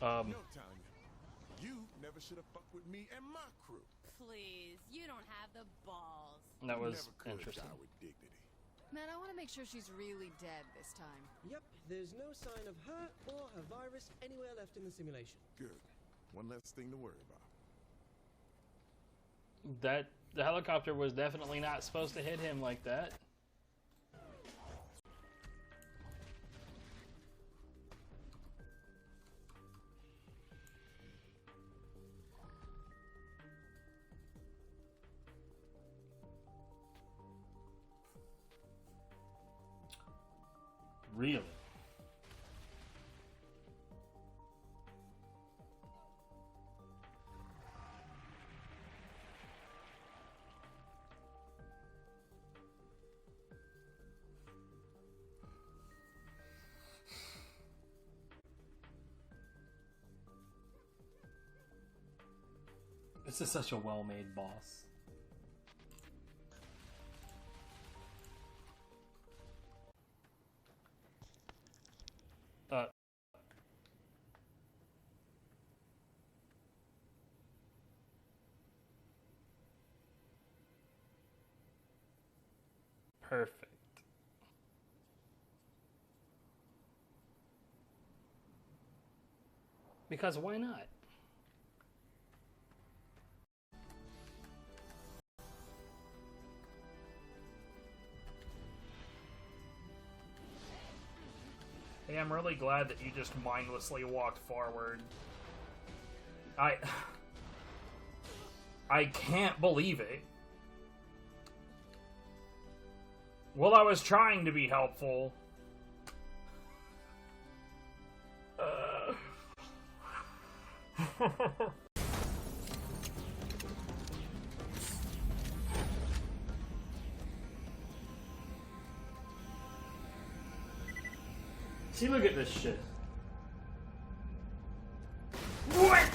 Um, No, Tanya. You never should have fucked with me and my crew. Please, you don't have the balls. that You was never could interesting. die with dignity. Man, I want to make sure she's really dead this time. Yep, there's no sign of her or her virus anywhere left in the simulation. Good. One less thing to worry about. The helicopter was definitely not supposed to hit him like that. Really? This is such a well-made boss. Perfect. Because why not? Hey, I'm really glad that you just mindlessly walked forward. I can't believe it. Well, I was trying to be helpful. See, look at this shit. What?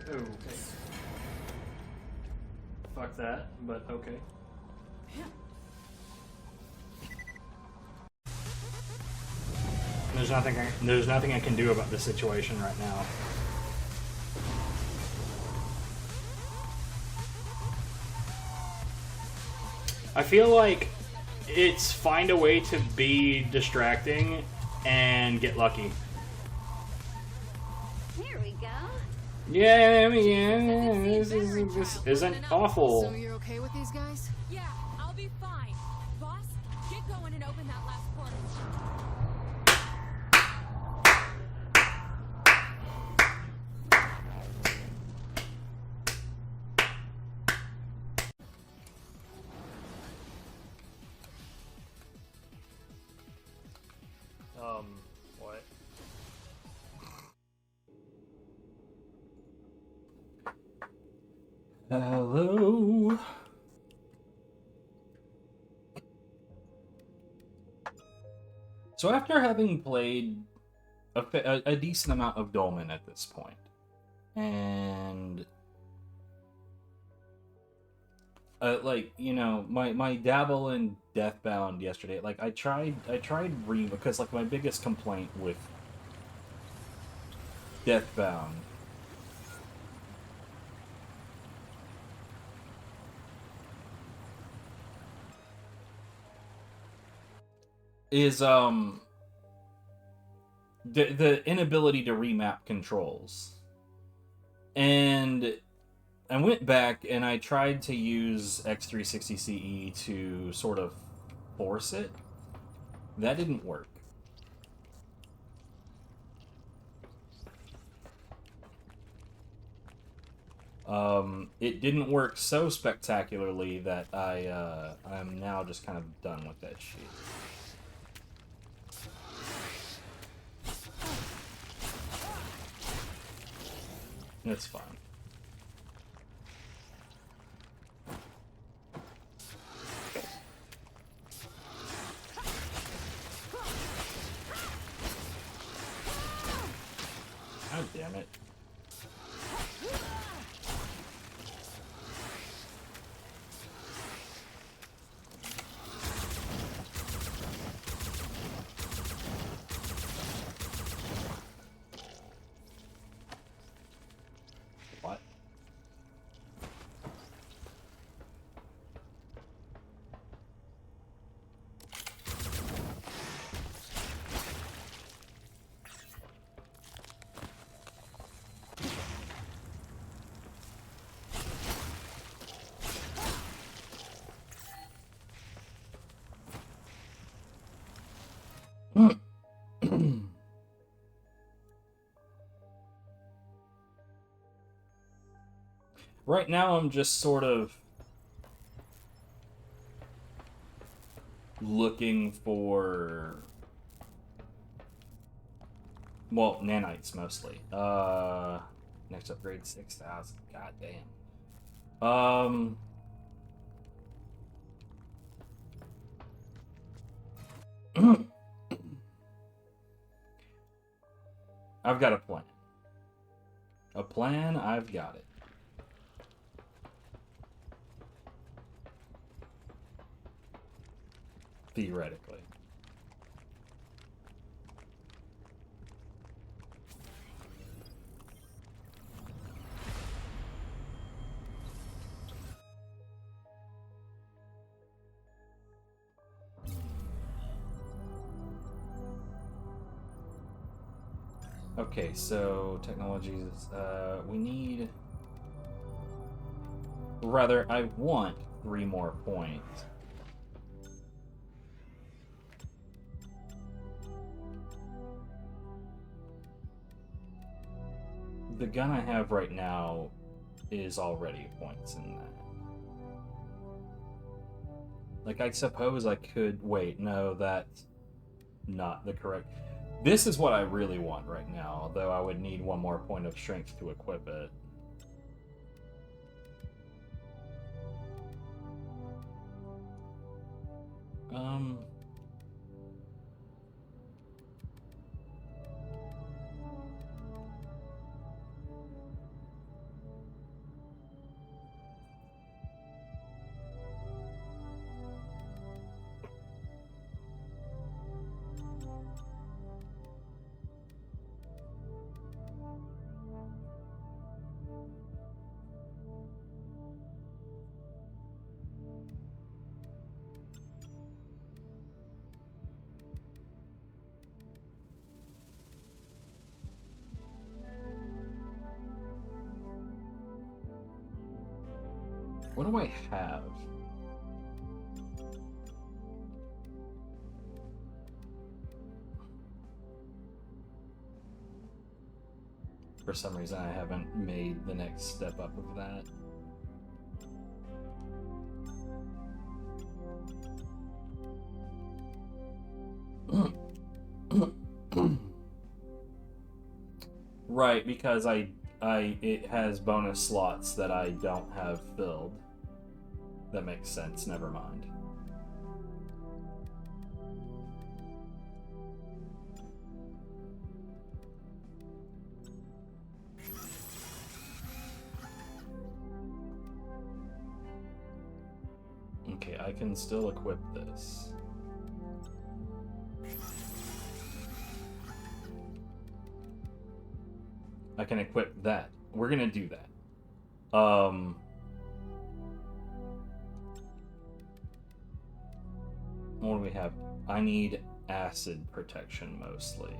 Okay. Fuck that, but okay. There's nothing I can do about this situation right now. I feel like it's find a way to be distracting and get lucky. Here we go. Yeah, this isn't awful. So you're okay with these guys? Yeah, I'll be fine. Boss, get going and open that last portal. What? Hello. So after having played a decent amount of Dolmen at this point, and like, you know, my dabble in Deathbound yesterday, like I tried because like my biggest complaint with Deathbound is the inability to remap controls. And I went back and I tried to use X360CE to sort of force it. That didn't work. It didn't work so spectacularly that I'm now just kind of done with that shit. It's fine. God damn it. Right now, I'm just sort of looking for, well, nanites mostly. Next upgrade 6,000. God damn. I've got a plan. A plan, I've got it. Theoretically. Okay, so technologies, we need... Rather, I want 3 more points. The gun I have right now is already points in that. Like, I suppose I could... Wait, no, that's not the correct... This is what I really want right now, though I would need 1 more point of strength to equip it. What do I have? For some reason, I haven't made the next step up of that. Right, because it has bonus slots that I don't have filled. That makes sense, never mind. Okay, I can still equip this. I can equip that. We're gonna do that. What do we have? I need acid protection mostly.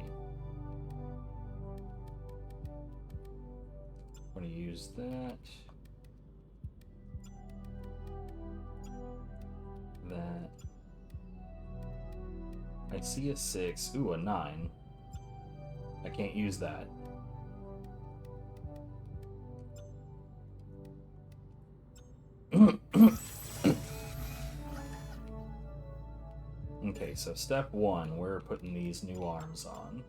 I'm gonna use that. That. I see a 6. Ooh, a 9. I can't use that. Okay, so step 1, we're putting these new arms on.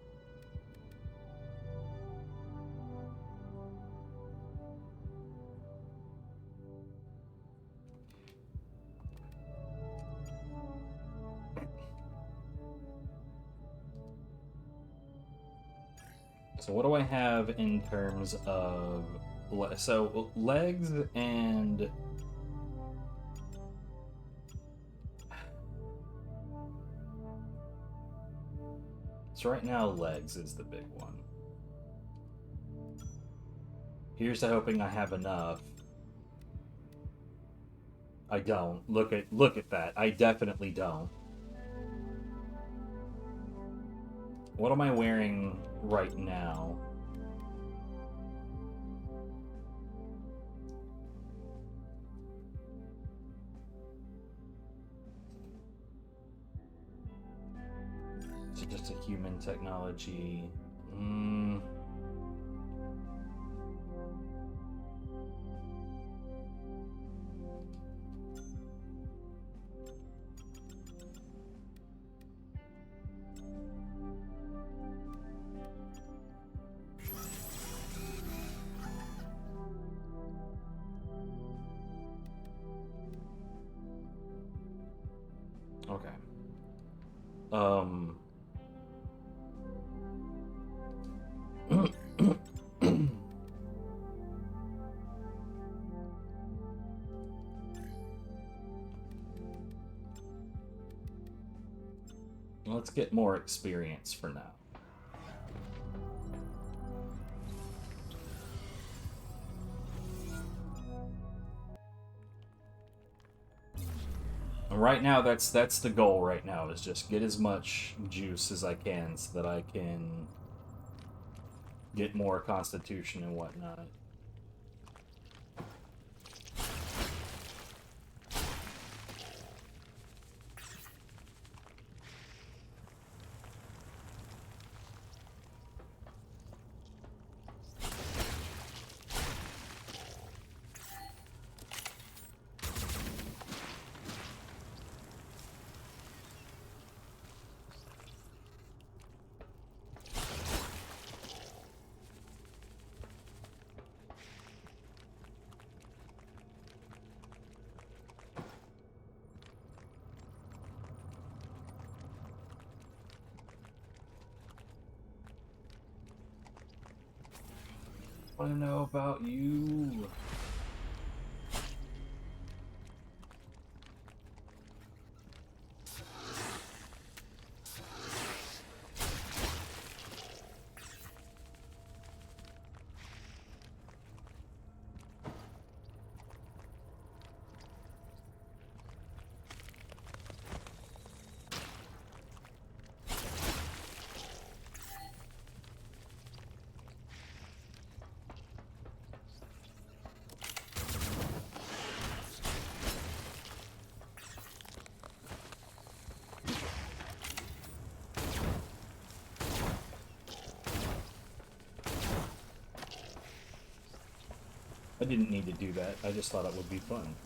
So what do I have in terms of... So, legs and... So right now, legs is the big one. Here's to hoping I have enough. I don't. Look at that. I definitely don't. What am I wearing right now? Is it just a human technology? Okay. Um. Let's get more experience for now. And right now, that's the goal right now, is just get as much juice as I can so that I can get more constitution and whatnot. I want to know about you. I didn't need to do that. I just thought it would be fun.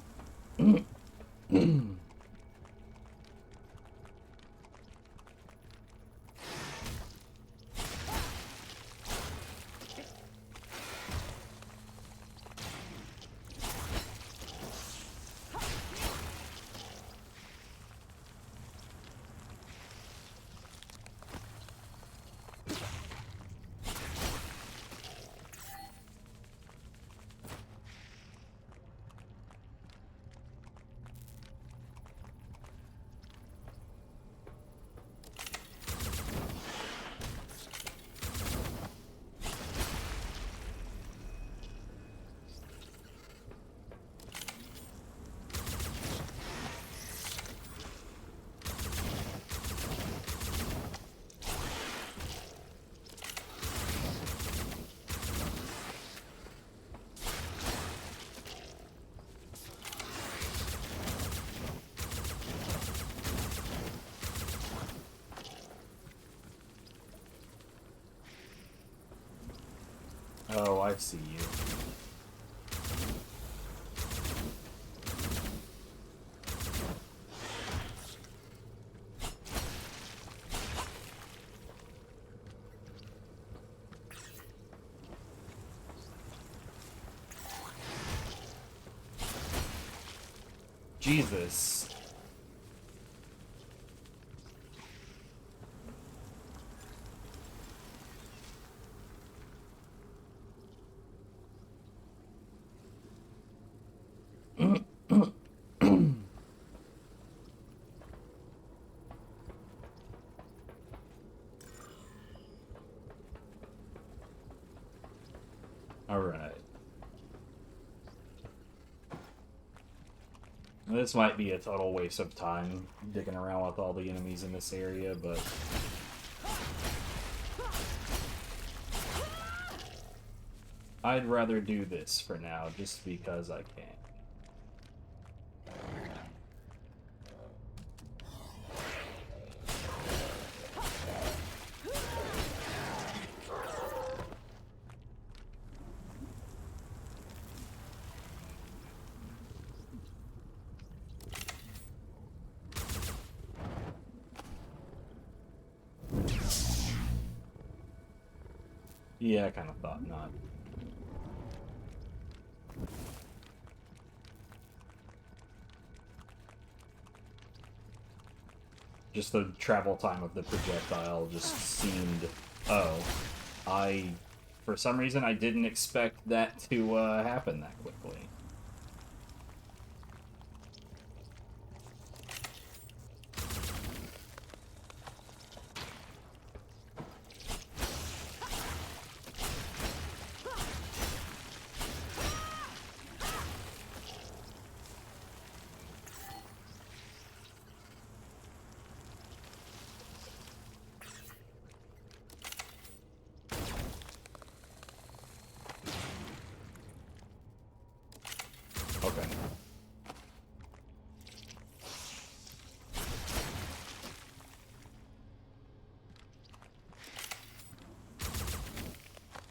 Oh, I see you. Jesus. All right. This might be a total waste of time digging around with all the enemies in this area, but I'd rather do this for now, just because I can. Yeah, I kind of thought not. just the travel time of the projectile just seemed... Oh, for some reason, I didn't expect that to happen that quickly. Okay.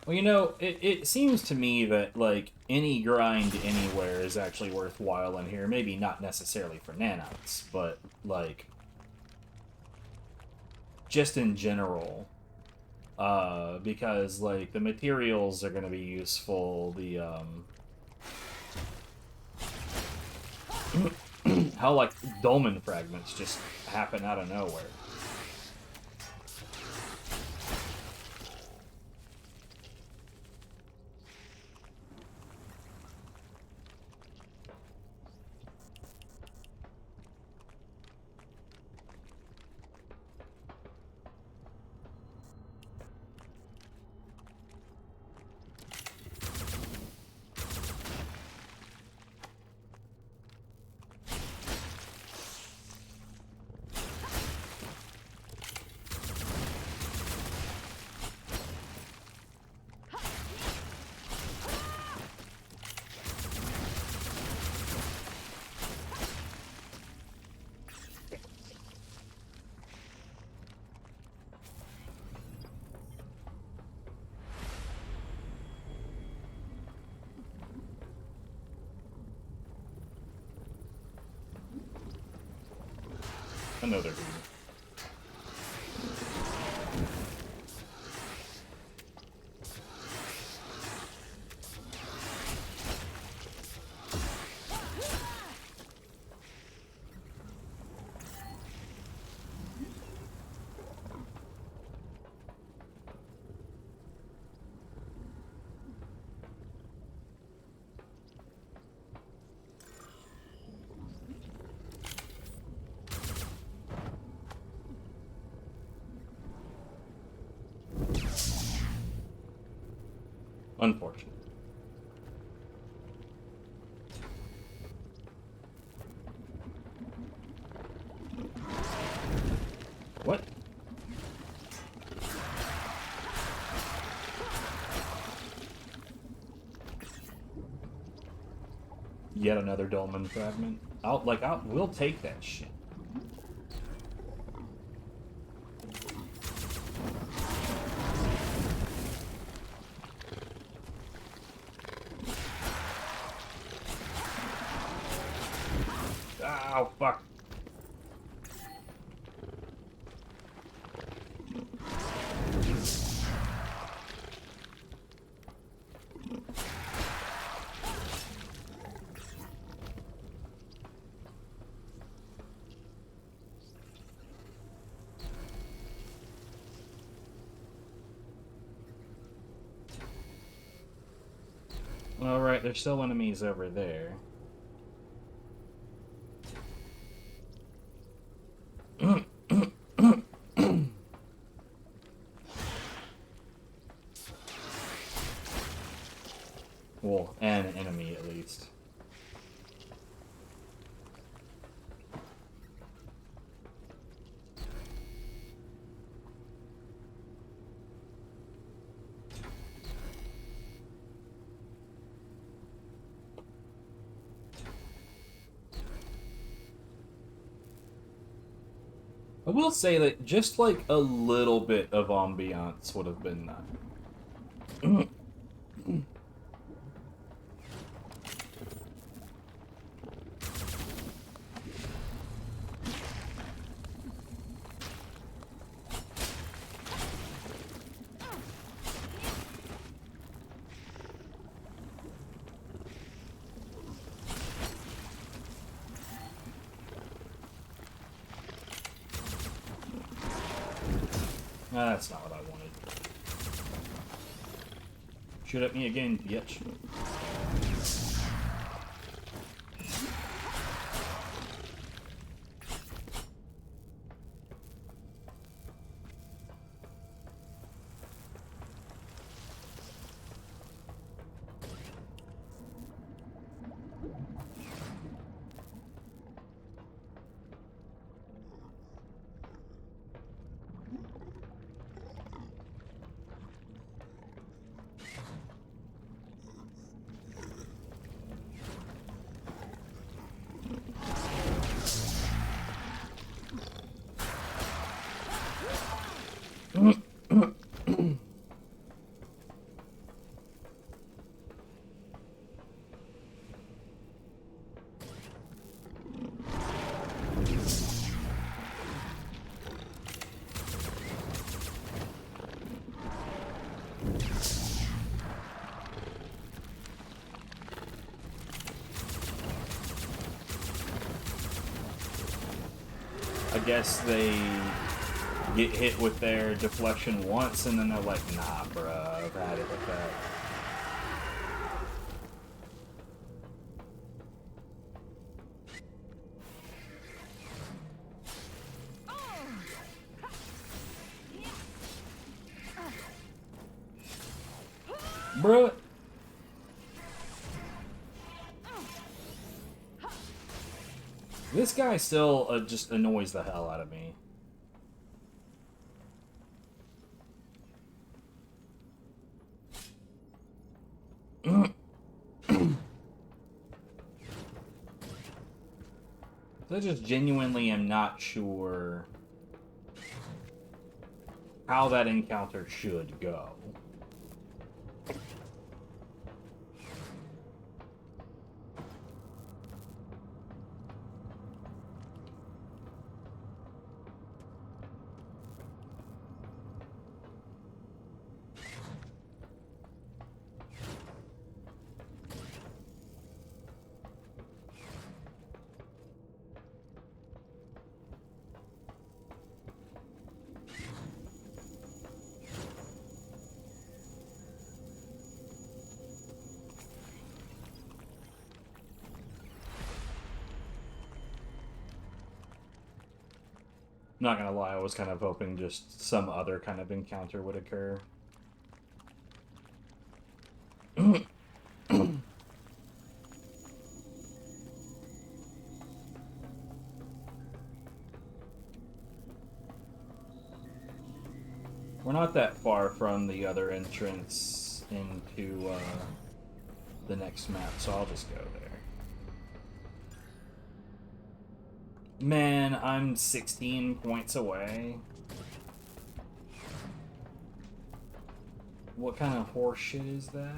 Well, you know, it seems to me that, like, any grind anywhere is actually worthwhile in here. Maybe not necessarily for nanites, but, like, just in general. Because, like, the materials are going to be useful, the, how, like, dolmen fragments just happen out of nowhere. Another dude. Unfortunate. What? Yet another dolmen fragment. We'll take that shit. Oh, fuck. Alright, there's still enemies over there. Well, an enemy at least. I will say that just like a little bit of ambiance would have been nice. That's not what I wanted. Shoot at me again, bitch. I guess they get hit with their deflection once and then they're like, nah, bruh, I've had it with that. Bruh. This guy still just annoys the hell out of me. I just genuinely am not sure how that encounter should go. Not gonna lie, I was kind of hoping just some other kind of encounter would occur. We're not that far from the other entrance into the next map, so I'll just go there. Man, I'm 16 points away. What kind of horseshit is that?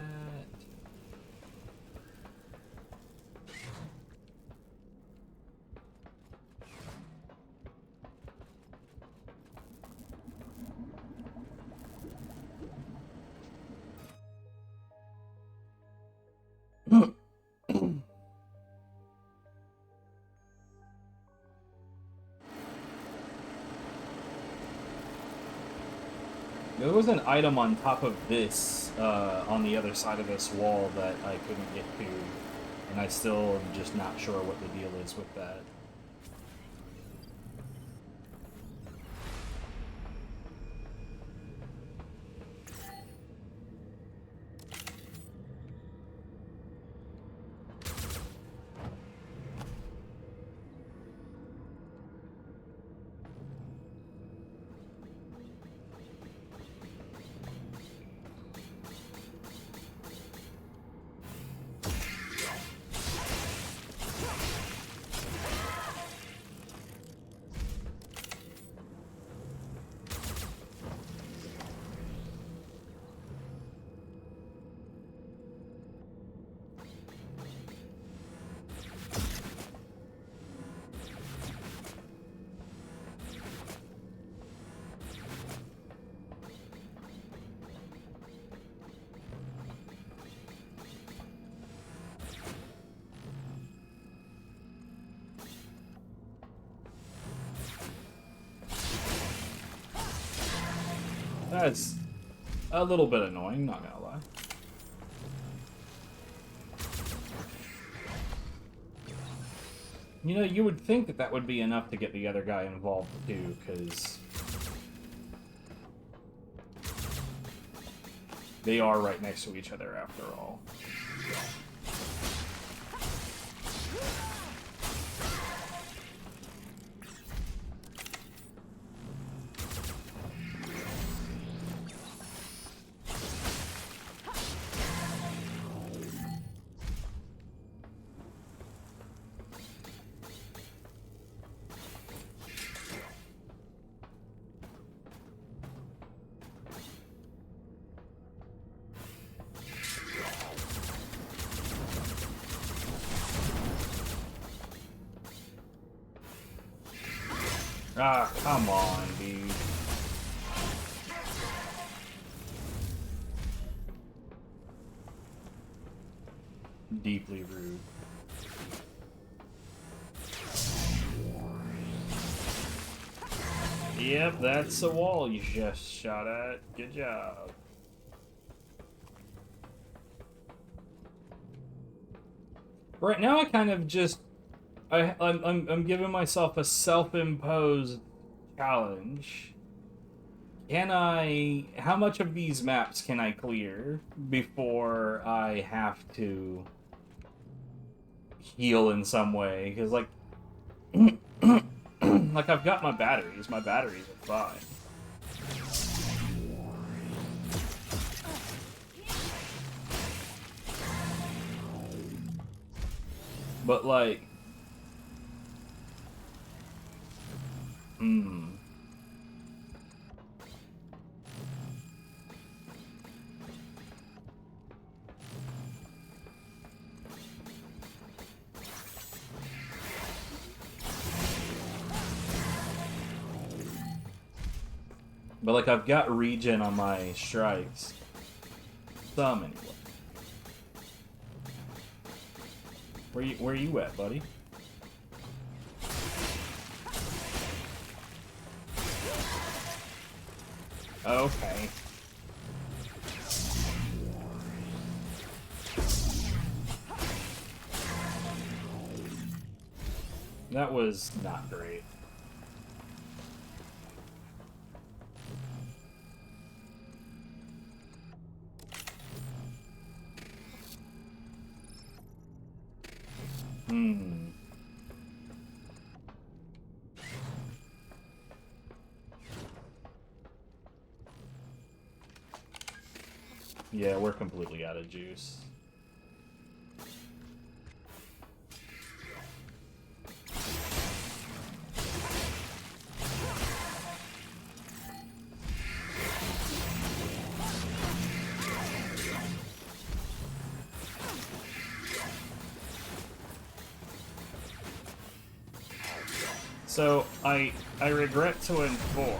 There was an item on top of this, on the other side of this wall that I couldn't get to, and I still am just not sure what the deal is with that. That's a little bit annoying, not gonna lie. You know, you would think that that would be enough to get the other guy involved too, because they are right next to each other after all. Ah, come on, dude. Deeply rude. Yep, that's the wall you just shot at. Good job. Right now I kind of just I'm giving myself a self-imposed challenge. How much of these maps can I clear before I have to heal in some way? Because, like, like, I've got my batteries. My batteries are fine. But, like... But, like, I've got regen on my strikes. Some, anyway. Where you at, buddy? Okay. That was not great. Yeah, we're completely out of juice. So, I regret to inform,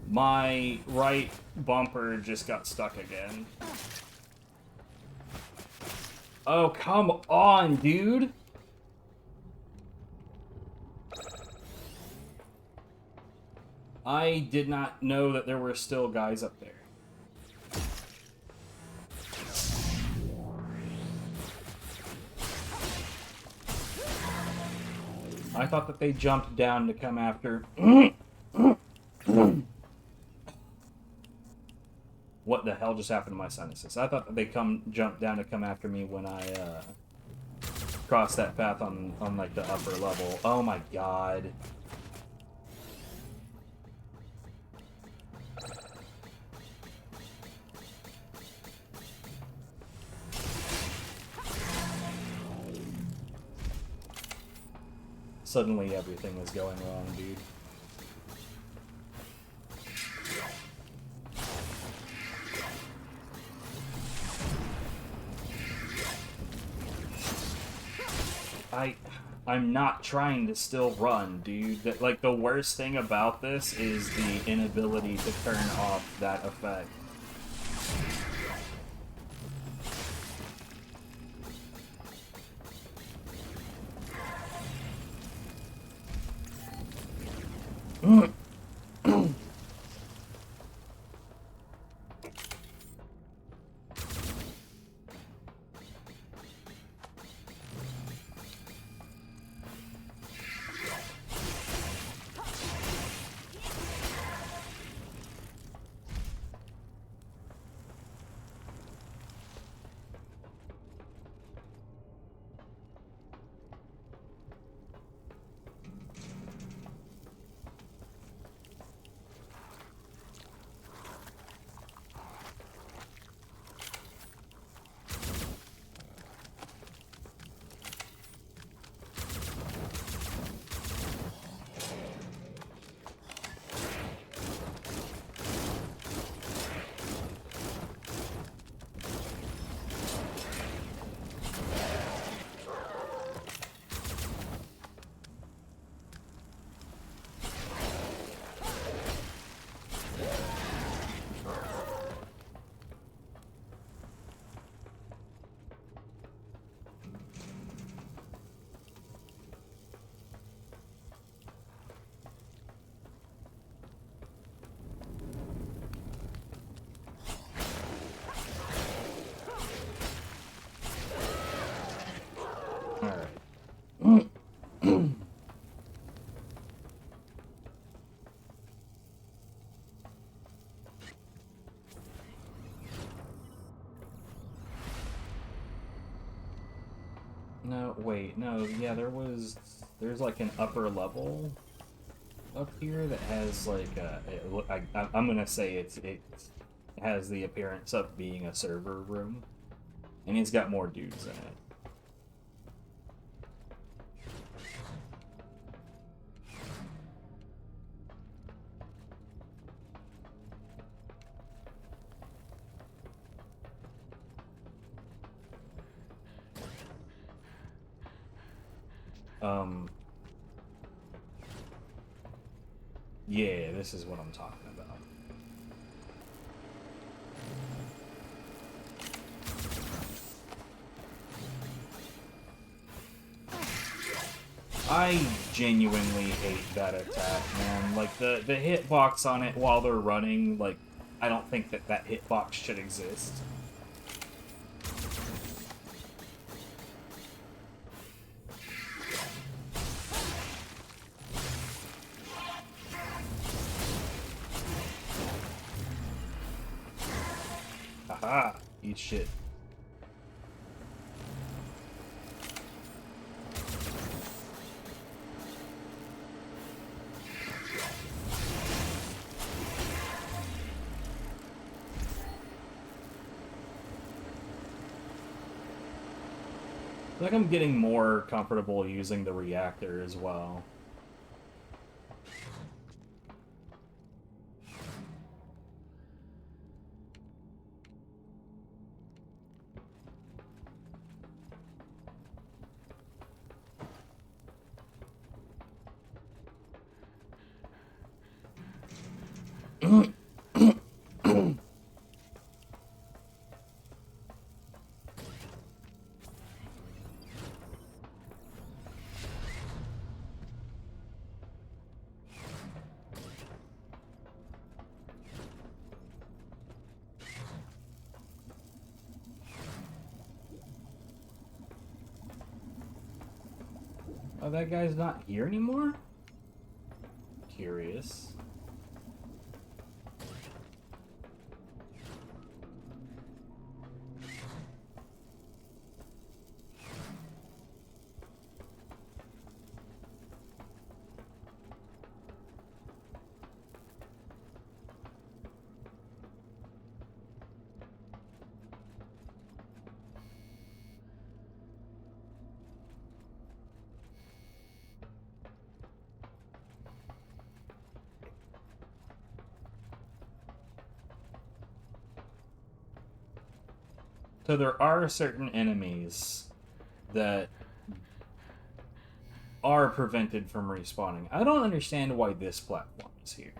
my right bumper just got stuck again. Oh, come on, dude! I did not know that there were still guys up there. I thought that they jumped down to come after... What the hell just happened to my sinuses? I thought that they jumped down to come after me when I crossed that path on like the upper level. Oh my god. Suddenly everything was going wrong, dude. I'm not trying to still run, dude. That, like, the worst thing about this is the inability to turn off that effect. wait, no, yeah, there's like an upper level up here that has like I'm gonna say it has the appearance of being a server room, and it's got more dudes in it. Yeah, this is what I'm talking about. I genuinely hate that attack, man. Like, the hitbox on it while they're running, like, I don't think that hitbox should exist. Haha, eat shit. I feel like I'm getting more comfortable using the reactor as well. Oh, that guy's not here anymore? Curious. So there are certain enemies that are prevented from respawning. I don't understand why this platform is here.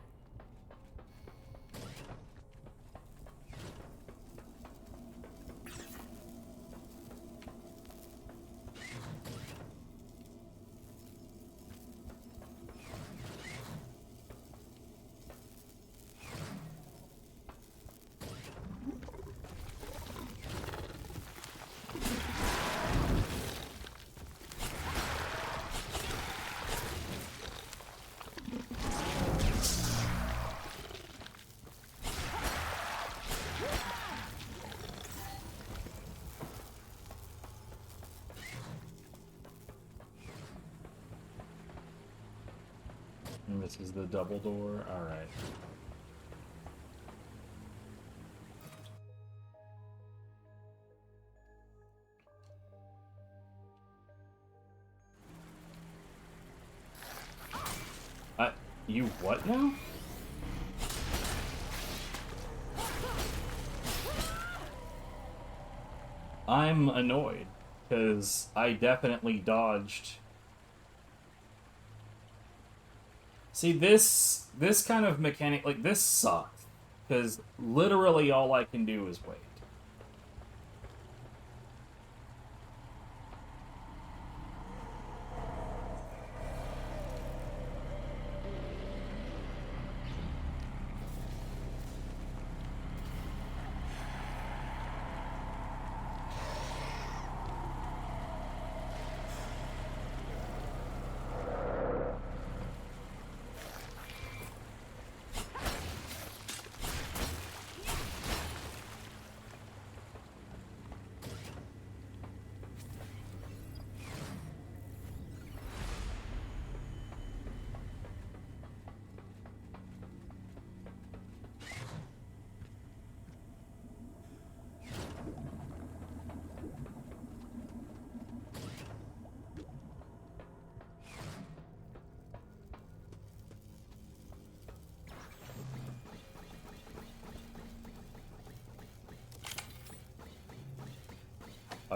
And this is the double door. All right. You what now? I'm annoyed because I definitely dodged. See, this kind of mechanic, like, this sucks because literally all I can do is wait.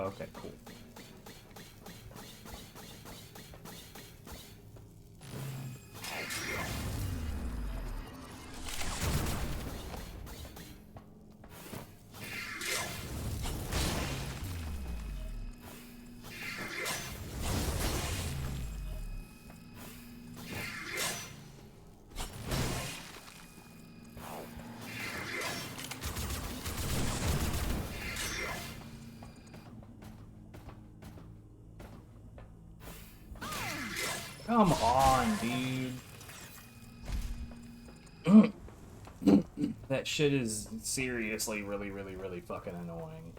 Oh, okay, cool. Come on, dude. That shit is seriously really fucking annoying.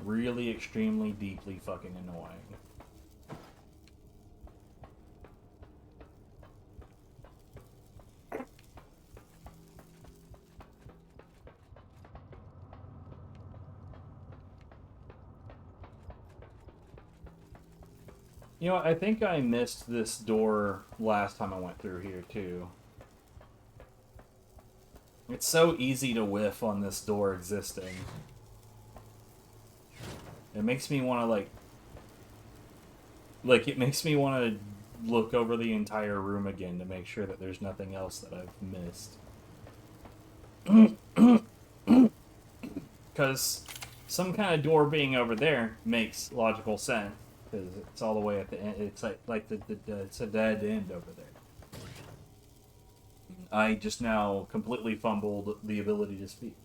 Really extremely deeply fucking annoying. You know, I think I missed this door last time I went through here, too. It's so easy to whiff on this door existing. It makes me want to, it makes me want to look over the entire room again to make sure that there's nothing else that I've missed. Because some kind of door being over there makes logical sense. Because it's all the way at the end. It's it's a dead end over there. I just now completely fumbled the ability to speak.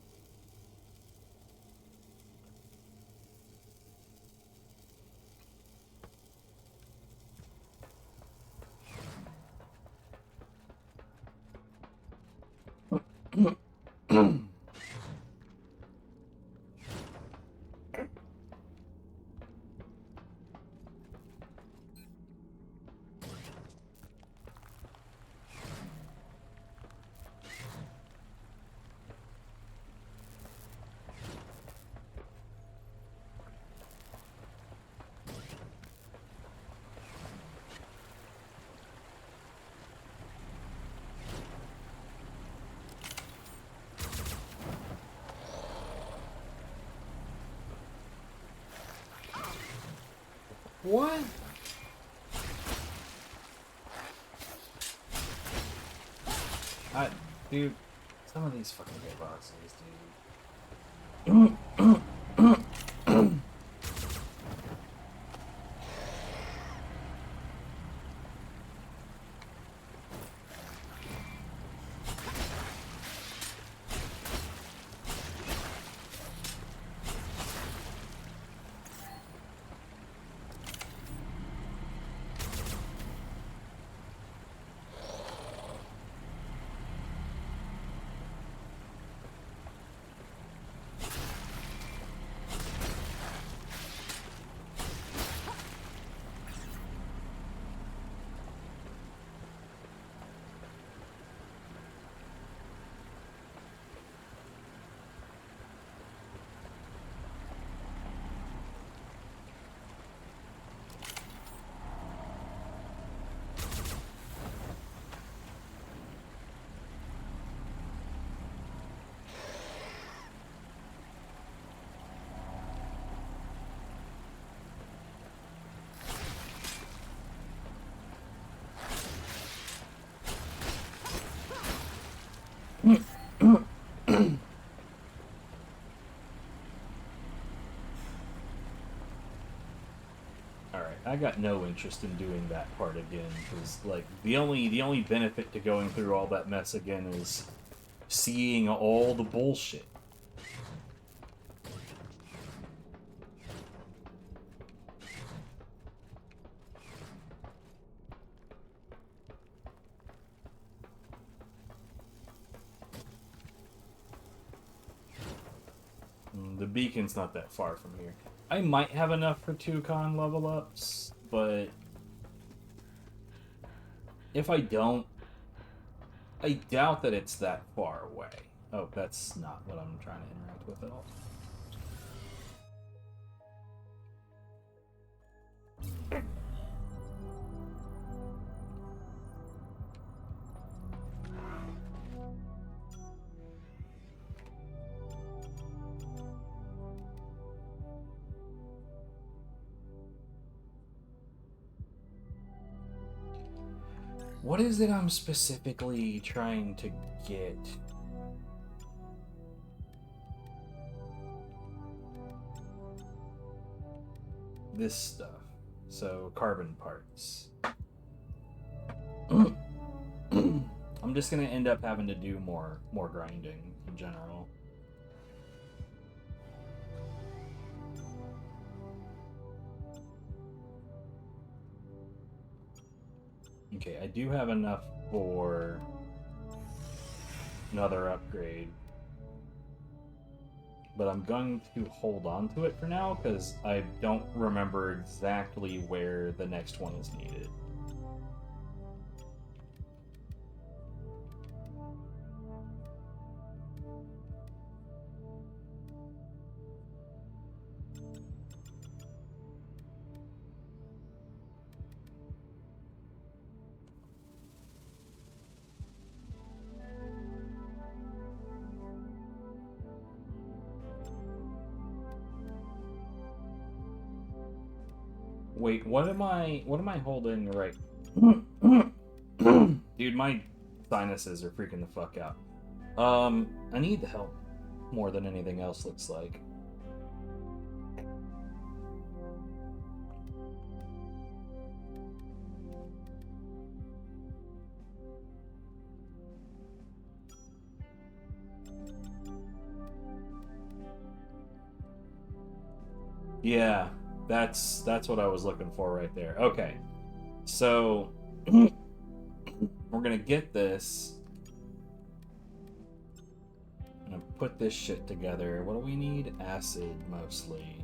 What? Dude, some of these fucking hitboxes, dude. Alright, I got no interest in doing that part again, because, like, the only benefit to going through all that mess again is seeing all the bullshit. The beacon's not that far from here. I might have enough for 2 con level ups, but if I don't, I doubt that it's that far away. Oh, that's not what I'm trying to interact with at all. What is it I'm specifically trying to get? This stuff. So, carbon parts. I'm just gonna end up having to do more grinding in general. Okay, I do have enough for another upgrade. But I'm going to hold on to it for now because I don't remember exactly where the next one is needed. Wait, what am I holding right? Dude, my sinuses are freaking the fuck out. I need the help more than anything else, looks like. Yeah, that's what I was looking for right there. Okay, so we're gonna get this. I'm gonna put this shit together. What do we need? Acid, mostly.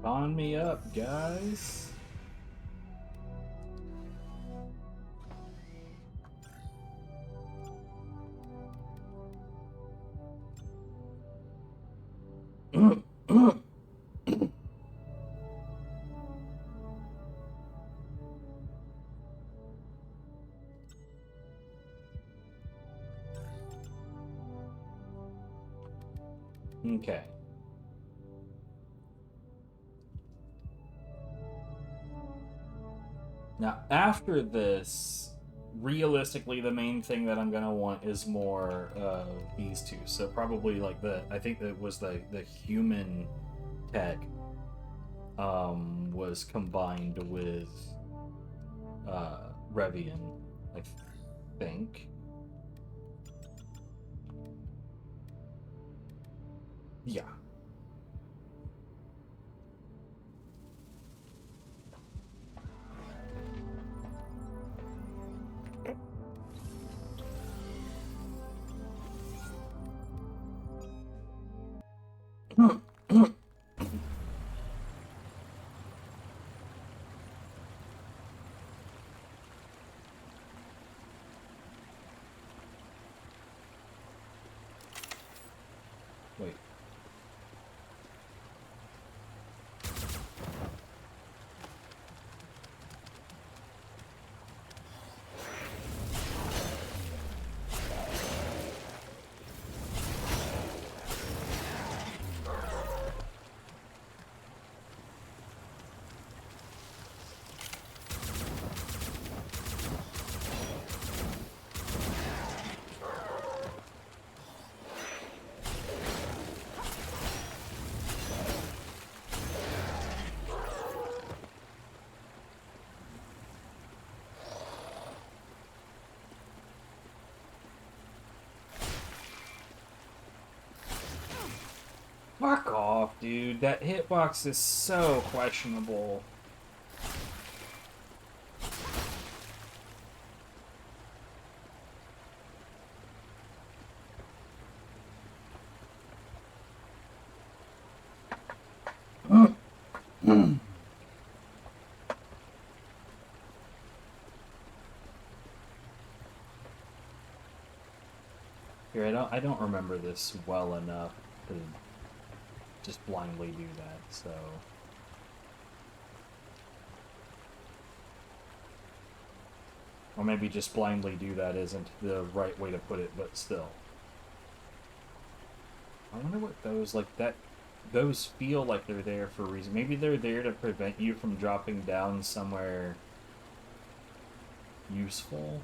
On me up, guys. Okay. Now, after this, realistically, the main thing that I'm gonna want is more of these two. So probably like I think that was the human tech was combined with Revian, I think. Yeah. Wait. Fuck off, dude. That hitbox is so questionable. Here, I don't remember this well enough to just blindly do that, so... Or maybe just blindly do that isn't the right way to put it, but still. I wonder what those, like, those feel like they're there for a reason. Maybe they're there to prevent you from dropping down somewhere useful?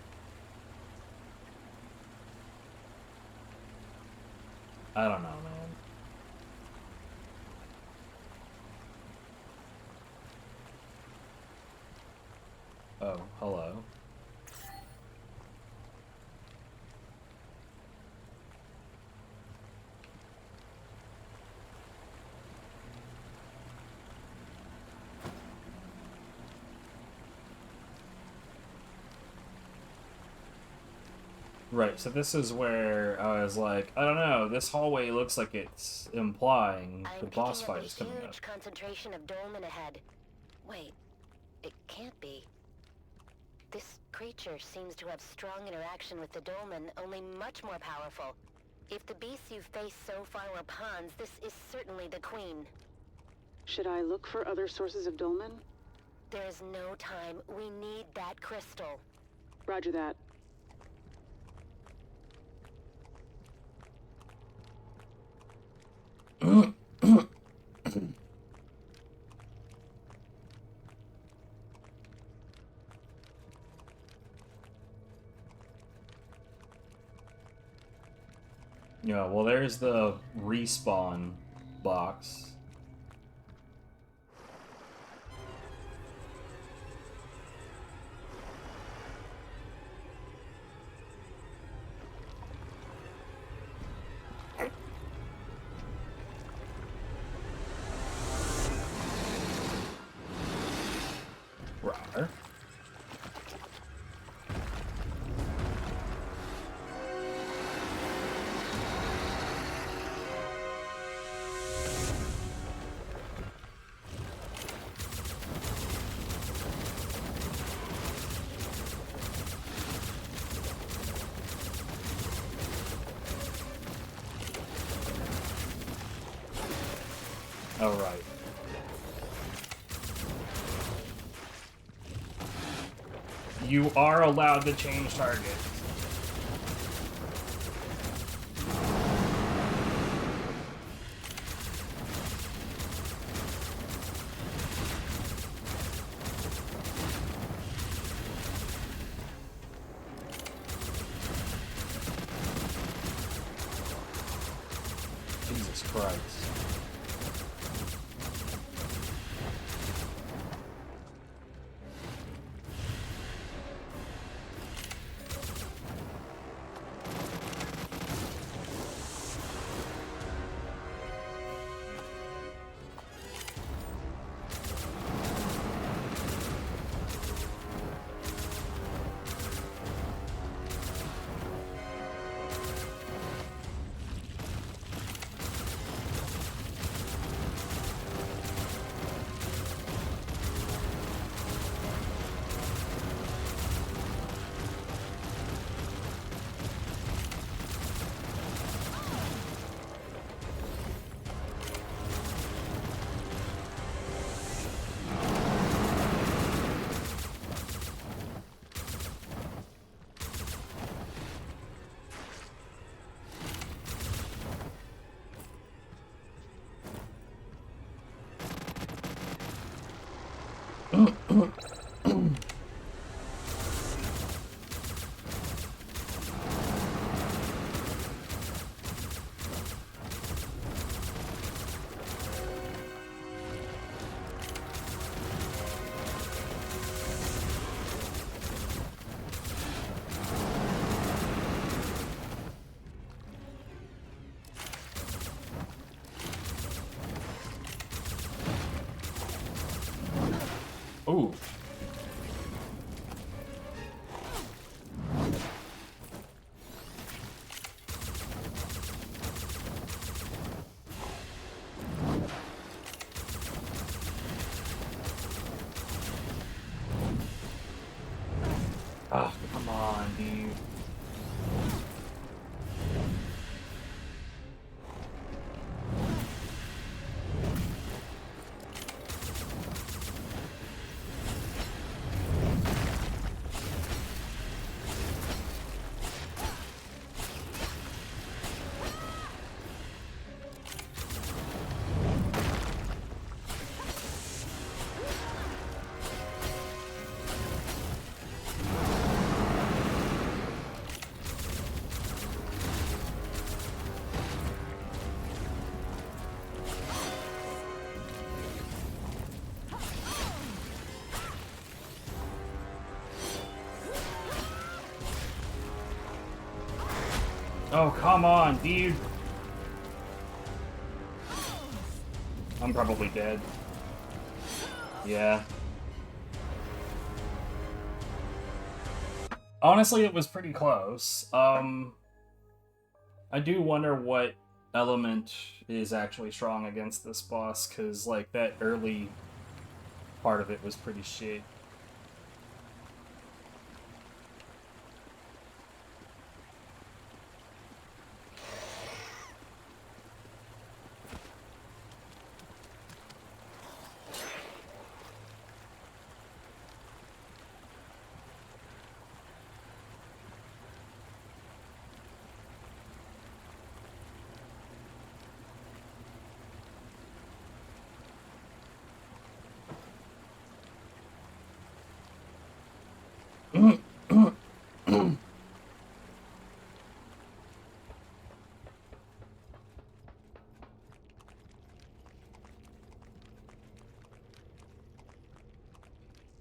I don't know, man. Oh, hello. Right, so this is where I was like, I don't know, this hallway looks like it's implying the boss fight is coming up. I'm picking up a huge concentration of Dolmen ahead. Wait, it can't be. This creature seems to have strong interaction with the Dolmen, only much more powerful. If the beasts you've faced so far were pawns, this is certainly the queen. Should I look for other sources of Dolmen? There is no time. We need that crystal. Roger that. Yeah, well, there's the respawn box. Rawr. All right. You are allowed to change target. Jesus Christ. Ooh. Oh, come on, dude. Oh, come on, dude. I'm probably dead. Yeah. Honestly, it was pretty close. I do wonder what element is actually strong against this boss, because, like, that early part of it was pretty shit.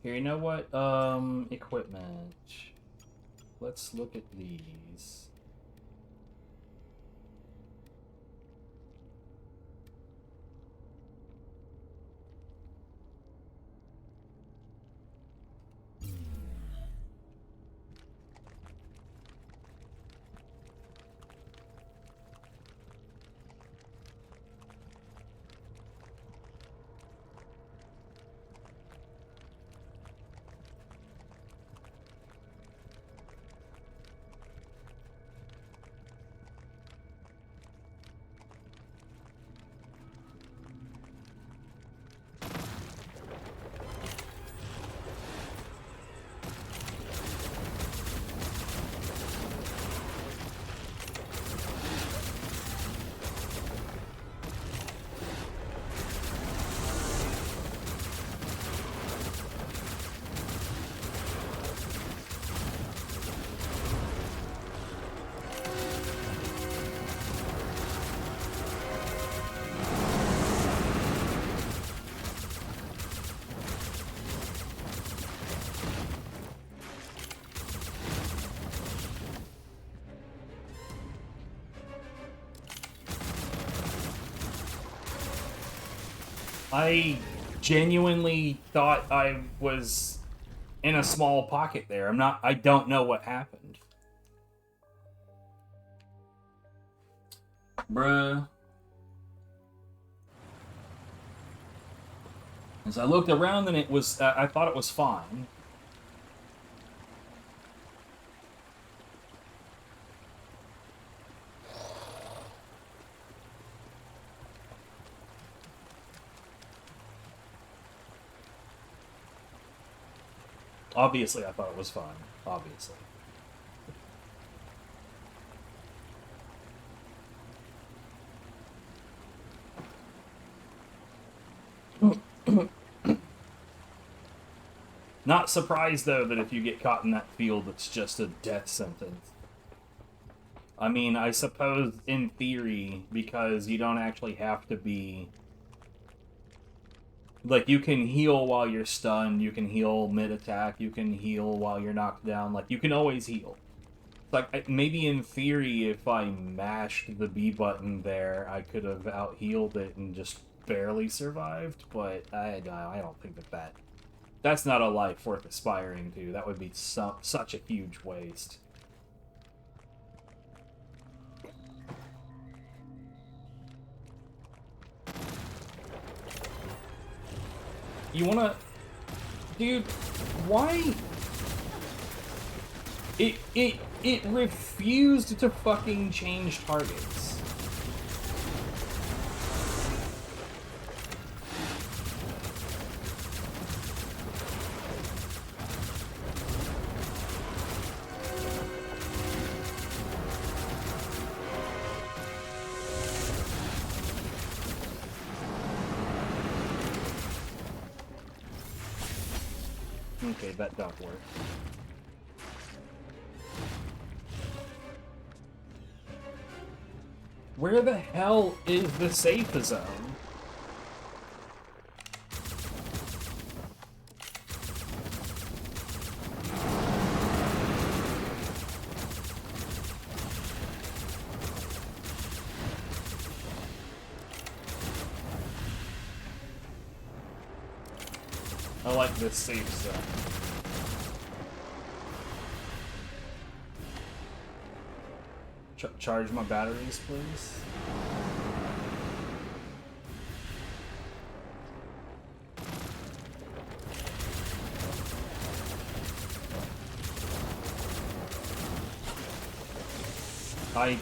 Here, you know what? Equipment. Let's look at these. I genuinely thought I was in a small pocket there. I don't know what happened. Bruh. As I looked around and it was, I thought it was fine. Obviously, I thought it was fine. Obviously. Not surprised, though, that if you get caught in that field, it's just a death sentence. I mean, I suppose in theory, because you don't actually have to be... Like, you can heal while you're stunned, you can heal mid-attack, you can heal while you're knocked down, like, you can always heal. Like, maybe in theory, if I mashed the B button there, I could have out-healed it and just barely survived, but I don't think that That's not a life worth aspiring to. That would be such a huge waste. You wanna... Dude, why... It refused to fucking change targets. Okay, that don't work. Where the hell is the safe zone? I like this safe zone. Charge my batteries, please. I...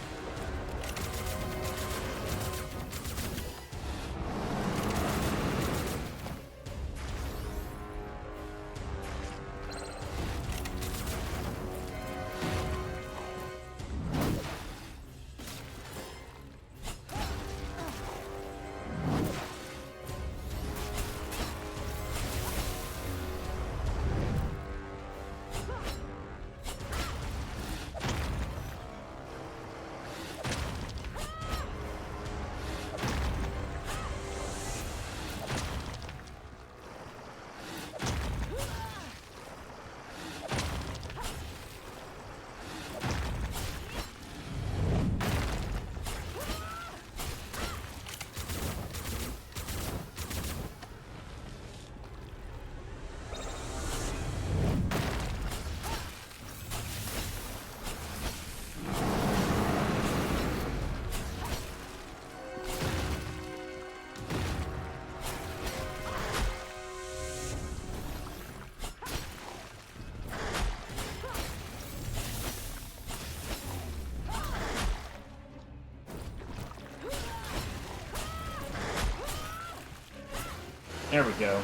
There we go.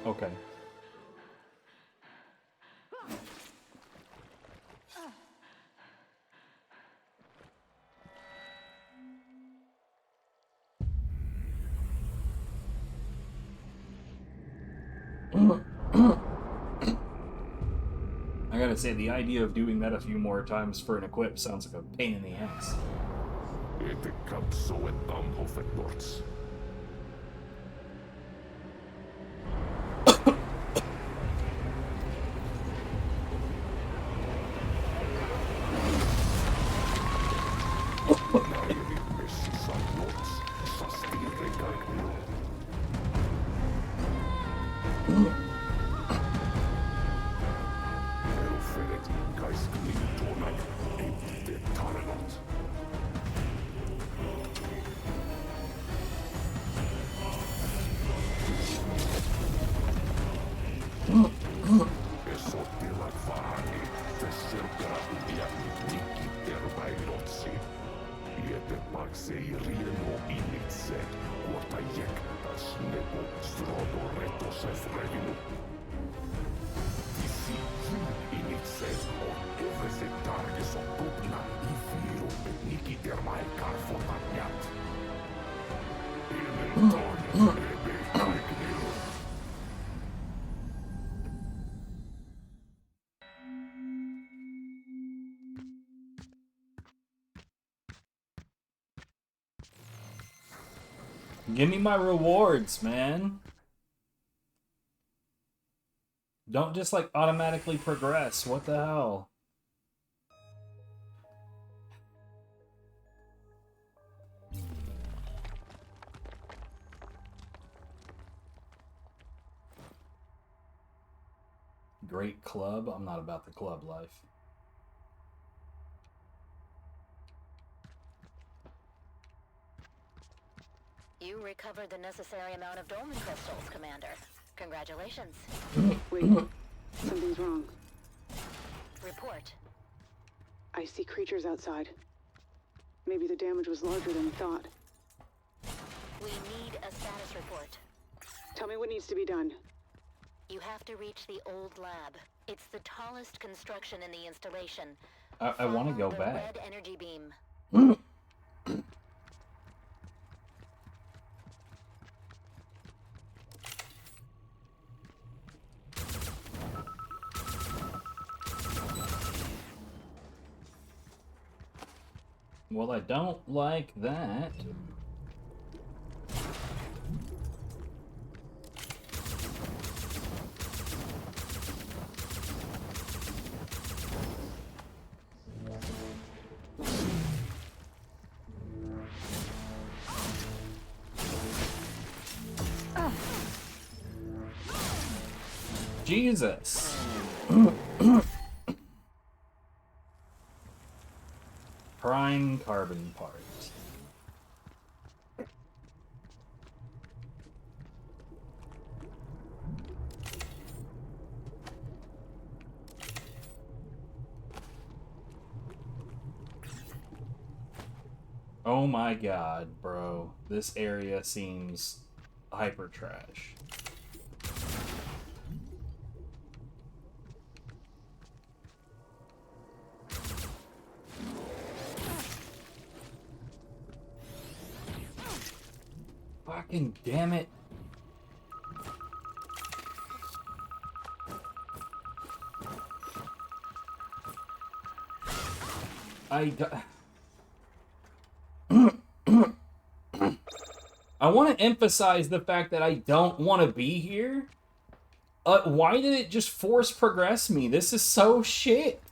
Okay. I gotta say, the idea of doing that a few more times for an equip sounds like a pain in the ass. Give me my rewards, man. Don't just like automatically progress. What the hell? Great club. I'm not about the club life. You recovered the necessary amount of Dolmen crystals, Commander. Congratulations. Wait, something's wrong. Report. I see creatures outside. Maybe the damage was larger than we thought. We need a status report. Tell me what needs to be done. You have to reach the old lab. It's the tallest construction in the installation. I want to go the back. red energy beam. Well, I don't like that. Jesus. Prime carbon part. Oh my god, bro. This area seems hyper trash. Fucking damn it. I want to emphasize the fact that I don't want to be here. Why did it just force progress me? This is so shit.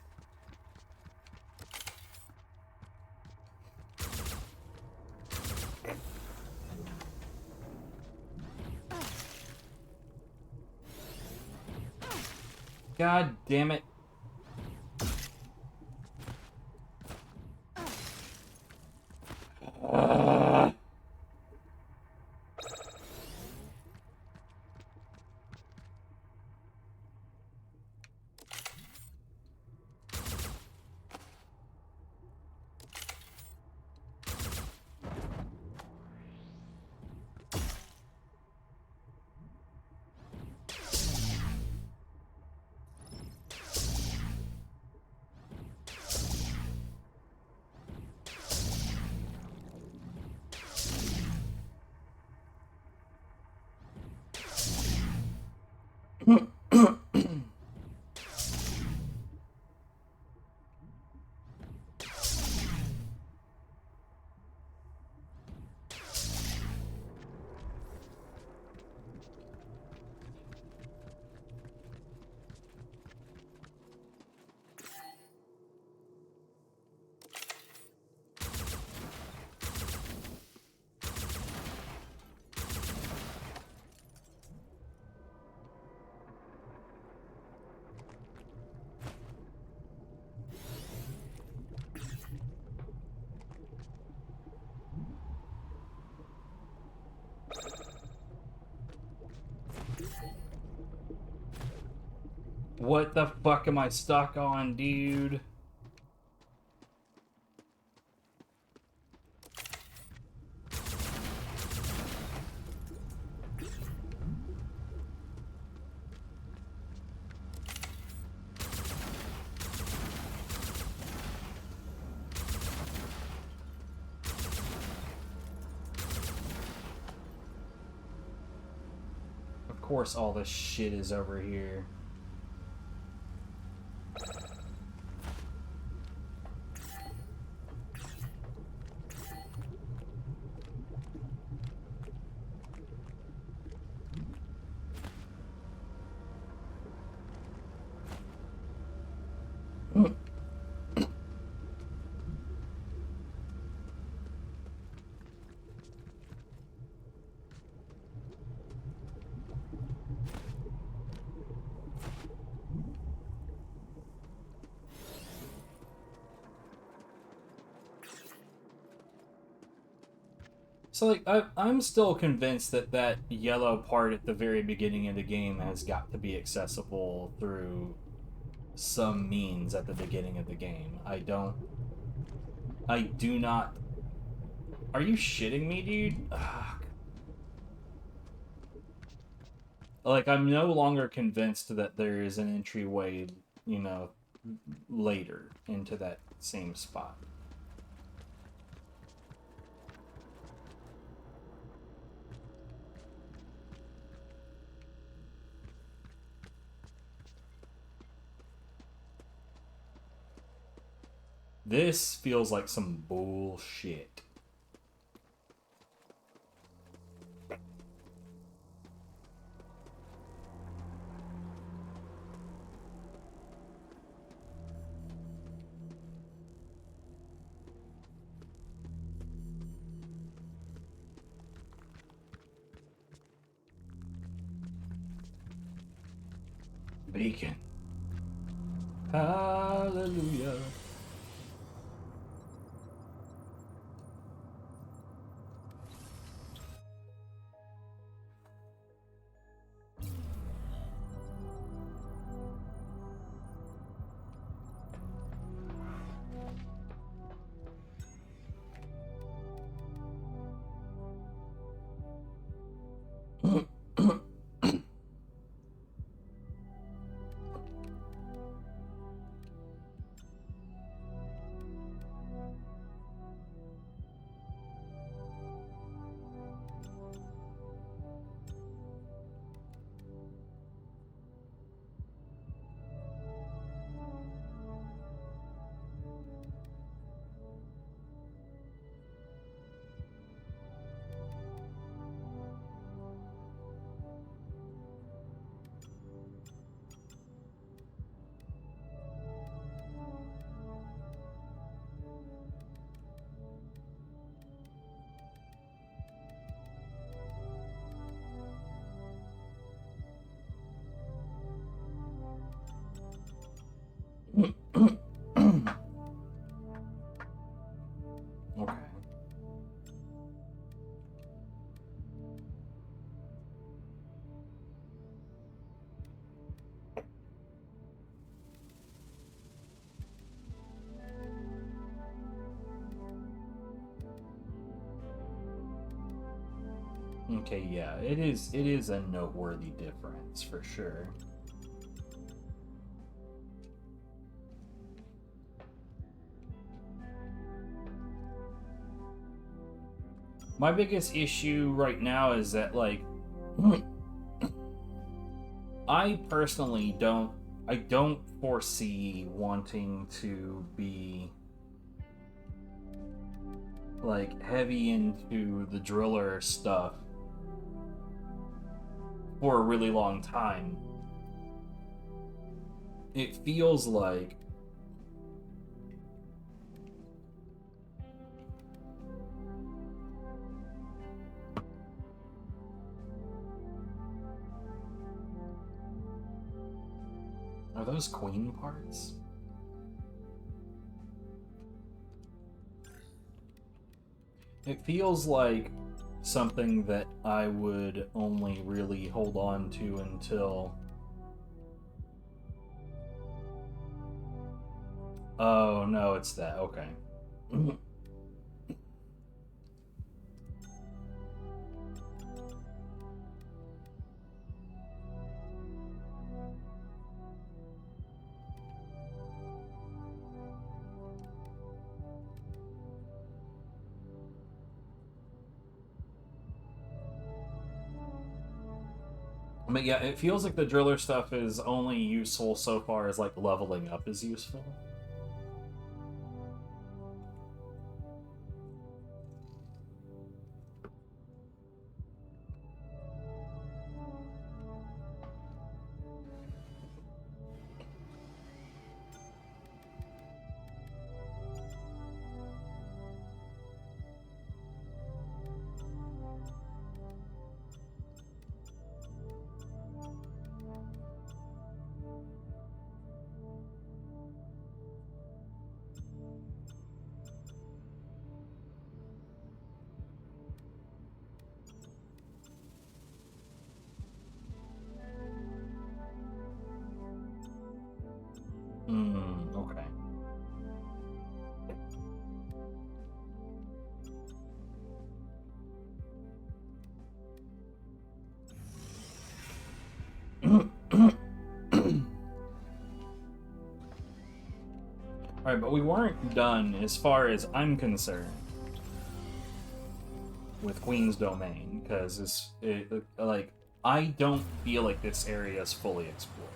God damn it. What the fuck am I stuck on, dude? course all this shit is over here. So, like, I'm still convinced that that yellow part at the very beginning of the game has got to be accessible through some means at the beginning of the game. I do not... Are you shitting me, dude? Ugh. Like, I'm no longer convinced that there is an entryway, you know, later into that same spot. This feels like some bullshit. Bacon. Hallelujah. Okay. Okay, yeah, it is a noteworthy difference for sure. My biggest issue right now is that, like, I personally don't foresee wanting to be, like, heavy into the driller stuff for a really long time. It feels like are those queen parts? It feels like something that I would only really hold on to until... Oh, no, it's that. Okay. But yeah, it feels like the driller stuff is only useful so far as, like, leveling up is useful. Okay. Alright, but we weren't done as far as I'm concerned with Queen's Domain, because like, I don't feel like this area is fully explored.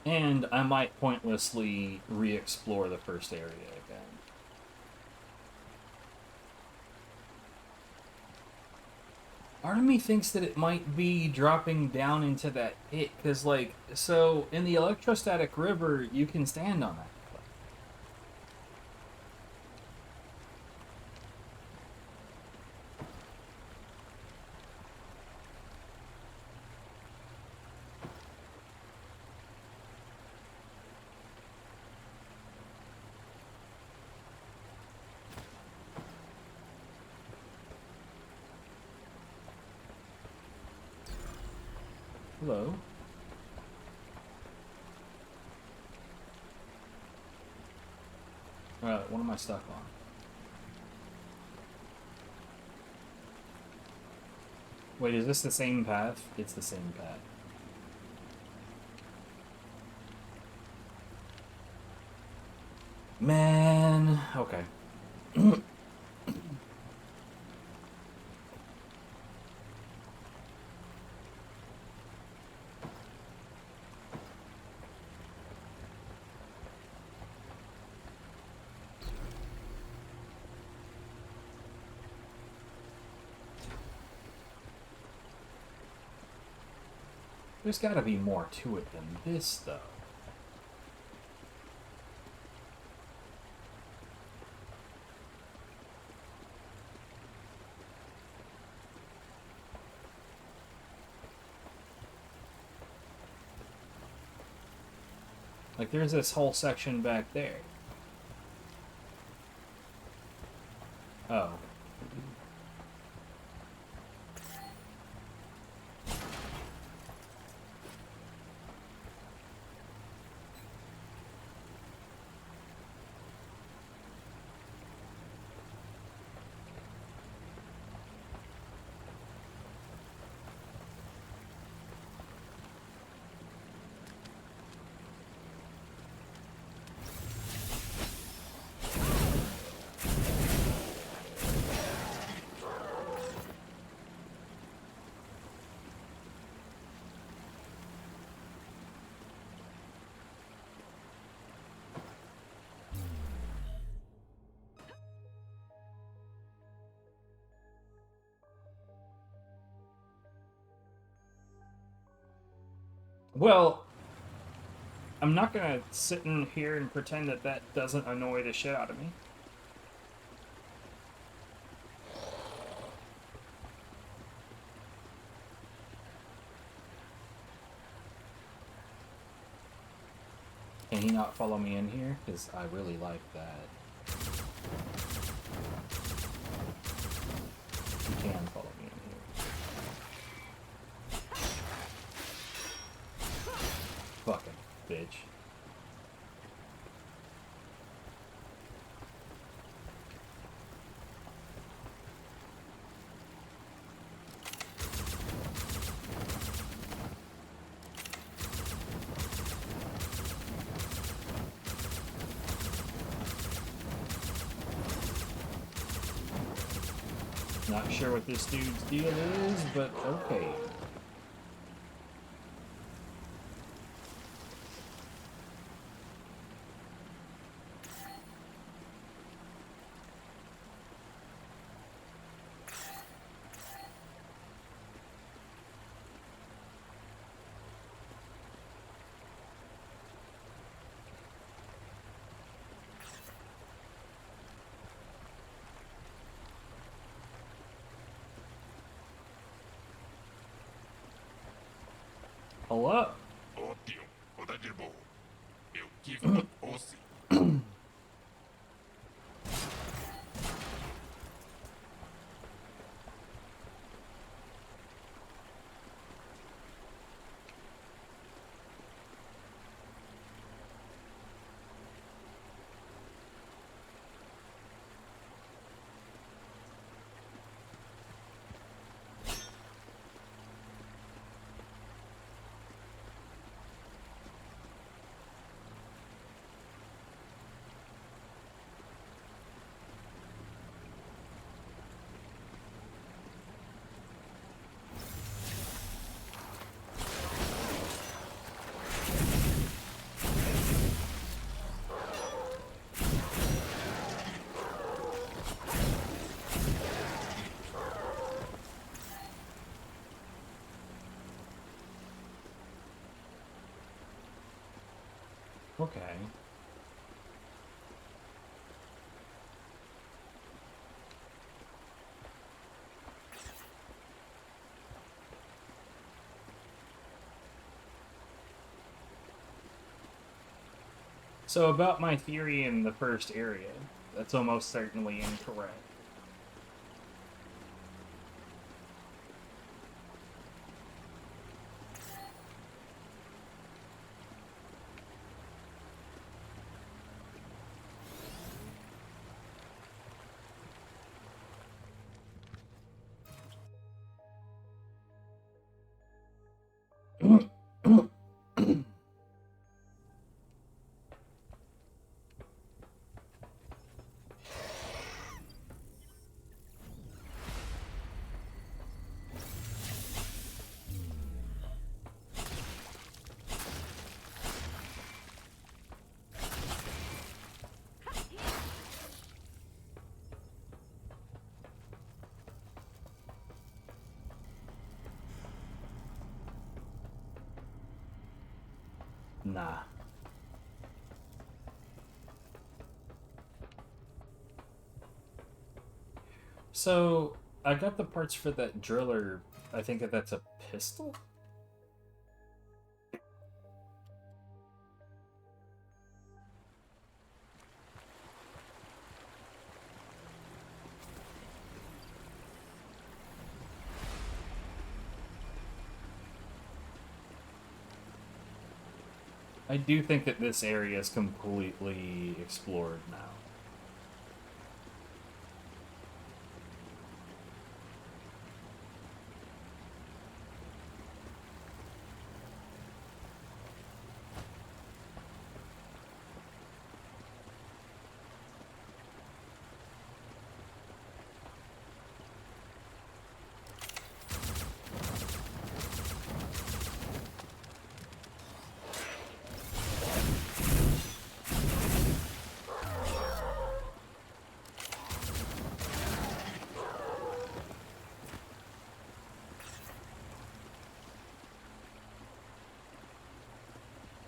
And I might pointlessly re-explore the first area again. Part of me thinks that it might be dropping down into that pit, because, like, so in the electrostatic river, you can stand on that. Hello. Alright, what am I stuck on? Wait, is this the same path? It's the same path. Man, okay. There's gotta be more to it than this, though. Like, there's this whole section back there. Oh. Well, I'm not gonna sit in here and pretend that that doesn't annoy the shit out of me. Can he not follow me in here? Because I really like that. He can follow me in here. Fucking bitch. Not sure what this dude's deal is, but okay. Hello? Okay. So about my theory in the first area, that's almost certainly incorrect. Nah. So, I got the parts for that driller. I think that's a pistol? I do think that this area is completely explored now.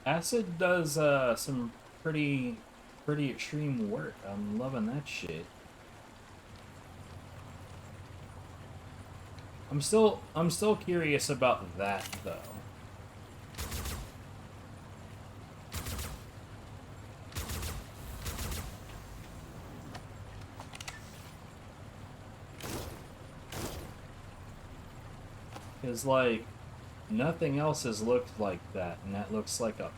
Acid does some pretty extreme work. I'm loving that shit. I'm still curious about that though. Because, like, nothing else has looked like that, and that looks like a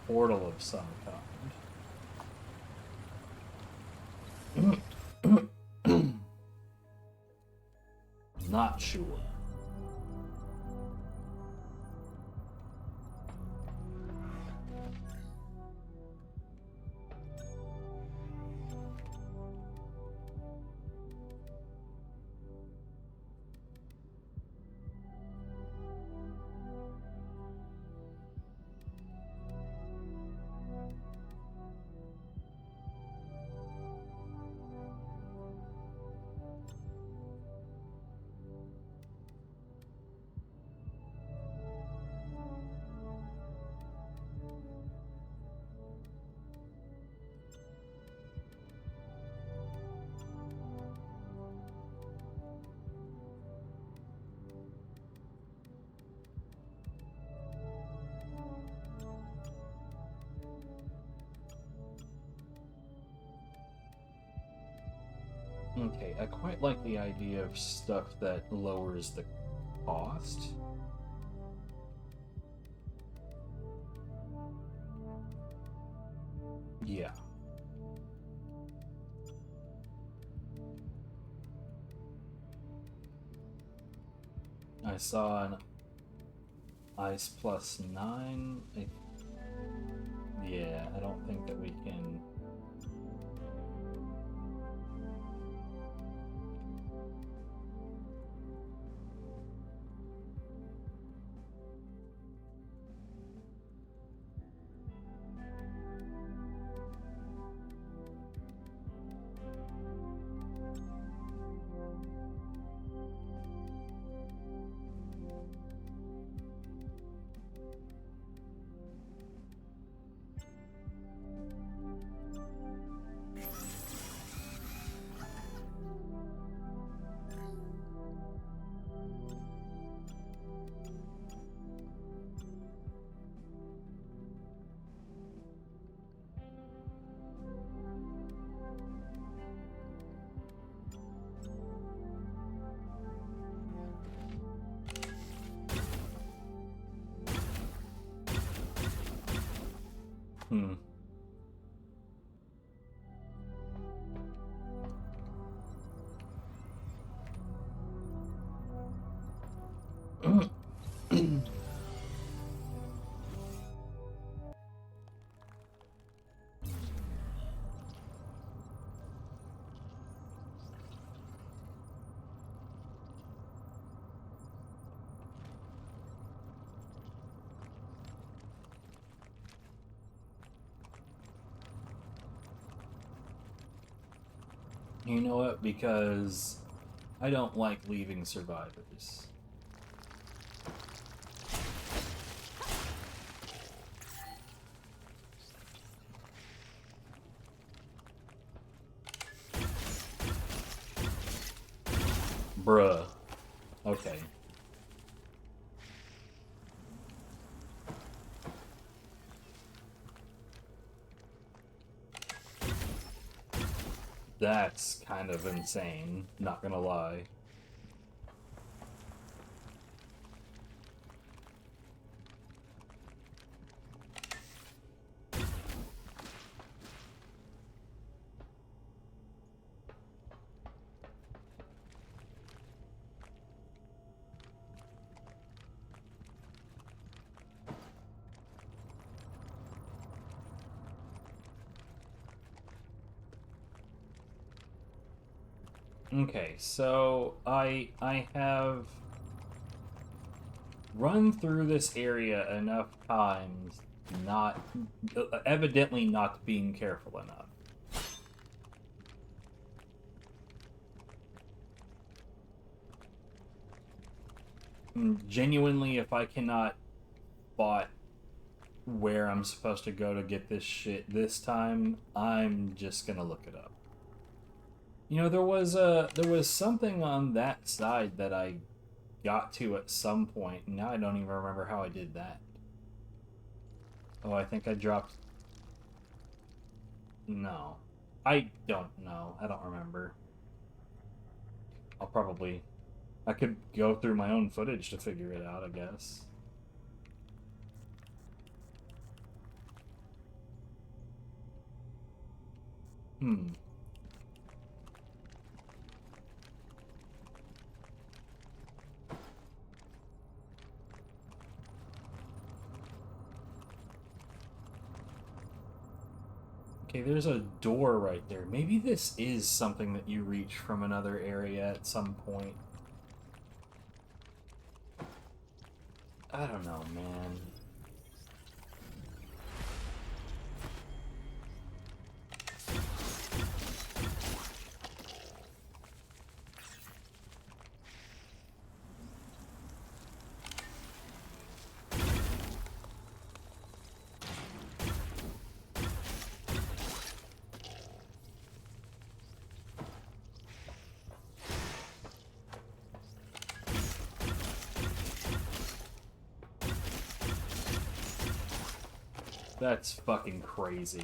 portal of some kind. Not sure. Okay, I quite like the idea of stuff that lowers the cost. Yeah. I saw an ice plus 9. Yeah, I don't think that we can... Hmm. You know what? Because I don't like leaving survivors. Bruh. Okay. That's kind of insane, not gonna lie. Okay, so I have run through this area enough times, not evidently not being careful enough. Genuinely, if I cannot spot where I'm supposed to go to get this shit this time, I'm just gonna look it up. You know, there was something on that side that I got to at some point, and now I don't even remember how I did that. Oh, I think I dropped... No. I don't know. I don't remember. I'll probably I could go through my own footage to figure it out, I guess. Hmm. Okay, there's a door right there. Maybe this is something that you reach from another area at some point. I don't know, man. That's fucking crazy.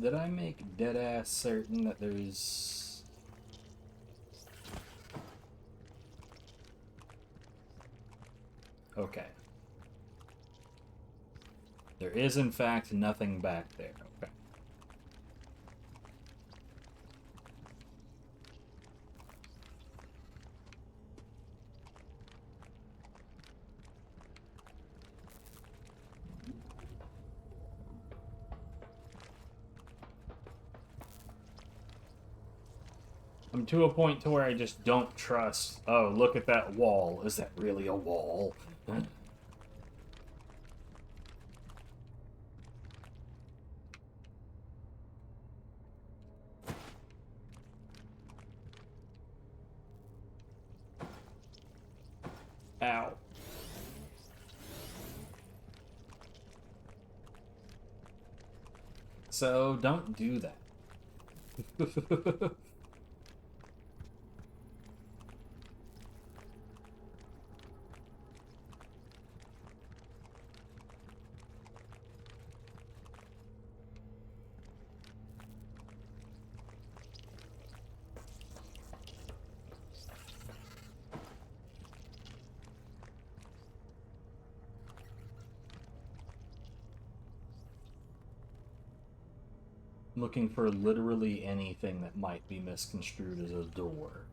Did I make deadass certain that there's... Okay. There is, in fact, nothing back there. Okay. I'm to a point to where I just don't trust, oh, look at that wall. Is that really a wall? Ow. So, don't do that. Looking for literally anything that might be misconstrued as a door.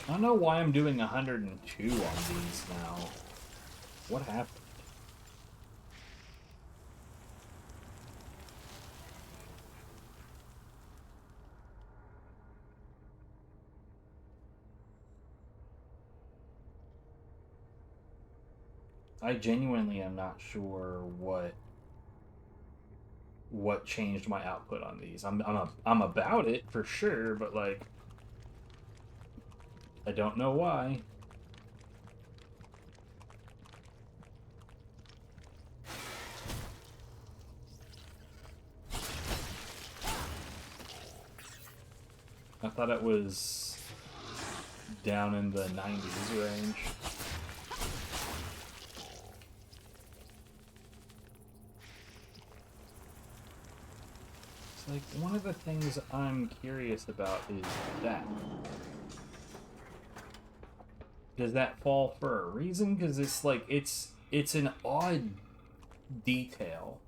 I don't know why I'm doing 102 on these now. What happened? I genuinely am not sure what changed my output on these. I'm about it for sure, but like I don't know why. I thought it was down in the 90s range. It's like, one of the things I'm curious about is that. Does that fall for a reason? Because it's like, it's an odd detail.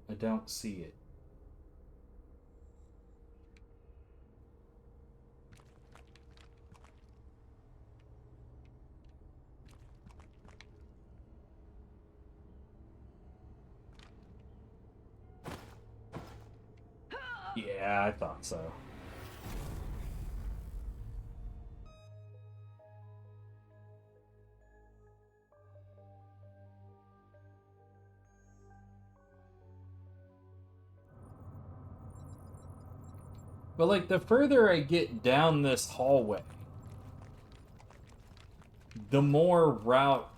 I don't see it. Yeah, I thought so. But like the further I get down this hallway, the more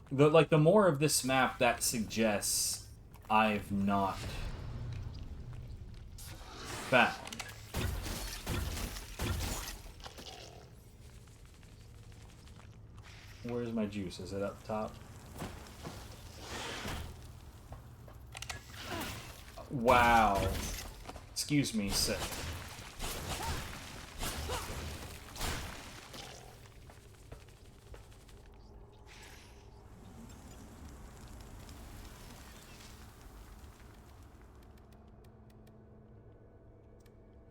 the more of this map that suggests I've not found. Where's my juice? Is it up top? Wow. Excuse me, sir.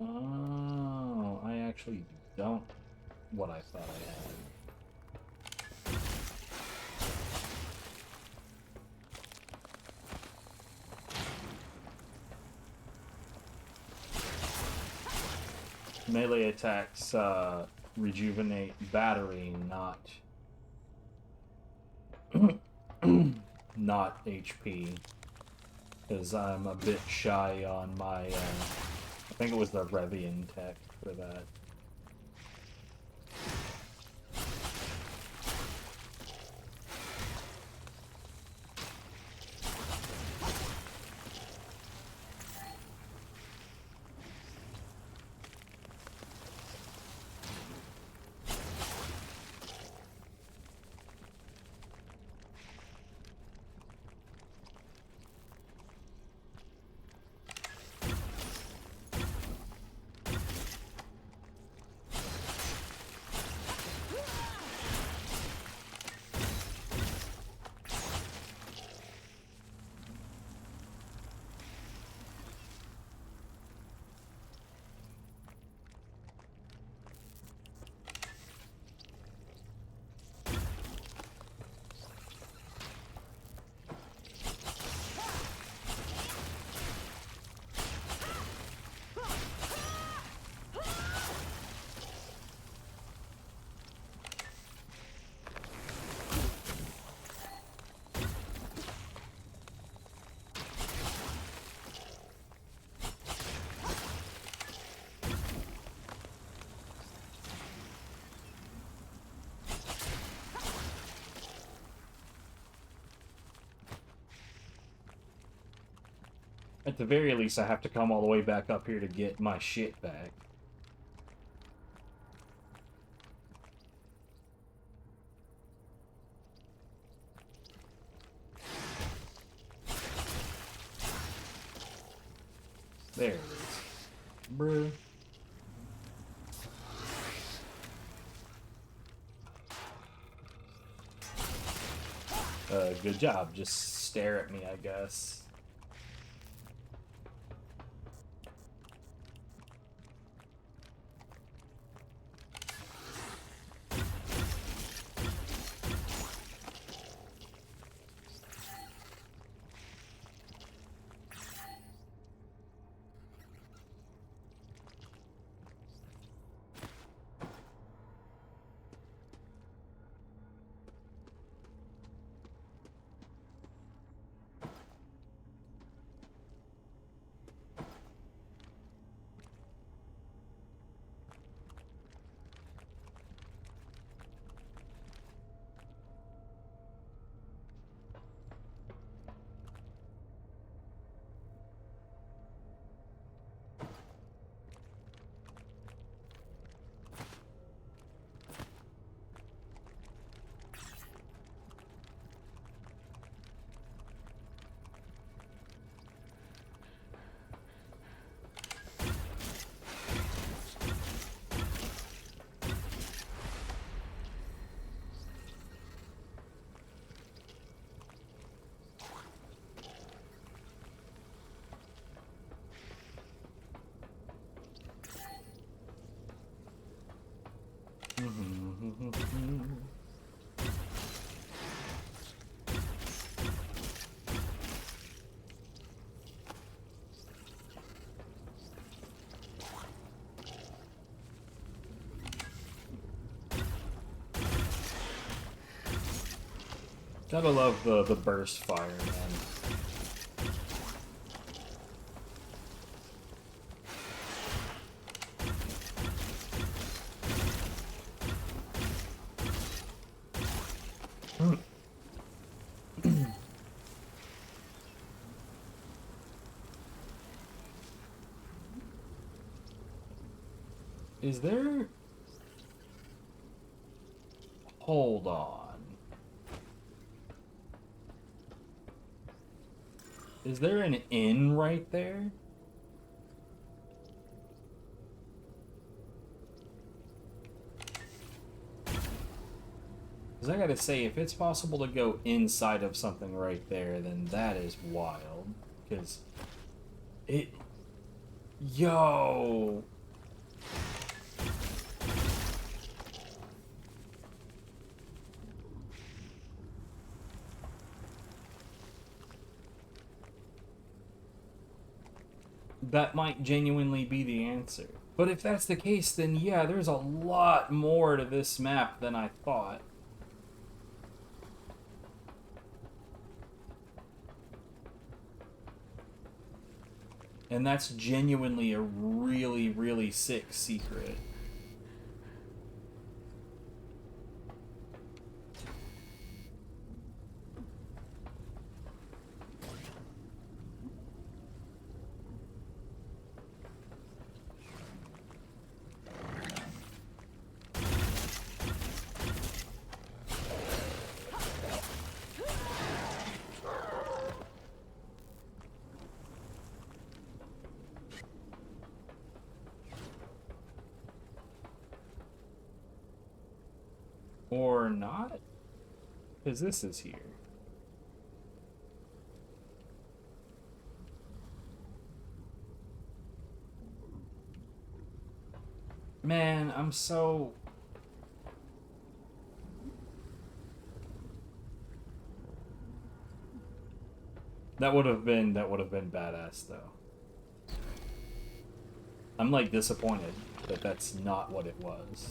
Oh, I actually don't what I thought I had. Melee attacks rejuvenate battery, not HP. Because I'm a bit shy on my, I think it was the Revian tech for that. At the very least, I have to come all the way back up here to get my shit back. There it is. Bruh. Good job. Just stare at me, I guess. Gotta love the burst fire, man. Is there... Hold on. Is there an inn right there? Because I gotta say, if it's possible to go inside of something right there, then that is wild. Because it... Yo! That might genuinely be the answer. But if that's the case, then yeah, there's a lot more to this map than I thought. And that's genuinely a really, really sick secret. Or not? Because this is here. Man, I'm so... That would have been badass though. I'm like disappointed that that's not what it was.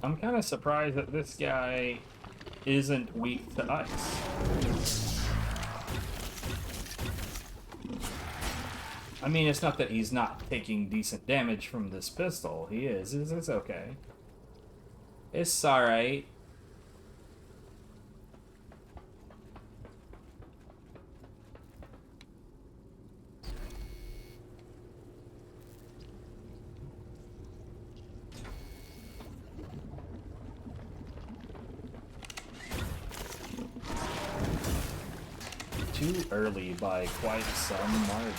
I'm kind of surprised that this guy isn't weak to ice. I mean, it's not that he's not taking decent damage from this pistol. He is. It's okay. It's alright. too early by quite some margin.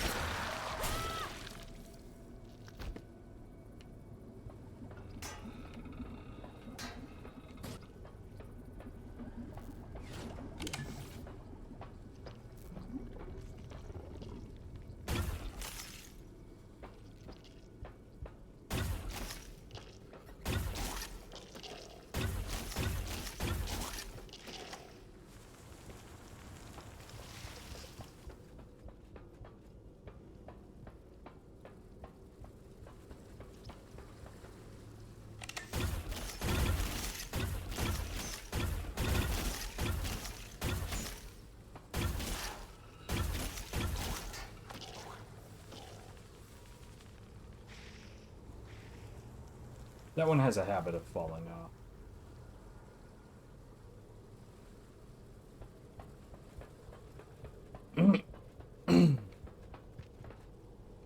That one has a habit of falling off.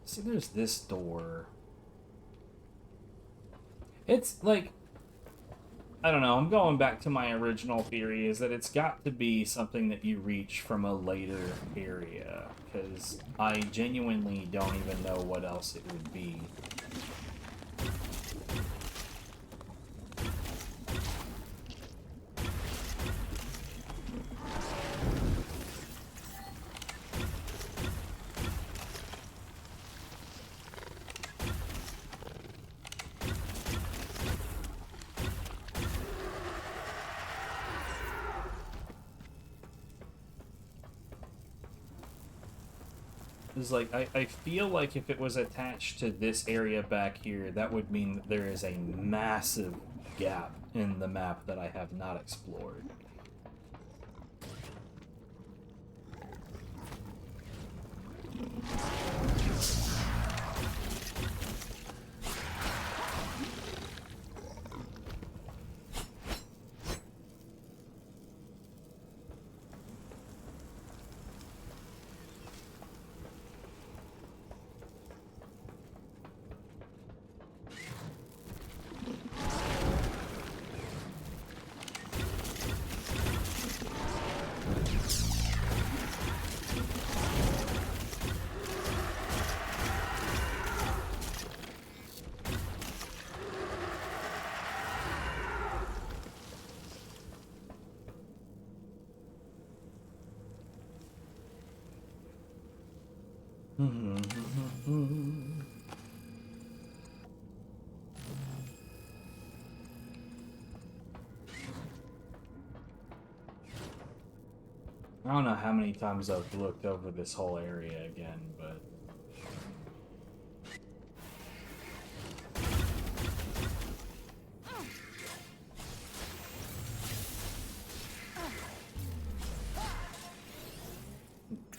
See, there's this door. It's like, I don't know, I'm going back to my original theory, is that it's got to be something that you reach from a later area, because I genuinely don't even know what else it would be. Is like, I feel like if it was attached to this area back here, that would mean that there is a massive gap in the map that I have not explored. I don't know how many times I've looked over this whole area again, but...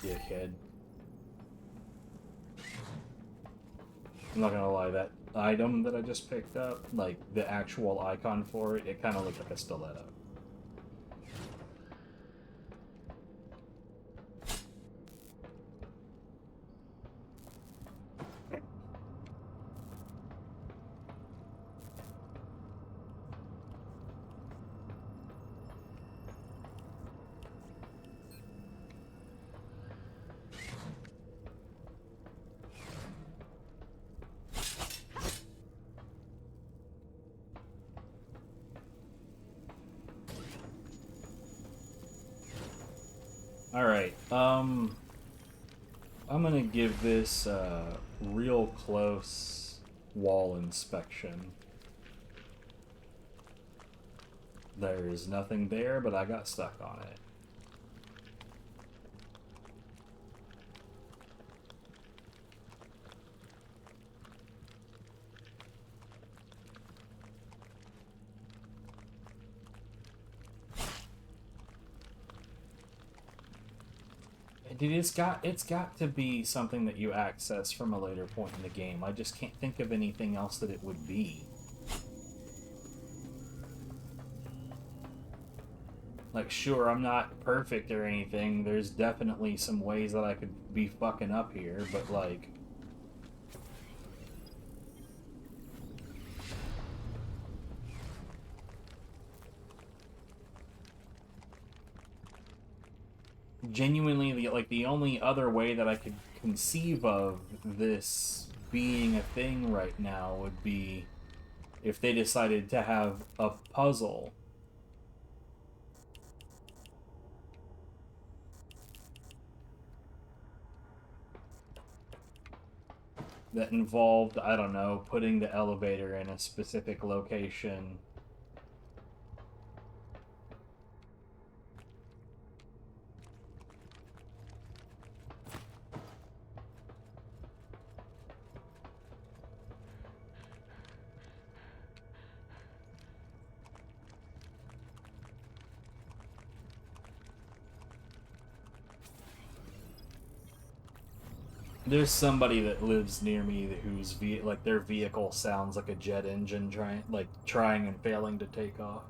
Dickhead. I'm not gonna lie, that item that I just picked up, like, the actual icon for it, it kind of looked like a stiletto. Alright, I'm gonna give this a real close wall inspection. There's nothing there, but I got stuck on it. Dude, it's got to be something that you access from a later point in the game. I just can't think of anything else that it would be. Like, sure, I'm not perfect or anything. There's definitely some ways that I could be fucking up here, but like... genuinely, the only other way that I could conceive of this being a thing right now would be if they decided to have a puzzle that involved, I don't know, putting the elevator in a specific location. There's somebody that lives near me whose their vehicle sounds like a jet engine trying and failing to take off.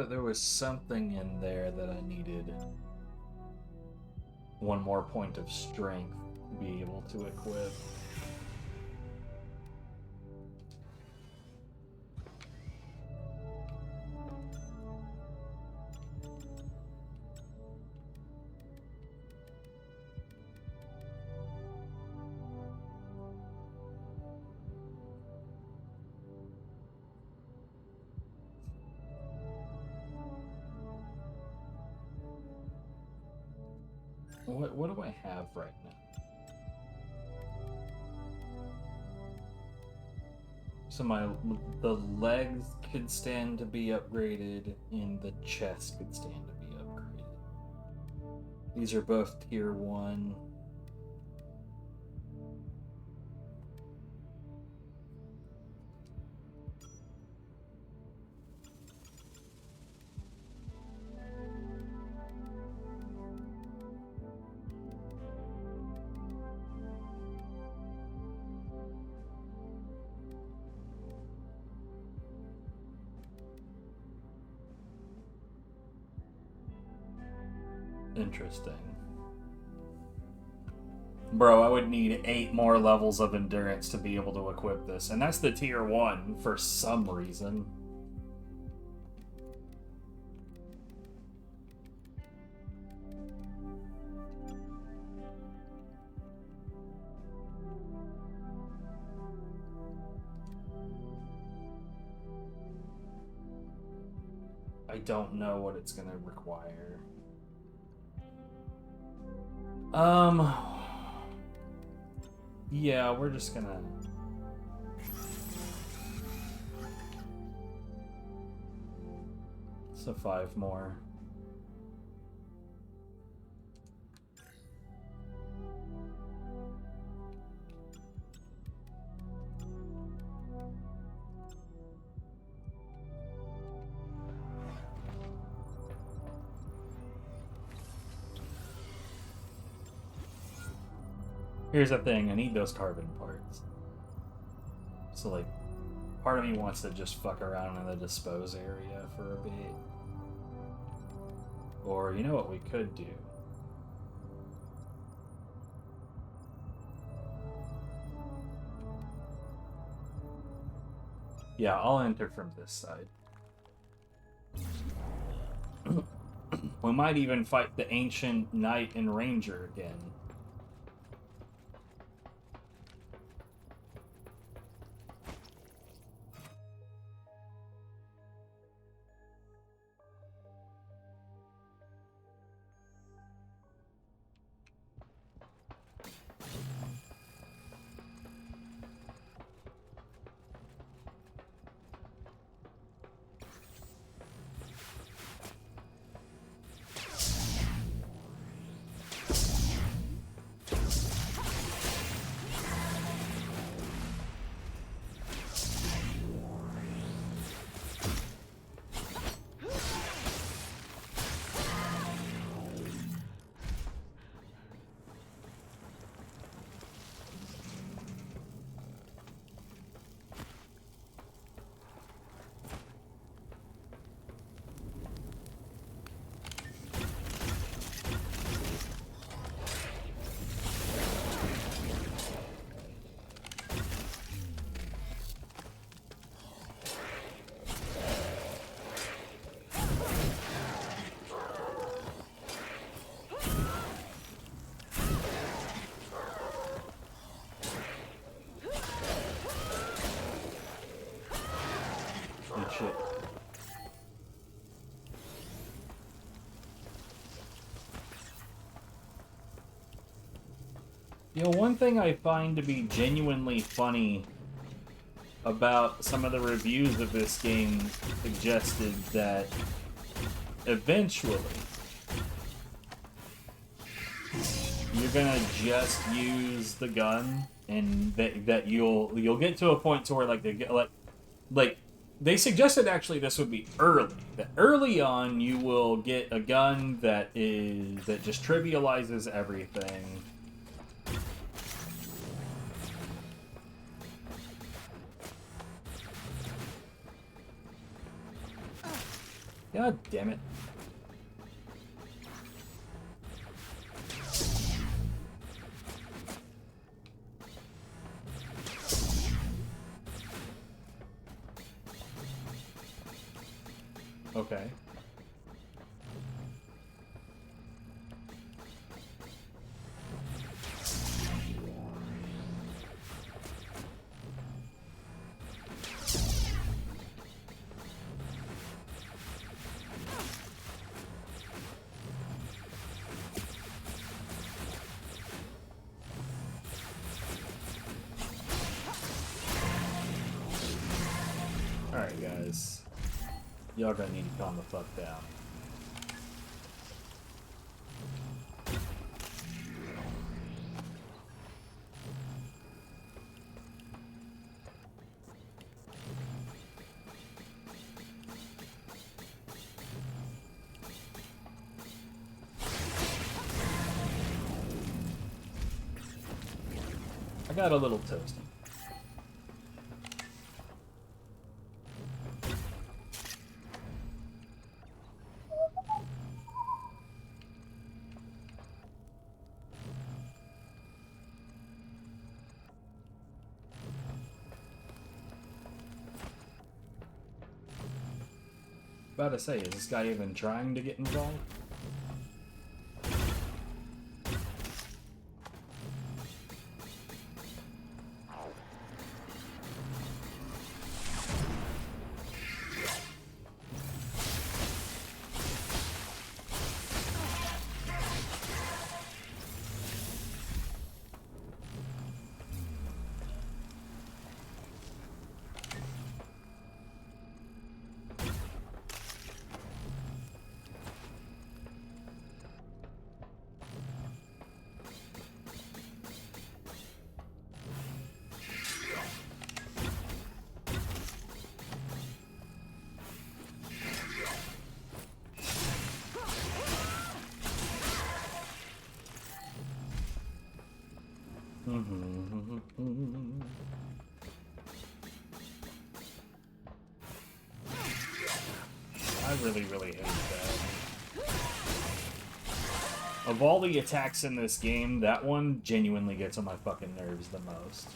There was something in there that I needed one more point of strength to be able to equip. What do I have right now? So the legs could stand to be upgraded, and the chest could stand to be upgraded. These are both tier 1. Interesting. Bro, I would need 8 more levels of endurance to be able to equip this, and that's the tier 1 for some reason. I don't know what it's gonna require. Yeah, we're just gonna... So 5 more. Here's the thing, I need those carbon parts. So, like, part of me wants to just fuck around in the dispose area for a bit. Or, you know what we could do? Yeah, I'll enter from this side. We might even fight the Ancient Knight and Ranger again. You know, one thing I find to be genuinely funny about some of the reviews of this game suggested that eventually you're gonna just use the gun, and that you'll get to a point to where like they suggested actually this would be early. That early on you will get a gun that just trivializes everything. God damn it. Okay. Alright, guys. Y'all gonna need to calm the fuck down. I got a little toasty. About to say, is this guy even trying to get involved? I really hate that. Of all the attacks in this game, that one genuinely gets on my fucking nerves the most.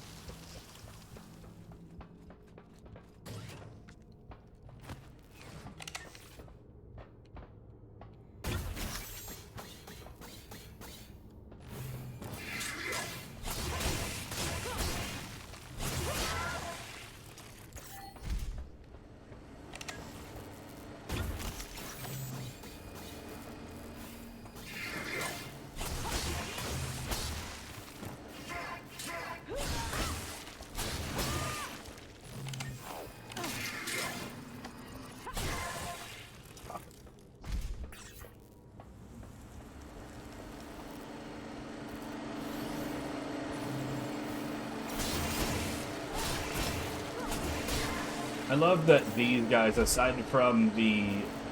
I love that these guys, aside from the,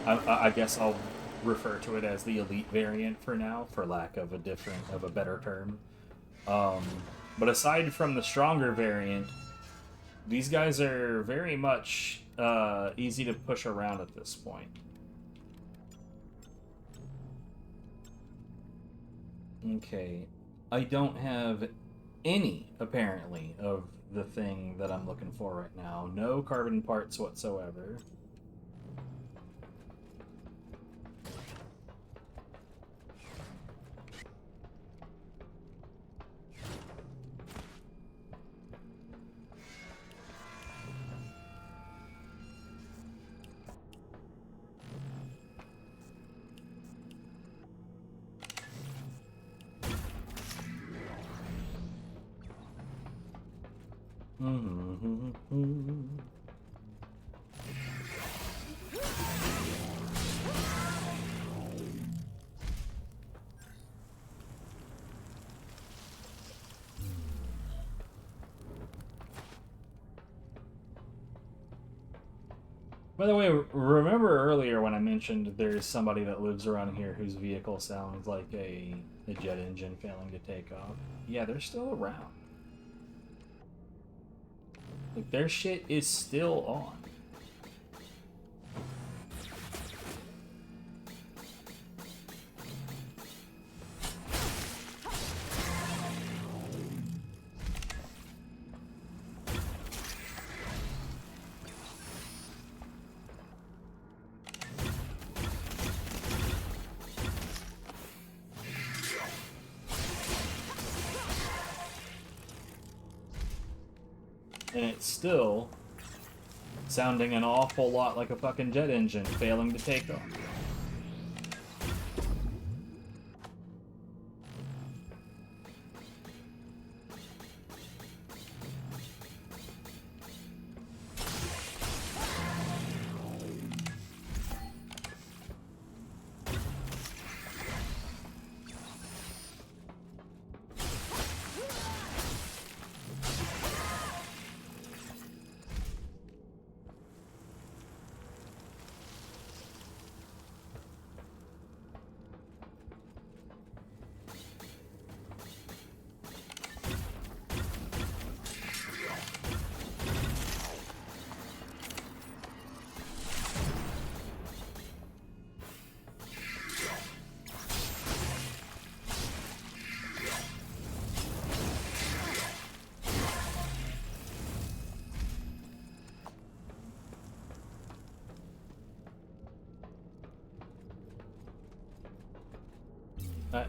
I guess I'll refer to it as the elite variant for now, for lack of a better term. But aside from the stronger variant, these guys are very much easy to push around at this point. Okay, I don't have any, apparently, of the thing that I'm looking for right now. No carbon parts whatsoever. By the way, remember earlier when I mentioned there's somebody that lives around here whose vehicle sounds like a jet engine failing to take off? Yeah, they're still around. Like, their shit is still on. And it's still sounding an awful lot like a fucking jet engine failing to take off.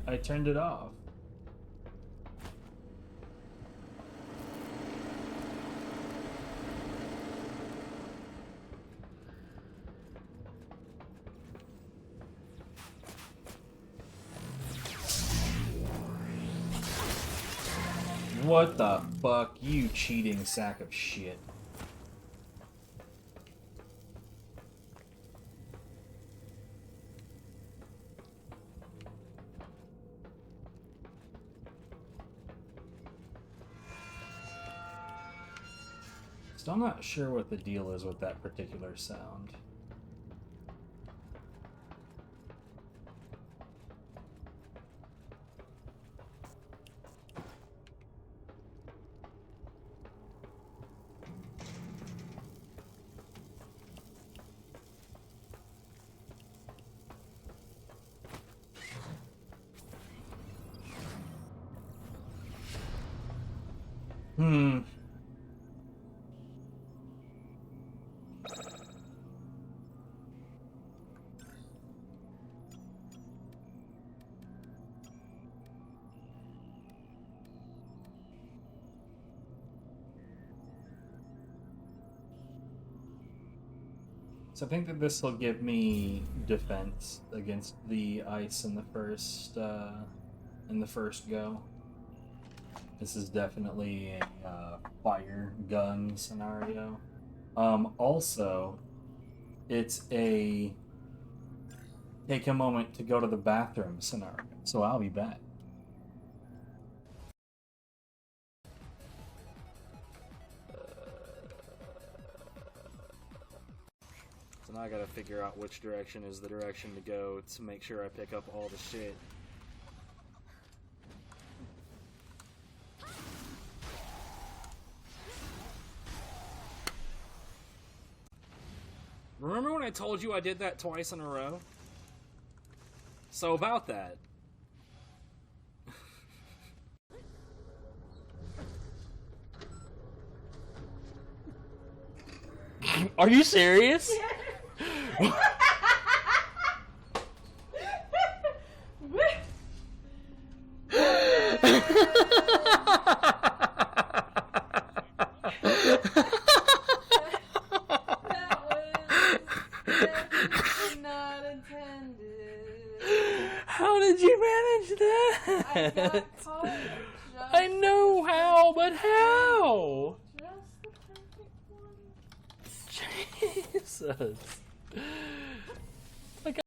I turned it off. What the fuck, you cheating sack of shit. Still not sure what the deal is with that particular sound. So I think that this will give me defense against the ice in the first go. This is definitely a fire gun scenario. Also, it's a take a moment to go to the bathroom scenario. So I'll be back. So now I gotta figure out which direction is the direction to go to make sure I pick up all the shit. Remember when I told you I did that twice in a row? So about that. Are you serious? Not intended. How did you manage that? I got caught. I know how, but how? Just Jesus. Like,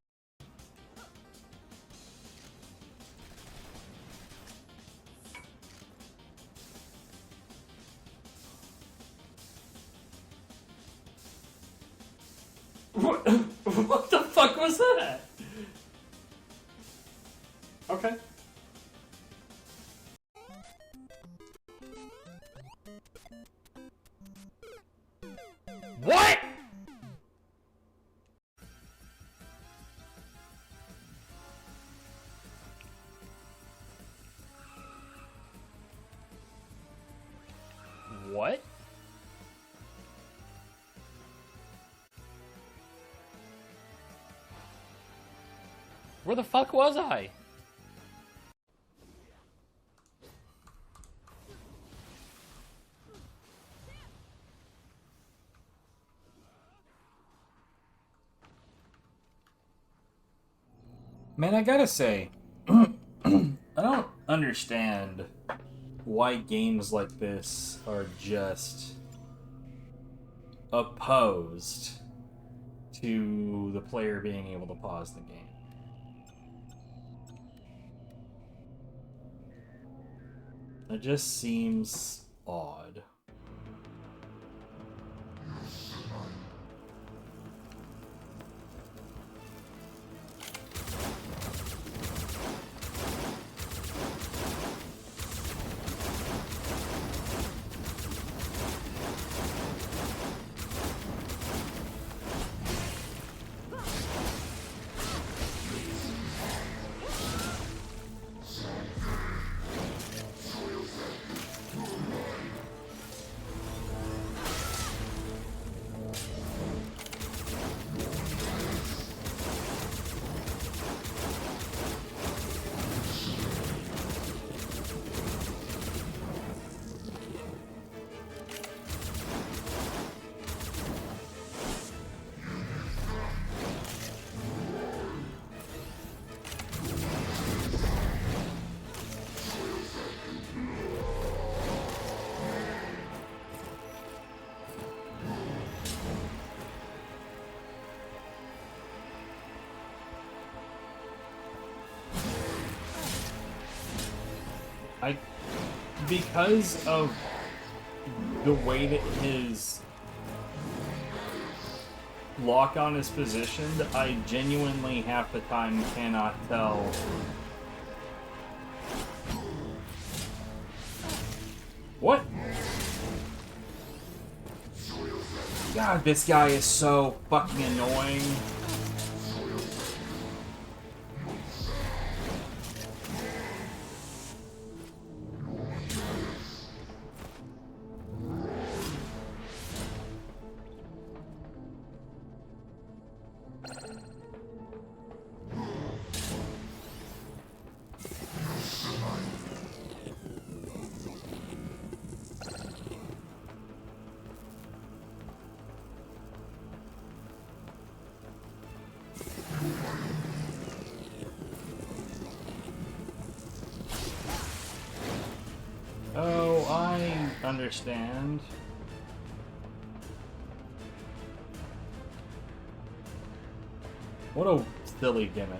what the fuck was that? Okay. What? What? Where the fuck was I? Man, I gotta say, I don't understand why games like this are just opposed to the player being able to pause the game. It just seems odd. Because of the way that his lock-on is positioned, I genuinely half the time cannot tell what? God, this guy is so fucking annoying. Oh, I understand. What a silly gimmick.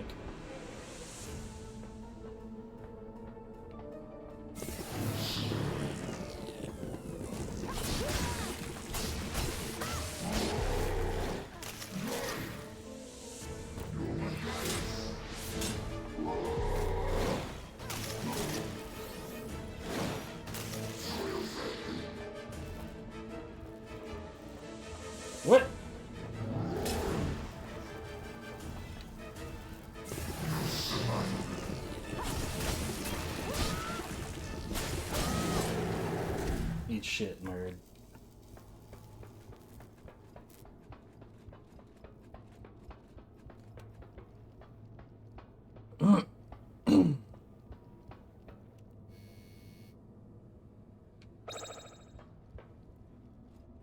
What? Eat shit, nerd.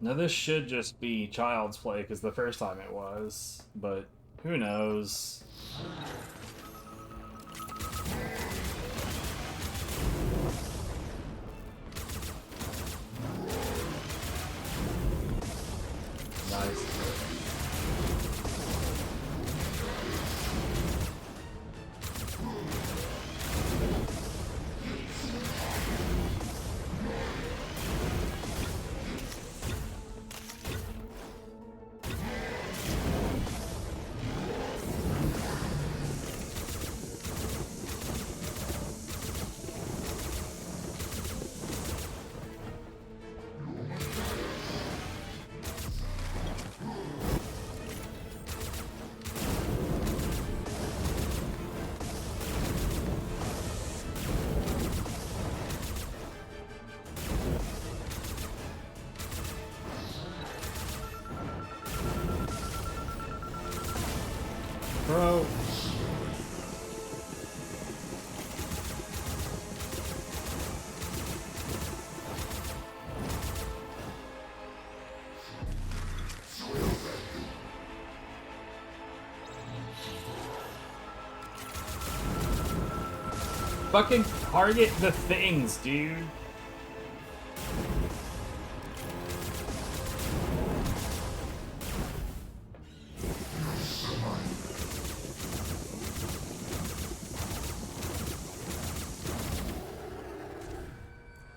Now this should just be child's play, because the first time it was, but who knows? Nice. Fucking target the things, dude.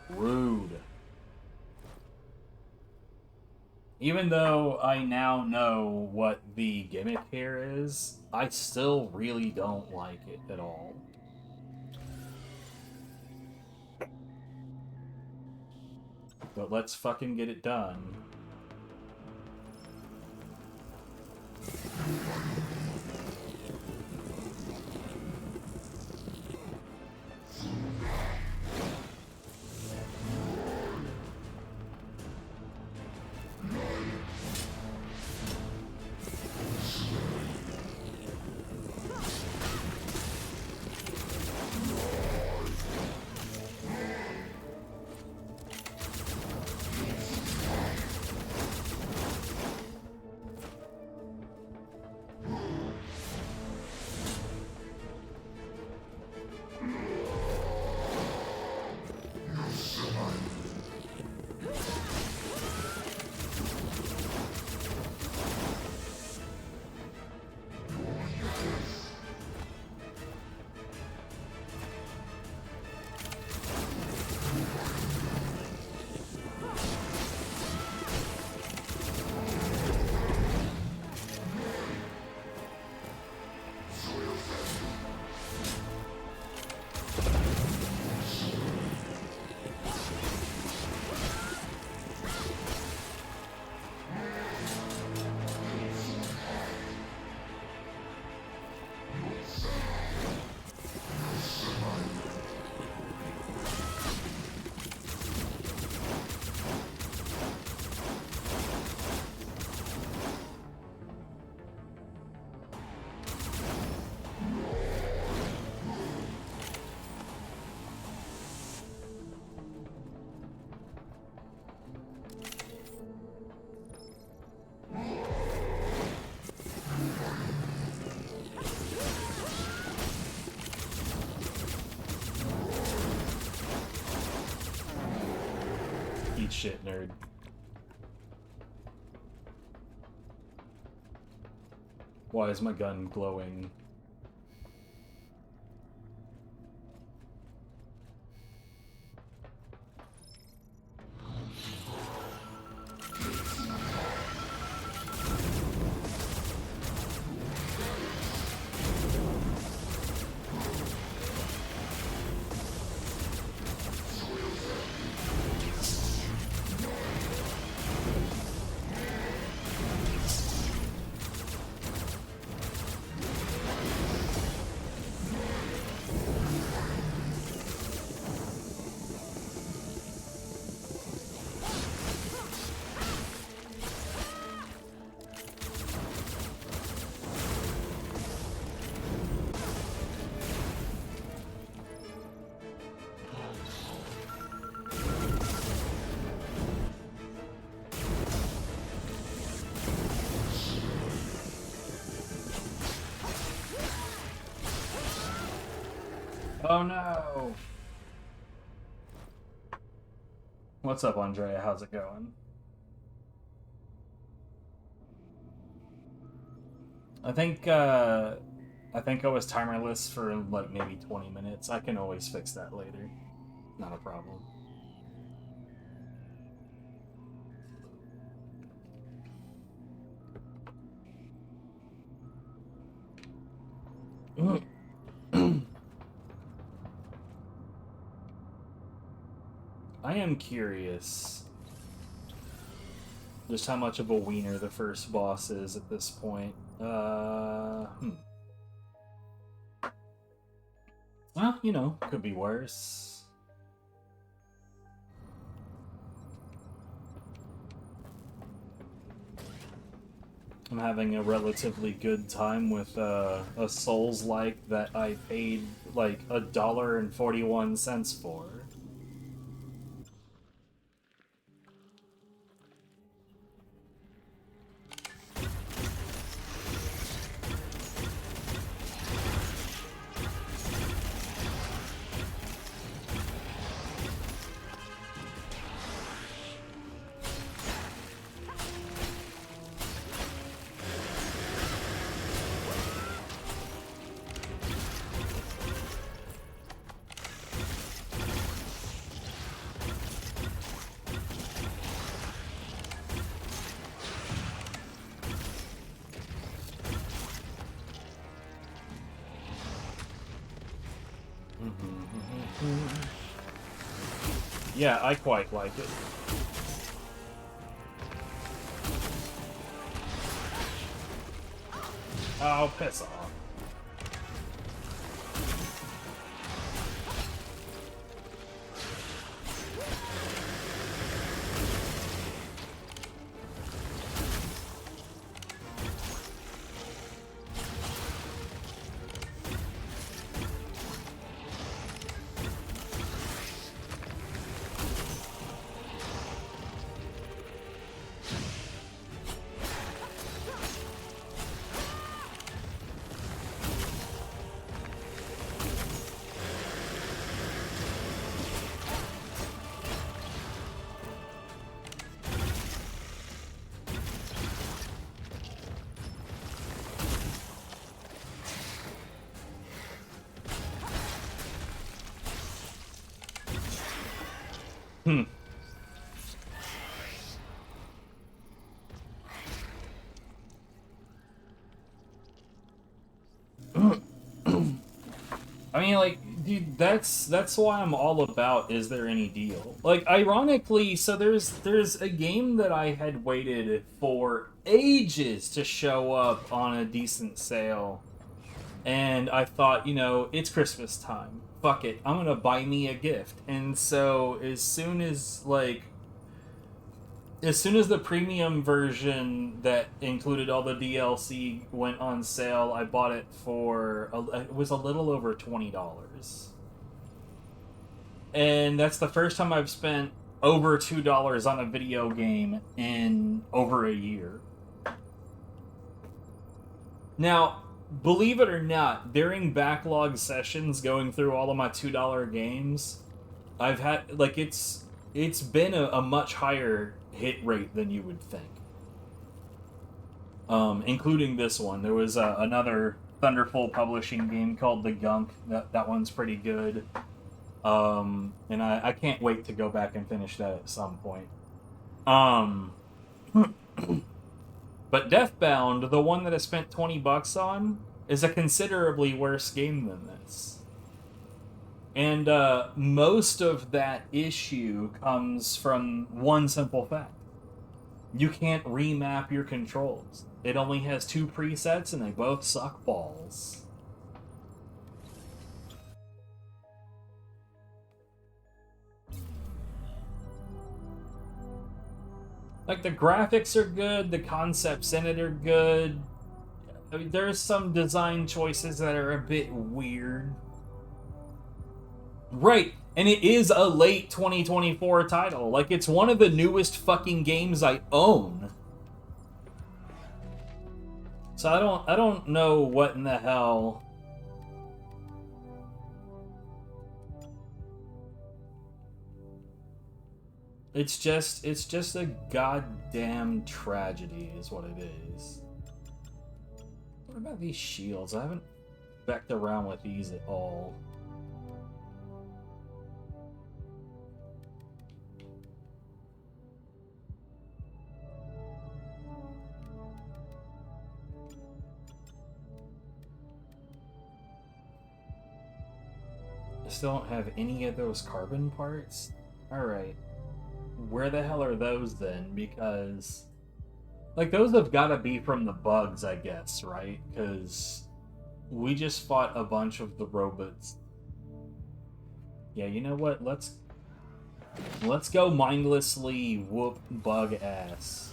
Rude. Even though I now know what the gimmick here is, I still really don't like it at all. But let's fucking get it done. Eat shit, nerd. Why is my gun glowing? Oh no! What's up, Andrea? How's it going? I think I was timerless for like maybe 20 minutes. I can always fix that later. Not a problem. I am curious just how much of a wiener the first boss is at this point. Well, you know, could be worse. I'm having a relatively good time with a Souls-like that I paid like $1.41 for. Yeah, I quite like it. Oh, piss off. Hmm. I mean, like, dude, that's why I'm all about is there any deal? Like, ironically, so there's a game that I had waited for ages to show up on a decent sale. And I thought, you know, it's Christmas time. Fuck it, I'm gonna buy me a gift. And so as soon as the premium version that included all the DLC went on sale, I bought it for it was a little over $20. And that's the first time I've spent over $2 on a video game in over a year. Now, believe it or not, during backlog sessions going through all of my $2 games, I've had, like, it's been a much higher hit rate than you would think. Including this one. There was another Thunderful Publishing game called The Gunk. That one's pretty good. And I can't wait to go back and finish that at some point. But Deathbound, the one that I spent $20 on, is a considerably worse game than this. And most of that issue comes from one simple fact. You can't remap your controls. It only has 2 presets and they both suck balls. Like, the graphics are good, the concepts in it are good. I mean, there's some design choices that are a bit weird. Right, and it is a late 2024 title. Like, it's one of the newest fucking games I own. So I don't know what in the hell. It's just a goddamn tragedy is what it is. What about these shields? I haven't backed around with these at all. I still don't have any of those carbon parts? Alright. Where the hell are those then? Because, like, those have got to be from the bugs, I guess, right? Because we just fought a bunch of the robots. Yeah, you know what? Let's go mindlessly whoop bug ass.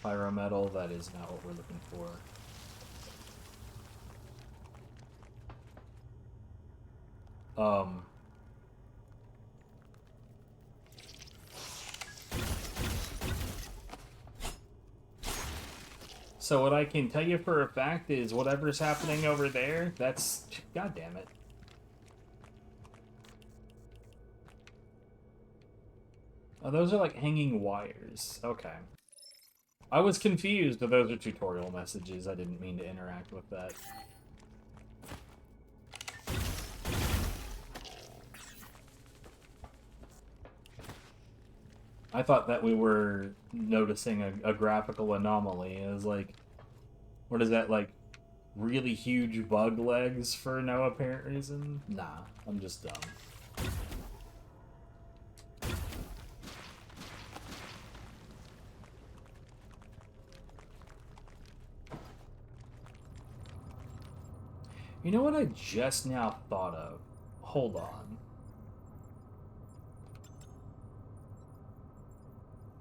Pyrometal, that is not what we're looking for. So what I can tell you for a fact is whatever's happening over there, that's... God damn it. Oh, those are like hanging wires. Okay. I was confused. Those are tutorial messages. I didn't mean to interact with that. I thought that we were noticing a graphical anomaly. It was like, what is that, like, really huge bug legs for no apparent reason? Nah, I'm just dumb. You know what I just now thought of? Hold on.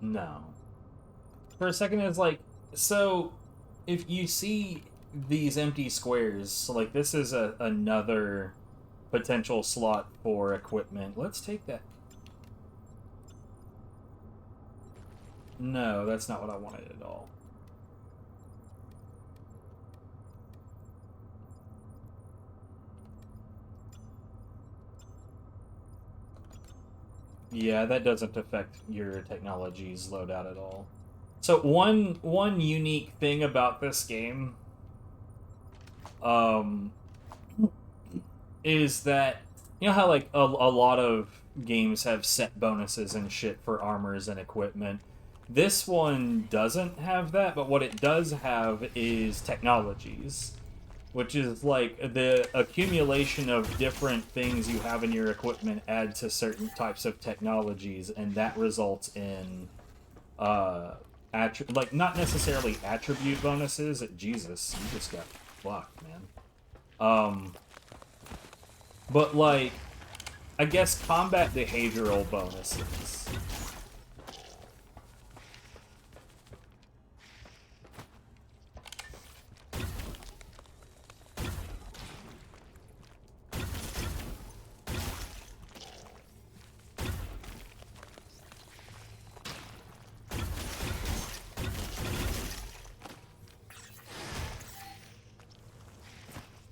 No. For a second, it's like, so if you see these empty squares, so like this is another potential slot for equipment. Let's take that. No, that's not what I wanted at all. Yeah, that doesn't affect your technology's loadout at all. So one unique thing about this game is that, you know how like a lot of games have set bonuses and shit for armors and equipment. This one doesn't have that, but what it does have is technologies, which is like the accumulation of different things you have in your equipment add to certain types of technologies, and that results in like not necessarily attribute bonuses. Jesus, you just got fucked, man. But like, I guess combat behavioral bonuses.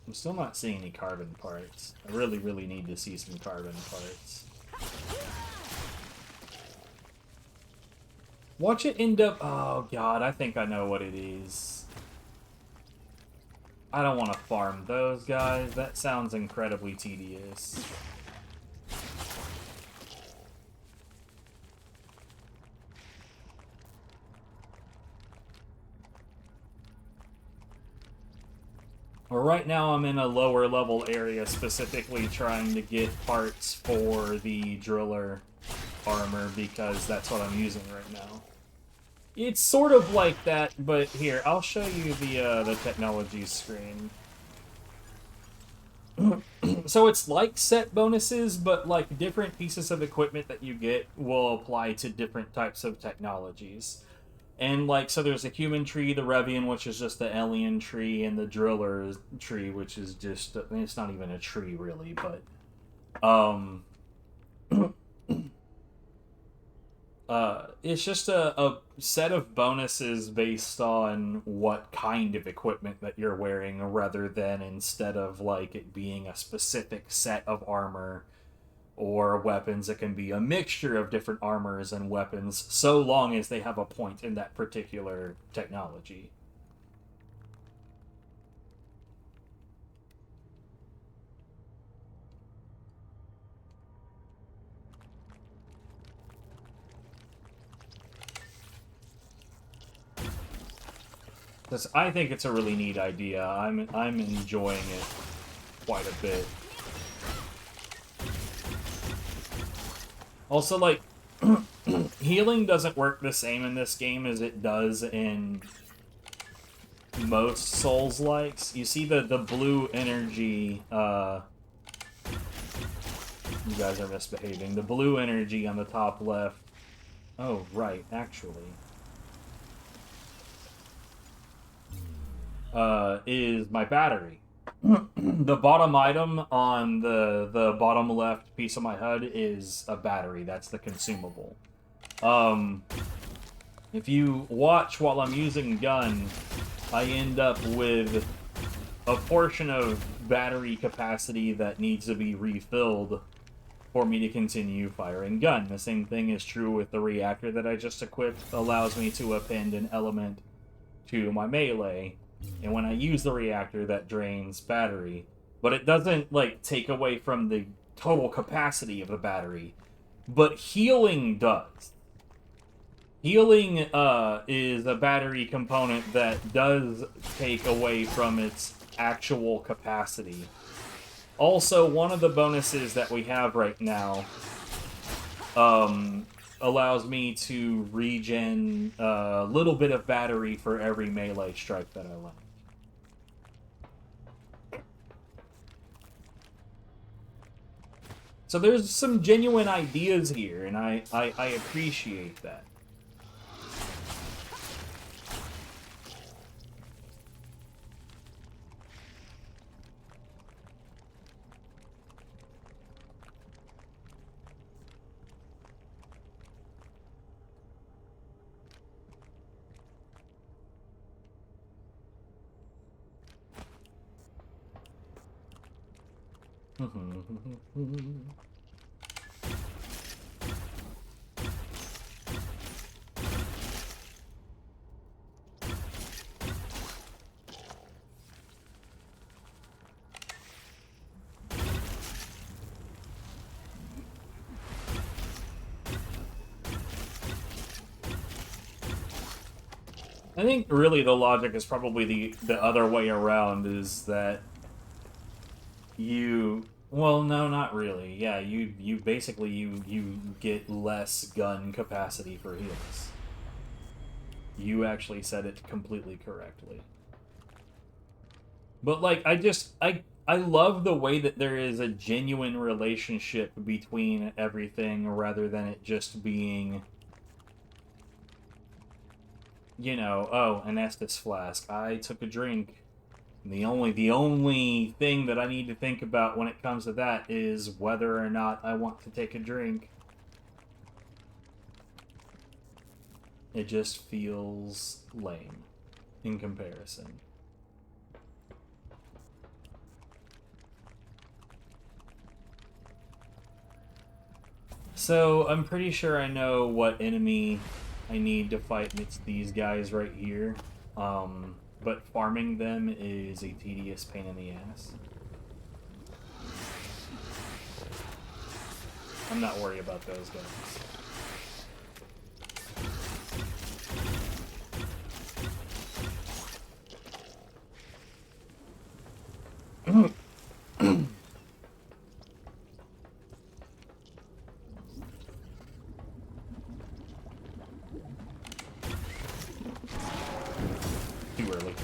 I'm still not seeing any carbon parts. I really, really need to see some carbon parts. Watch it end up... Oh, God, I think I know what it is. I don't want to farm those guys. That sounds incredibly tedious. Well, right now I'm in a lower level area specifically trying to get parts for the driller armor because that's what I'm using right now. It's sort of like that, but here, I'll show you the technology screen. So it's like set bonuses, but like different pieces of equipment that you get will apply to different types of technologies. And, like, so there's a human tree, the Revian, which is just the alien tree, and the driller tree, which is just... I mean, it's not even a tree, really, but... it's just a set of bonuses based on what kind of equipment that you're wearing, rather than instead of, like, it being a specific set of armor or weapons. It can be a mixture of different armors and weapons, so long as they have a point in that particular technology. I think it's a really neat idea. I'm enjoying it quite a bit. Also, like, healing doesn't work the same in this game as it does in most Souls-likes. You see the blue energy, you guys are misbehaving. The blue energy on the top left. Oh, right, actually. Is my battery. The bottom item on the bottom left piece of my HUD is a battery. That's the consumable. If you watch while I'm using gun, I end up with a portion of battery capacity that needs to be refilled for me to continue firing gun. The same thing is true with the reactor that I just equipped. Allows me to append an element to my melee, and when I use the reactor, that drains battery. But it doesn't, like, take away from the total capacity of the battery. But healing does. Healing is a battery component that does take away from its actual capacity. Also, one of the bonuses that we have right now allows me to regen a little bit of battery for every melee strike that I land. So there's some genuine ideas here, and I appreciate that. I think really the logic is probably the other way around, is that you... Well, no, not really. Yeah, you basically, you get less gun capacity for heals. You actually said it completely correctly. But, like, I love the way that there is a genuine relationship between everything, rather than it just being... You know, oh, an Estus flask. I took a drink. The only thing that I need to think about when it comes to that is whether or not I want to take a drink. It just feels lame in comparison. So, I'm pretty sure I know what enemy I need to fight, and it's these guys right here. But farming them is a tedious pain in the ass. I'm not worried about those guys. Too early.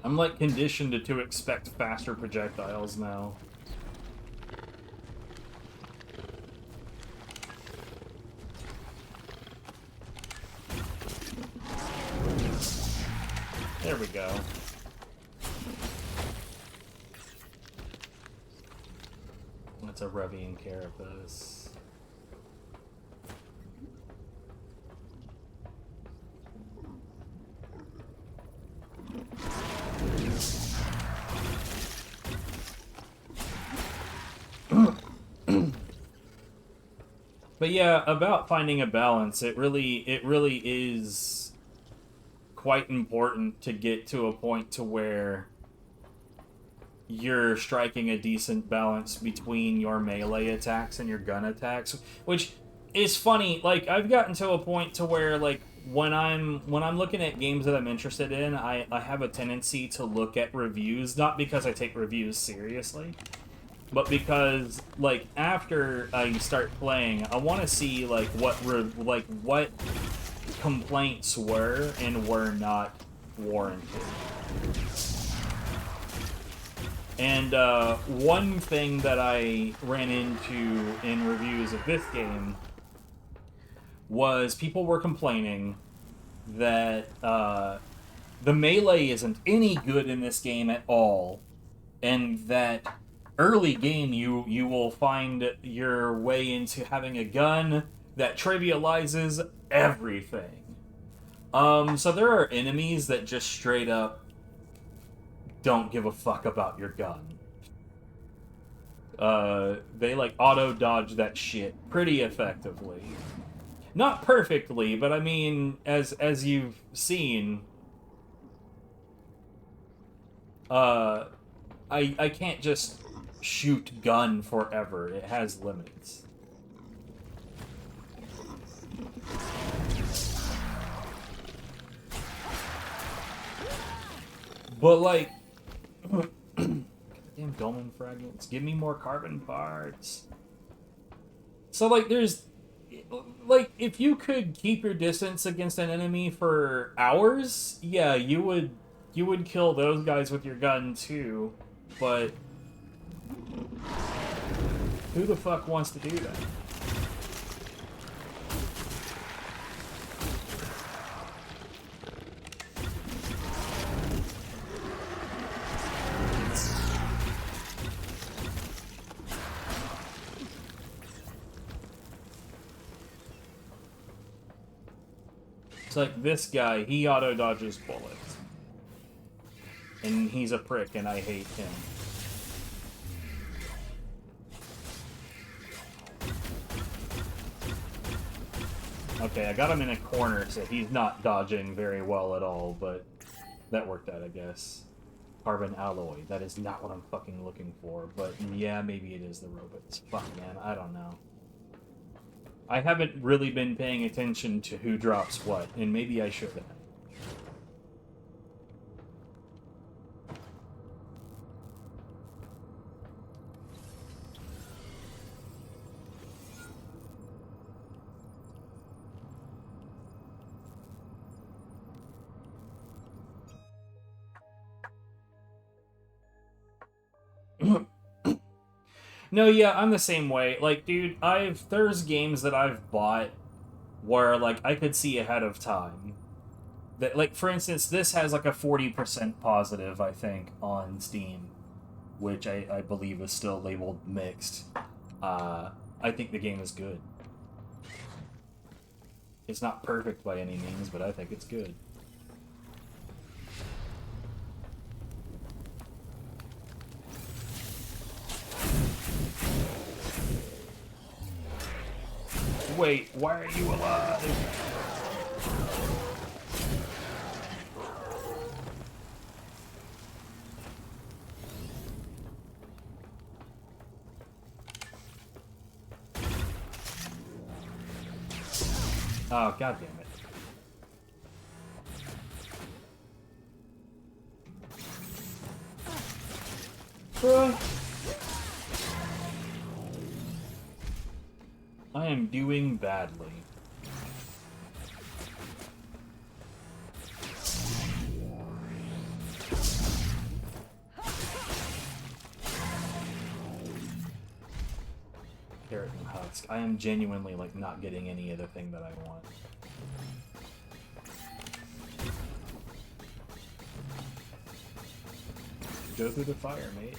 I'm like conditioned to expect faster projectiles now. There we go. That's a Revian Carapace. But yeah, about finding a balance, it really is quite important to get to a point to where you're striking a decent balance between your melee attacks and your gun attacks, which is funny. Like, I've gotten to a point to where, like, when I'm looking at games that I'm interested in, I have a tendency to look at reviews, not because I take reviews seriously, but because, like, after I start playing, I want to see, like, what complaints were and were not warranted. And one thing that I ran into in reviews of this game was people were complaining that the melee isn't any good in this game at all, and that early game you will find your way into having a gun that trivializes everything. So there are enemies that just straight up don't give a fuck about your gun. They like auto dodge that shit pretty effectively. Not perfectly, but I mean, as you've seen, I can't just shoot gun forever. It has limits. But like, goddamn dolmen fragments. Give me more carbon parts. So like, there's like, if you could keep your distance against an enemy for hours, yeah, you would kill those guys with your gun too. But who the fuck wants to do that? It's like this guy, he auto dodges bullets. And he's a prick and I hate him. Okay, I got him in a corner, so he's not dodging very well at all, but that worked out, I guess. Carbon alloy. That is not what I'm fucking looking for, but yeah, maybe it is the robots. Fuck, man, I don't know. I haven't really been paying attention to who drops what, and maybe I should have. No, yeah, I'm the same way. Like, dude, there's games that I've bought where, like, I could see ahead of time. That, like, for instance, this has, like, a 40% positive, I think, on Steam, which I believe is still labeled mixed. I think the game is good. It's not perfect by any means, but I think it's good. Wait, why are you alive? Oh, god damn it. I am doing badly. Carrot and husk. I am genuinely, like, not getting any of the thing that I want. Go through the fire, mate.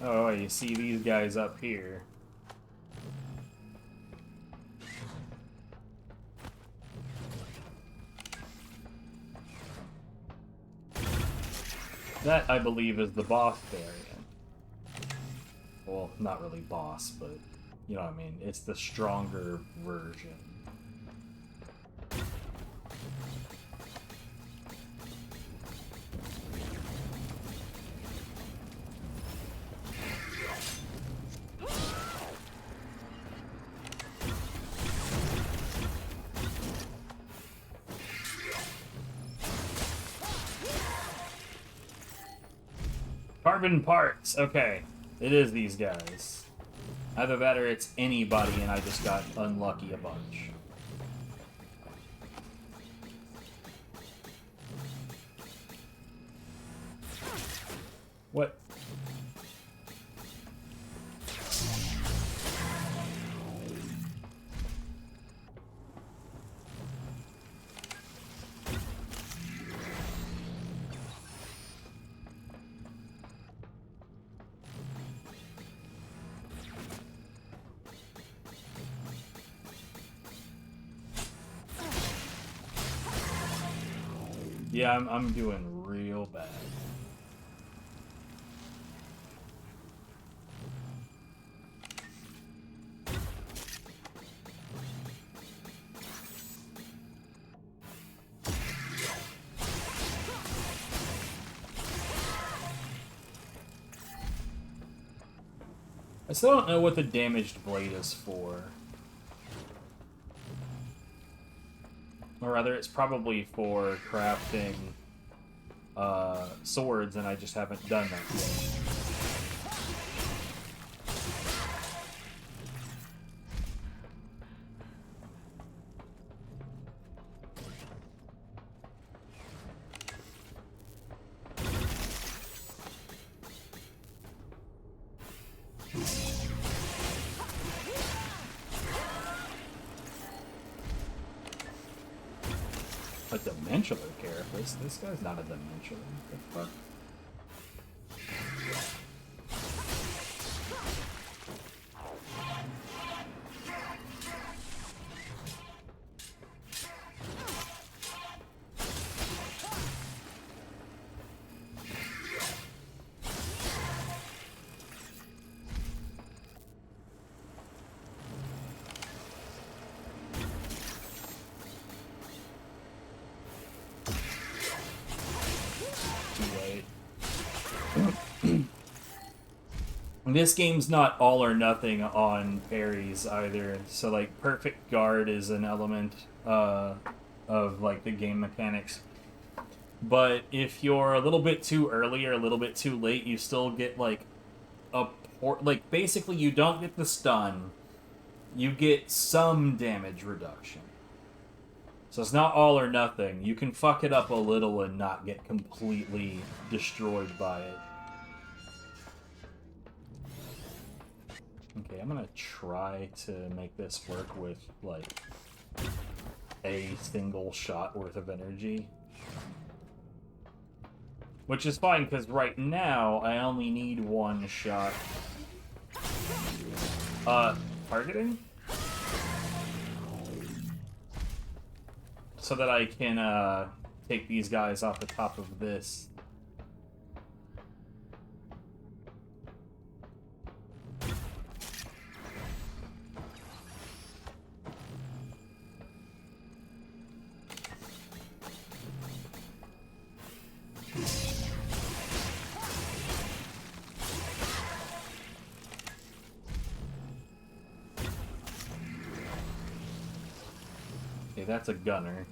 Oh, you see these guys up here. That, I believe, is the boss variant. Well, not really boss, but you know what I mean. It's the stronger version. Carbon parts. Okay, it is these guys. Either that or it's anybody, and I just got unlucky a bunch. What? Yeah, I'm doing real bad. I still don't know what the damaged blade is for. Or rather, it's probably for crafting swords, and I just haven't done that yet. A dimensional carapace? This guy's not a dimensional. What the fuck? This game's not all or nothing on parries either, so like perfect guard is an element of like the game mechanics. But if you're a little bit too early or a little bit too late, you still get like like basically you don't get the stun, you get some damage reduction. So it's not all or nothing. You can fuck it up a little and not get completely destroyed by it. Okay, I'm gonna try to make this work with, like, a single shot worth of energy. Which is fine, because right now, I only need one shot. Targeting? So that I can, take these guys off the top of this. Okay, that's a gunner.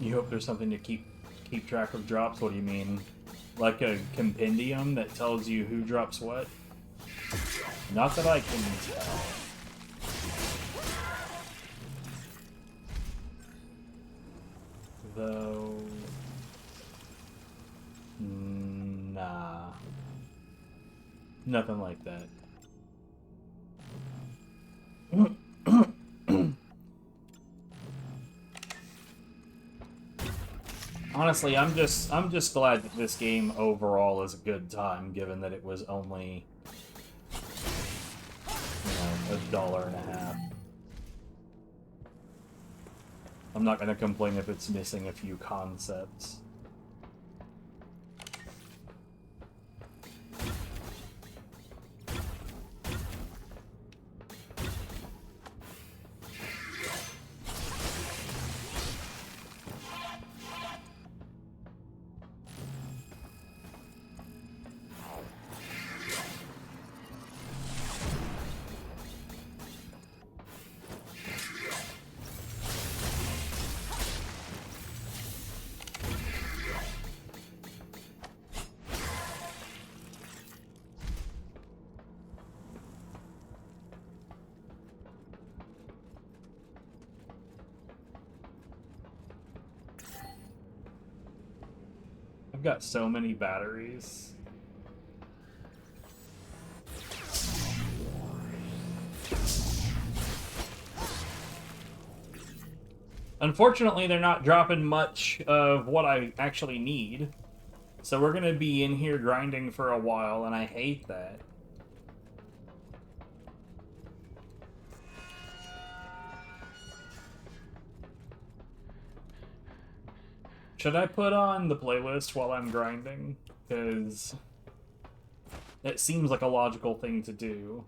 You hope there's something to keep track of drops? What do you mean? Like a compendium that tells you who drops what? Not that I can tell. Though... Nah. Nothing like that. Honestly, I'm just glad that this game overall is a good time, given that it was only, you know, $1.50. I'm not gonna complain if it's missing a few concepts. I've got so many batteries. Unfortunately, they're not dropping much of what I actually need. So we're gonna be in here grinding for a while, and I hate that. Should I put on the playlist while I'm grinding? Because it seems like a logical thing to do.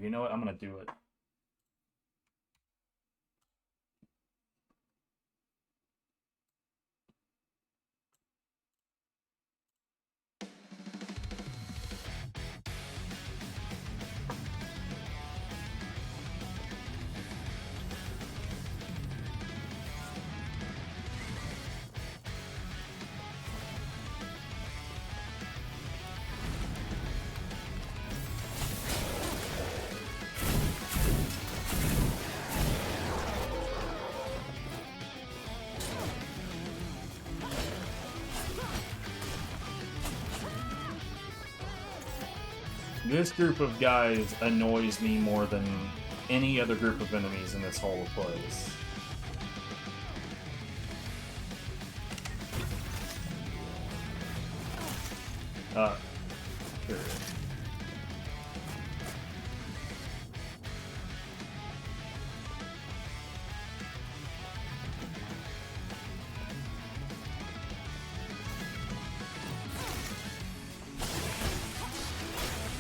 You know what? I'm gonna do it. This group of guys annoys me more than any other group of enemies in this whole place. Sure.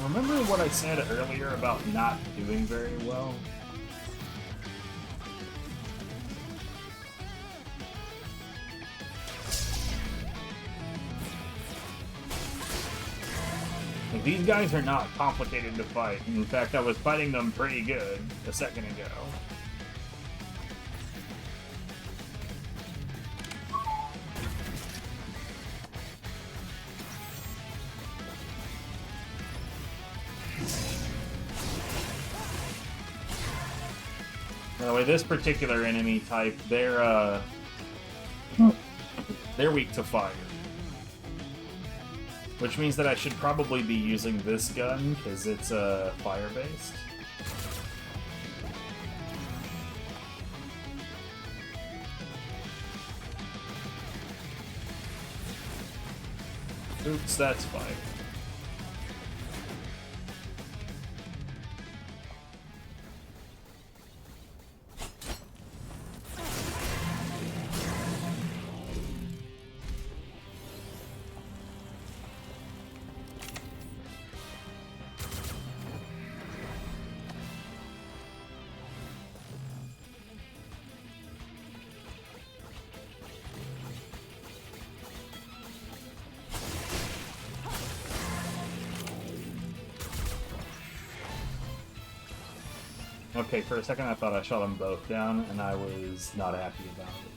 Remember what I said earlier about not doing very well? Like, these guys are not complicated to fight. In fact, I was fighting them pretty good a second ago. By the way, this particular enemy type, they're weak to fire. Which means that I should probably be using this gun, because it's fire-based. Oops, that's fire. Okay, for a second I thought I shot them both down, and I was not happy about it.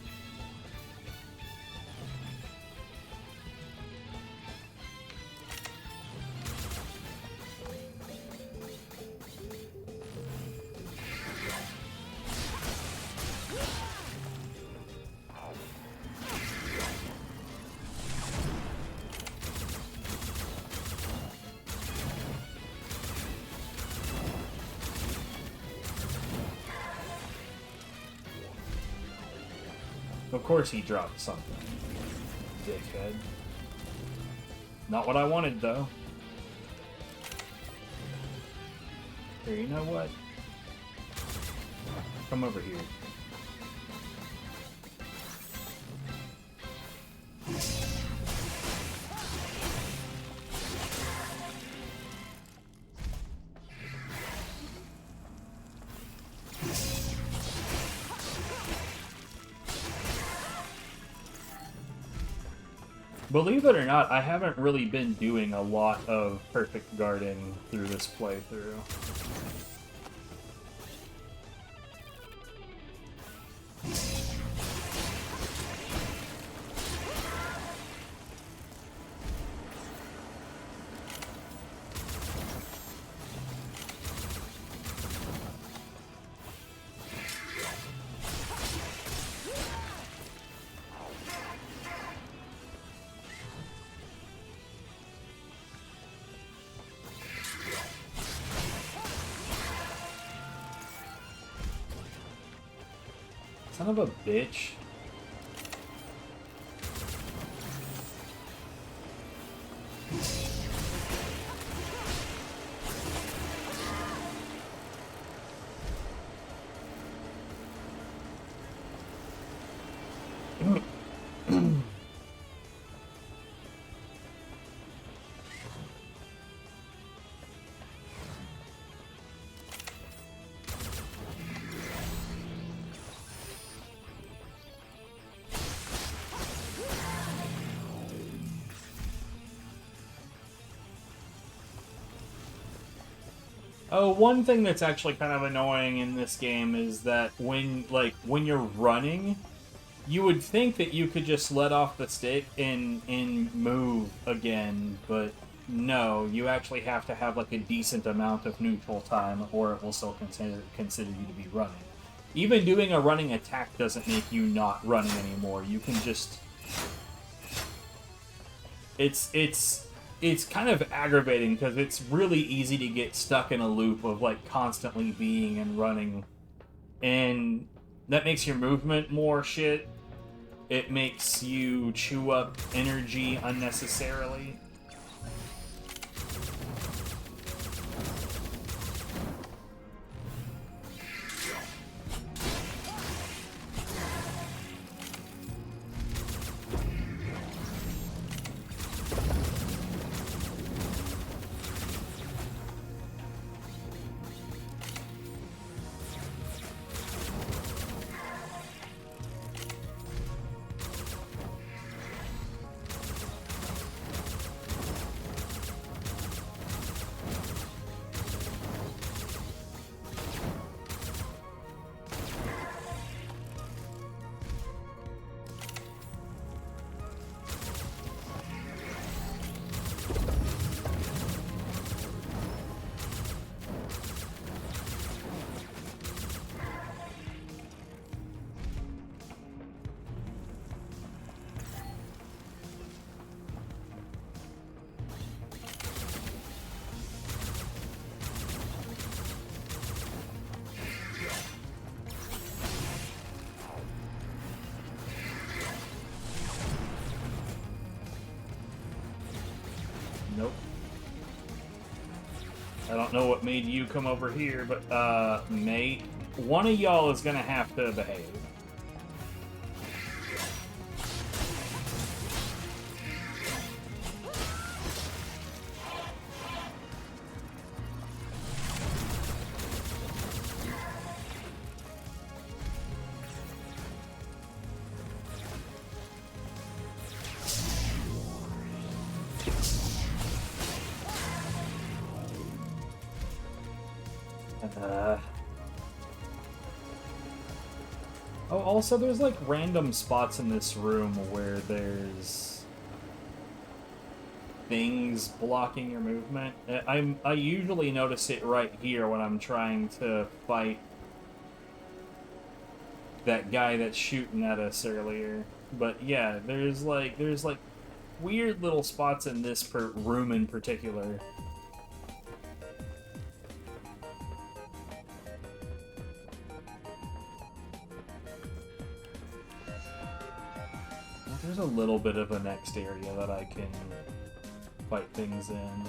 Of course he dropped something. Dickhead. Not what I wanted, though. Here, you know what? Come over here. Believe it or not, I haven't really been doing a lot of perfect guarding through this playthrough. Son of a bitch. Oh, one thing that's actually kind of annoying in this game is that when you're running, you would think that you could just let off the stick and move again, but no, you actually have to have like a decent amount of neutral time, or it will still consider you to be running. Even doing a running attack doesn't make you not running anymore. You can just... It's kind of aggravating because it's really easy to get stuck in a loop of like constantly being and running, and that makes your movement more shit. It makes you chew up energy unnecessarily. Nope. I don't know what made you come over here, but, mate, one of y'all is gonna have to behave. Oh, also, there's like random spots in this room where there's things blocking your movement. I usually notice it right here when I'm trying to fight that guy that's shooting at us earlier. But yeah, there's like weird little spots in this room in particular. There's a little bit of a next area that I can fight things in.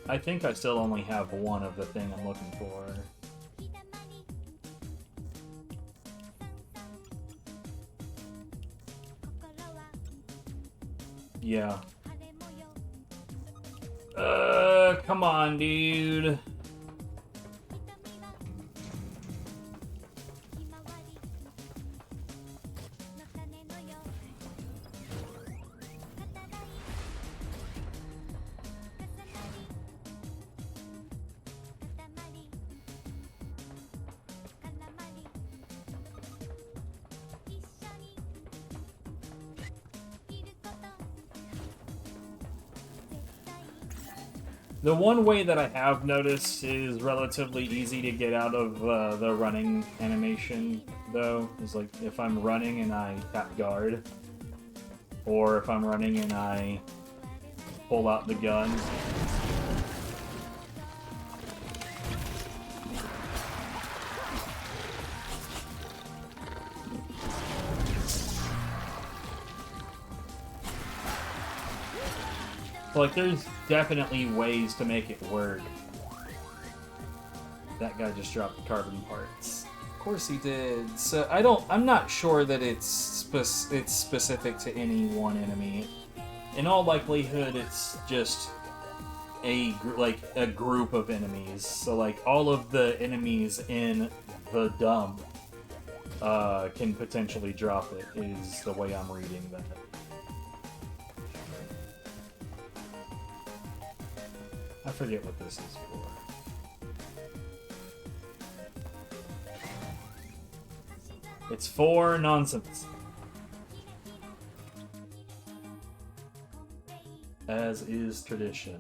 I think I still only have one of the thing I'm looking for. Yeah. Come on, dude. The one way that I have noticed is relatively easy to get out of the running animation, though, is like if I'm running and I tap guard, or if I'm running and I pull out the gun. So, like, there's definitely ways to make it work. That guy just dropped carbon parts. Of course he did. So I'm not sure that it's specific to any one enemy. In all likelihood, it's just a group of enemies. So like all of the enemies in the dump can potentially drop it. Is the way I'm reading that. I forget what this is for. It's for nonsense. As is tradition.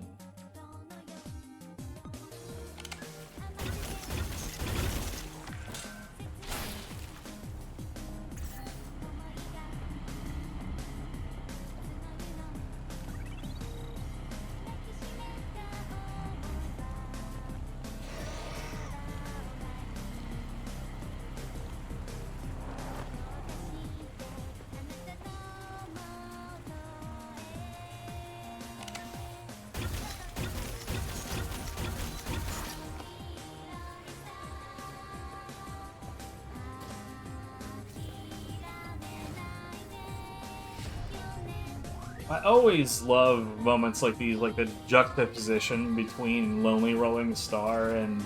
I always love moments like these, like the juxtaposition between Lonely Rolling Star and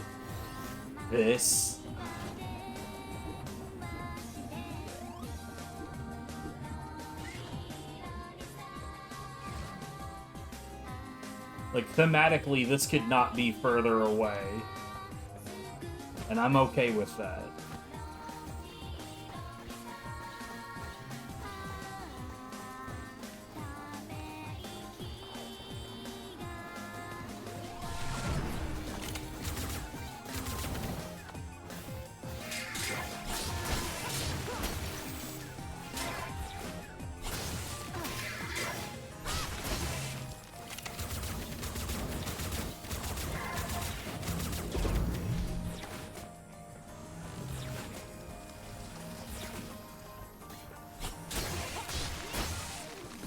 this. Like, thematically, this could not be further away. And I'm okay with that.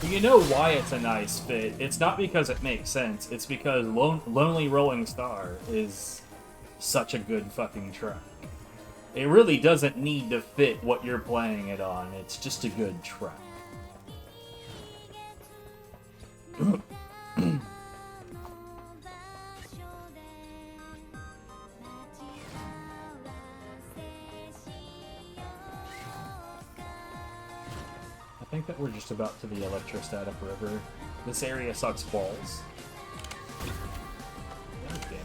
You know why it's a nice fit. It's not because it makes sense. It's because Lonely Rolling Star is such a good fucking track. It really doesn't need to fit what you're playing it on. It's just a good track. I think that we're just about to the electrostatic river. This area sucks balls. God damn it.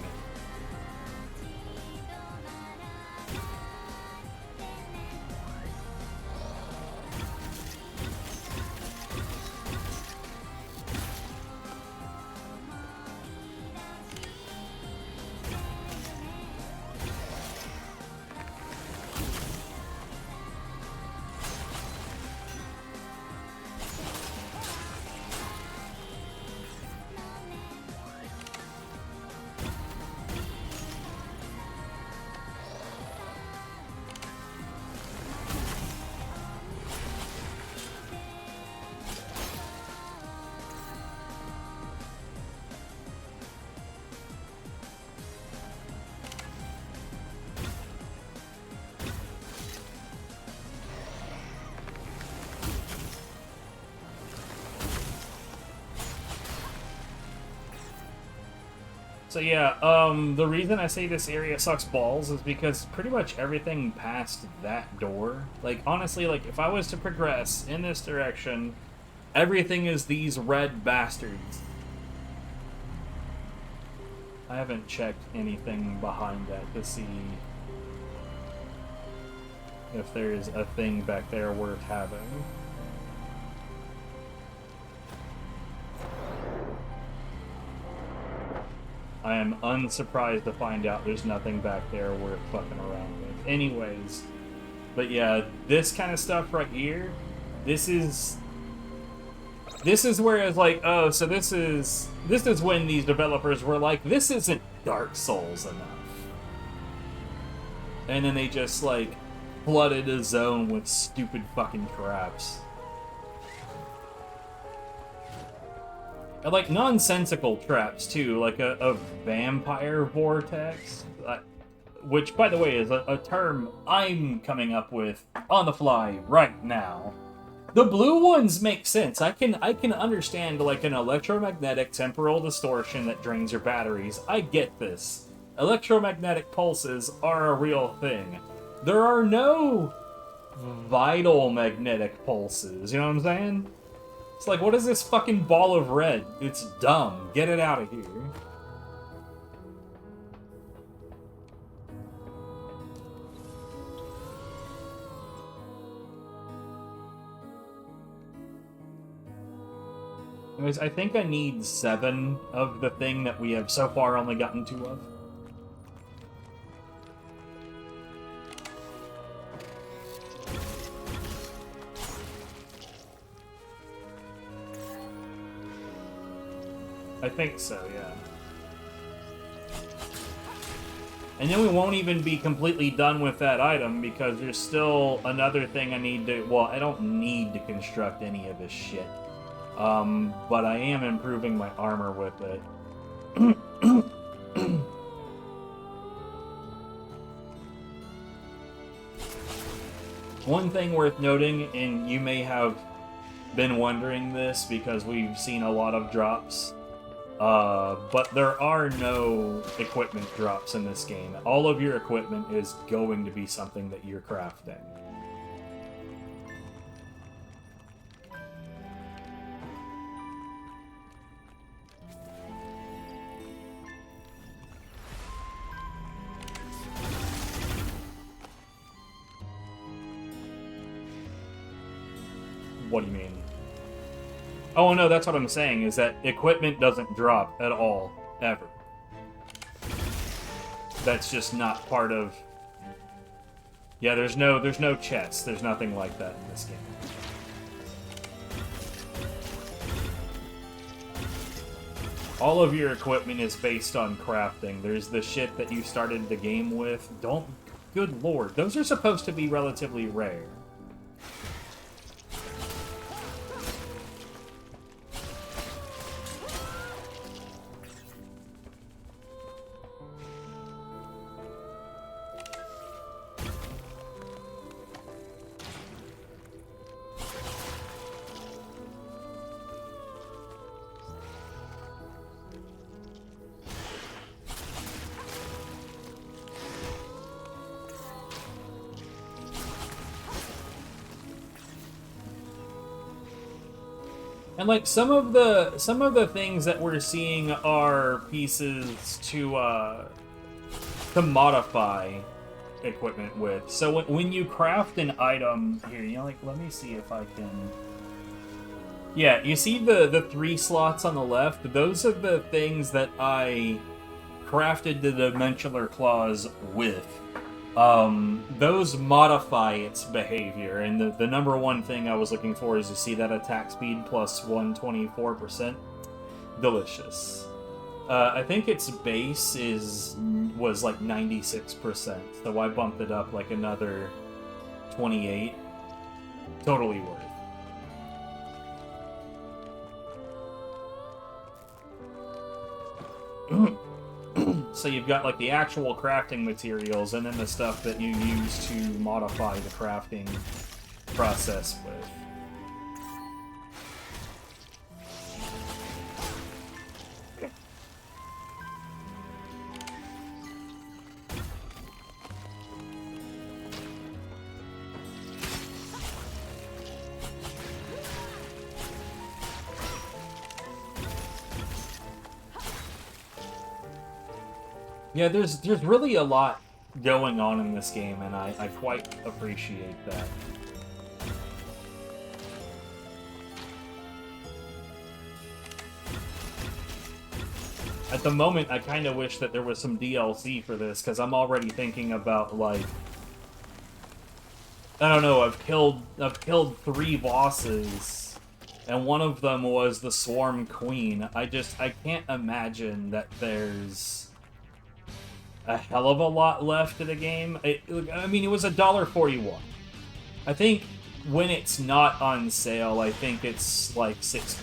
So yeah, the reason I say this area sucks balls is because pretty much everything past that door, like, honestly, like, if I was to progress in this direction, everything is these red bastards. I haven't checked anything behind that to see if there's a thing back there worth having. I am unsurprised to find out there's nothing back there worth fucking around with. Anyways, but yeah, this kind of stuff right here, this is where it's like, oh, so this is when these developers were like, this isn't Dark Souls enough. And then they just, like, flooded a zone with stupid fucking traps. like nonsensical traps too, like a vampire vortex, which, by the way, is a term I'm coming up with on the fly right now. The blue ones make sense. I can understand like an electromagnetic temporal distortion that drains your batteries. I get this. Electromagnetic pulses are a real thing. There are no vital magnetic pulses, you know what I'm saying? It's like, what is this fucking ball of red? It's dumb. Get it out of here. Anyways, I think I need 7 of the thing that we have so far only gotten 2 of. I think so, yeah. And then we won't even be completely done with that item because there's still another thing I need to... Well, I don't need to construct any of this shit. But I am improving my armor with it. One thing worth noting, and you may have been wondering this because we've seen a lot of drops, but there are no equipment drops in this game. All of your equipment is going to be something that you're crafting. What do you mean? Oh, no, that's what I'm saying, is that equipment doesn't drop at all, ever. That's just not part of... Yeah, there's no chests. There's nothing like that in this game. All of your equipment is based on crafting. There's the shit that you started the game with. Don't... Good lord, those are supposed to be relatively rare. And like some of the things that we're seeing are pieces to modify equipment with. So when you craft an item here, you know, like let me see if I can. Yeah, you see the 3 slots on the left? Those are the things that I crafted the dimensional claws with. Those modify its behavior, and the number one thing I was looking for is to see that attack speed plus 124%. Delicious. I think its base was like 96%, so I bumped it up like another 28. Totally worth. So you've got like the actual crafting materials and then the stuff that you use to modify the crafting process with. Yeah, there's really a lot going on in this game, and I quite appreciate that. At the moment, I kind of wish that there was some DLC for this, because I'm already thinking about, like... I don't know, I've killed 3 bosses, and one of them was the Swarm Queen. I can't imagine that there's a hell of a lot left of the game. I mean, it was $1.41. I think when it's not on sale, I think it's like $6.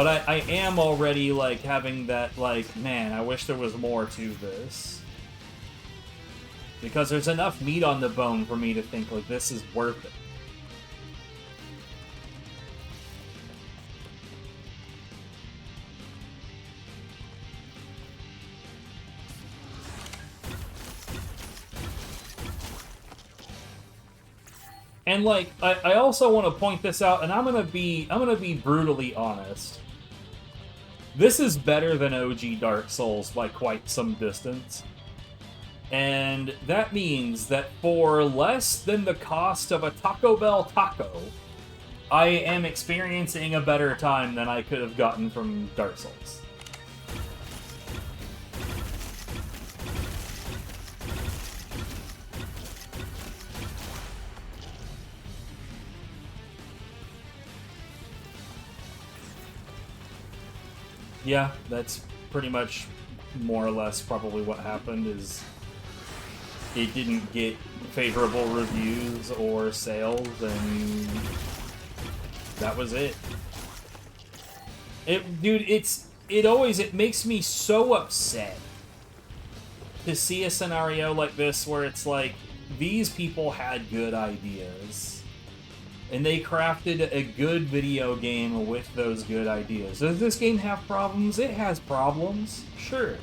But I am already, like, having that, like, man, I wish there was more to this. Because there's enough meat on the bone for me to think, like, this is worth it. And like, I also want to point this out, and I'm gonna be brutally honest. This is better than OG Dark Souls by quite some distance. And that means that for less than the cost of a Taco Bell taco, I am experiencing a better time than I could have gotten from Dark Souls. Yeah, that's pretty much more or less probably what happened. Is it didn't get favorable reviews or sales, and that was it. Dude, it makes me so upset to see a scenario like this where it's like, these people had good ideas. And they crafted a good video game with those good ideas. Does this game have problems? It has problems, sure.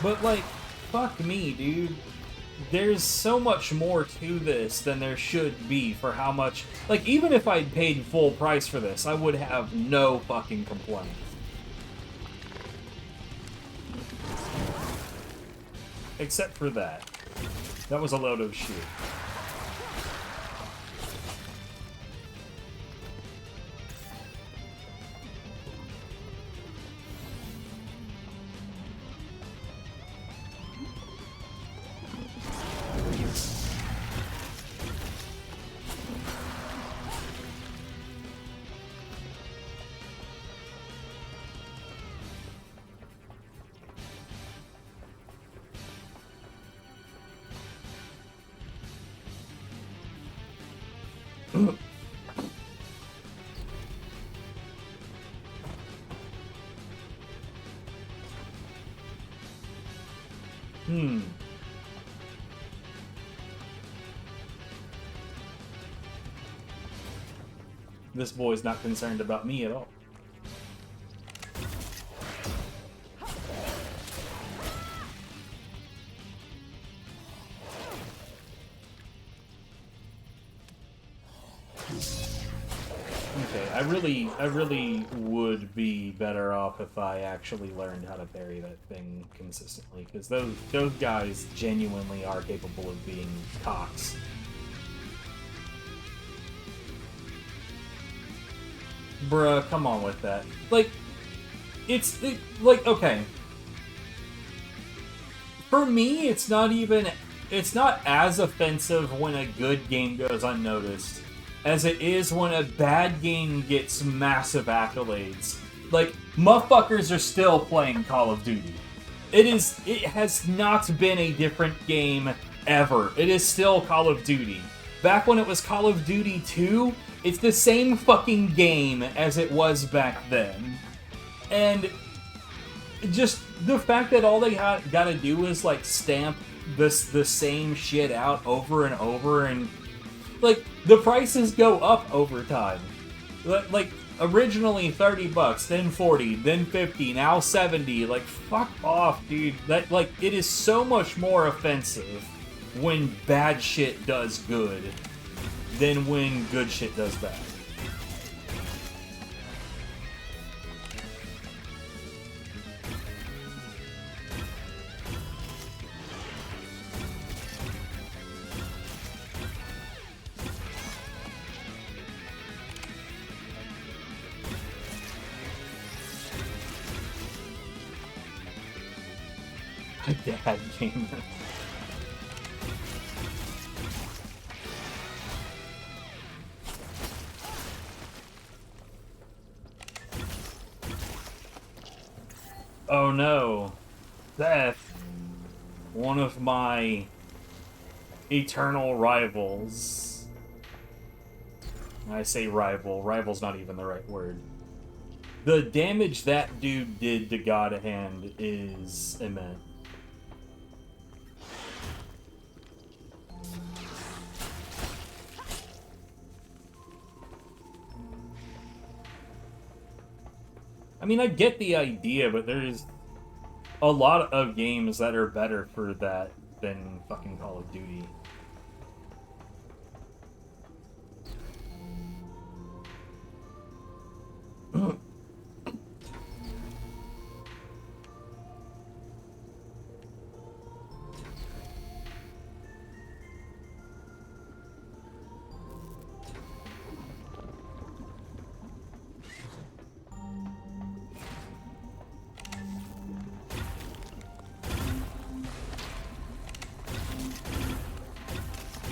But, like, fuck me, dude. There's so much more to this than there should be for how much... Like, even if I'd paid full price for this, I would have no fucking complaint. Except for that. That was a load of shit. This boy's not concerned about me at all. Okay, I really would be better off if I actually learned how to parry that thing consistently, because those guys genuinely are capable of being cocks. Bruh, come on with that. Like, like, okay. For me, it's not as offensive when a good game goes unnoticed as it is when a bad game gets massive accolades. Like, motherfuckers are still playing Call of Duty. It has not been a different game ever. It is still Call of Duty. Back when it was Call of Duty 2, it's the same fucking game as it was back then. And just the fact that all they gotta do is, like, stamp the same shit out over and over, and, like, the prices go up over time. Like, originally $30, then 40, then 50, now 70. Like, fuck off, dude. That, like, it is so much more offensive when bad shit does good than when good shit does bad. A dad gamer. Oh no, Seth, one of my eternal rivals. I say rival. Rival's not even the right word. The damage that dude did to God Hand is immense. I mean, I get the idea, but there's a lot of games that are better for that than fucking Call of Duty.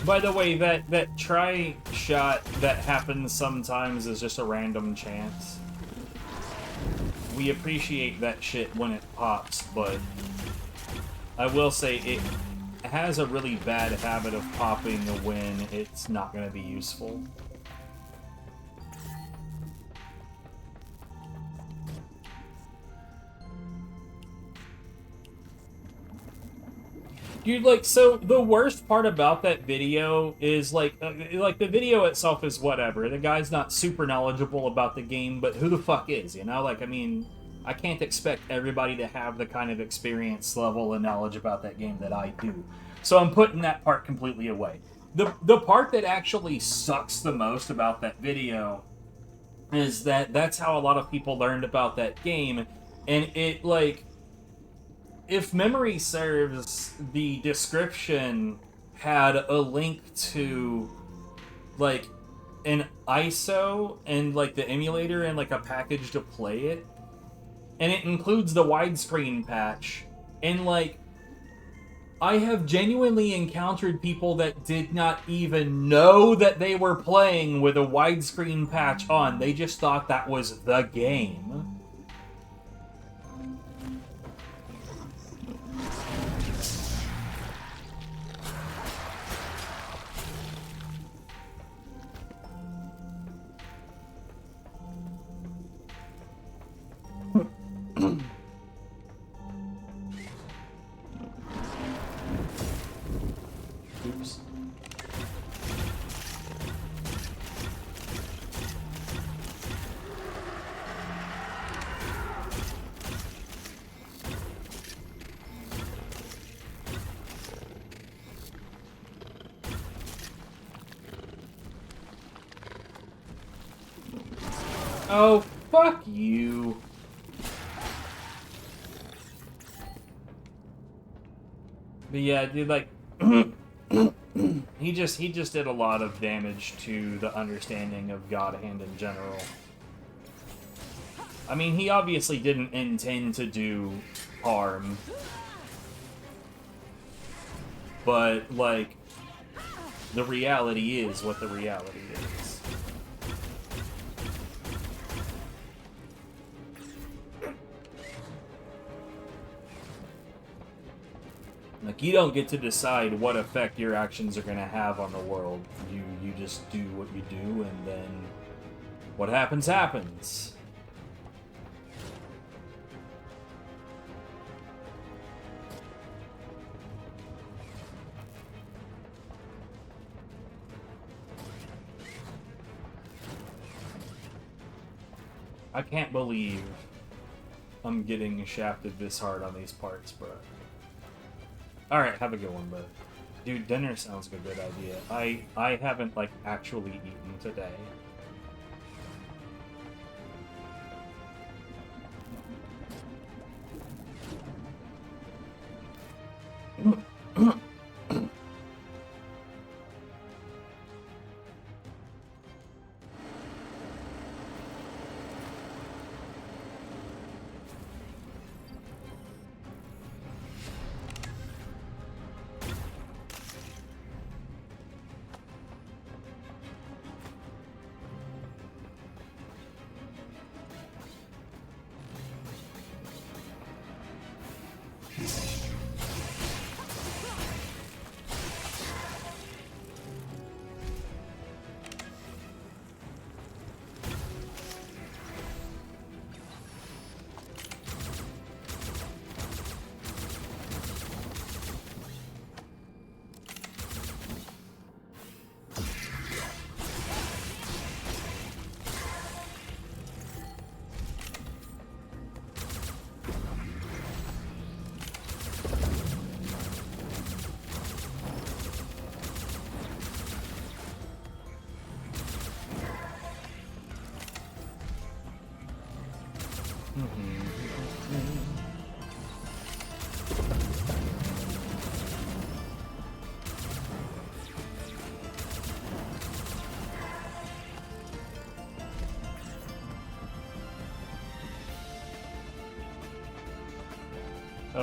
By the way, that try shot that happens sometimes is just a random chance. We appreciate that shit when it pops, but I will say it has a really bad habit of popping when it's not going to be useful. Dude, like, so the worst part about that video is, like the video itself is whatever. The guy's not super knowledgeable about the game, but who the fuck is, you know? Like, I mean, I can't expect everybody to have the kind of experience level and knowledge about that game that I do. So I'm putting that part completely away. The part that actually sucks the most about that video is that that's how a lot of people learned about that game, and it, like... If memory serves, the description had a link to, like, an ISO and, like, the emulator and, like, a package to play it. And it includes the widescreen patch. And, like, I have genuinely encountered people that did not even know that they were playing with a widescreen patch on. They just thought that was the game. Oops. Oh, fuck you. But yeah, dude, like, he just did a lot of damage to the understanding of God Hand in general. I mean, he obviously didn't intend to do harm. But, like, the reality is what the reality is. Like, you don't get to decide what effect your actions are going to have on the world. You just do what you do, and then what happens, happens. I can't believe I'm getting shafted this hard on these parts, bro. Alright, have a good one, bud. Dude, dinner sounds like a good idea. I haven't, like, actually eaten today.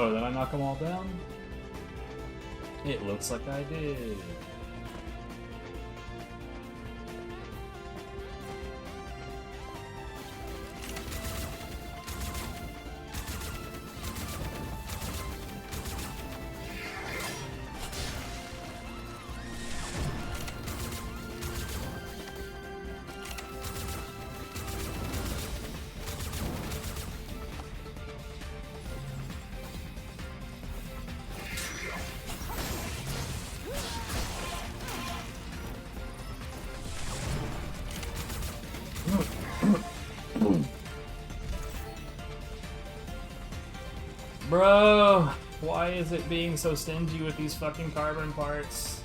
Oh, did I knock them all down? It looks like I did. Bro, why is it being so stingy with these fucking carbon parts?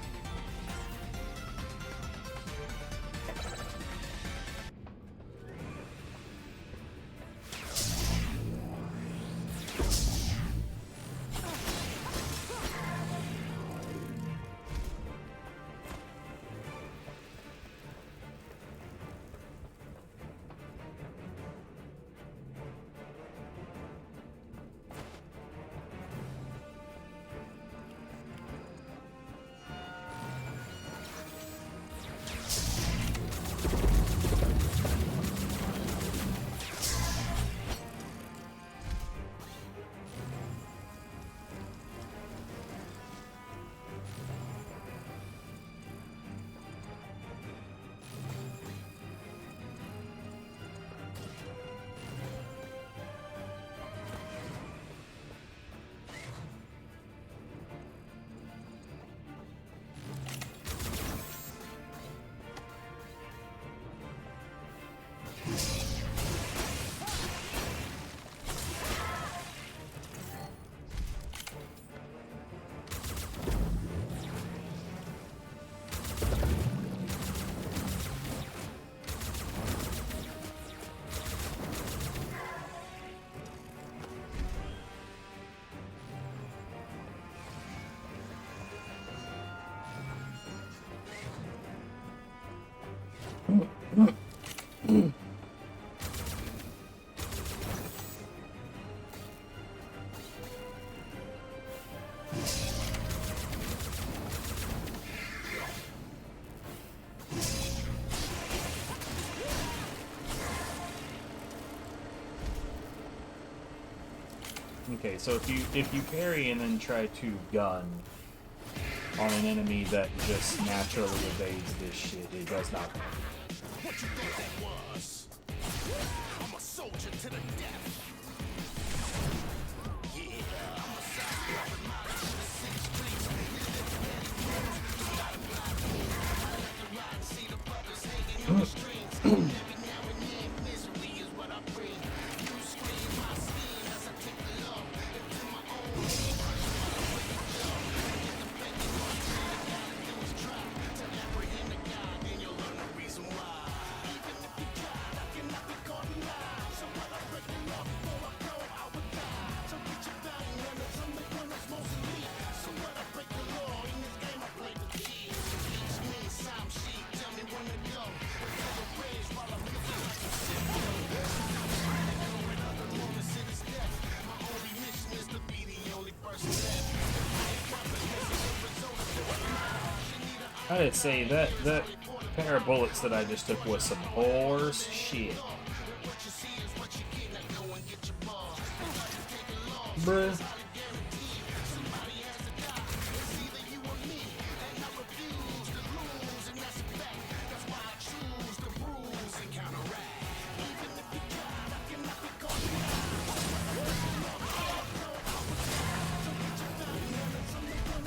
Okay, so if you parry and then try to gun on an enemy that just naturally evades this shit, it does not work. What you thought that was? I'm a soldier to the death. I'd say that pair of bullets that I just took was some horse shit. Bruh.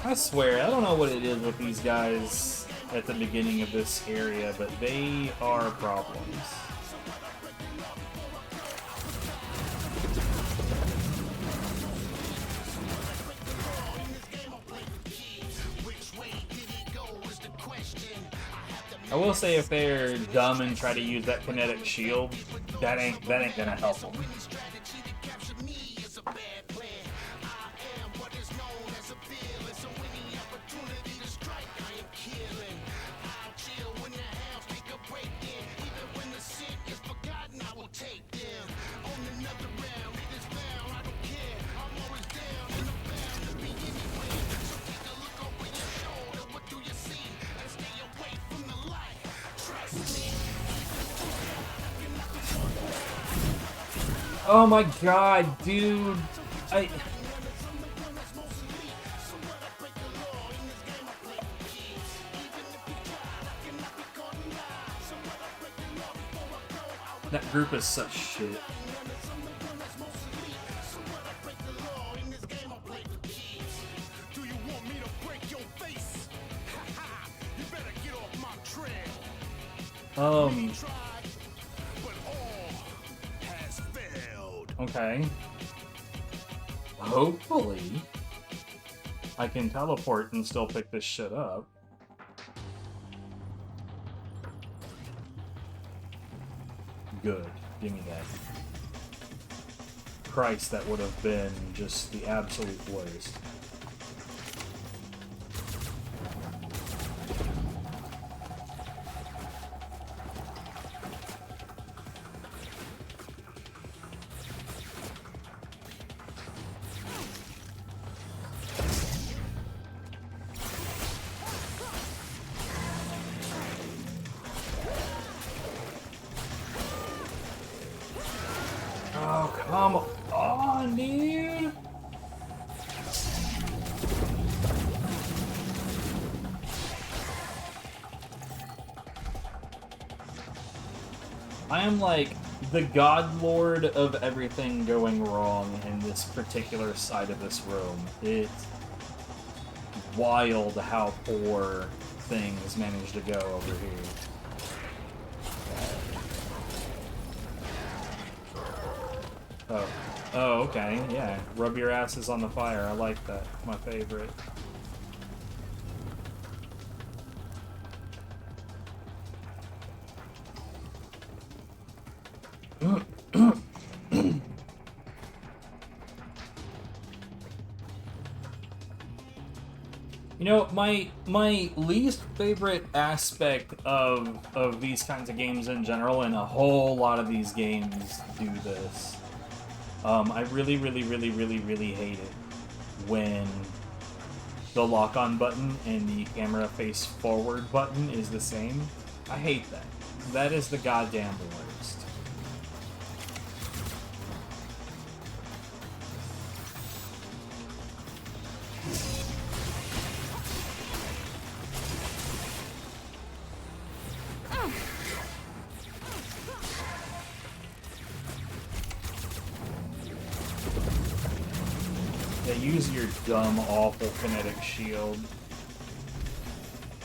I swear, I don't know what it is with these guys at the beginning of this area, but they are problems. I will say if they're dumb and try to use that kinetic shield, that ain't gonna help them. Oh my god, dude. That group is such shit. Do you want me to break your face? You better get off my trail. But all has failed. Okay. Hopefully, I can teleport and still pick this shit up. Good. Give me that. Christ, that would have been just the absolute waste. Oh, come on, dude! I am like the god lord of everything going wrong in this particular side of this room. It's wild how poor things manage to go over here. Oh, okay, yeah. Rub your asses on the fire. I like that. My favorite. You know, my least favorite aspect of these kinds of games in general, and a whole lot of these games do this. I really hate it when the lock-on button and the camera face forward button is the same. I hate that. That is the goddamn worst. Use your dumb, awful kinetic shield.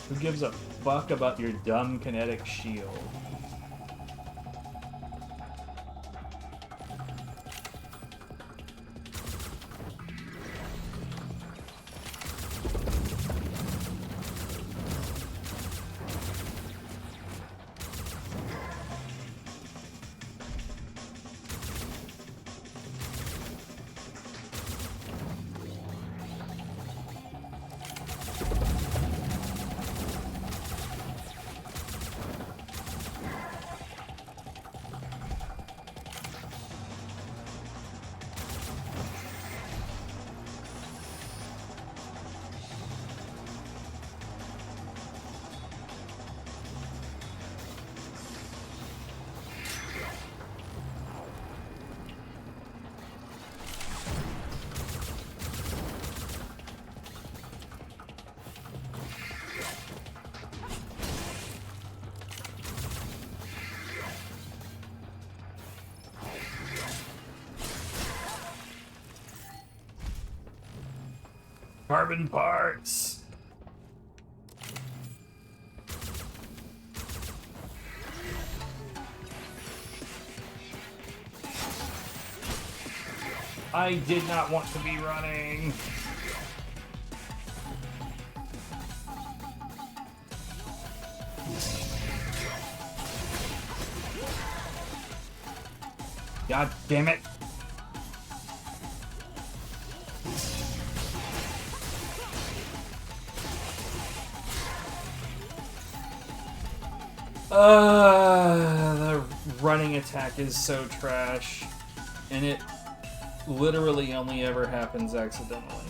Who gives a fuck about your dumb kinetic shield? Carbon parts! I did not want to be running. God damn it. The running attack is so trash, and it literally only ever happens accidentally.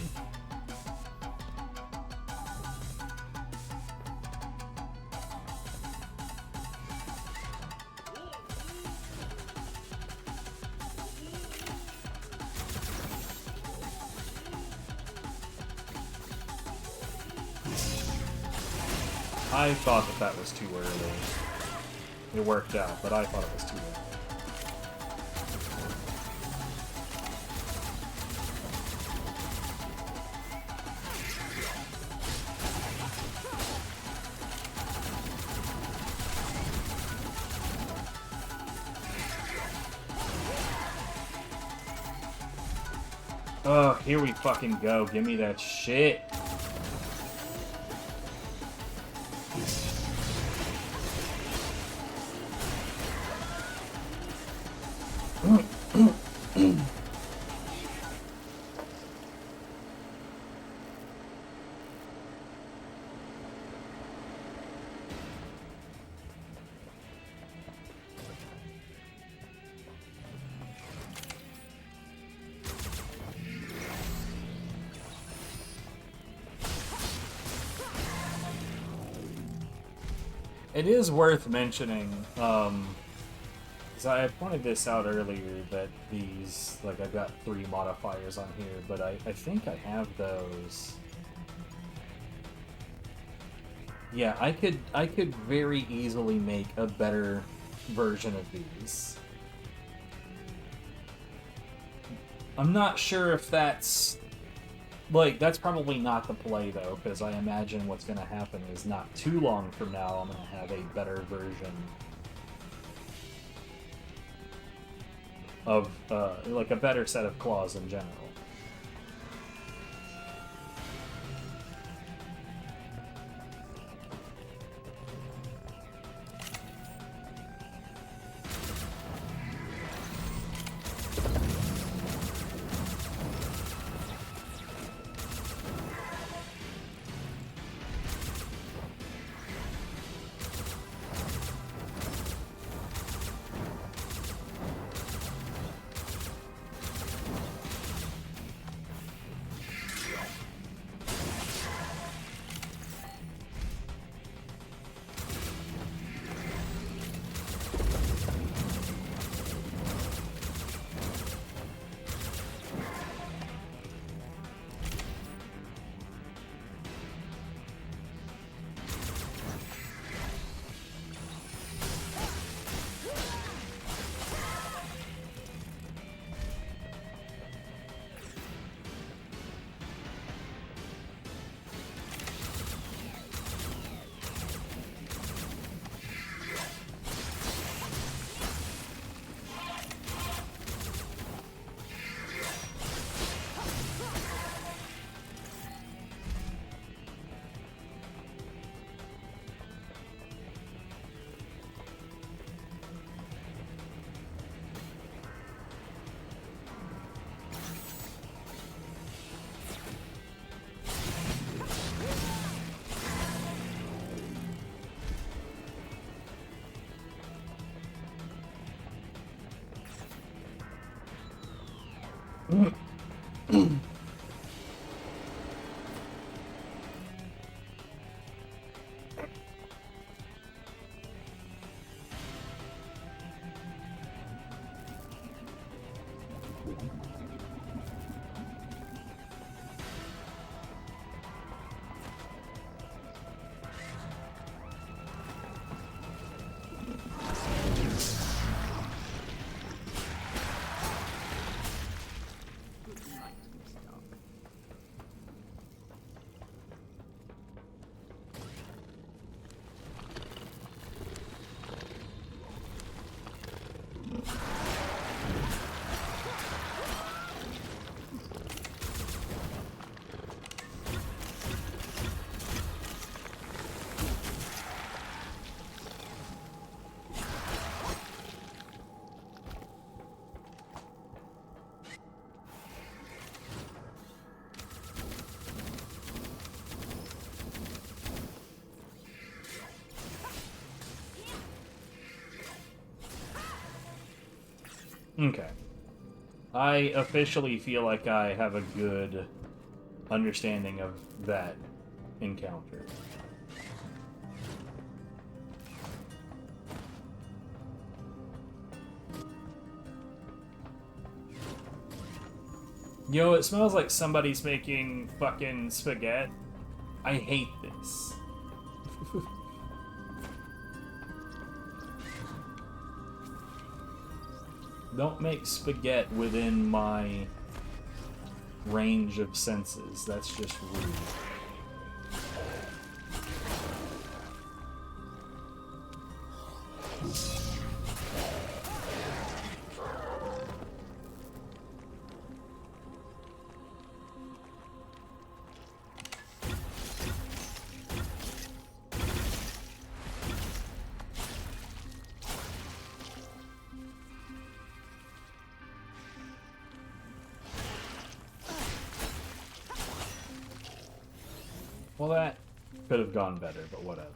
I thought that that was too early. It worked out, but I thought it was too early. Oh, here we fucking go. Give me that shit. It is worth mentioning, because I pointed this out earlier, that these, like, I've got 3 modifiers on here, but I think I have those. Yeah, I could very easily make a better version of these. I'm not sure if that's... Like, that's probably not the play, though, because I imagine what's going to happen is not too long from now, I'm going to have a better version of, like, a better set of claws in general. Okay. I officially feel like I have a good understanding of that encounter. Yo, it smells like somebody's making fucking spaghetti. I hate this. Don't make spaghetti within my range of senses. That's just rude. Well, that could have gone better, but whatever.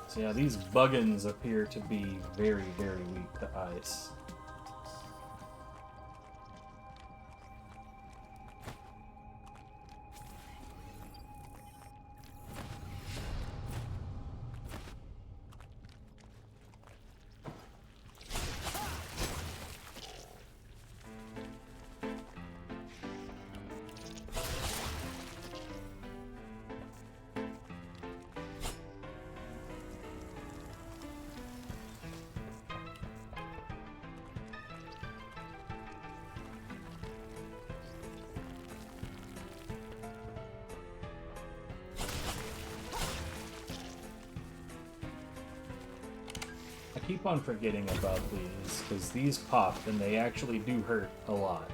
So yeah, these buggins appear to be very, very weak to ice. I keep on forgetting about these, because these pop and they actually do hurt a lot.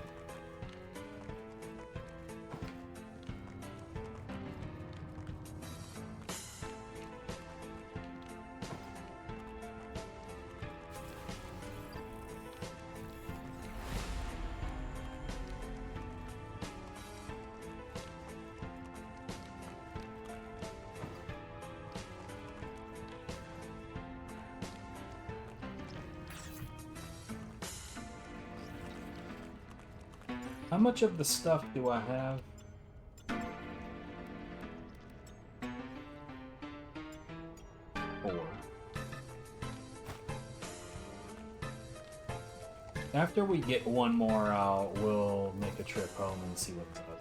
How much of the stuff do I have? Four. After we get one more out, we'll make a trip home and see what's up.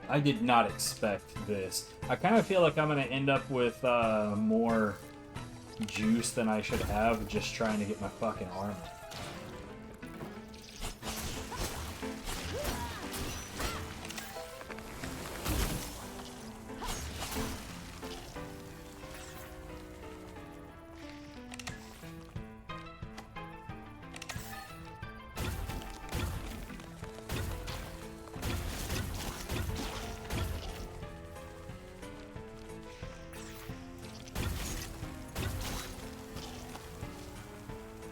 I did not expect this. I kind of feel like I'm going to end up with more juice than I should have just trying to get my fucking armor.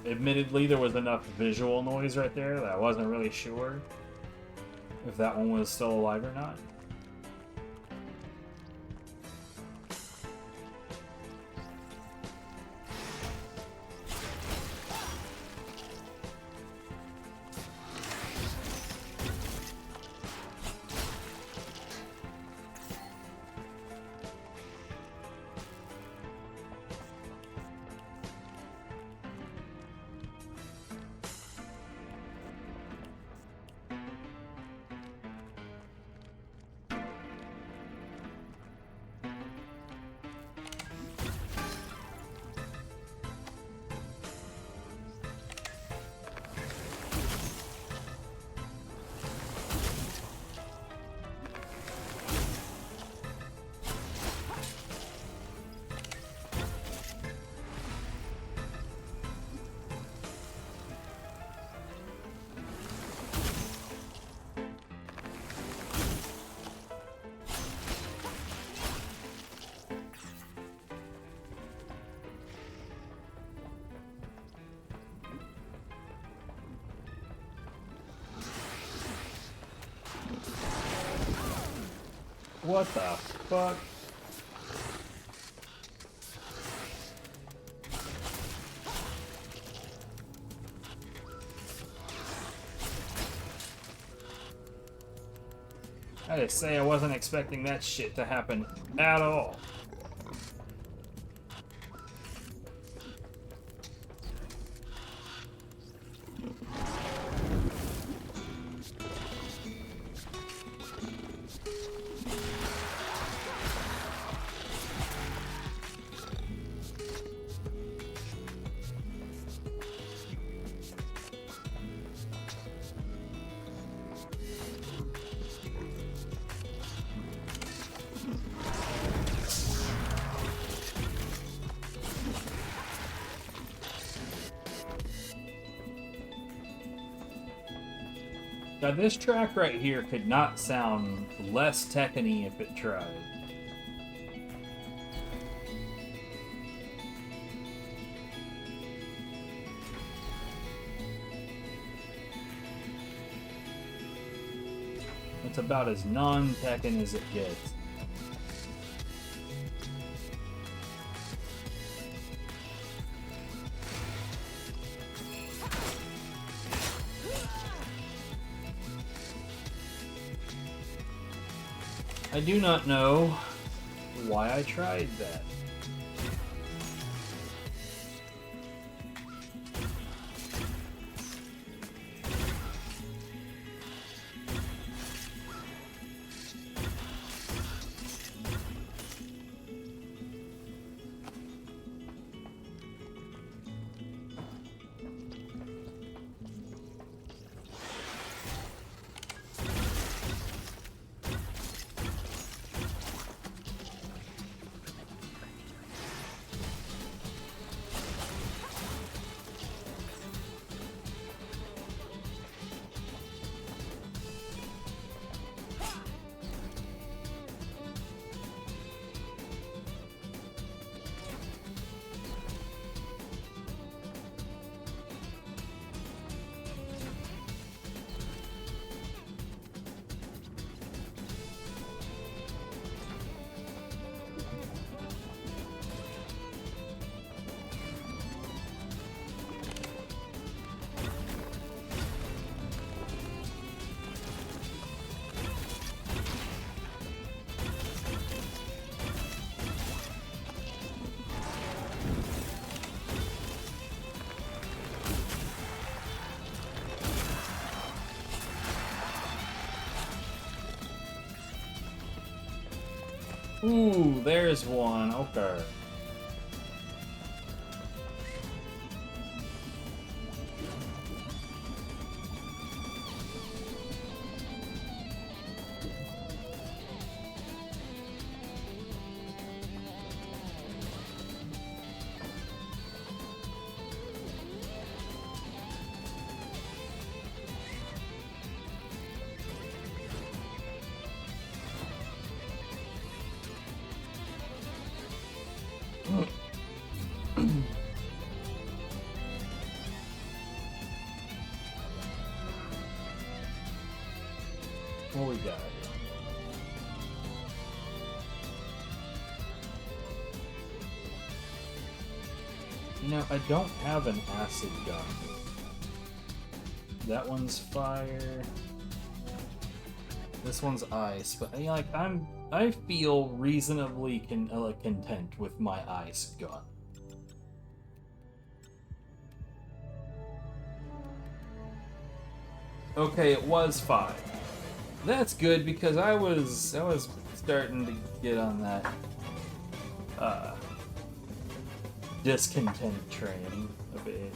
Admittedly, there was enough visual noise right there that I wasn't really sure if that one was still alive or not. What the fuck? I just say I wasn't expecting that shit to happen at all. Now this track right here could not sound less Tekken-y if it tried. It's about as non-Tekken as it gets. I do not know why I tried that. Ooh, there's one. Okay. What we got here? You know, I don't have an acid gun. That one's fire. This one's ice, but you know, like I feel reasonably content with my ice gun. Okay, it was 5. That's good because I was starting to get on that discontent train a bit.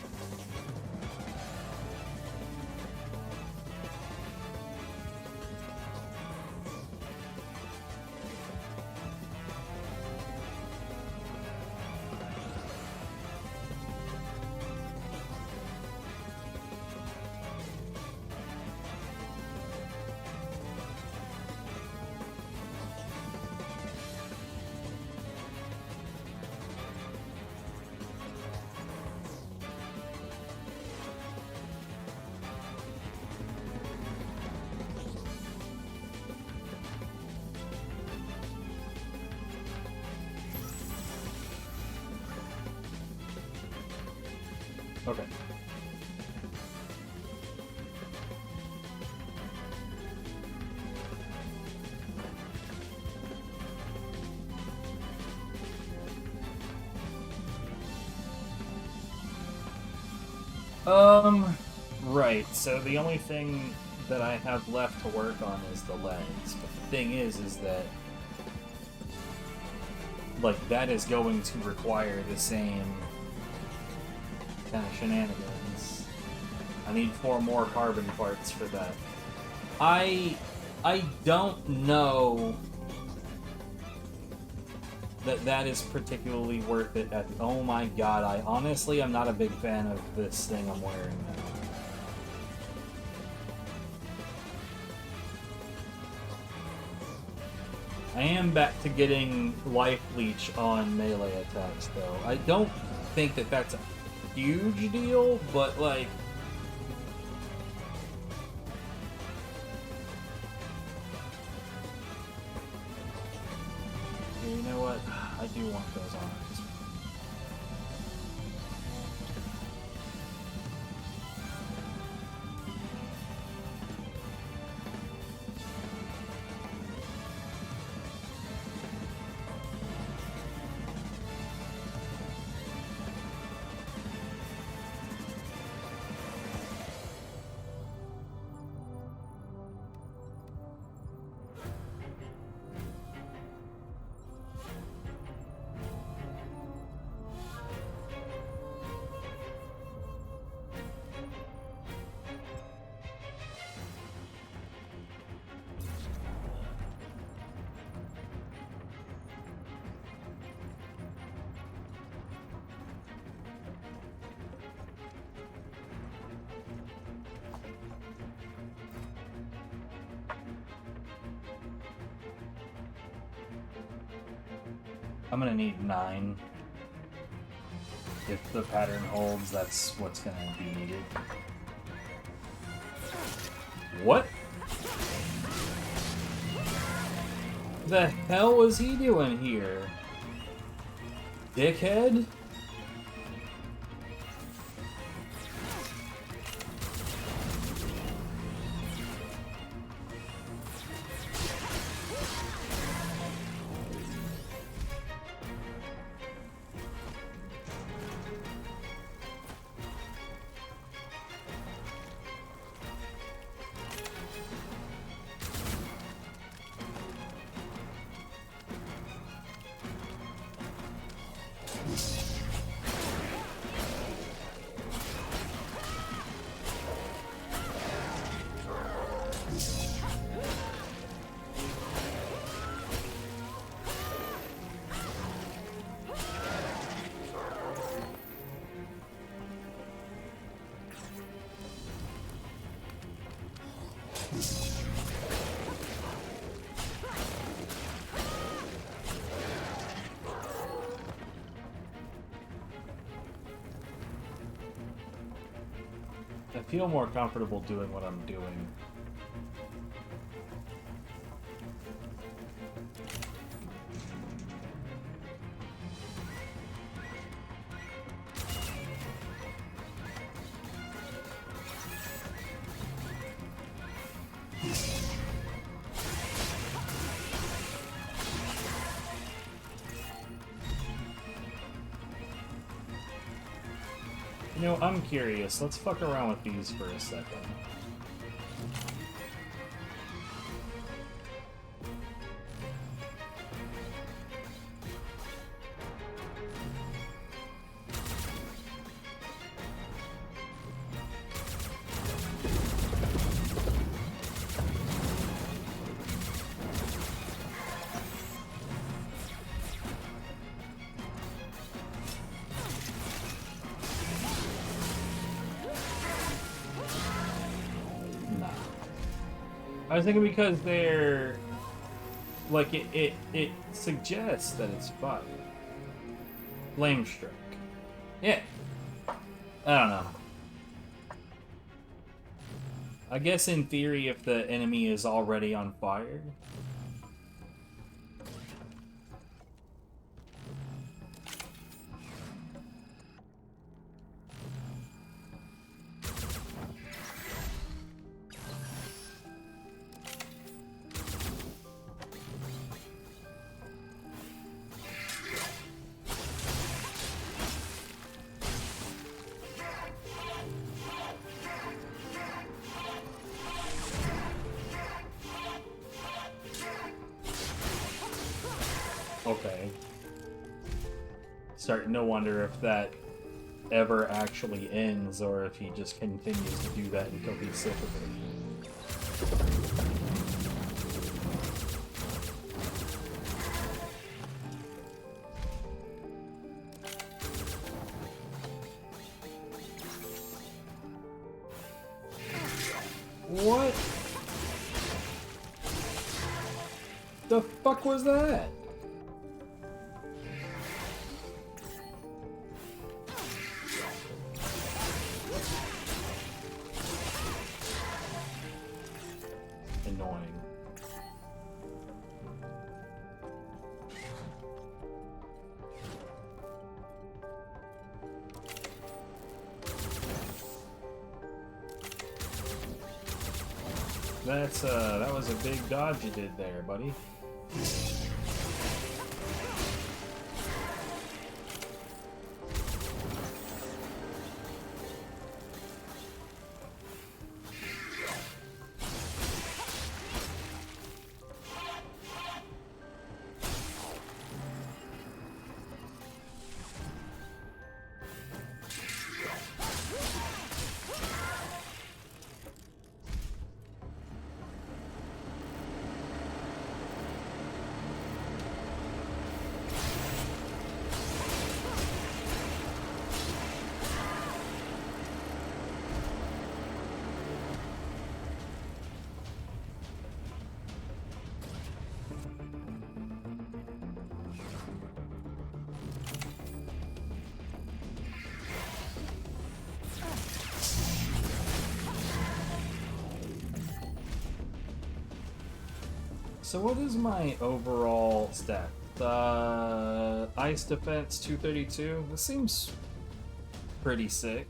Okay. Right, so the only thing that I have left to work on is the legs. But the thing is that, like, that is going to require the same kind of shenanigans. I need 4 more carbon parts for that. I don't know that is particularly worth it at... Oh my god, I honestly am not a big fan of this thing I'm wearing now. I am back to getting life leech on melee attacks, though. I don't think that that's a huge deal, but, like... You know what? I do want those on. I'm gonna need 9. If the pattern holds, that's what's gonna be needed. What? The hell was he doing here? Dickhead? I feel more comfortable doing what I'm doing. You know, I'm curious. Let's fuck around with these for a second. I was thinking because they're like it suggests that it's fire. Flame strike. Yeah. I don't know. I guess in theory if the enemy is already on fire. okay. Starting to wonder if that ever actually ends, or if he just continues to do that until he's sick of it. What? The fuck was that? Annoying. That was a big dodge you did there, buddy. So what is my overall stat? Ice defense 232. This seems pretty sick.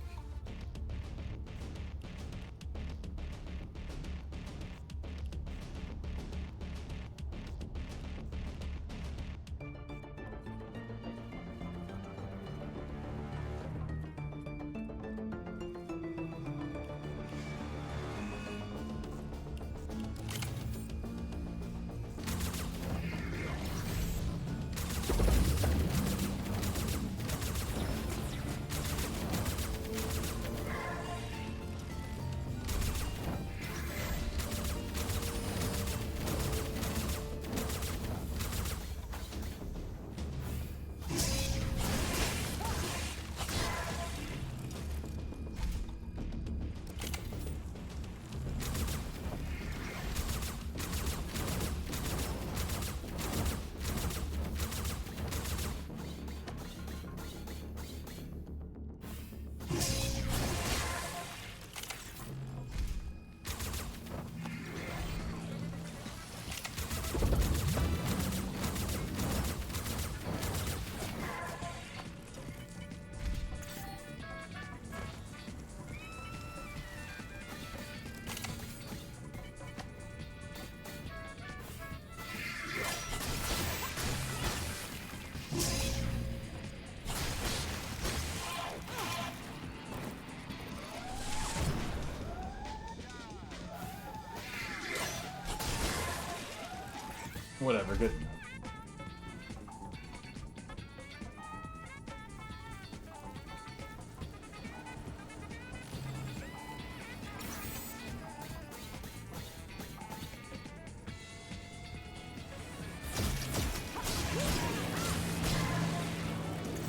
Whatever, good enough.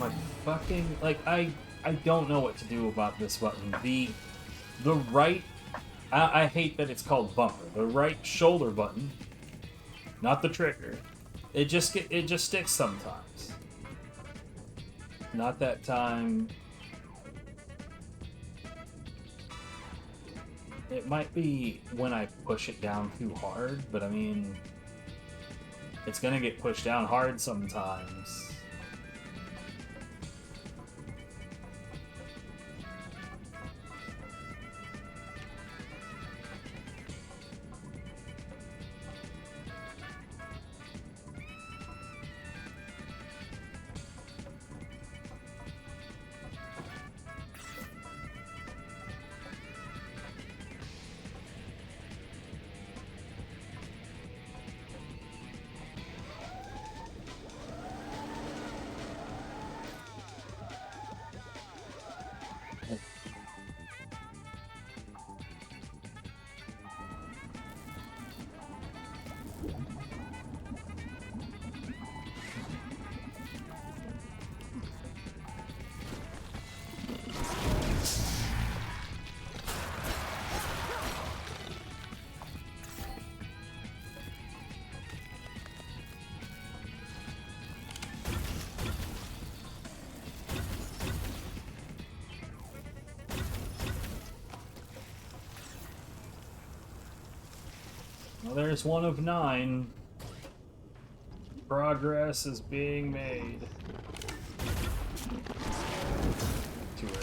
My fucking, like, I don't know what to do about this button. The right, I hate that it's called bumper. The right shoulder button, not the trigger. It just sticks sometimes. Not that time. It might be when I push it down too hard, but I mean, it's gonna get pushed down hard sometimes. Well, there's one of 9. Progress is being made. Too early.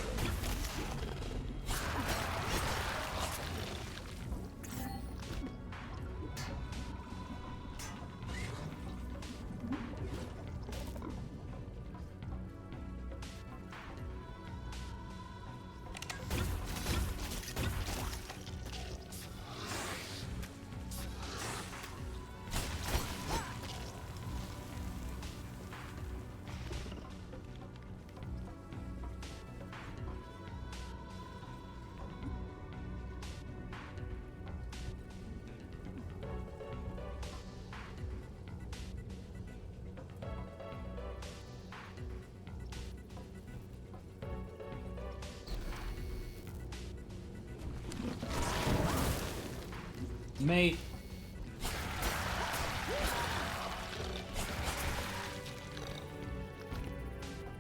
Mate.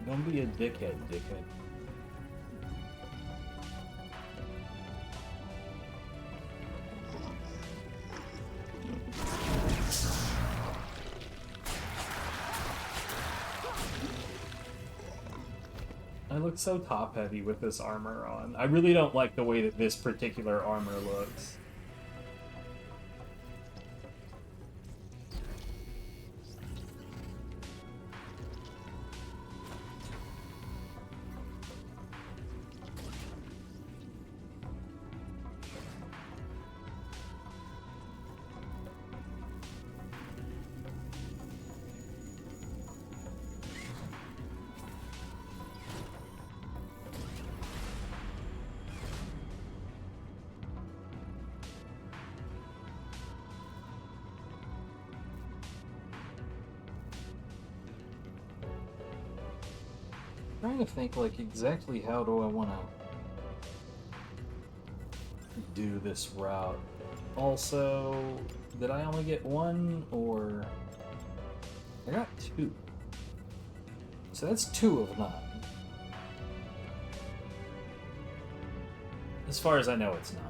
Don't be a dickhead, dickhead. I look so top heavy with this armor on. I really don't like the way that this particular armor looks. I'm trying to think, like, exactly how do I want to do this route. Also, did I only get 1, or... I got 2. So that's 2 of 9. As far as I know, it's 9.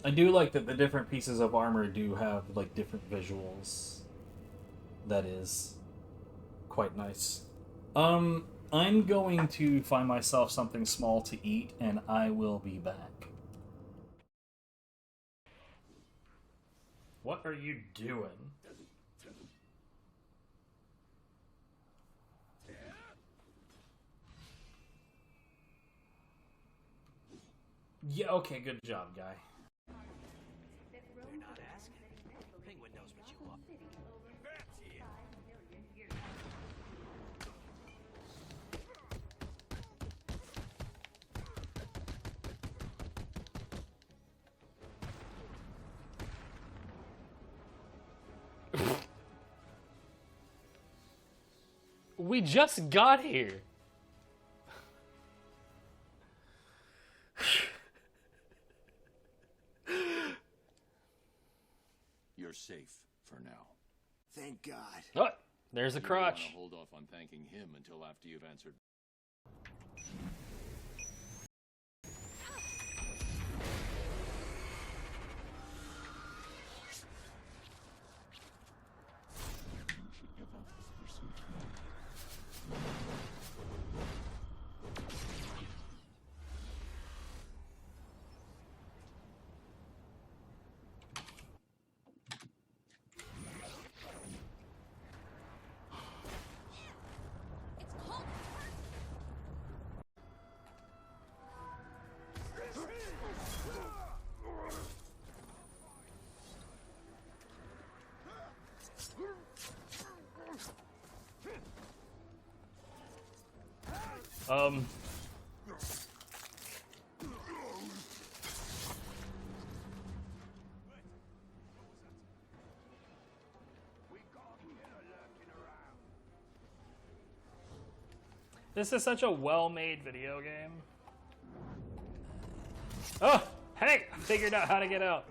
I do like that the different pieces of armor do have, like, different visuals. That is quite nice. I'm going to find myself something small to eat, and I will be back. What are you doing? Yeah, okay, good job, guy. They're not asking. Penguin knows what you want. We just got here. You're safe for now. Thank God. Oh, there's a You may wanna crotch. hold off on thanking him until after you've answered. This is such a well-made video game. Oh, hey, I figured out how to get out.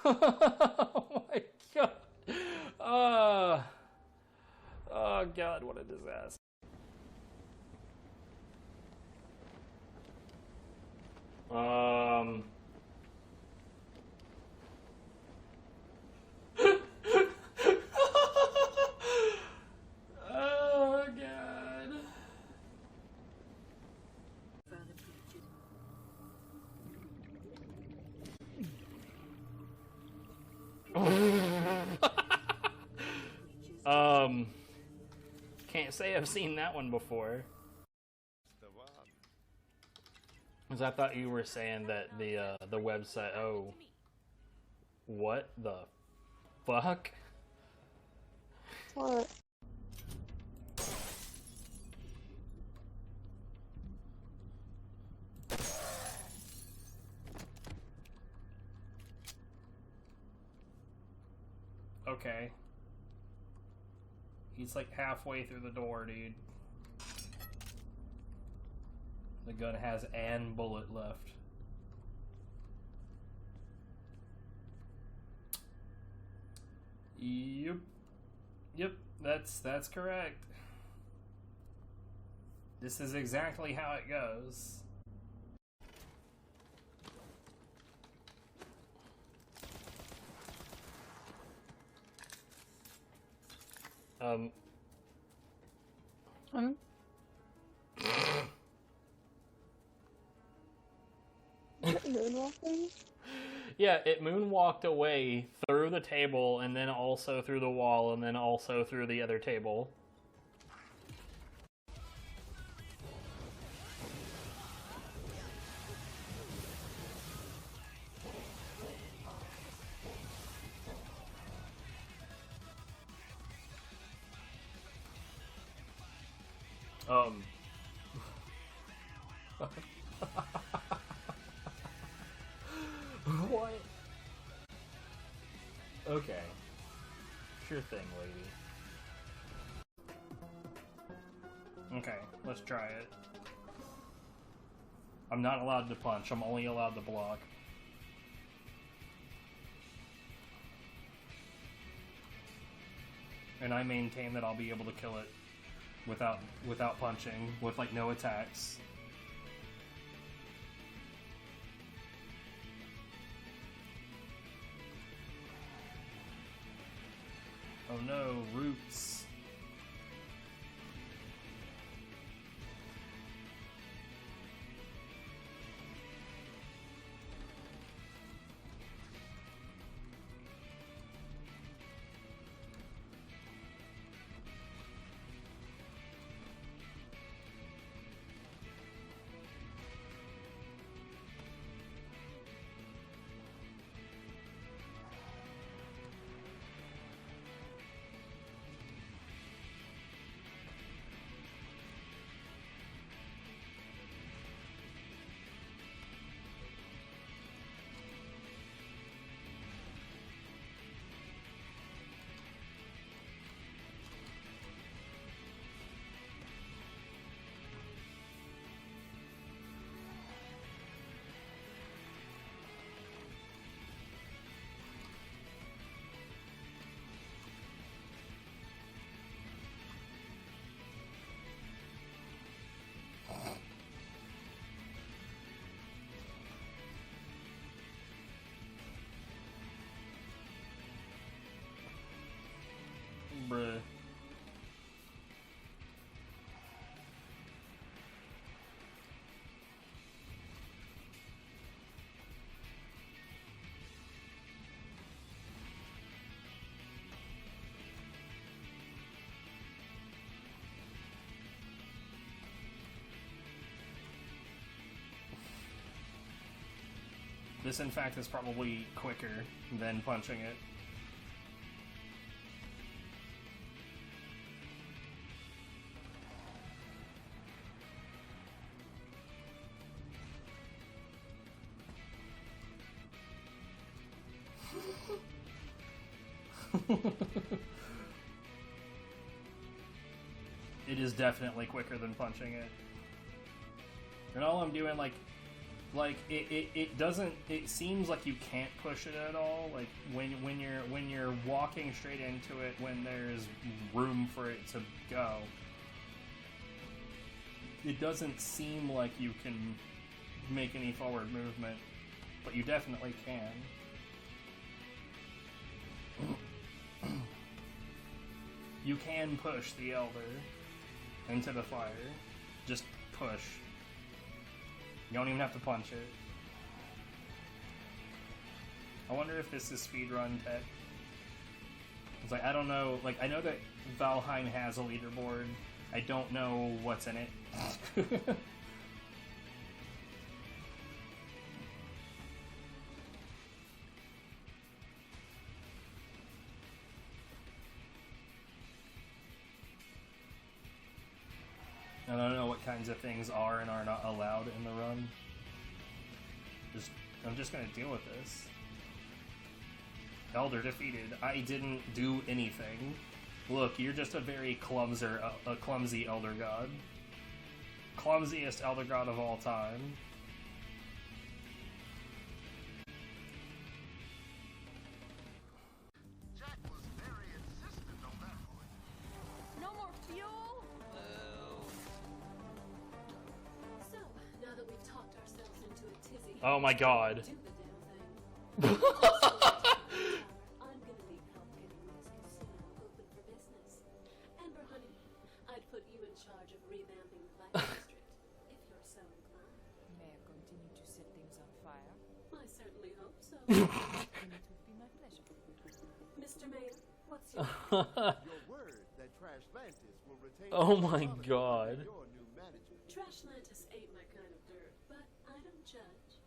Oh my god. Oh god, what a disaster. Oh god. Can't say I've seen that one before. The one. Because I thought you were saying that the website. Oh, what the fuck? What? Okay. He's like halfway through the door, dude. The gun has an bullet left. Yep. Yep, that's correct. This is exactly how it goes. Moonwalking? Yeah, it moonwalked away through the table and then also through the wall and then also through the other table. What? Okay. Sure thing, lady. Okay, let's try it. I'm not allowed to punch, I'm only allowed to block. And I maintain that I'll be able to kill it without punching, with like no attacks. Oh no, roots. Bruh. This, in fact, is probably quicker than punching it. It is definitely quicker than punching it. And all I'm doing, like, Like it doesn't. It seems like you can't push it at all. Like when you're walking straight into it, when there's room for it to go, it doesn't seem like you can make any forward movement, but you definitely can. You can push the Elder into the fire. Just push. You don't even have to punch it. I wonder if this is speedrun tech. It's like, I don't know, like, I know that Valheim has a leaderboard. I don't know what's in it. I don't know what kinds of things are and are not allowed in the run. I'm just gonna deal with this. Elder defeated. I didn't do anything. Look, you're just a very clumsy Elder God. Clumsiest Elder God of all time. Jack was very insistent on that point. No more fuel? So, now that we've talked ourselves into a tizzy, Oh my god. do the damn thing. I'm gonna need help getting this casino open for business. Amber, honey, I'd put you in charge of revamping the Black District, if you're so inclined. May I continue to set things on fire? I certainly hope so. Then it would be my pleasure. Mr. Mayor, what's your... Your word that Trashlantis will retain Oh its my autonomy God. under your new management. Trashlantis ain't my kind of dirt, but I don't judge.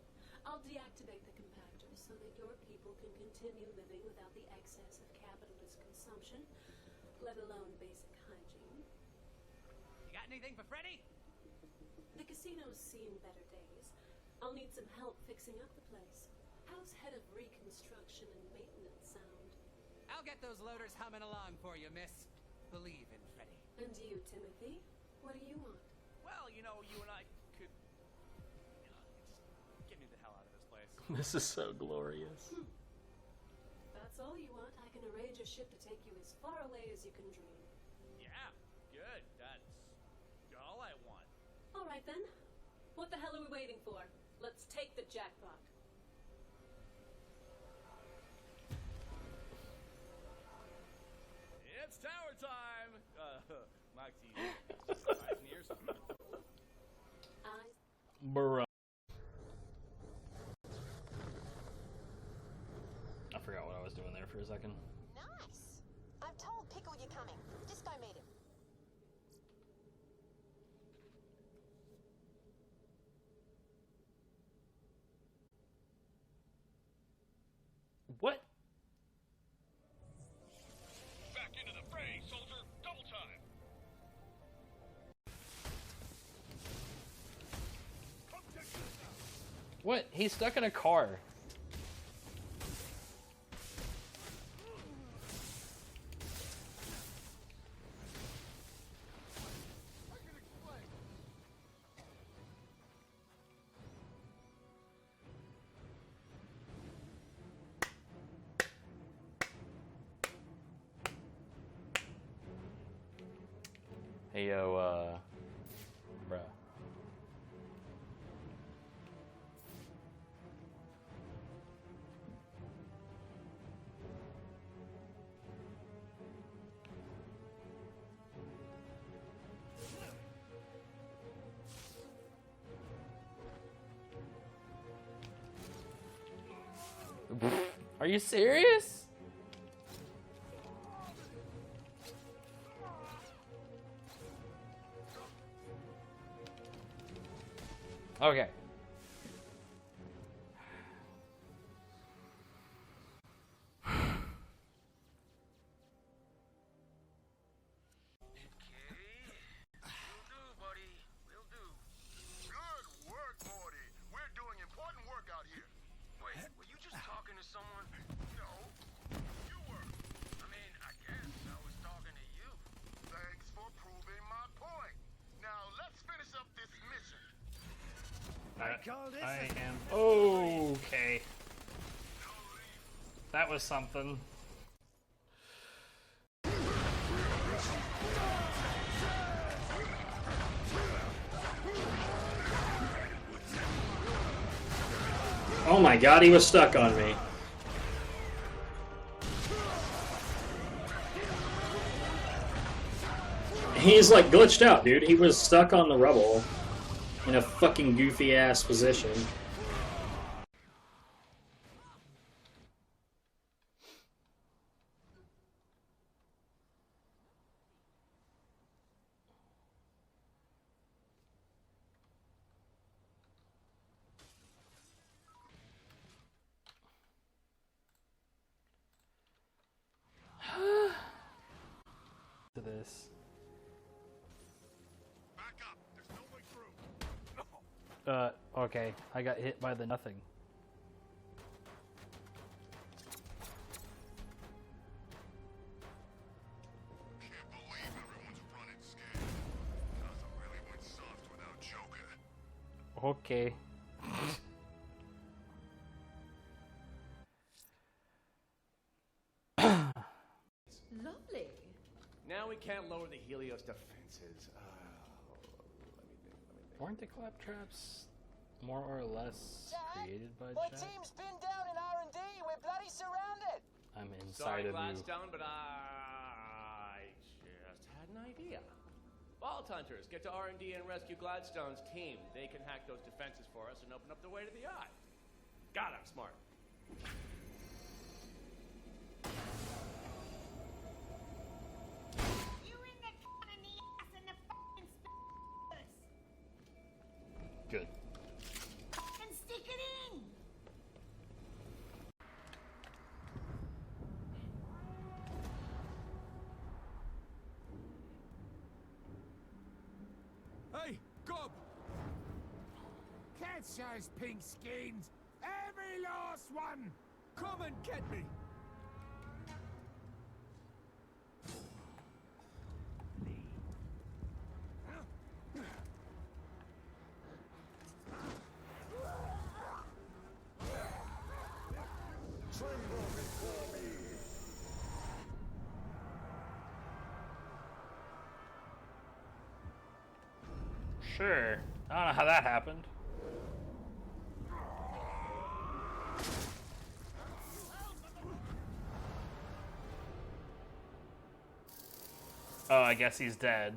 I'll deactivate the compactor so that your people can continue living without the excess of capitalist consumption, let alone basic hygiene. You got anything for Freddy? The casino's seen better days. I'll need some help fixing up the place. How's head of reconstruction and maintenance sound? I'll get those loaders humming along for you, miss. Believe in Freddy. And you, Timothy? What do you want? Well, you know, you and I could... just get me the hell out of this place. This is so glorious. If that's all you want, I can arrange a ship to take you as far away as you can dream. Yeah, good. That's all I want. All right then. What the hell are we waiting for? Let's take the jackpot. It's tower time! Moxie, eyes and ears. Bruh. I forgot what I was doing there for a second. Nice. I've told Pickle you're coming. Just go meet him. What? Back into the fray, soldier. Double time. Come check this out. What? He's stuck in a car. I can explain. Hey yo, bruh. Are you serious? Okay. Will do, buddy. Will do. Good work, Morty. We're doing important work out here. Wait, were you just talking to someone? No. You were. I mean, I guess I was talking to you. Thanks for proving my point. Now, let's finish up this mission. I am okay. That was something. Oh my god, he was stuck on me. He's like glitched out, dude. He was stuck on the rubble in a fucking goofy ass position. To this. Okay. I got hit by the nothing. Can't believe everyone's running scared. Gaza really went soft without Joker. Okay. Lovely. Now we can't lower the Helios defenses. Let me think. Weren't the claptraps more or less created by My Jack? team's been down in R&D. We're bloody surrounded. I'm inside Sorry, of you. Gladstone, but I just had an idea. Vault Hunters, get to R&D and rescue Gladstone's team. They can hack those defenses for us and open up the way to the eye. God, I'm smart. Good. And stick it in. Hey, Gob! Catch those pink skins! Every last one! Come and get me! Sure. I don't know how that happened. Oh, I guess he's dead.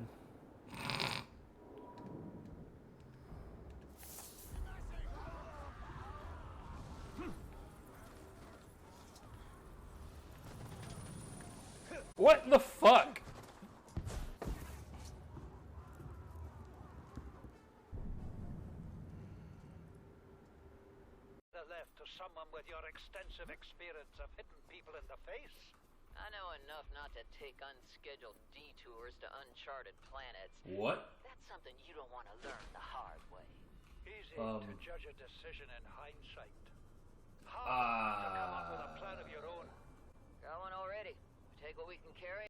What the fuck? Left to someone with your extensive experience of hitting people in the face. I know enough not to take unscheduled detours to uncharted planets. What? That's something you don't want to learn the hard way. Easy to judge a decision in hindsight. Hard to come up with a plan of your own. Got one already. Take what we can carry.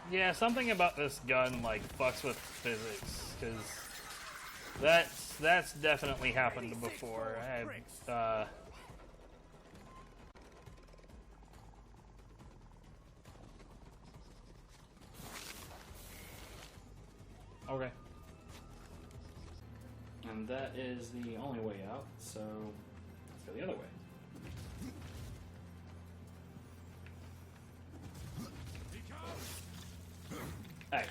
Yeah, something about this gun like fucks with physics, because that's definitely happened before. Okay. And that is the only way out, so let's go the other way. Hey.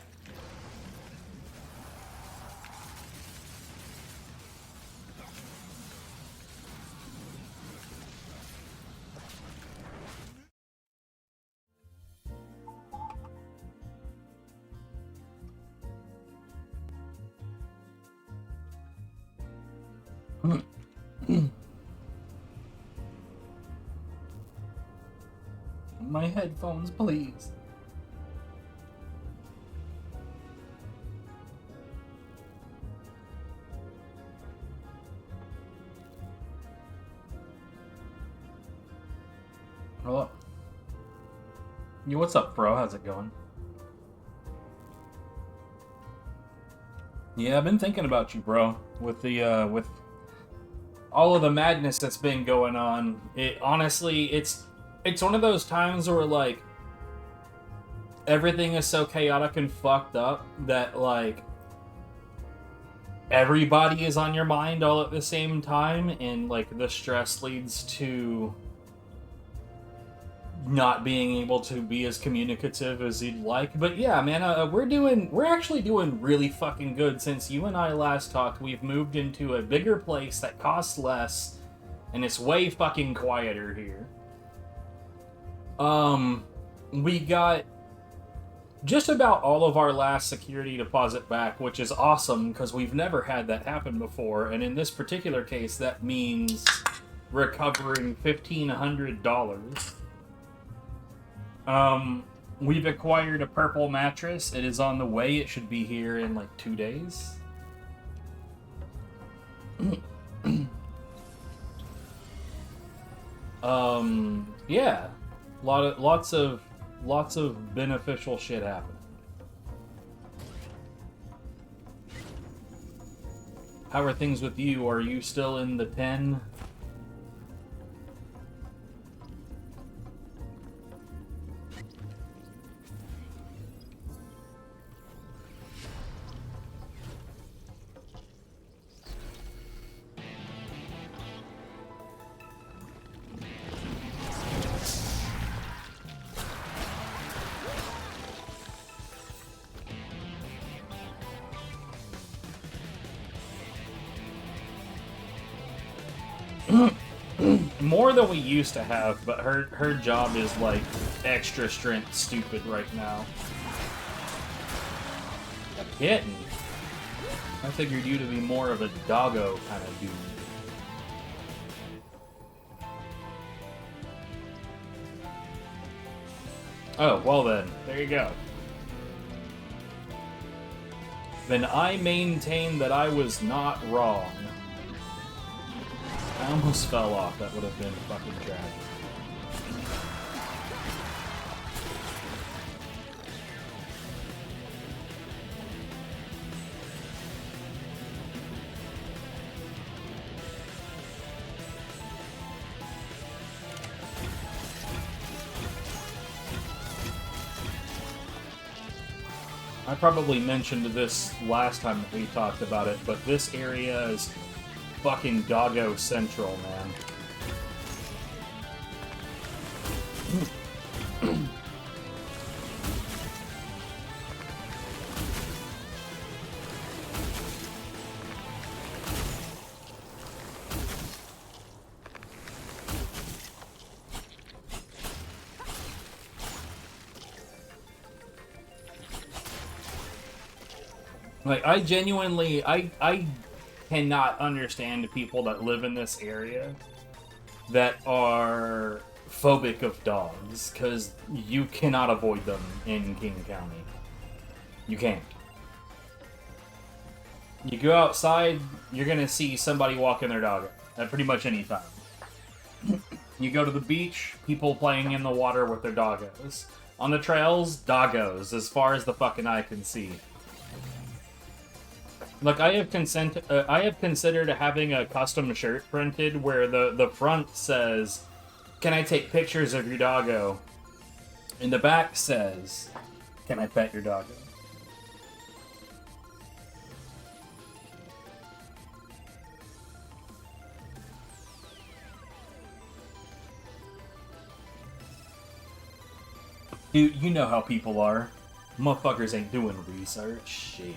My headphones, please. Hello. Yo, what's up, bro? How's it going? Yeah, I've been thinking about you, bro. With the with all of the madness that's been going on. It honestly, it's one of those times where like everything is so chaotic and fucked up that like everybody is on your mind all at the same time, and like the stress leads to not being able to be as communicative as you'd like. But yeah, man, we're actually doing really fucking good. Since you and I last talked, we've moved into a bigger place that costs less, and it's way fucking quieter here. We got just about all of our last security deposit back, which is awesome because we've never had that happen before, and in this particular case, that means recovering $1,500. We've acquired a purple mattress. It is on the way. It should be here in like 2 days. Yeah. Lots of beneficial shit happening. How are things with you? Are you still in the pen? More than we used to have, but her job is like extra strength stupid right now. A kitten? I figured you to be more of a doggo kind of dude. Oh, well then, there you go. Then I maintain that I was not wrong. I almost fell off. That would have been fucking tragic. I probably mentioned this last time that we talked about it, but this area is fucking doggo central, man. Like, I genuinely, I cannot understand people that live in this area that are phobic of dogs, because you cannot avoid them in King County. You can't. You go outside, you're gonna see somebody walking their dog at pretty much any time. You go to the beach, people playing in the water with their doggos. On the trails, doggos, as far as the fucking eye can see. Look, I have considered having a custom shirt printed where the front says, "Can I take pictures of your doggo?" And the back says, "Can I pet your doggo?" Dude, you know how people are. Motherfuckers ain't doing research. Shit.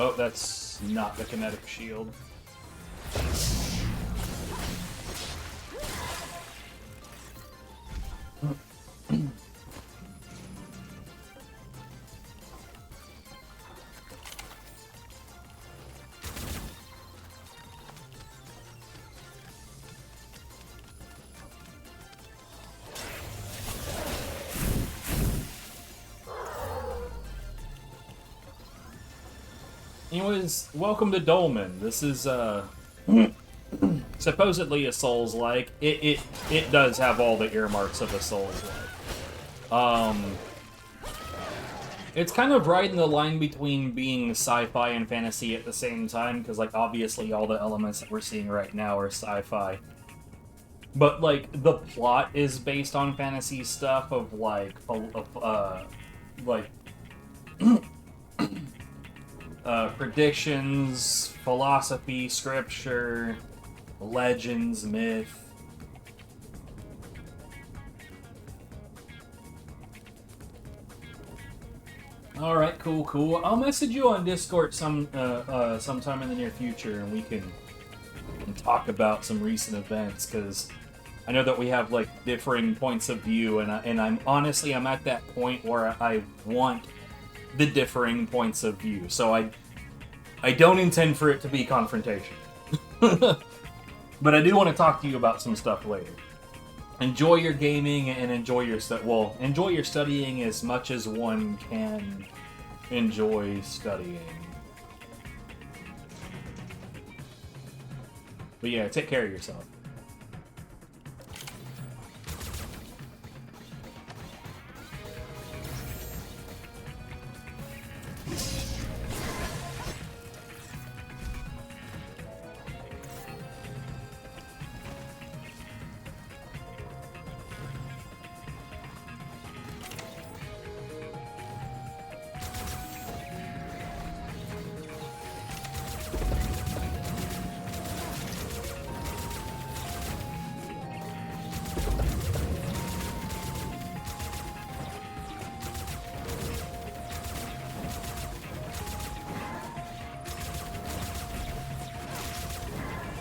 Oh, that's not the kinetic shield. Anyways, welcome to Dolmen. This is supposedly a Souls-like. It does have all the earmarks of a Souls-like. It's kind of riding the line between being sci-fi and fantasy at the same time, because like obviously all the elements that we're seeing right now are sci-fi. But like the plot is based on fantasy stuff of like predictions, philosophy, scripture, legends, myth. All right, cool. I'll message you on Discord sometime in the near future, and we can talk about some recent events, because I know that we have like differing points of view, and I'm honestly I'm at that point where I want the differing points of view. So I don't intend for it to be confrontation. But I do want to talk to you about some stuff later. Enjoy your gaming and enjoy your enjoy your studying as much as one can enjoy studying. But yeah, take care of yourself.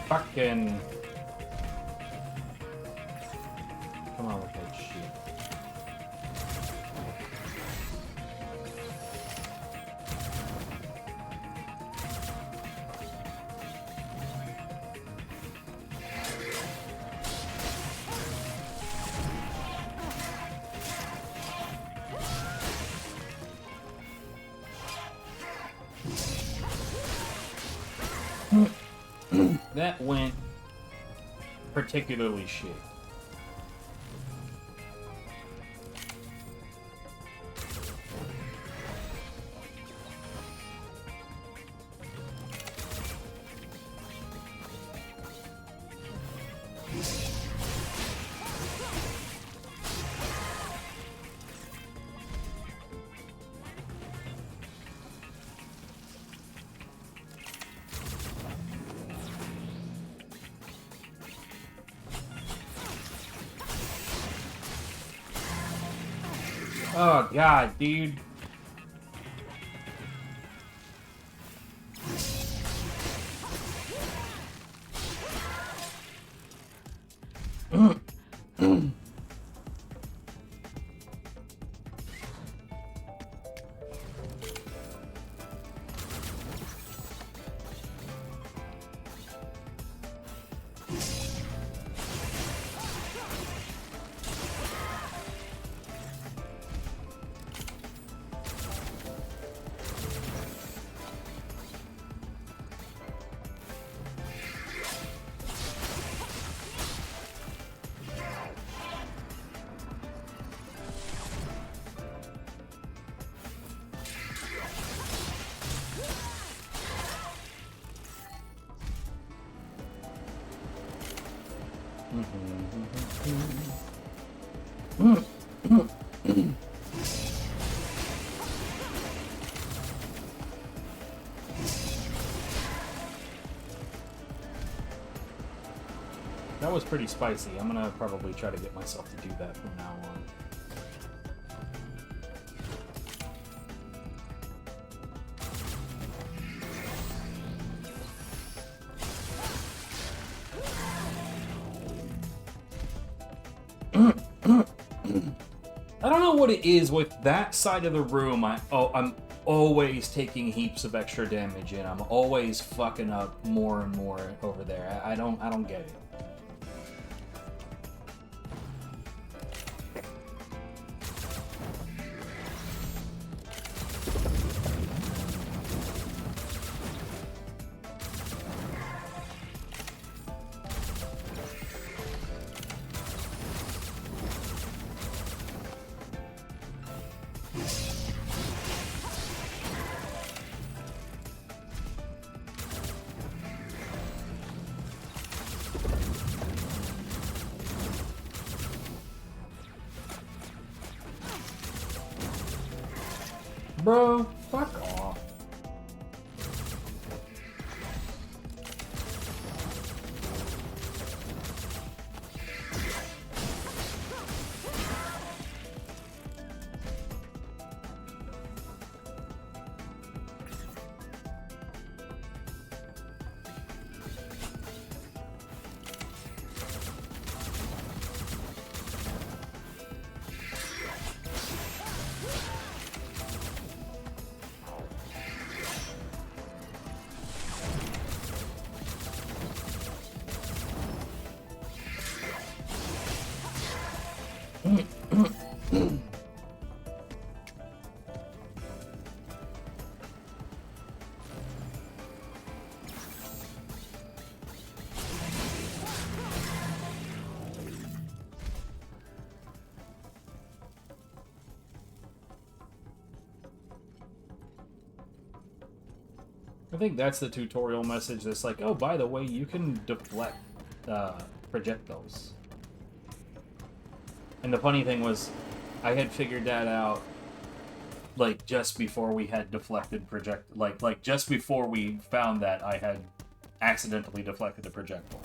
Fucking... Come on with that shit. That went particularly shit. Oh god, dude. That was pretty spicy. I'm gonna probably try to get myself to do that from now on. I don't know what it is with that side of the room. I'm always taking heaps of extra damage and I'm always fucking up more and more over there. I don't get it. Bro, fuck off. I think that's the tutorial message that's like, oh, by the way, you can deflect projectiles. And the funny thing was, I had figured that out, like, just before we had deflected like just before we found that I had accidentally deflected a projectile.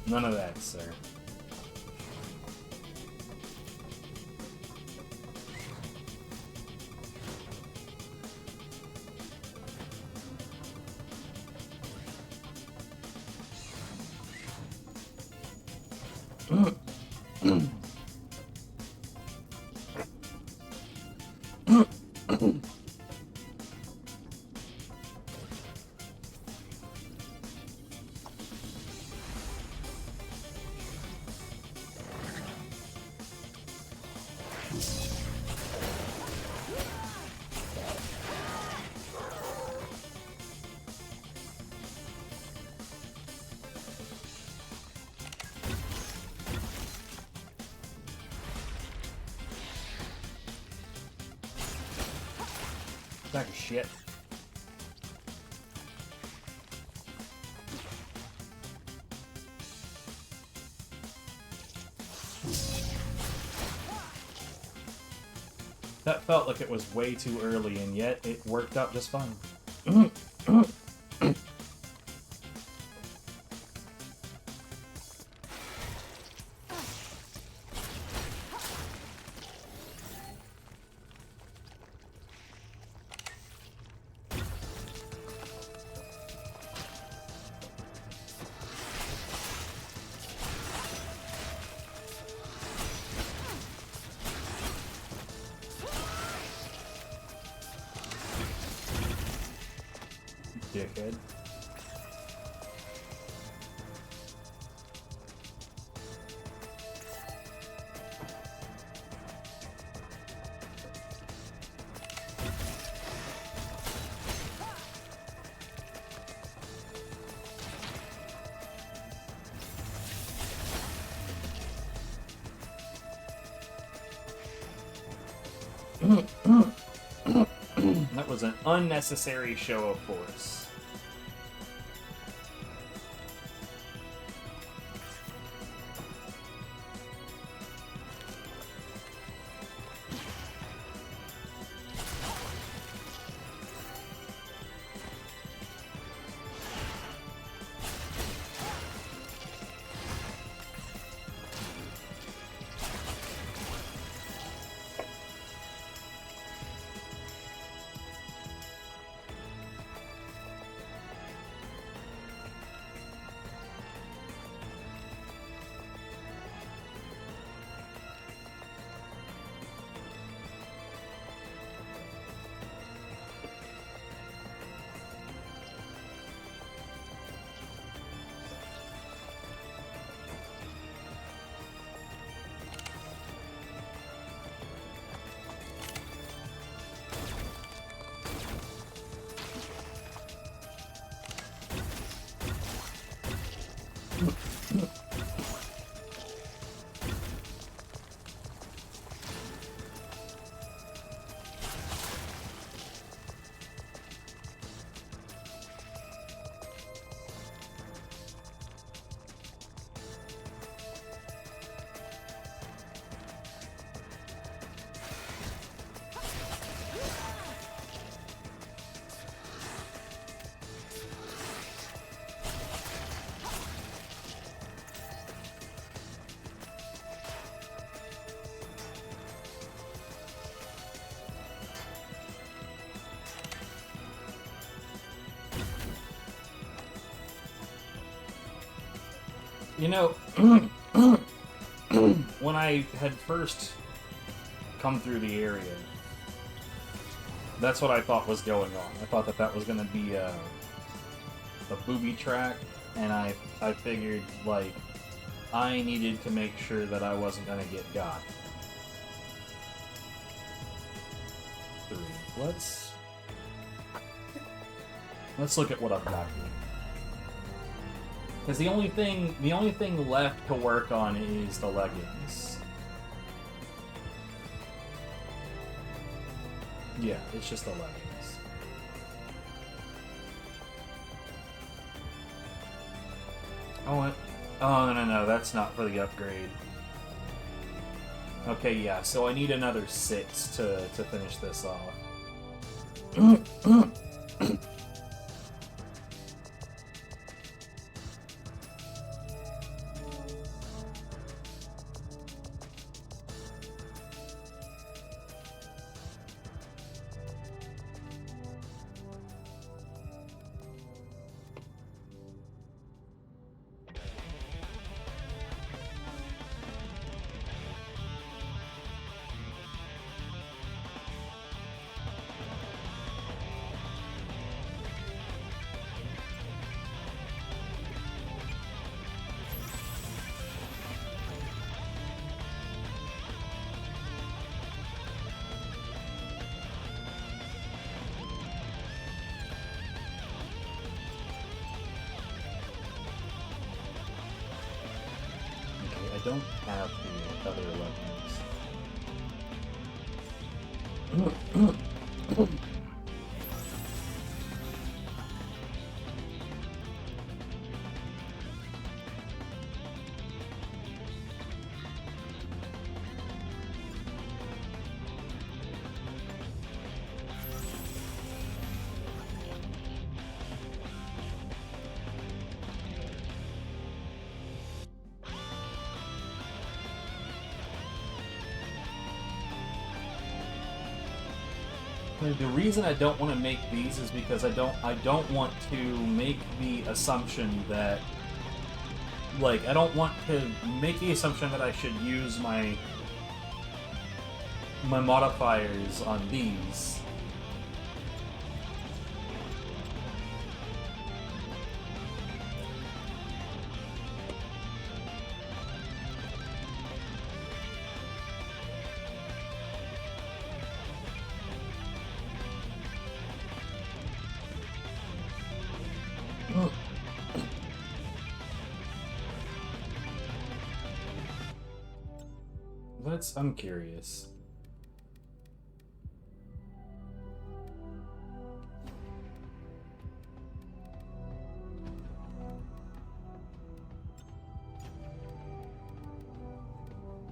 None of that, sir. Sack of shit. That felt like it was way too early, and yet it worked out just fine. dickhead. That was an unnecessary show of force. You know, when I had first come through the area, that's what I thought was going on. I thought that that was going to be a booby track, and I figured, like, I needed to make sure that I wasn't going to get got. 3. Let's look at what I've got here. Because the only thing left to work on is the leggings. Yeah, it's just the leggings. Oh, no, that's not for the upgrade. Okay, yeah, so I need another 6 to finish this off. I don't have the other leggings. The reason I don't want to make these is because I don't want to make the assumption that, like, I don't want to make the assumption that I should use my modifiers on these. I'm curious.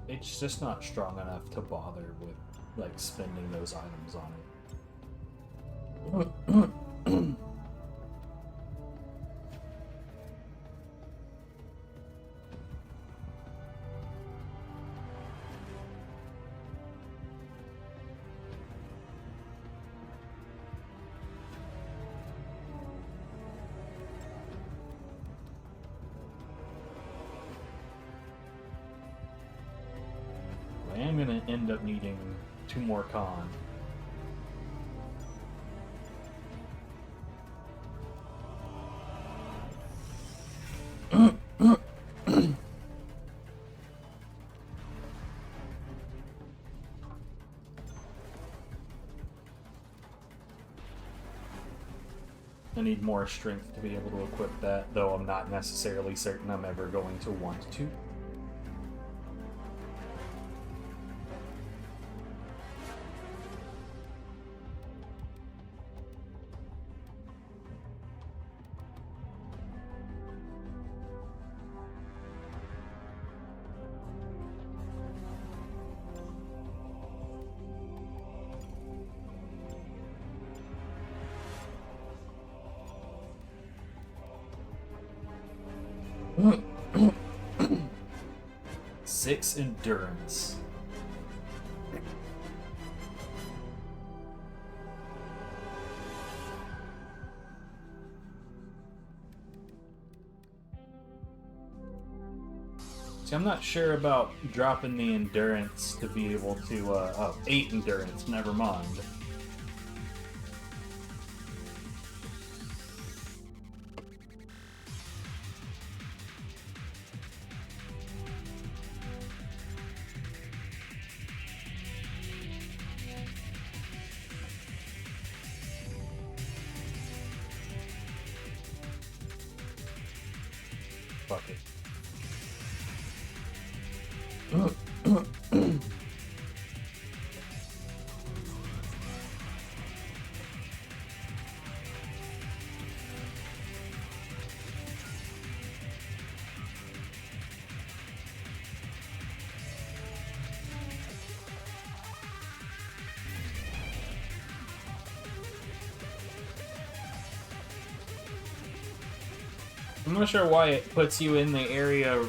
It's just not strong enough to bother with, like, spending those items on it. I am gonna end up needing 2 more con. I need more strength to be able to equip that, though I'm not necessarily certain I'm ever going to want to. Six endurance. See, I'm not sure about dropping the endurance to be able to, oh, 8 endurance, never mind. Fuck it. I'm not sure why it puts you in the area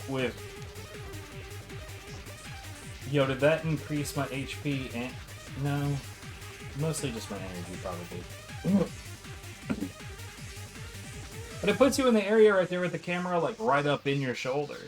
with... Yo, did that increase my HP? And no. Mostly just my energy, probably. But it puts you in the area right there with the camera, like, right up in your shoulder.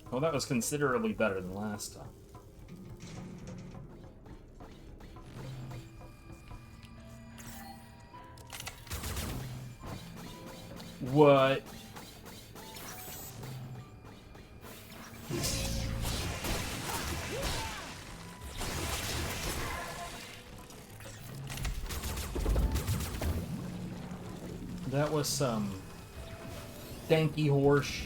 Well, that was considerably better than last time. What? That was some danky horse.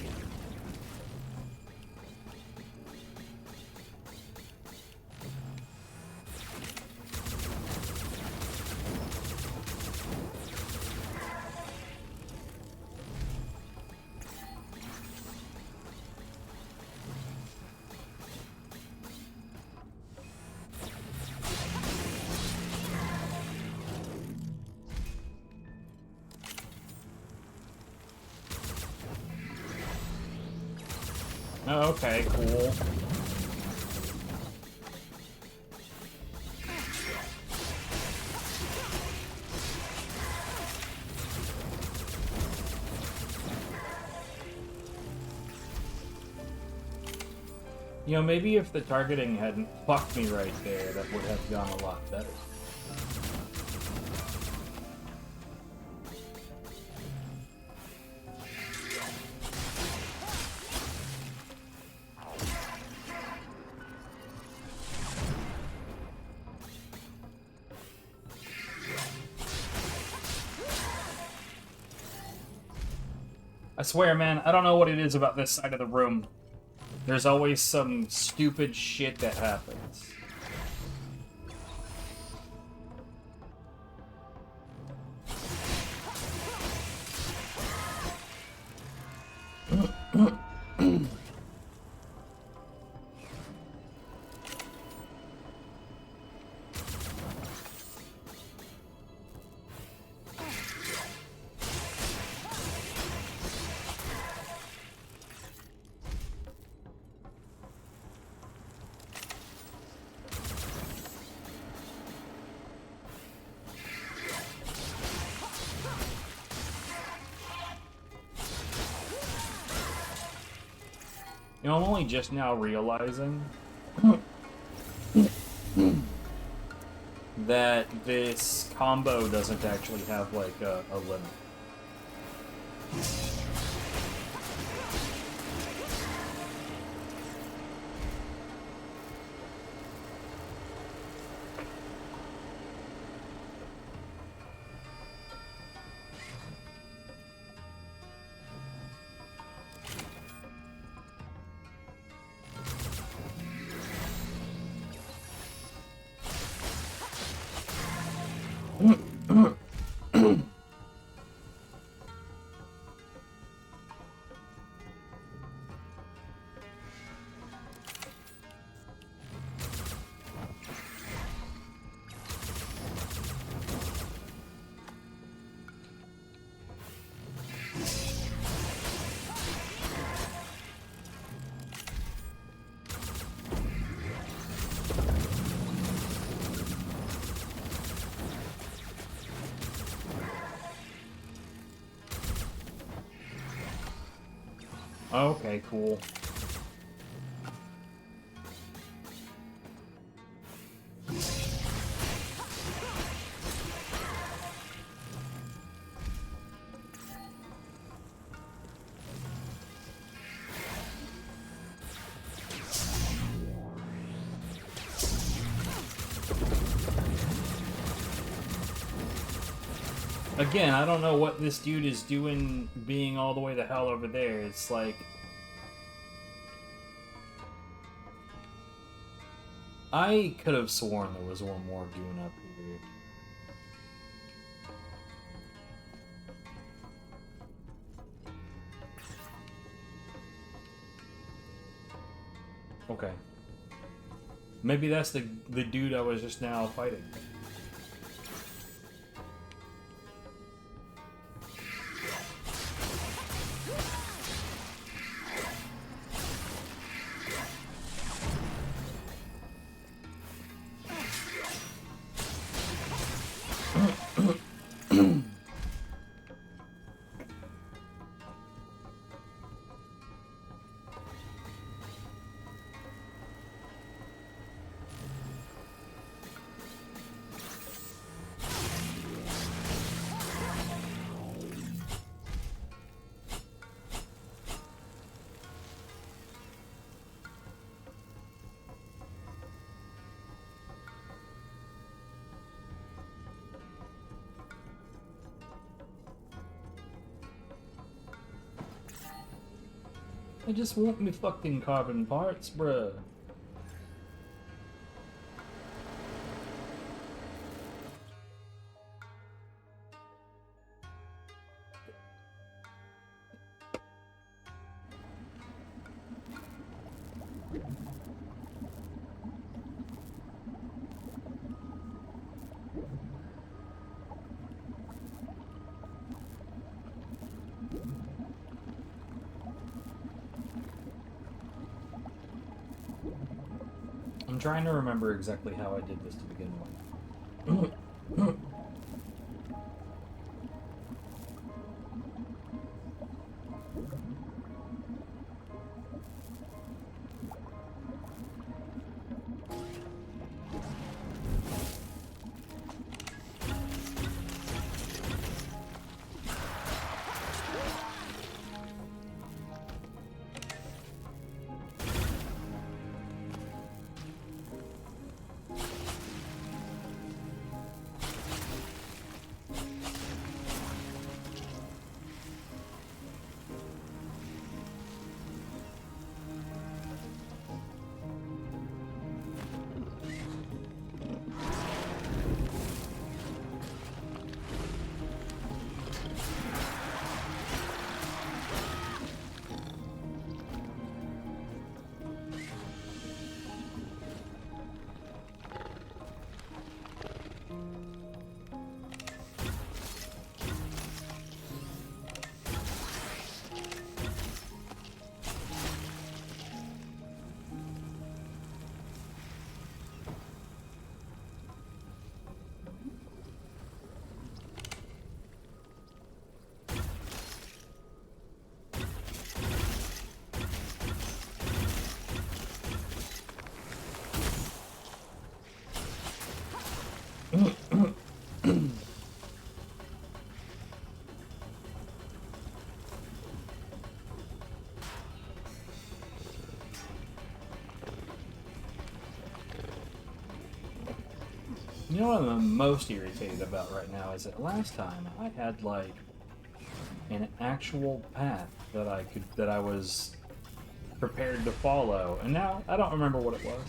Oh, okay, cool. You know, maybe if the targeting hadn't fucked me right there, that would have gone a lot better. I swear, man, I don't know what it is about this side of the room. There's always some stupid shit that happens. You know, I'm only just now realizing that this combo doesn't actually have, like, a limit. Okay, cool. Again, I don't know what this dude is doing being all the way the hell over there. It's like... I could have sworn there was one more goon up here. Okay. Maybe that's the dude I was just now fighting. I just want me fucking carbon parts, bruh. I'm trying to remember exactly how I did this to begin with. You know what I'm most irritated about right now is that last time I had like an actual path that I was prepared to follow, and now I don't remember what it was.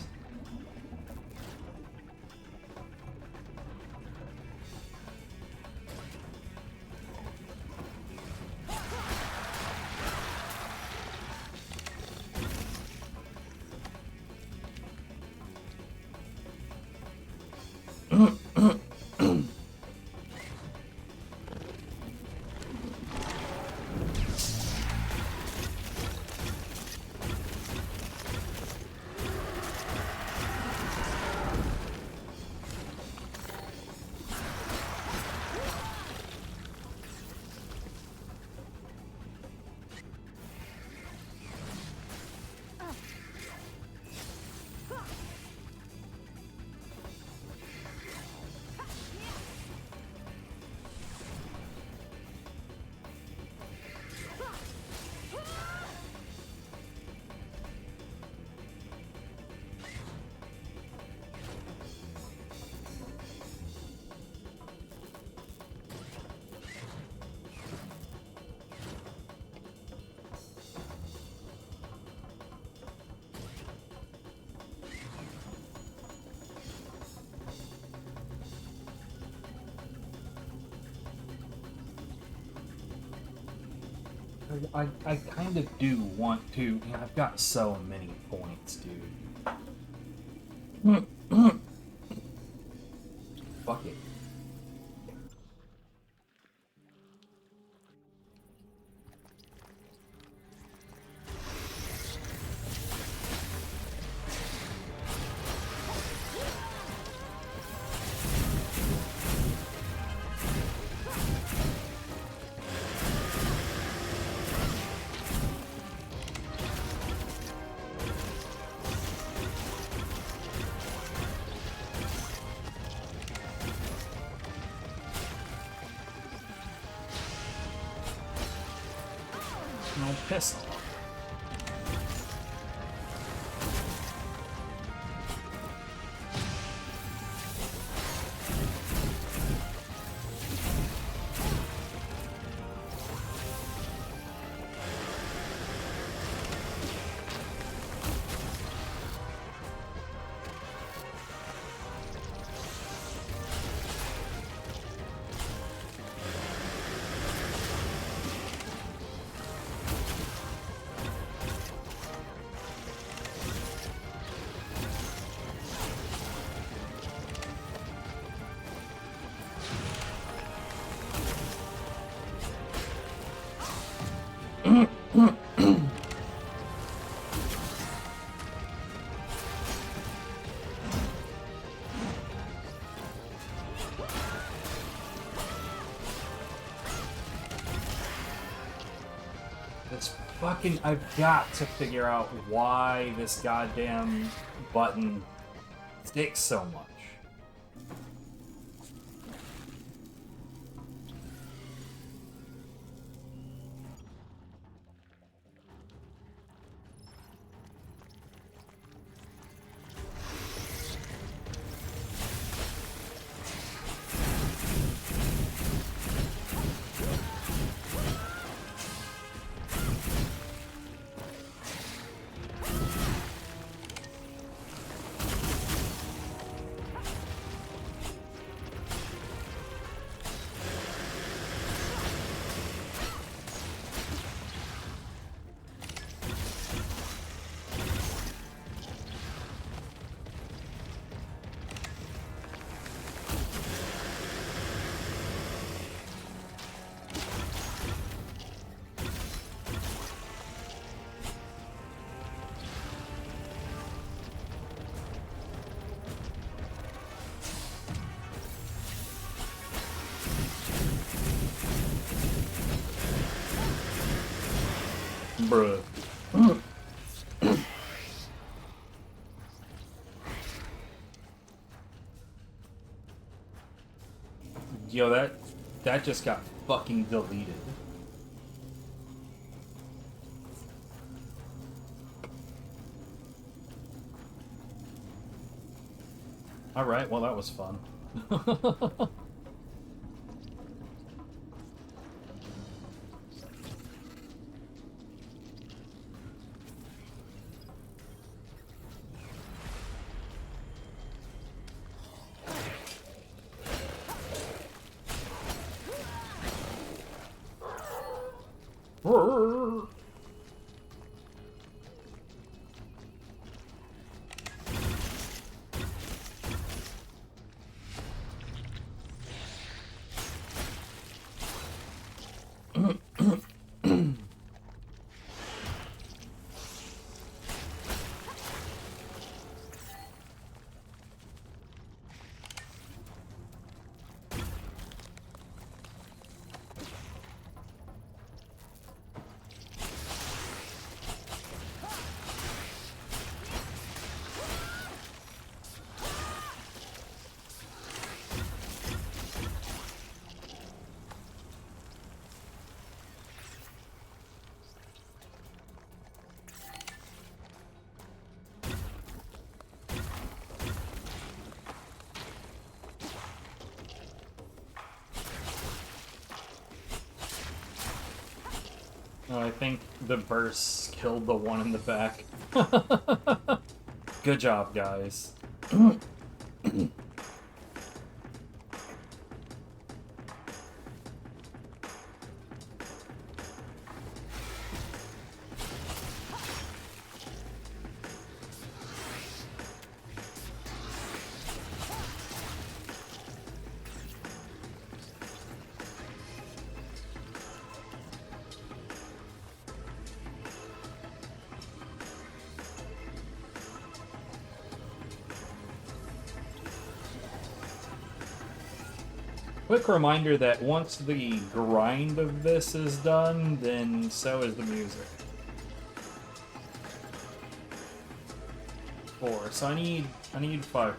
I kind of do want to. You know, I've got so many points, dude. Fuck it. No pistol. I've got to figure out why this goddamn button sticks so much. Bruh. Yo, that just got fucking deleted. Alright, well that was fun. Oh, I think the burst killed the one in the back. Good job, guys. Quick reminder that once the grind of this is done, then so is the music. 4, so I need 5.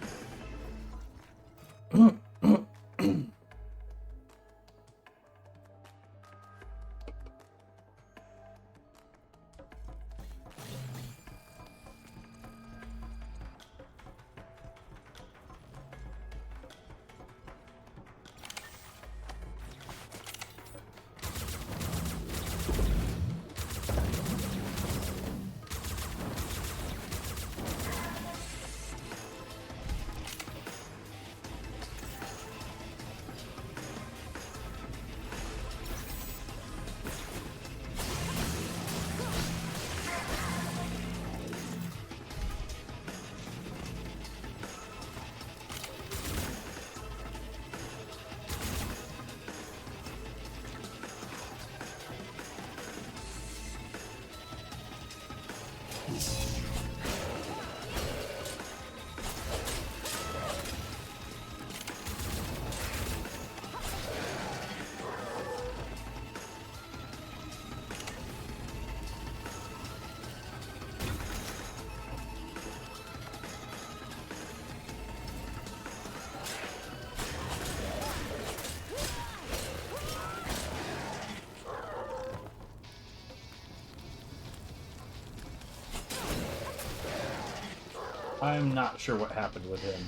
I'm not sure what happened with him.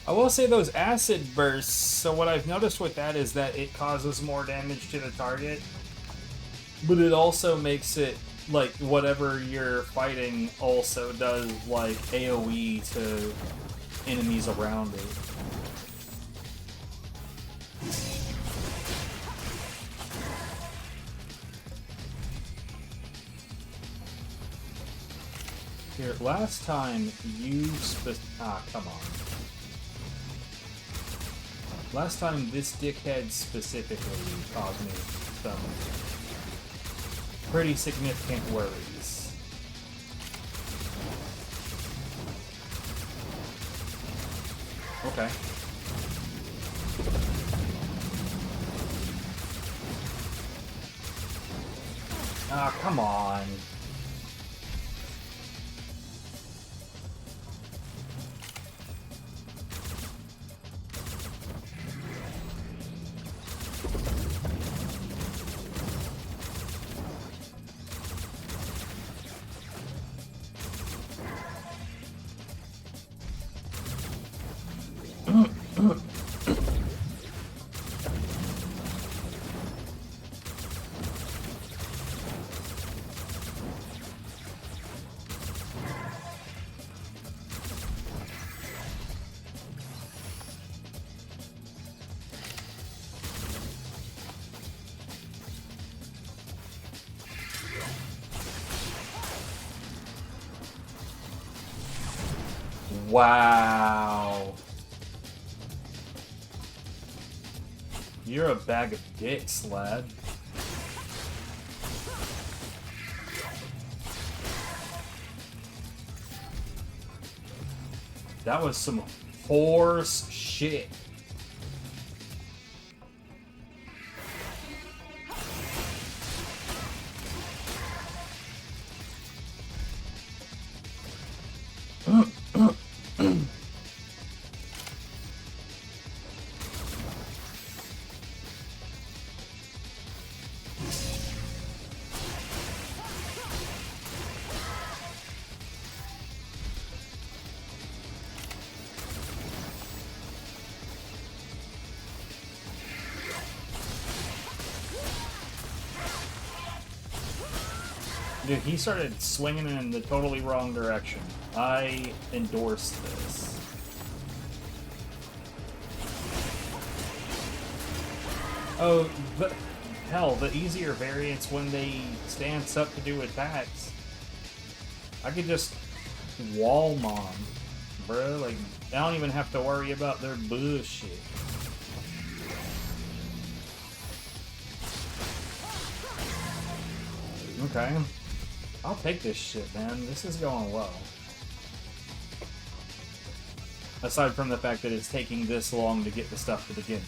I will say those acid bursts, so what I've noticed with that is that it causes more damage to the target, but it also makes it, like, whatever you're fighting also does, like, AoE to enemies around it. Here, last time you come on. Last time this dickhead specifically caused me some pretty significant worries. Okay. Ah, come on. Wow. You're a bag of dicks, lad. That was some horse shit. Dude, he started swinging in the totally wrong direction. I endorse this. Oh, but hell, the easier variants when they stance up to do attacks. I could just wall mom, bro. Like, I don't even have to worry about their bullshit. Okay. I'll take this shit, man. This is going well. Aside from the fact that it's taking this long to get the stuff to begin.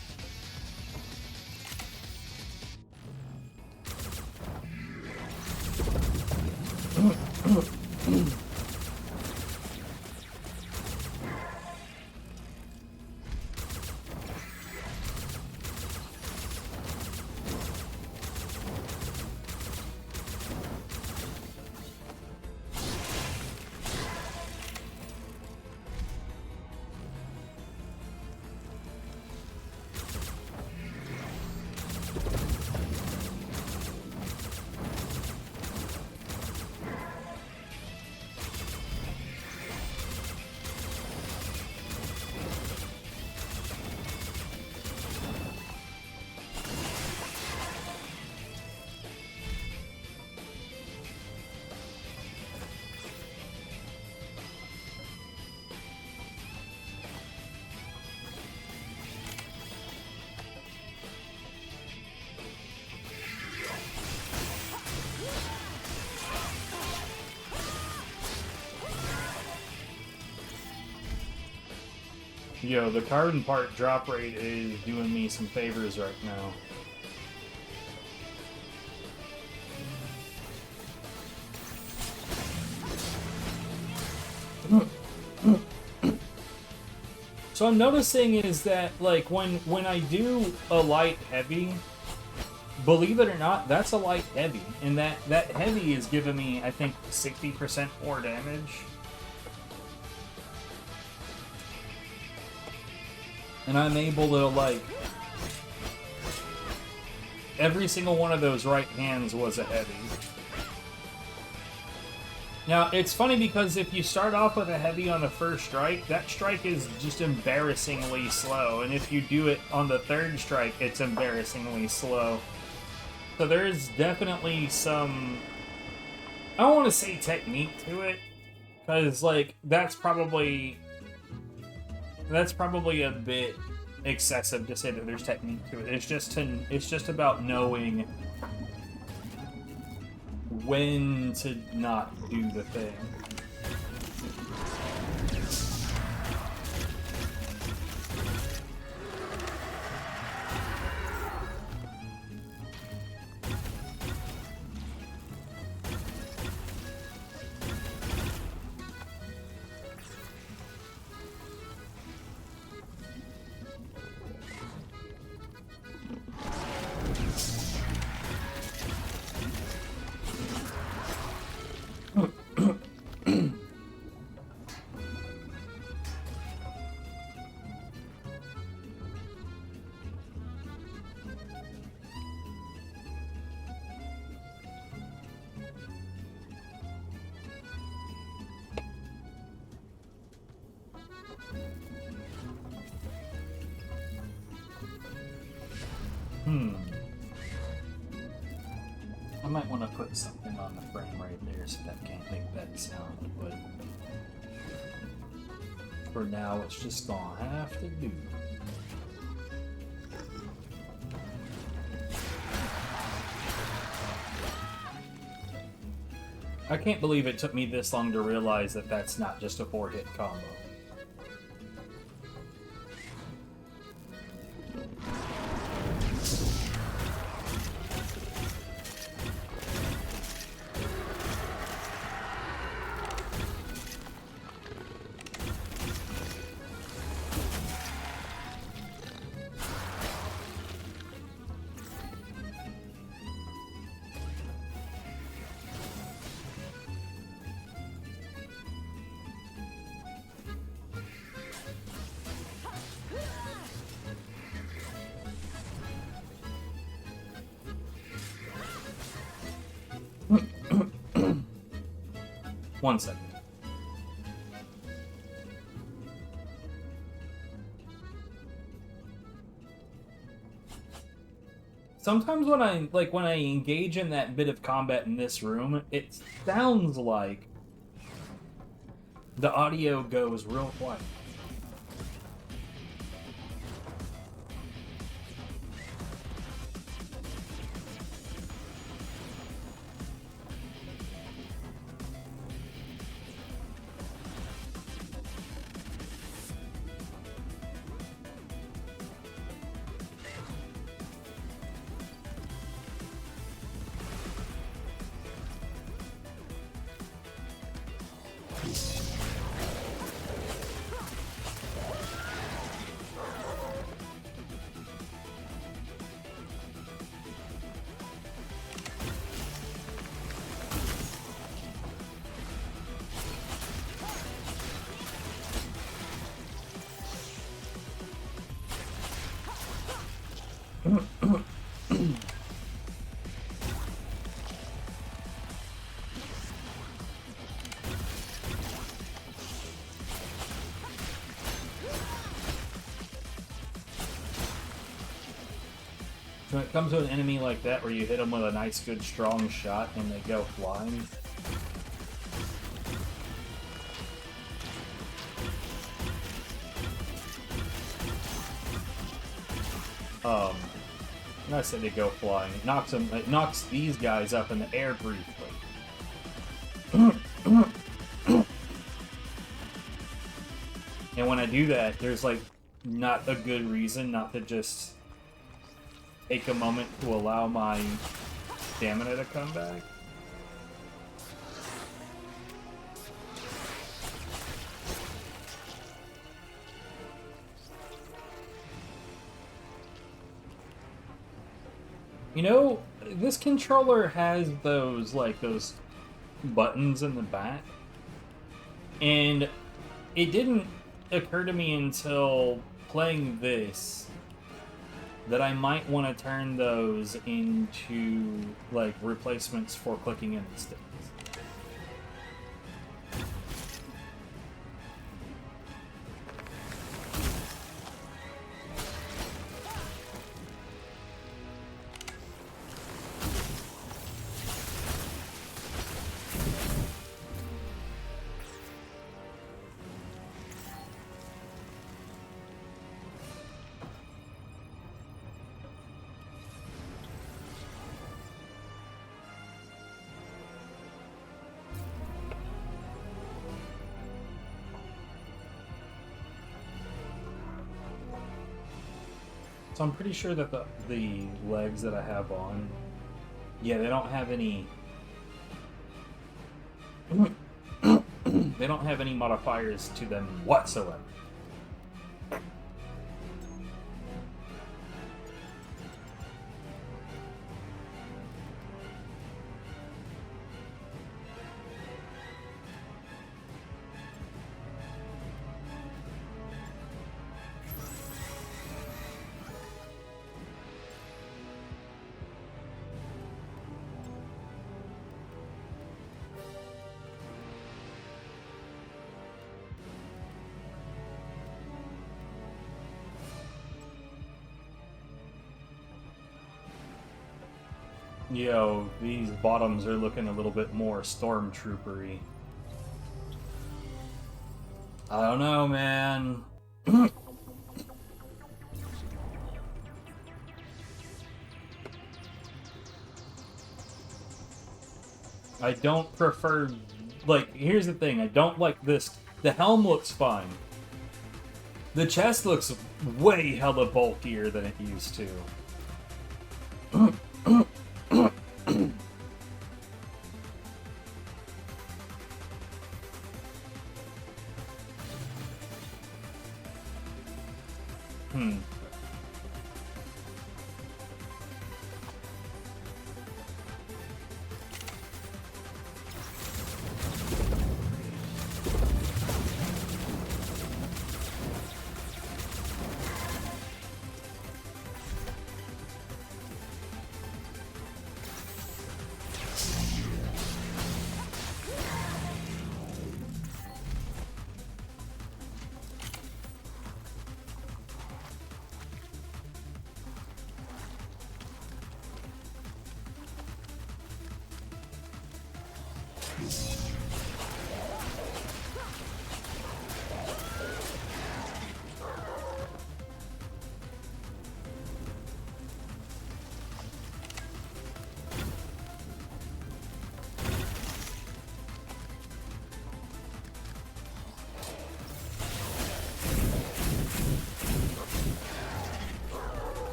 Yo, the carbon part drop rate is doing me some favors right now. So I'm noticing is that, like, when I do a light heavy, believe it or not, that's a light heavy, and that heavy is giving me, I think, 60% more damage. And I'm able to, like, every single one of those right hands was a heavy. Now, it's funny because if you start off with a heavy on the first strike, that strike is just embarrassingly slow. And if you do it on the third strike, it's embarrassingly slow. So there is definitely some... I don't want to say technique to it, because, like, that's probably a bit excessive to say that there's technique to it. It's just about knowing when to not do the thing. I might want to put something on the frame right there so that can't make that sound, but for now it's just gonna have to do. I can't believe it took me this long to realize that that's not just a 4-hit combo. One second. Sometimes when I engage in that bit of combat in this room, it sounds like the audio goes real quiet. When it comes to an enemy like that where you hit them with a nice good strong shot and they go flying, when I say they go flying, it knocks these guys up in the air briefly. And when I do that, there's like not a good reason not to just take a moment to allow my stamina to come back. You know, this controller has those, like, those buttons in the back. And it didn't occur to me until playing this that I might want to turn those into, like, replacements for clicking in the sticks. So I'm pretty sure that the legs that I have on, yeah, they don't have any. They don't have any modifiers to them whatsoever. Yo, these bottoms are looking a little bit more stormtroopery. I don't know, man. I don't prefer... Like, here's the thing. I don't like this. The helm looks fine. The chest looks way hella bulkier than it used to.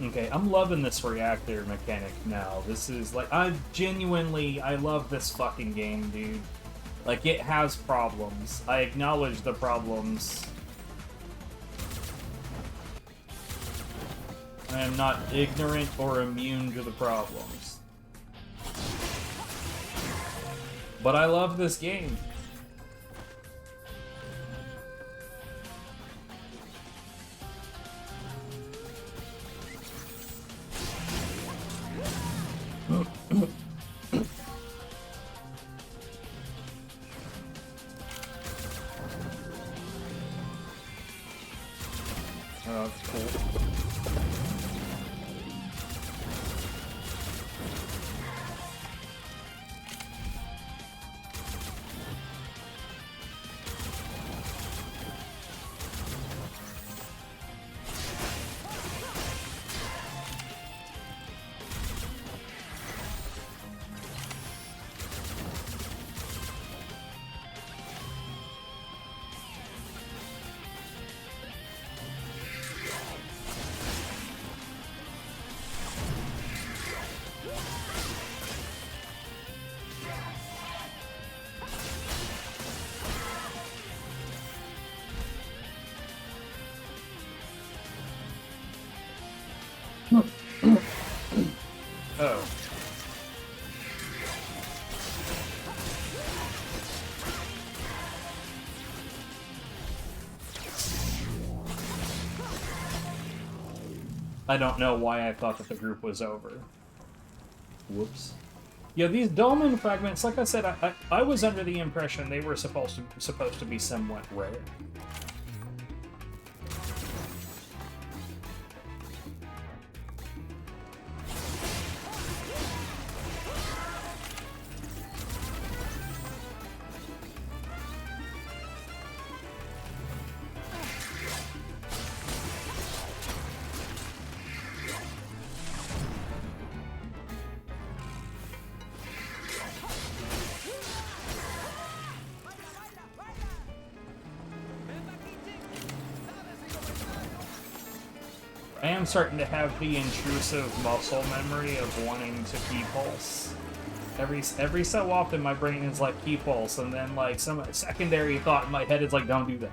Okay, I'm loving this reactor mechanic now. This is, like, I love this fucking game, dude. Like, it has problems. I acknowledge the problems. I am not ignorant or immune to the problems. But I love this game. I don't know why I thought that the group was over. Whoops. Yeah, these Dolmen fragments, like I said, I was under the impression they were supposed to be somewhat rare. I am starting to have the intrusive muscle memory of wanting to key pulse. Every so often my brain is like key pulse, and then like some secondary thought in my head is like, don't do that.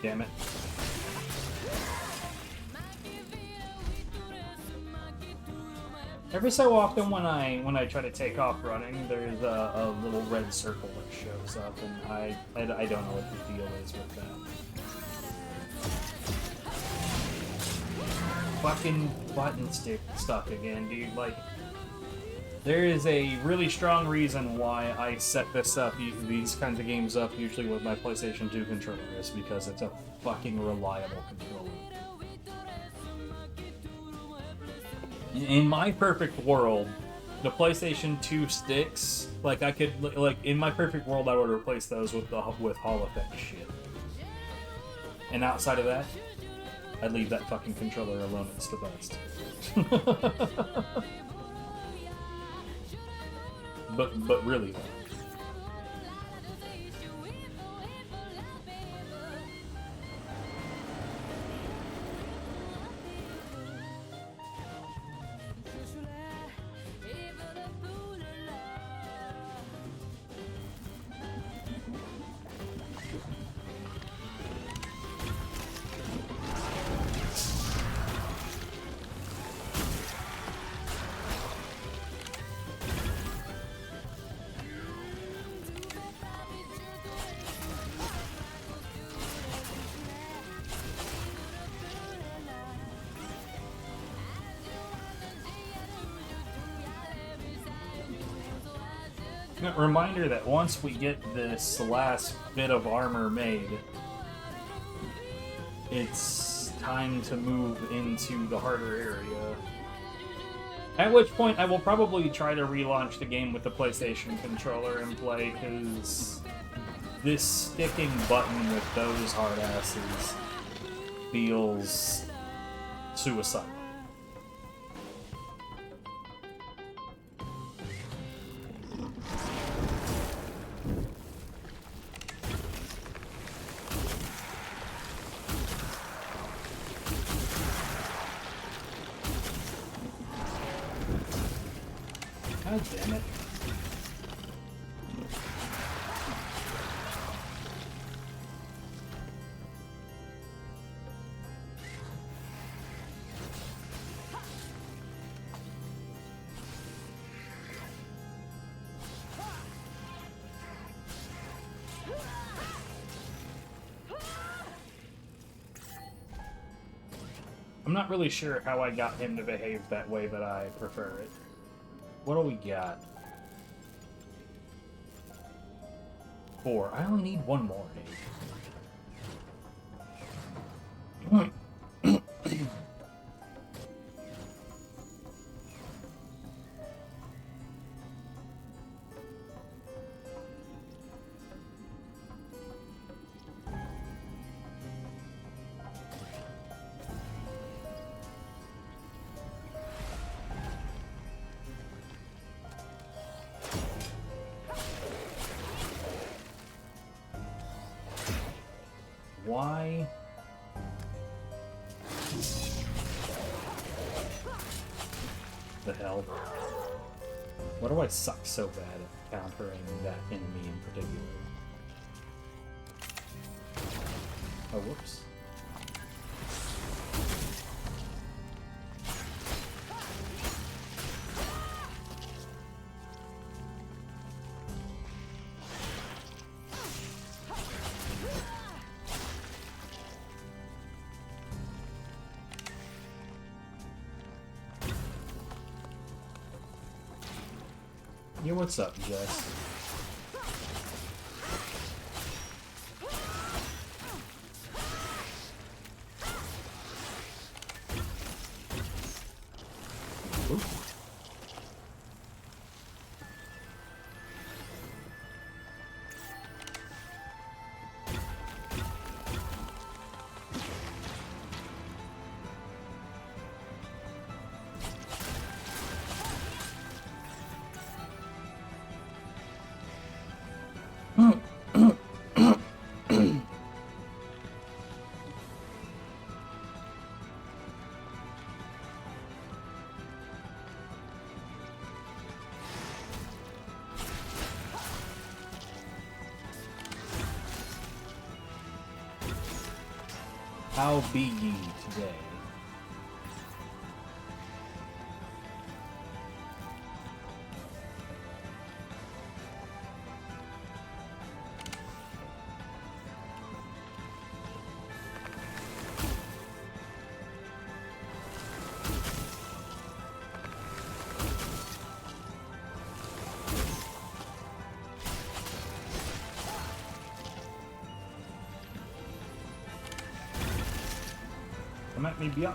Damn it. Every so often when I try to take off running, there's a little red circle that shows up, and I don't know what the deal is with that. Fucking button stick stuck again, dude. Like, there is a really strong reason why I set this up, these kinds of games up, usually with my PlayStation 2 controller, is because it's a fucking reliable controller. In my perfect world, the PlayStation 2 sticks, like I could, like in my perfect world, I would replace those with Hall Effect shit. And outside of that, I'd leave that fucking controller alone. It's the best. But really though. Reminder that once we get this last bit of armor made, it's time to move into the harder area. At which point I will probably try to relaunch the game with the PlayStation controller and play, because this sticking button with those hard asses feels suicidal. God damn it. I'm not really sure how I got him to behave that way, but I prefer it. What do we got? 4. I only need 1 more. Why? The hell? Why do I suck so bad at countering that enemy in particular? Oh, whoops. Yeah, what's up, Jess? Ooh. How be ye today? Come at me, biatch.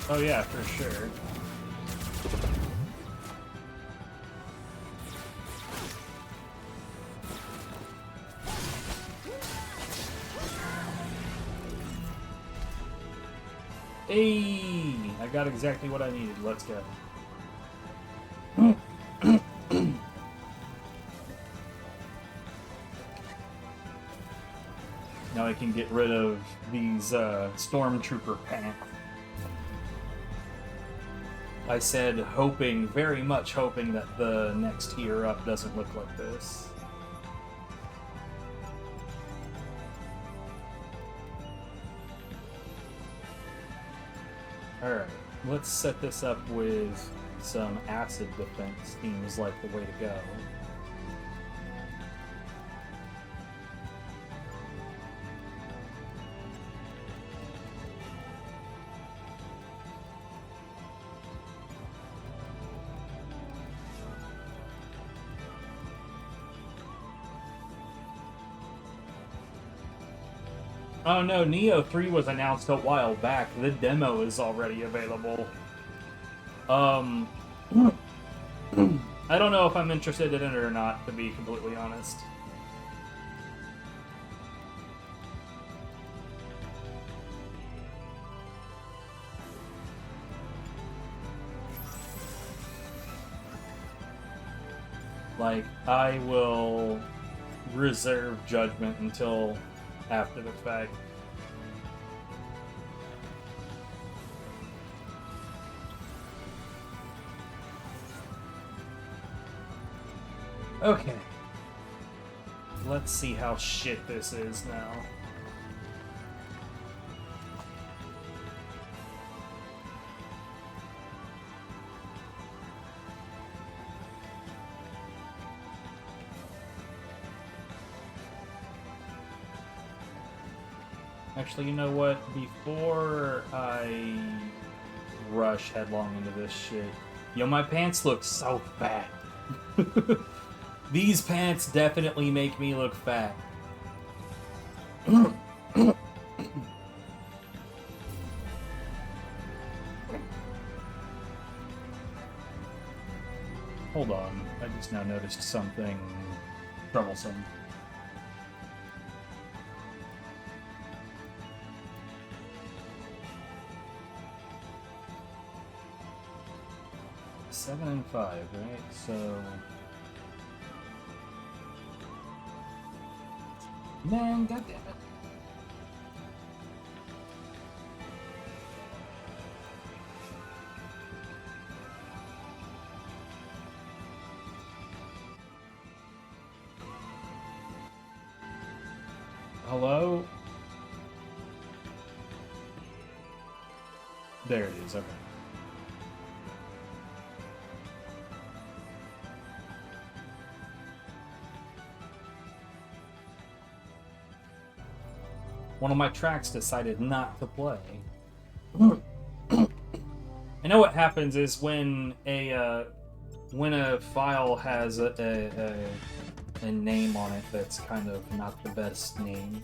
Oh yeah, for sure. Hey, I got exactly what I needed. Let's go. Now I can get rid of these stormtrooper pants. I said hoping, very much hoping that the next tier up doesn't look like this. Alright, let's set this up with some acid defense. Seems like the way to go. Oh no, Neo 3 was announced a while back. The demo is already available. I don't know if I'm interested in it or not, to be completely honest. Like, I will reserve judgment until after the fact. Okay. Let's see how shit this is now. Actually, you know what? Before I rush headlong into this shit, yo, my pants look so fat. These pants definitely make me look fat. Hold on, I just now noticed something troublesome. Seven and 5, right? So... Man, goddammit. Hello? There it is, okay. One of my tracks decided not to play. I know what happens is when a file has a name on it that's kind of not the best name.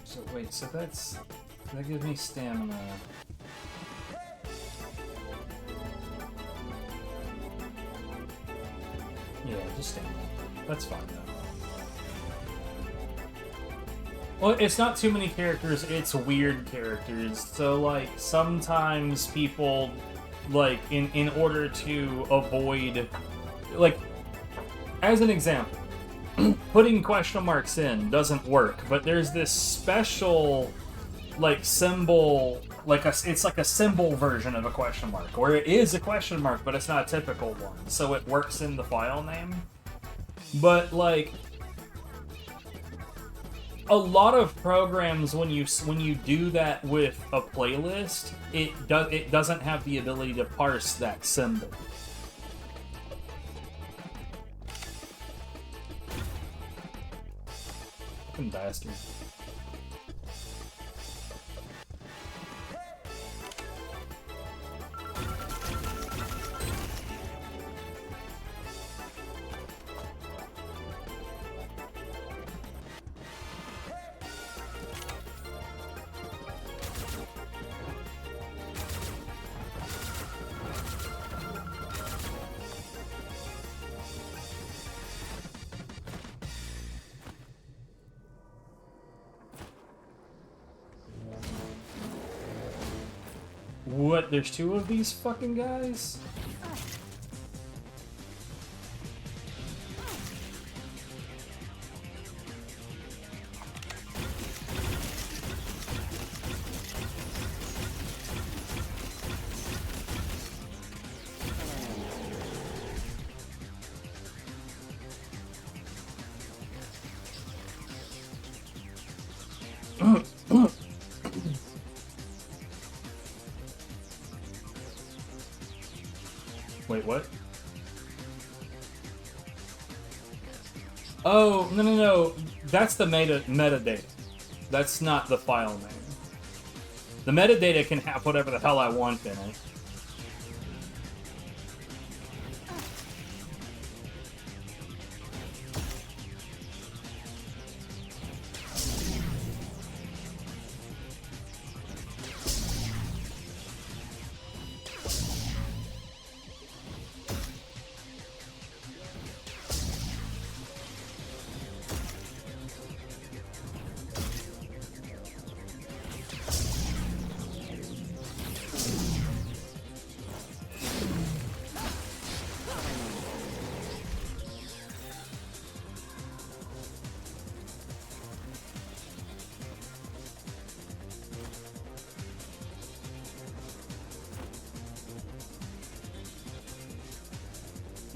So wait, so that gives me stamina. Yeah, just stamina. That's fine though. Well, it's not too many characters, it's weird characters. So, like, sometimes people, like, in order to avoid... Like, as an example, putting question marks in doesn't work, but there's this special, like, symbol... it's like a symbol version of a question mark, where it is a question mark, but it's not a typical one, so it works in the file name. But, like... A lot of programs, when you do that with a playlist, it doesn't have the ability to parse that symbol. Fucking bastard. What? There's two of these fucking guys? Wait, what? Oh, no. That's the metadata. That's not the file name. The metadata can have whatever the hell I want in it.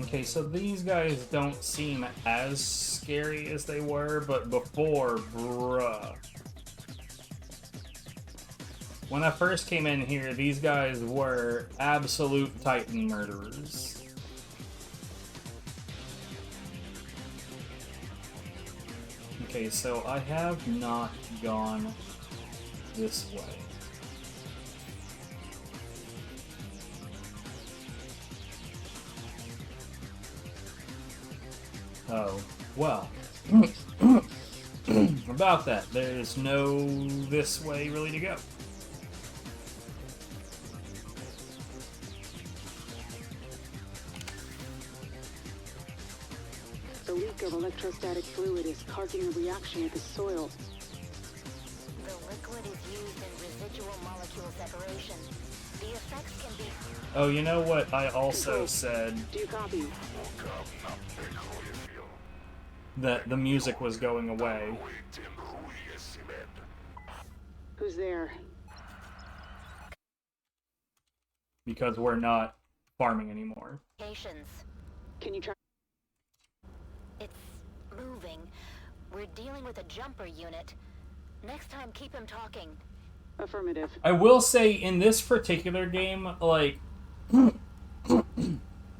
Okay, so these guys don't seem as scary as they were, but before, bruh. When I first came in here, these guys were absolute Titan murderers. Okay, so I have not gone this way. Oh, well. About that, there's no this way really to go. The leak of electrostatic fluid is causing a reaction with the soil. The liquid is used in residual molecule separation. The effects can be... Oh, you know what I also said? Do you copy? That the music was going away. Who's there? Because we're not farming anymore. Can you try? It's moving. We're dealing with a jumper unit. Next time, keep him talking. Affirmative. I will say, in this particular game, like,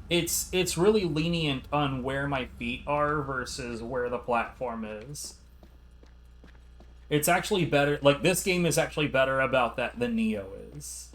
it's really lenient on where my feet are versus where the platform is. It's actually better, like, this game is actually better about that than Neo is.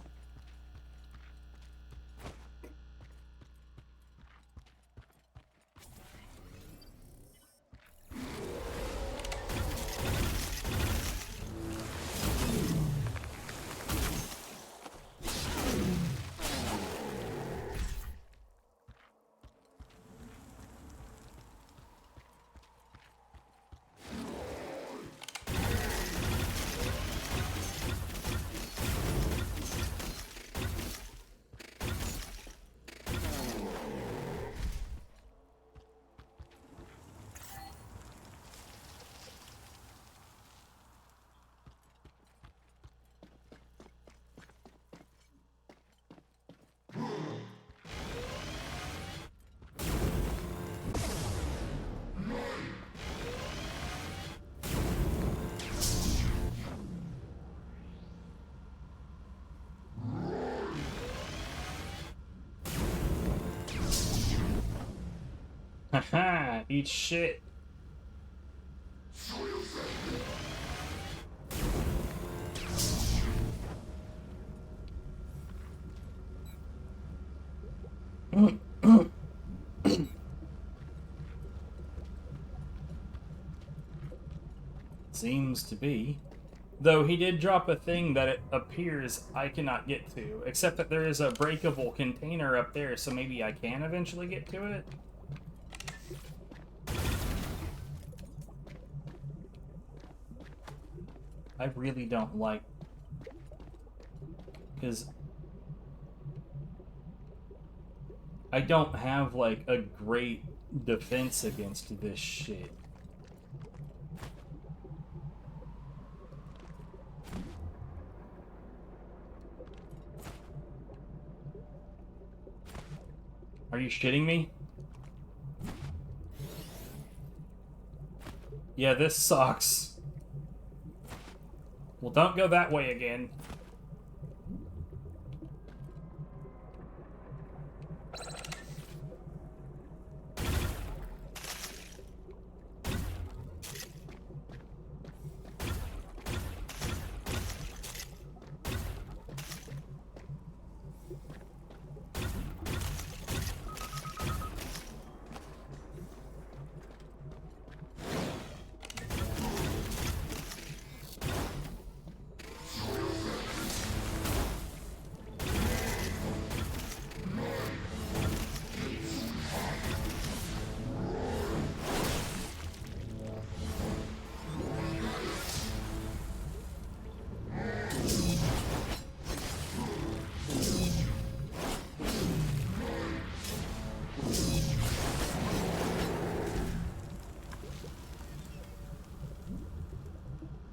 Haha, eat shit. Seems to be. Though he did drop a thing that it appears I cannot get to, except that there is a breakable container up there, so maybe I can eventually get to it? I really don't like... because I don't have, like, a great defense against this shit. Are you shitting me? Yeah, this sucks. Well, don't go that way again.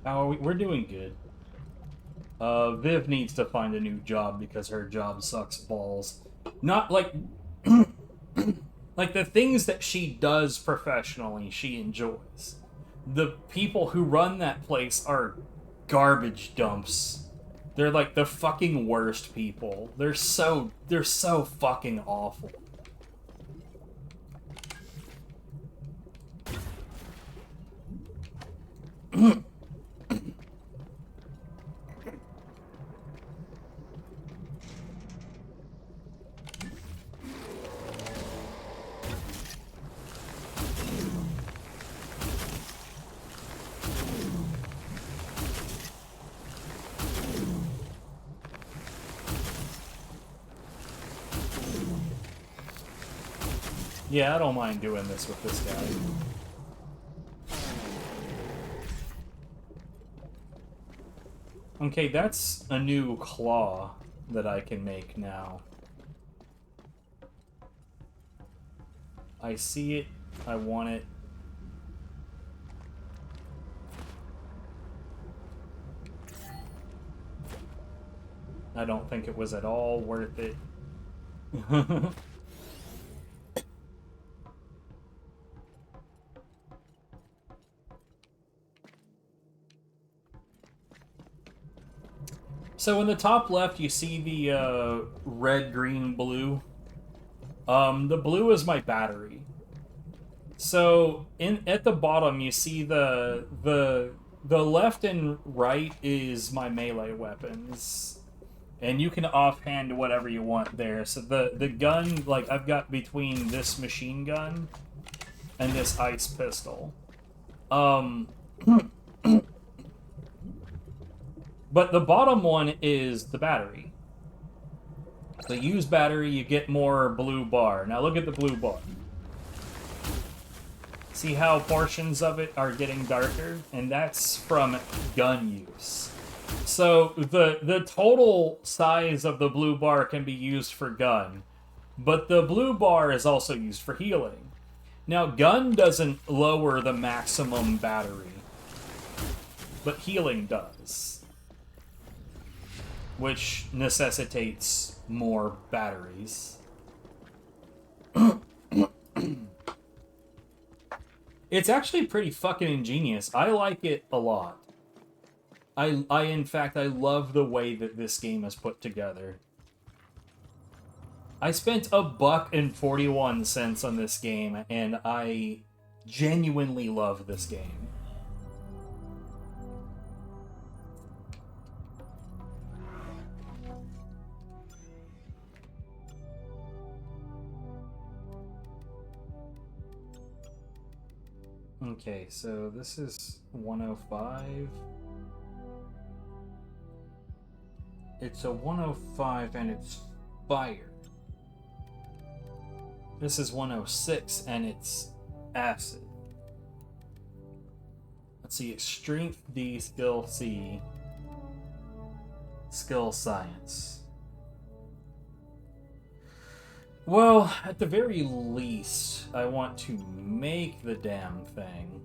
Oh, we're doing good. Viv needs to find a new job because her job sucks balls. Not like... Like, the things that she does professionally, she enjoys. The people who run that place are garbage dumps. They're like the fucking worst people. They're so fucking awful. Yeah, I don't mind doing this with this guy. Okay, that's a new claw that I can make now. I see it. I want it. I don't think it was at all worth it. So in the top left, you see the red, green, blue. The blue is my battery. So at the bottom, you see the left and right is my melee weapons, and you can offhand whatever you want there. So the gun, like I've got between this machine gun and this ice pistol. But the bottom one is the battery. So use battery, you get more blue bar. Now look at the blue bar. See how portions of it are getting darker? And that's from gun use. So the total size of the blue bar can be used for gun, but the blue bar is also used for healing. Now gun doesn't lower the maximum battery, but healing does, which necessitates more batteries. It's actually pretty fucking ingenious. I like it a lot. In fact, I love the way that this game is put together. I spent $1.41 on this game, and I genuinely love this game. Okay, so this is 105. It's a 105 and it's fire. This is 106 and it's acid. Let's see, it's strength D, skill C, skill science. Well, at the very least, I want to make the damn thing.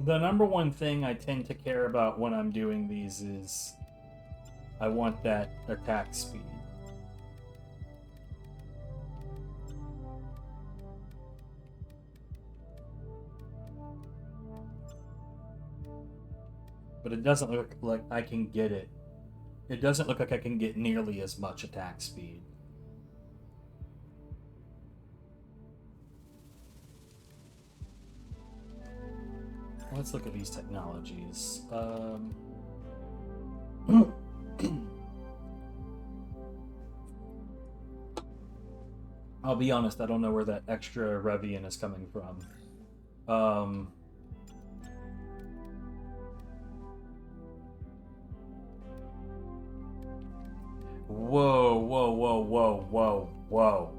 The number one thing I tend to care about when I'm doing these is I want that attack speed. But it doesn't look like I can get it. It doesn't look like I can get nearly as much attack speed. Let's look at these technologies. I'll be honest, I don't know where that extra Revian is coming from. Whoa, whoa, whoa, whoa, whoa, whoa,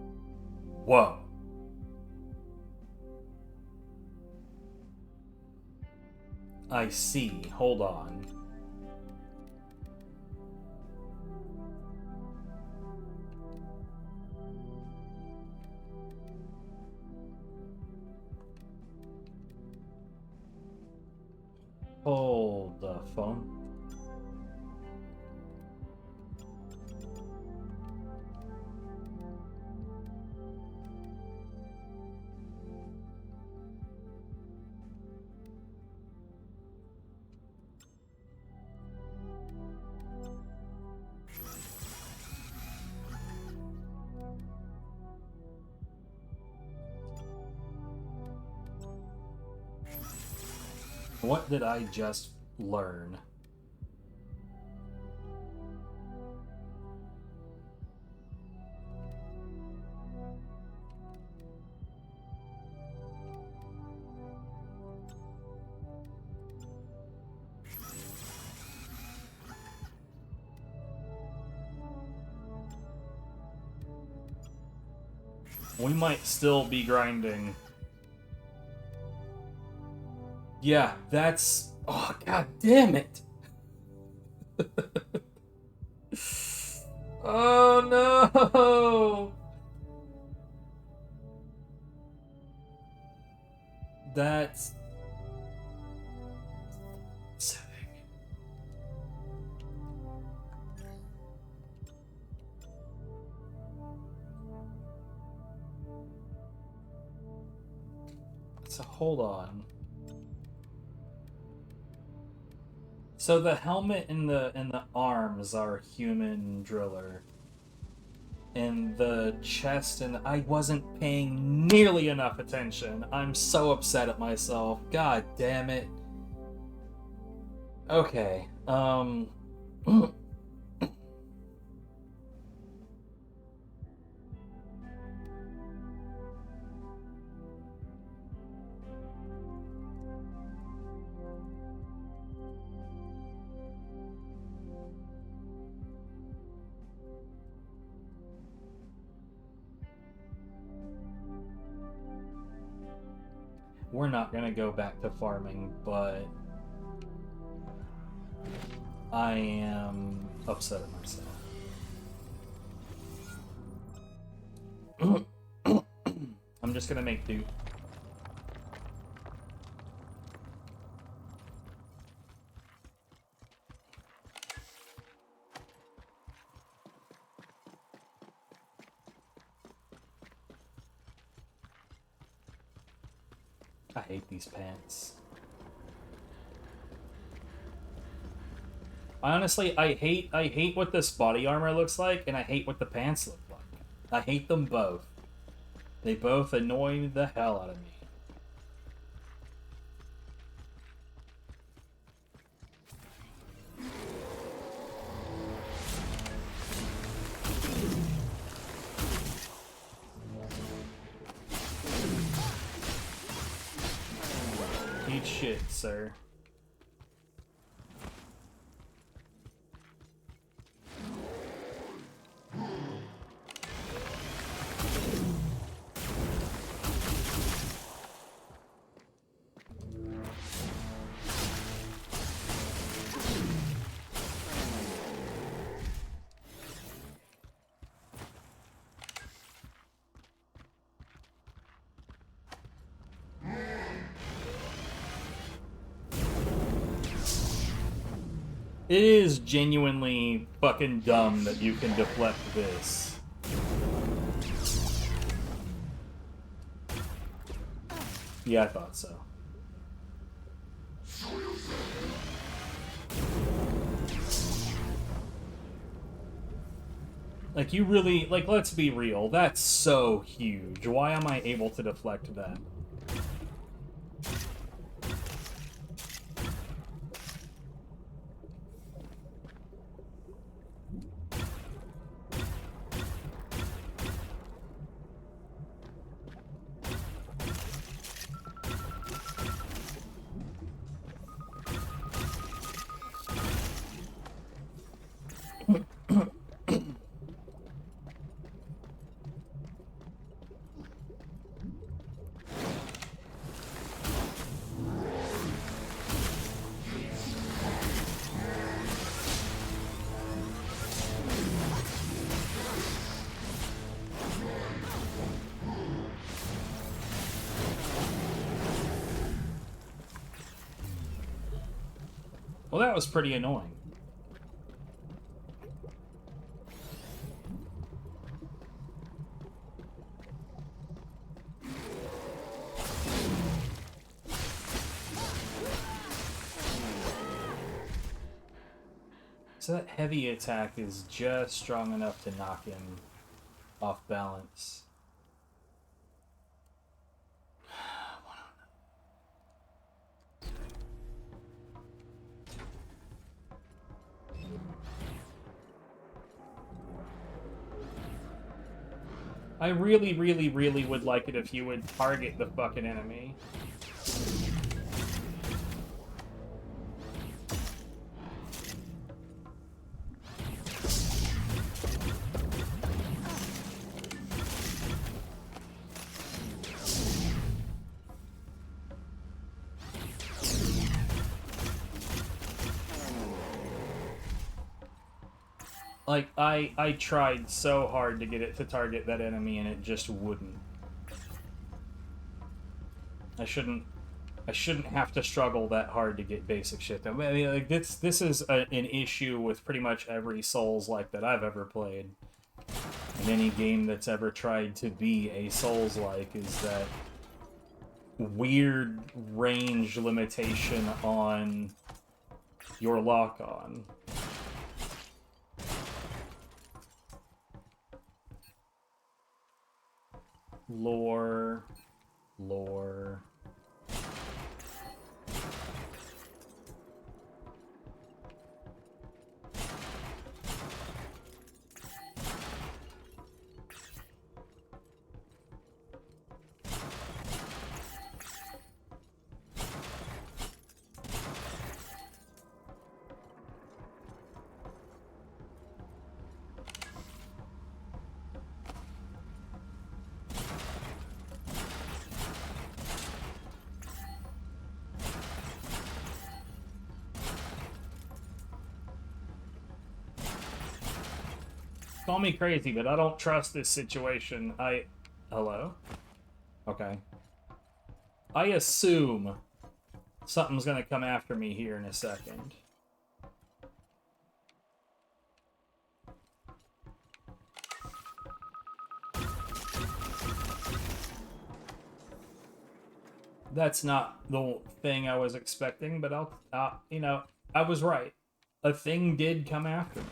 whoa. I see. Hold on. Hold the phone. What did I just learn? We might still be grinding. Yeah, that's... Oh, god damn it! Oh no! That's... So hold on. So the helmet and the arms are human driller. And the chest and I wasn't paying nearly enough attention. I'm so upset at myself. God damn it. Okay. We're not gonna go back to farming, but I am upset at myself. I'm just gonna make do. I hate these pants. Honestly, I hate what this body armor looks like, and I hate what the pants look like. I hate them both. They both annoy the hell out of me. Eat shit, sir. It is genuinely fucking dumb that you can deflect this. Yeah, I thought so. Like, you really... Like, let's be real. That's so huge. Why am I able to deflect that? Well, that was pretty annoying. So that heavy attack is just strong enough to knock him off balance. I really, really, really would like it if you would target the fucking enemy. Like, I tried so hard to get it to target that enemy and it just wouldn't. I shouldn't have to struggle that hard to get basic shit done. I mean, like, this is an issue with pretty much every Souls-like that I've ever played. In any game that's ever tried to be a Souls-like is that weird range limitation on your lock-on. Lore. Call me crazy, but I don't trust this situation. Hello? Okay. I assume something's gonna come after me here in a second. That's not the thing I was expecting, but you know, I was right. A thing did come after me.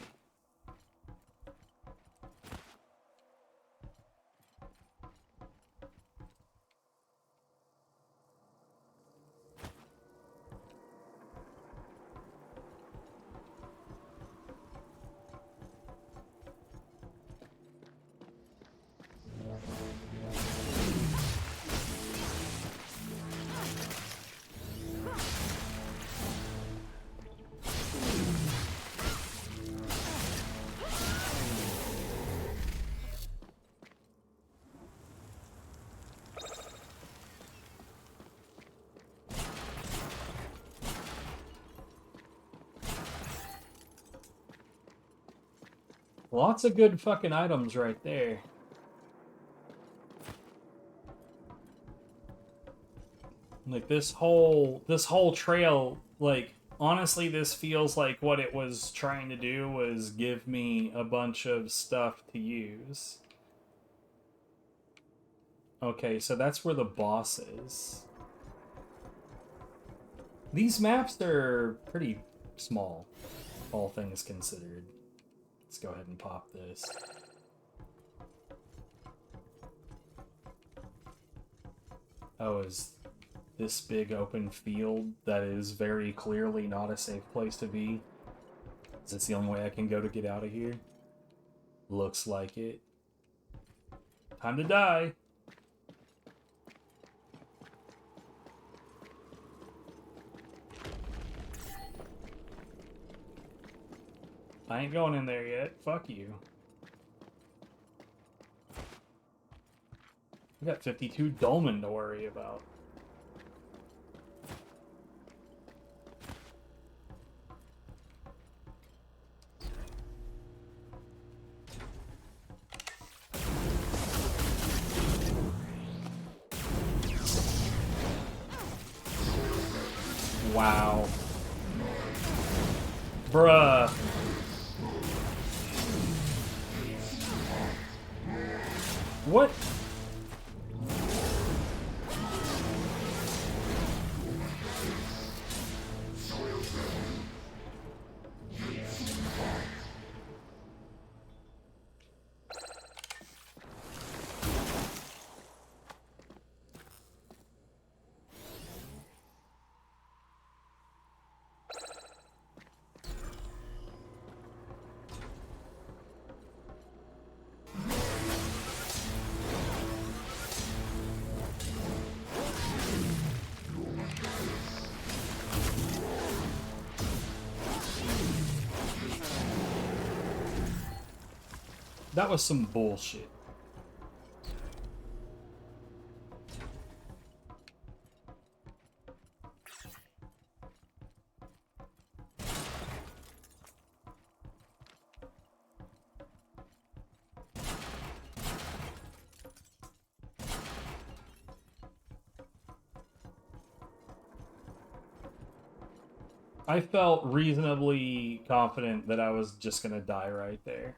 Lots of good fucking items right there. Like this whole trail, like honestly this feels like what it was trying to do was give me a bunch of stuff to use. Okay, so that's where the boss is. These maps are pretty small, all things considered. Let's go ahead and pop this. Oh, is this big open field that is very clearly not a safe place to be? Is this the only way I can go to get out of here? Looks like it. Time to die! I ain't going in there yet. Fuck you. We got 52 Dolmen to worry about. Wow. Bruh. What? That was some bullshit. I felt reasonably confident that I was just gonna die right there.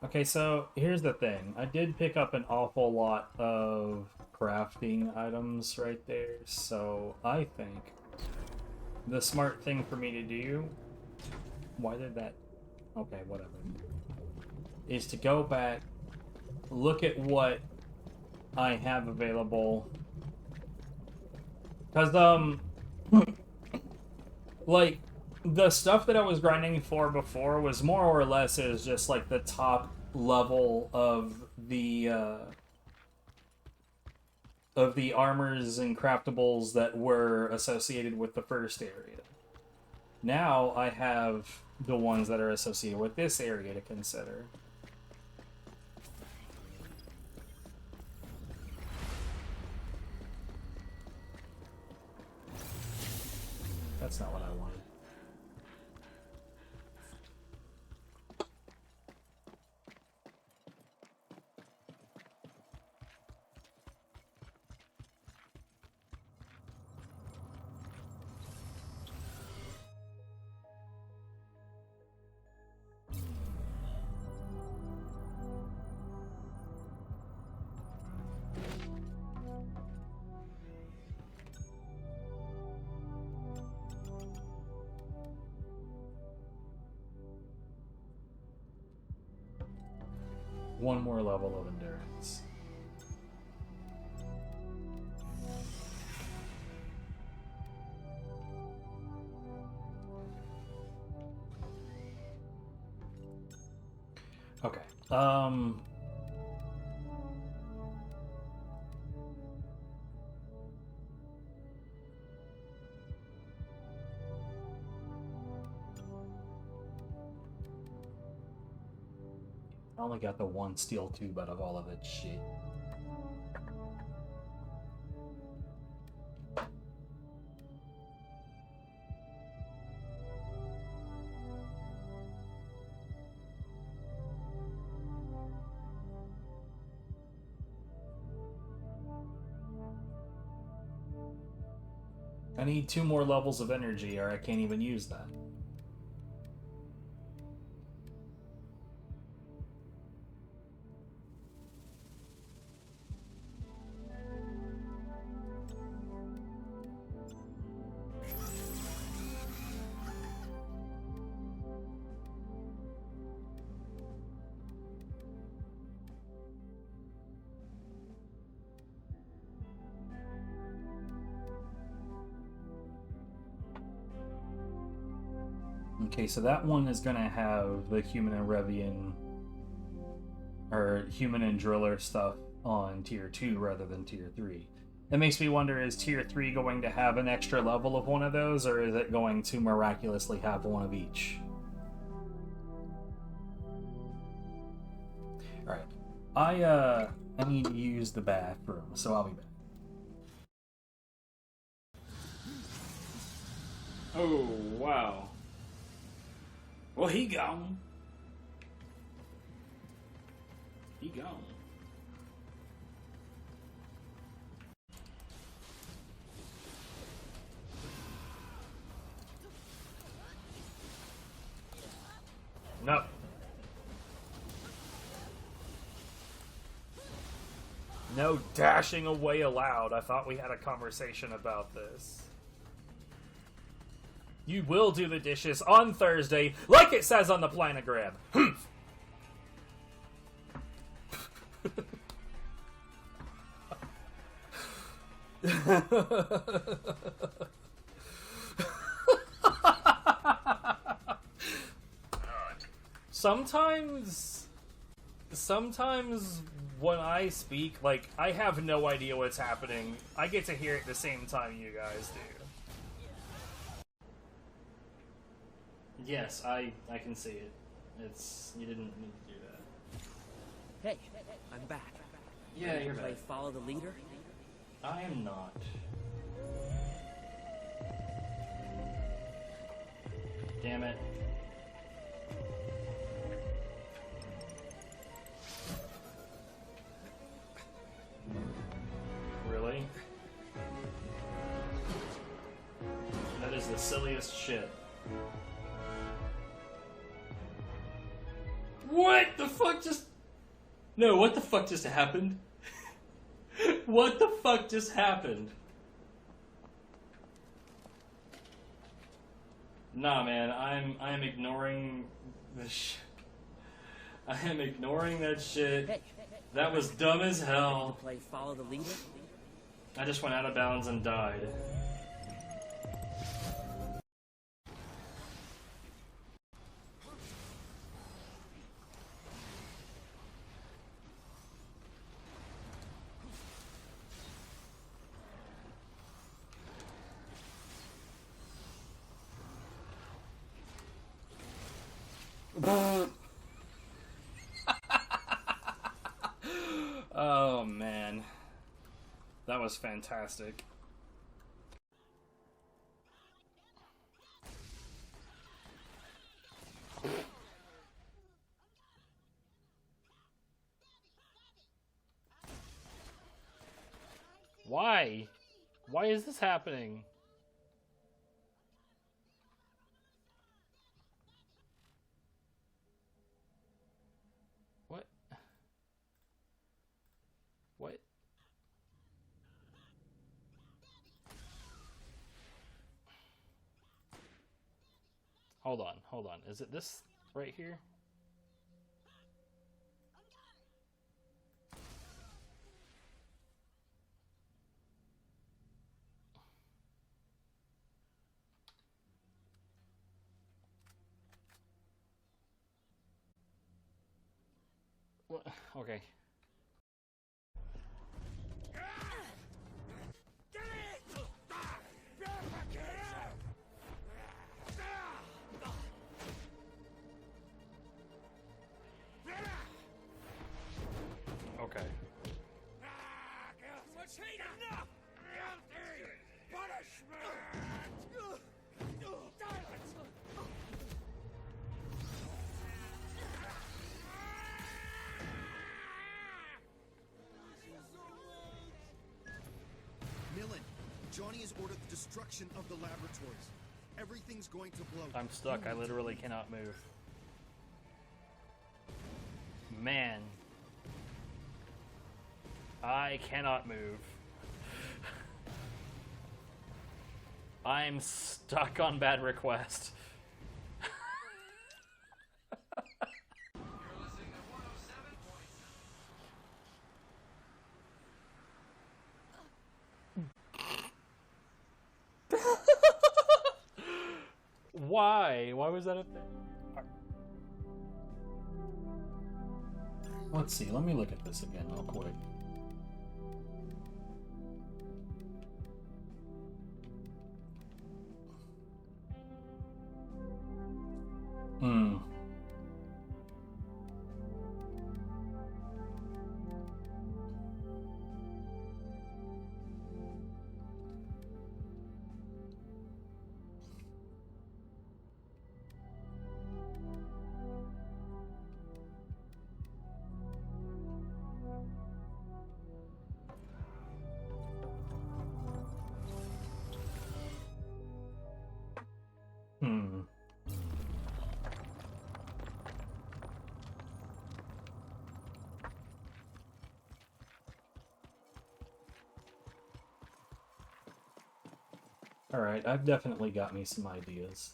Okay, so here's the thing. I did pick up an awful lot of crafting items right there, so I think the smart thing for me to do... Why did that... Okay, whatever. Is to go back, look at what I have available. Because, like, the stuff that I was grinding for before was more or less is just, like, the top level of the armors and craftables that were associated with the first area. Now I have the ones that are associated with this area to consider. That's not what I wanted. One more level of endurance. Okay. I only got the one steel tube out of all of that shit. I need 2 more levels of energy or I can't even use that. Okay, so that one is gonna have the human and Revian, or human and driller stuff on tier 2 rather than tier 3. That makes me wonder, is tier 3 going to have an extra level of one of those, or is it going to miraculously have one of each? Alright. I need to use the bathroom, so I'll be back. Oh, wow. Well, he gone. He gone. No. No dashing away allowed. I thought we had a conversation about this. You will do the dishes on Thursday, like it says on the planogram. Sometimes when I speak, like, I have no idea what's happening. I get to hear it the same time you guys do. Yes, I can see it. You didn't need to do that. Hey, I'm back. Yeah, Ready you're to play back. Follow the Leader? I am not. Damn it. Really? That is the silliest shit. What the fuck just... No, what the fuck just happened? What the fuck just happened? Nah, man, I'm ignoring this I am ignoring that shit. That was dumb as hell. Play Follow the Leader? I just went out of bounds and died. Oh man, that was fantastic. Why? Why is this happening? What? What? Hold on, hold on. Is it this right here? What? Okay. Okay. Millen, Johnny has ordered the destruction of the laboratories. Everything's going to blow. I'm stuck. I literally cannot move. Man. I cannot move. I'm stuck on bad request. Why? Why was that a thing? Let's see, let me look at this again real quick. Hmm. Hmm. Alright, I've definitely got me some ideas.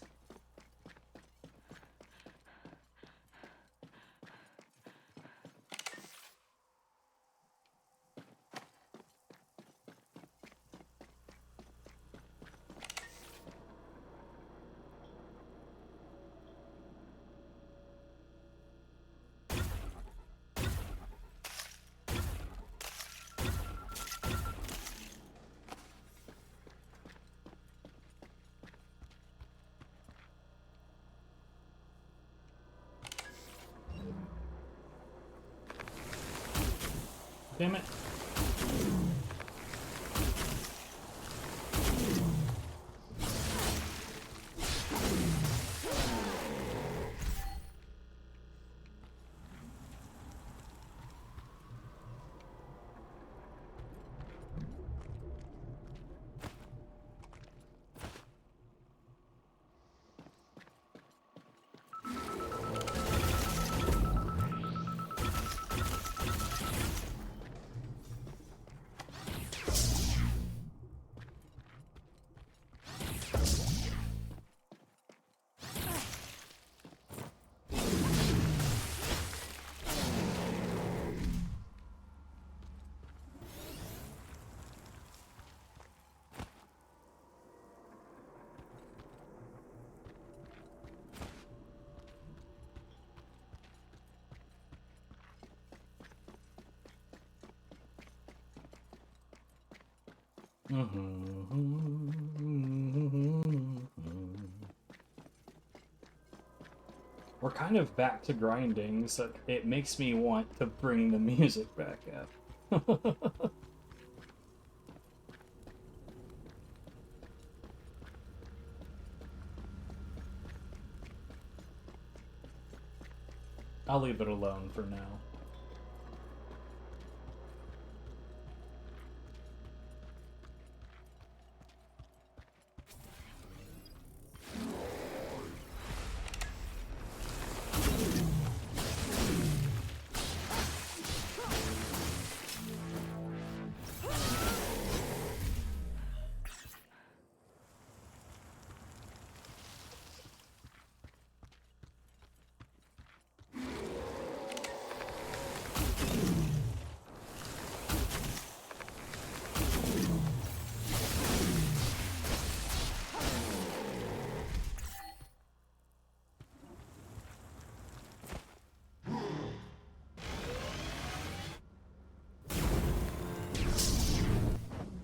Damn it. We're kind of back to grinding, so it makes me want to bring the music back up. I'll leave it alone for now.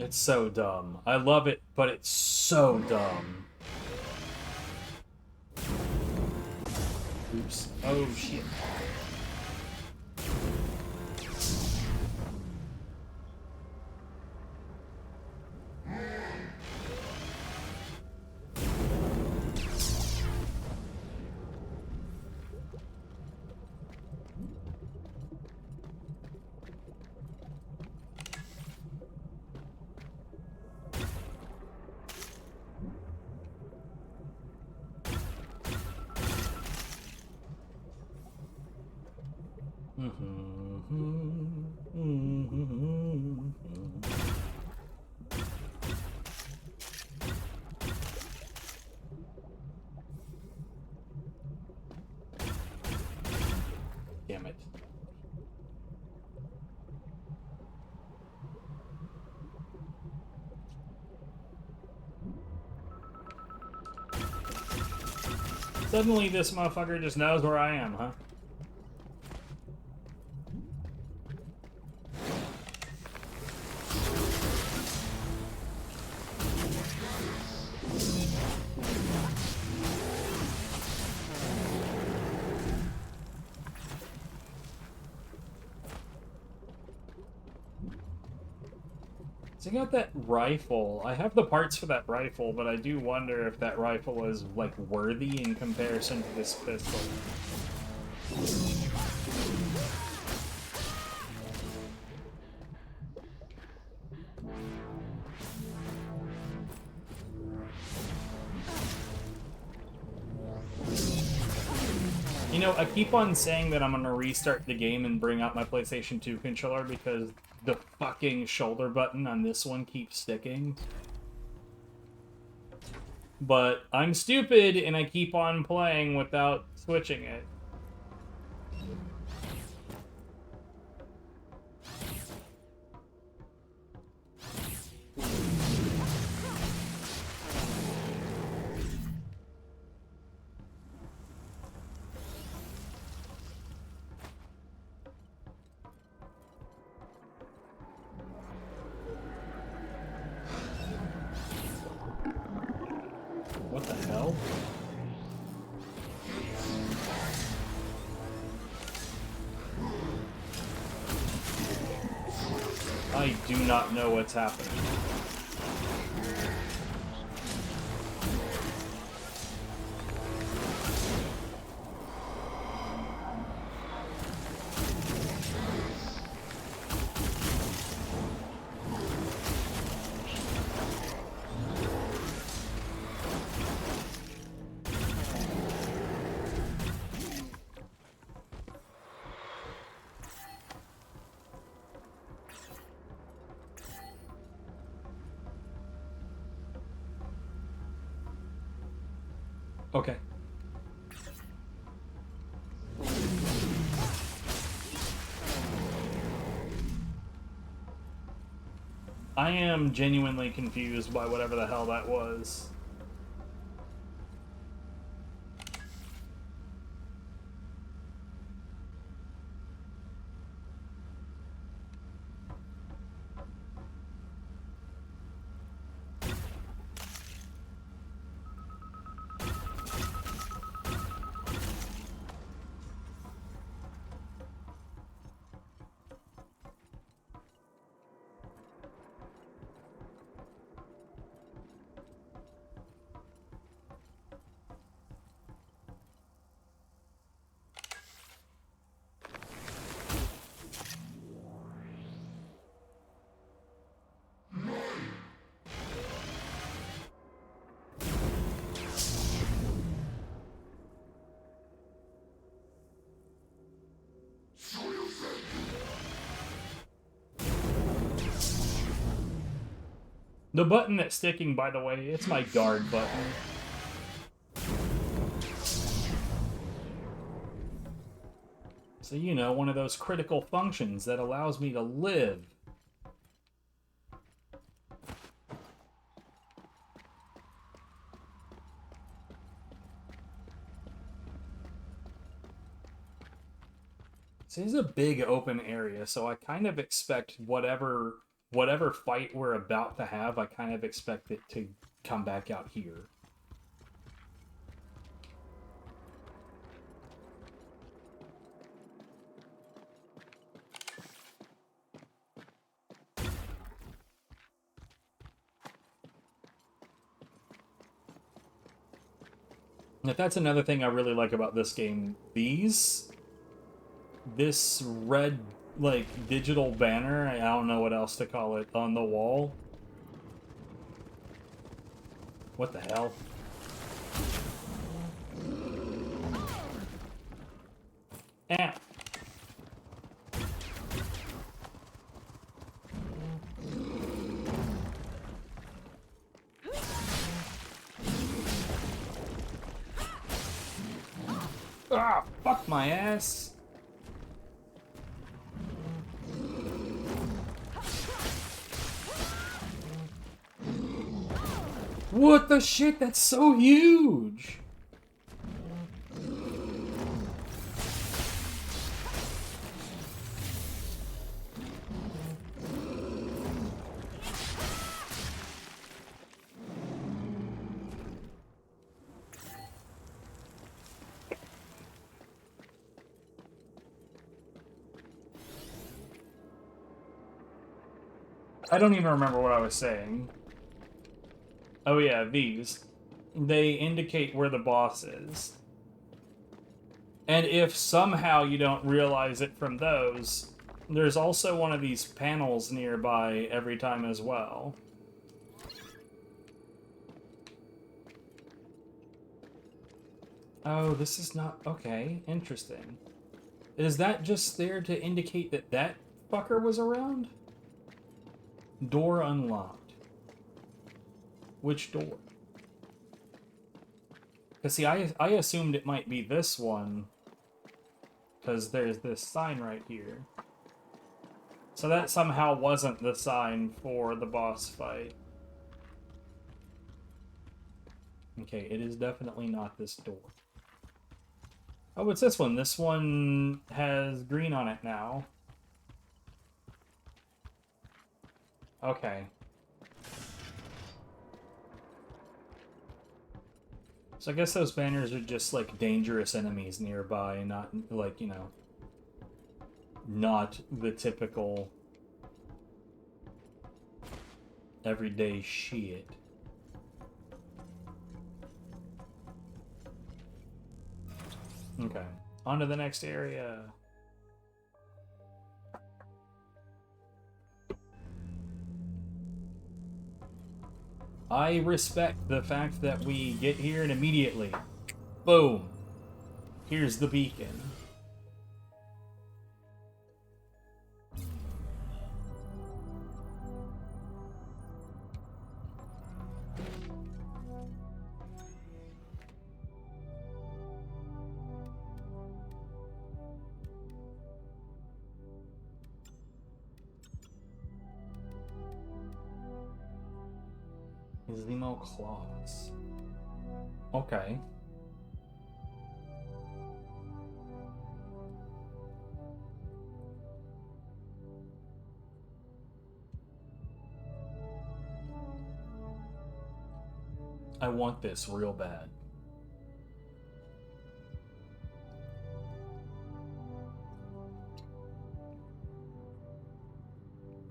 It's so dumb. I love it, but it's so dumb. Oops. Oh, shit. Damn it. Suddenly this motherfucker just knows where I am, huh? So I got that rifle. I have the parts for that rifle, but I do wonder if that rifle is, like, worthy in comparison to this pistol. You know, I keep on saying that I'm gonna restart the game and bring out my PlayStation 2 controller because the fucking shoulder button on this one keeps sticking. But I'm stupid and I keep on playing without switching it. What the hell? I do not know what's happening. Okay. I am genuinely confused by whatever the hell that was. The button that's sticking, by the way, it's my guard button. So, you know, one of those critical functions that allows me to live. This is a big open area, so I kind of expect whatever fight we're about to have, I kind of expect it to come back out here. If that's another thing I really like about this game, this red, like, digital banner, I don't know what else to call it, on the wall. What the hell? Ah. Ah, fuck my ass. What the shit? That's so huge. I don't even remember what I was saying. Oh yeah, these. They indicate where the boss is. And if somehow you don't realize it from those, there's also one of these panels nearby every time as well. Oh, this is not... Okay, interesting. Is that just there to indicate that that fucker was around? Door unlocked. Which door? Because, see, I assumed it might be this one. Because there's this sign right here. So that somehow wasn't the sign for the boss fight. Okay, it is definitely not this door. Oh, it's this one. This one has green on it now. Okay. So I guess those banners are just, like, dangerous enemies nearby, not, like, you know, not the typical Everyday shit. Okay, on to the next area. I respect the fact that we get here and immediately, boom, here's the beacon. Zemo claws. Okay. I want this real bad.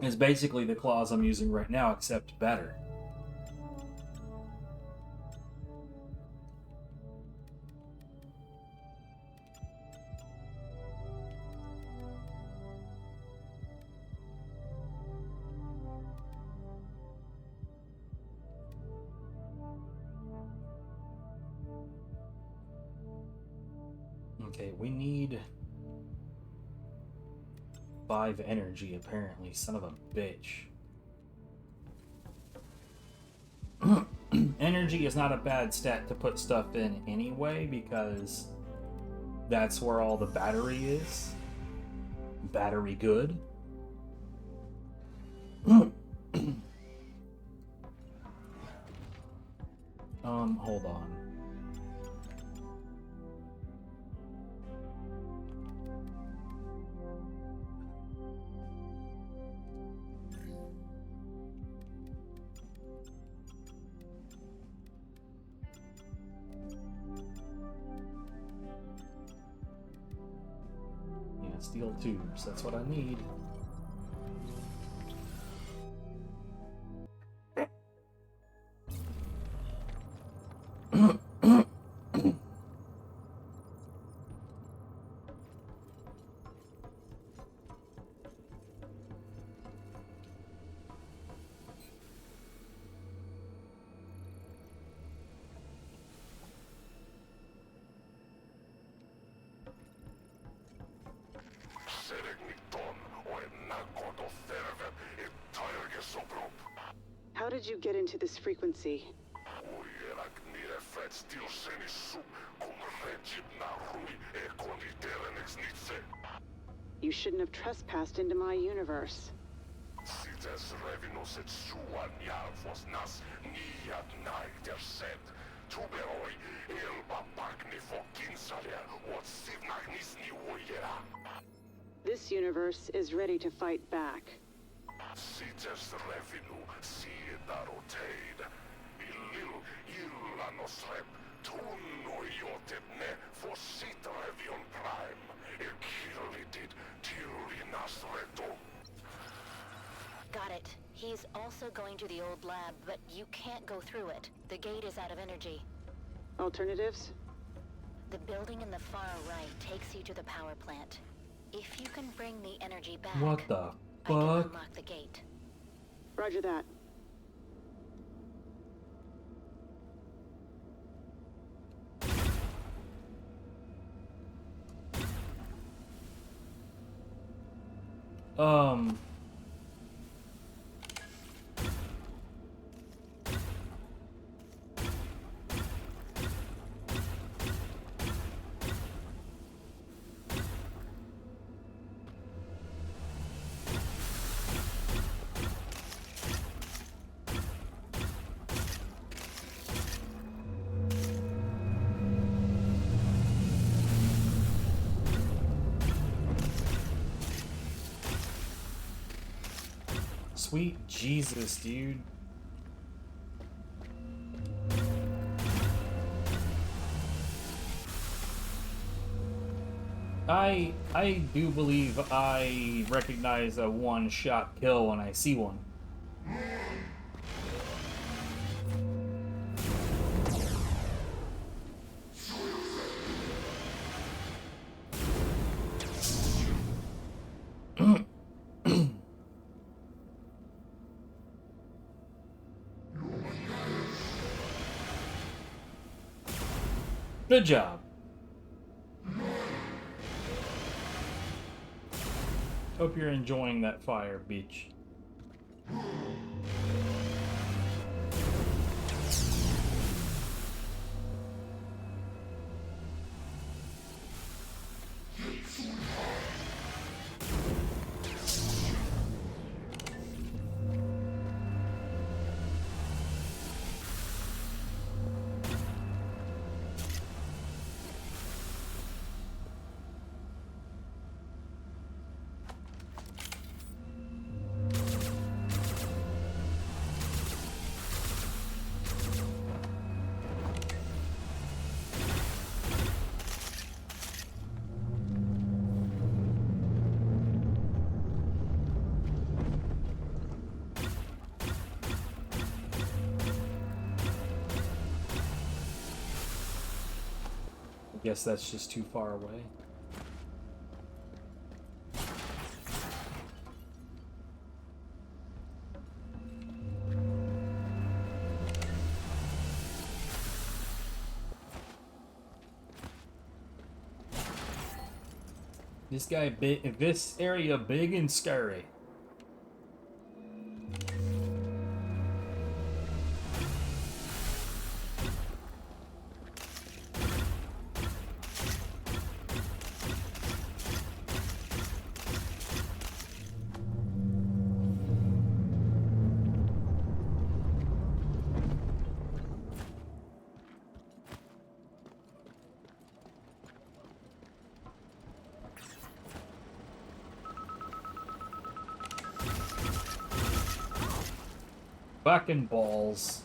It's basically the claws I'm using right now, except better. Okay, we need 5 energy, apparently. Son of a bitch. Energy is not a bad stat to put stuff in anyway, because that's where all the battery is. Battery good. Hold on. Yeah, steel tubes, that's what I need. How did you get into this frequency? You shouldn't have trespassed into my universe. This universe is ready to fight back. Got it. He's also going to the old lab, but you can't go through it. The gate is out of energy. Alternatives? The building in the far right takes you to the power plant. If you can bring the energy back, What the I can fuck? unlock the gate. Roger that. Sweet Jesus, dude. I do believe I recognize a one-shot kill when I see one. Good job. Hope you're enjoying that fire, Beach. I guess that's just too far away. This guy big, this area big and scary. Fucking balls.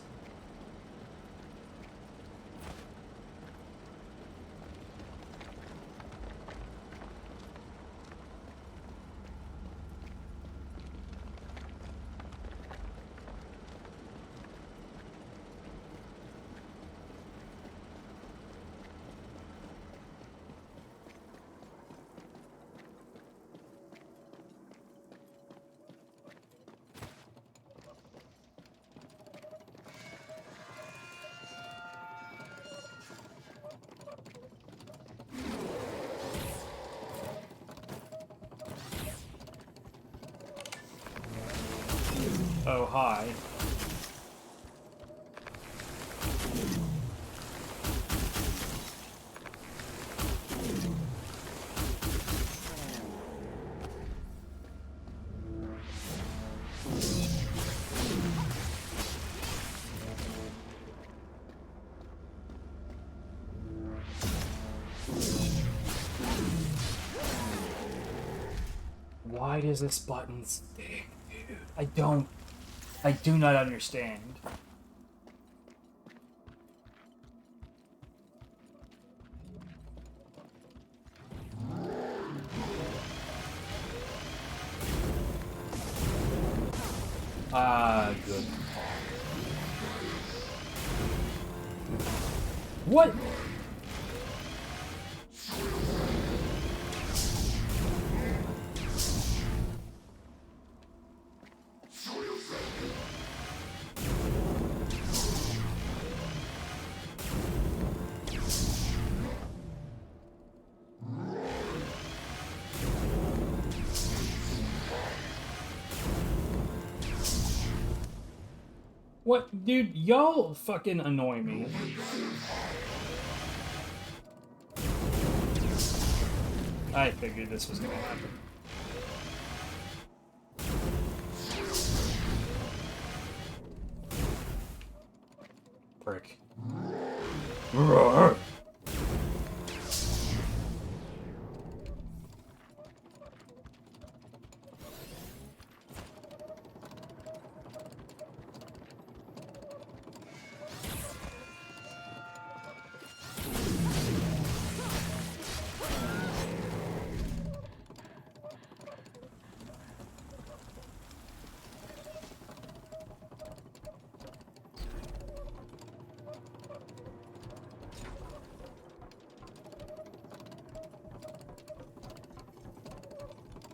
Oh, hi. Why does this button stick, dude? I do not understand. Ah, good. What? What, dude? Y'all fucking annoy me. I figured this was gonna happen. Prick. Roar.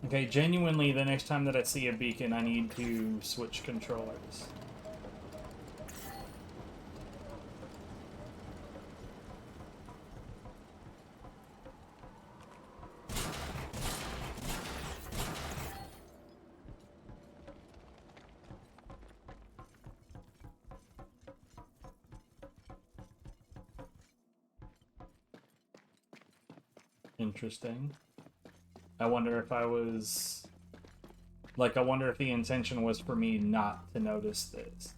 Okay, genuinely, the next time that I see a beacon, I need to switch controllers. Interesting. I wonder if I was... Like, I wonder if the intention was for me not to notice this.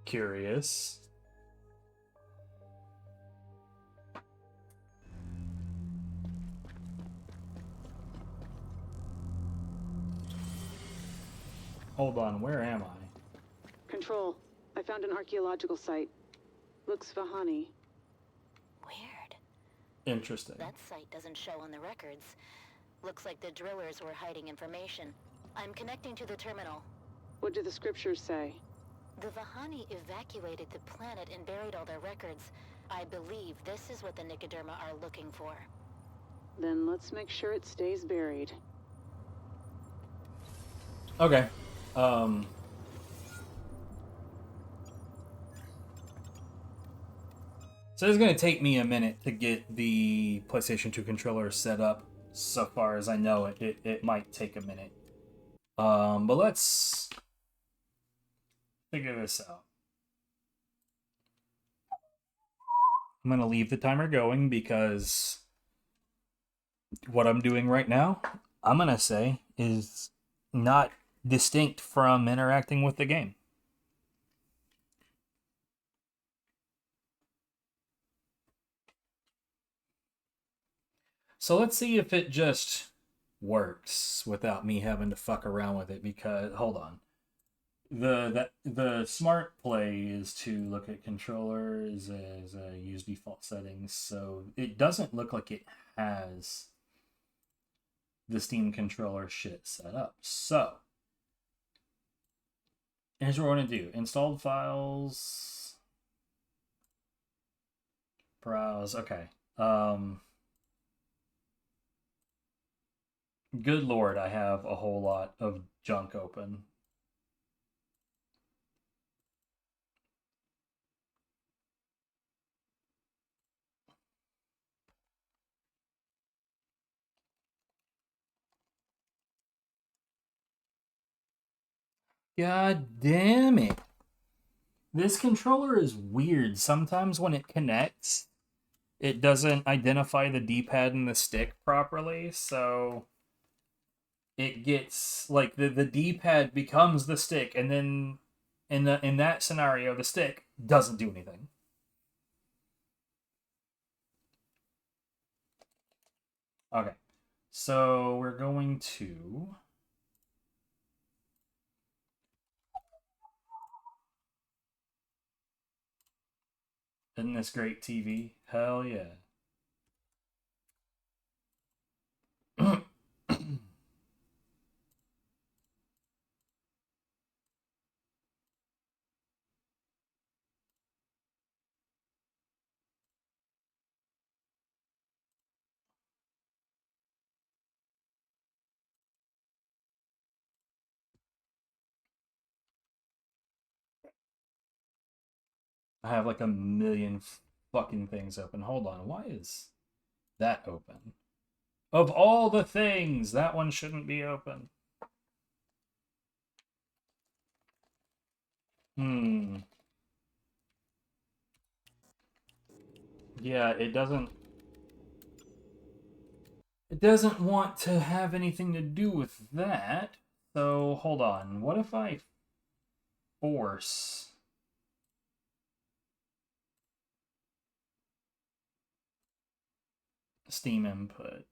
Curious. Hold on, where am I? Control. I found an archaeological site. Looks Vahani. Weird. Interesting. That site doesn't show on the records. Looks like the drillers were hiding information. I'm connecting to the terminal. What do the scriptures say? The Vahani evacuated the planet and buried all their records. I believe this is what the Nicoderma are looking for. Then let's make sure it stays buried. Okay. So it's going to take me a minute to get the PlayStation 2 controller set up. So far as I know, it might take a minute. But let's figure this out. I'm going to leave the timer going because what I'm doing right now, I'm going to say, is not distinct from interacting with the game. So let's see if it just works without me having to fuck around with it, because hold on. The smart play is to look at controllers as use default settings, so it doesn't look like it has the Steam controller shit set up. So here's what we're gonna do. Installed files. Browse. Okay. Good lord, I have a whole lot of junk open. God damn it. This controller is weird. Sometimes when it connects, it doesn't identify the D-pad and the stick properly, so it gets like the D-pad becomes the stick, and then in that scenario the stick doesn't do anything. Okay. So we're going to Isn't this great TV? Hell yeah. I have like a million fucking things open. Hold on, why is that open? Of all the things, that one shouldn't be open. Yeah, it doesn't want to have anything to do with that. So, hold on. What if I force Steam input?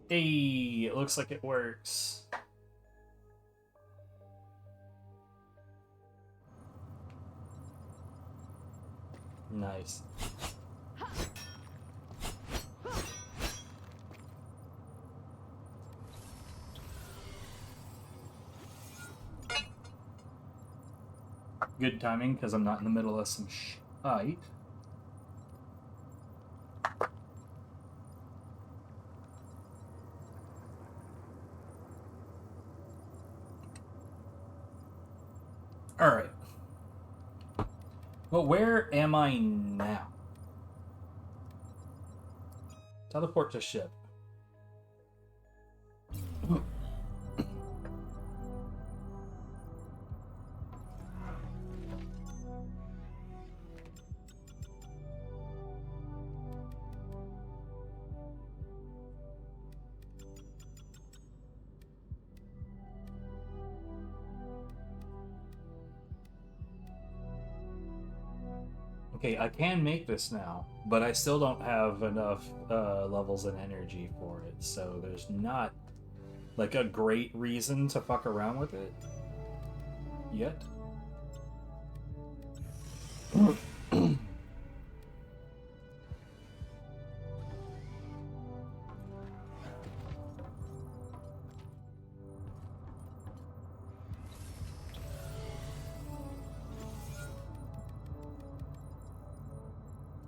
Hey, it looks like it works. Nice. Good timing, because I'm not in the middle of some shite. Alright. Well, where am I now? Teleport to ship. Okay, I can make this now, but I still don't have enough levels and energy for it, so there's not like a great reason to fuck around with it yet.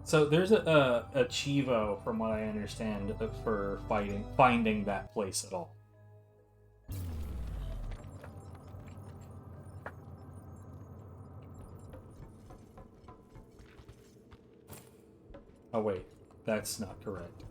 So there's a Chivo, from what I understand, for finding that place at all. Oh wait, that's not correct.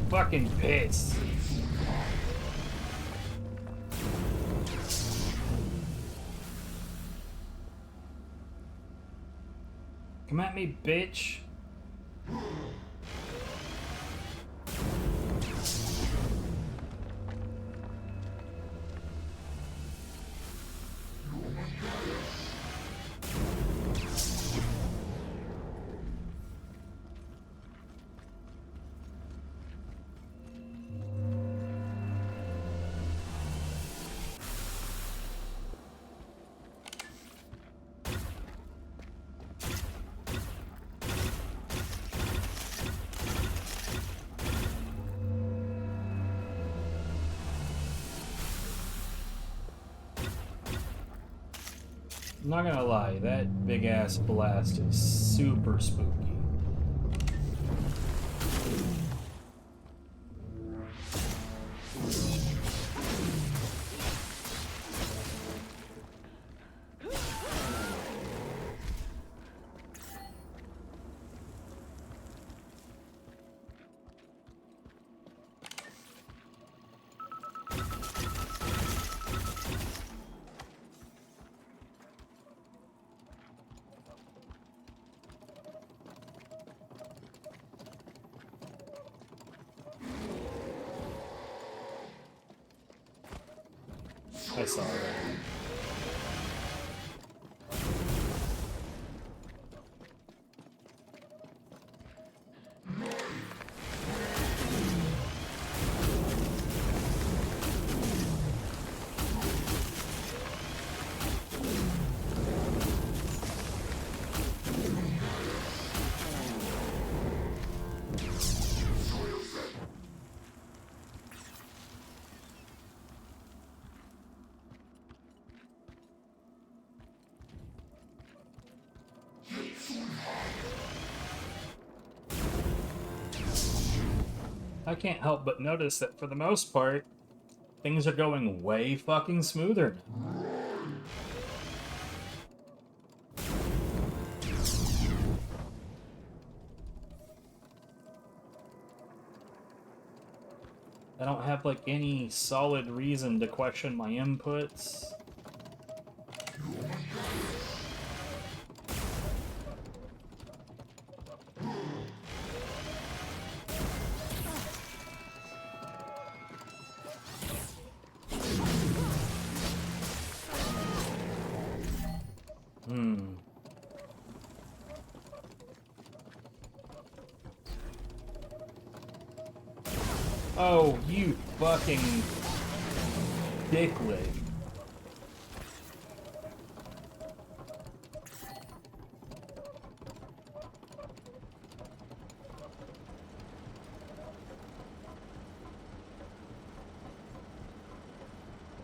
Fucking pissed. Come at me, bitch. I'm not gonna lie, that big ass blast is super spooky. I saw that. I can't help but notice that for the most part, things are going way fucking smoother now. I don't have like any solid reason to question my inputs. Oh, you fucking dickleg.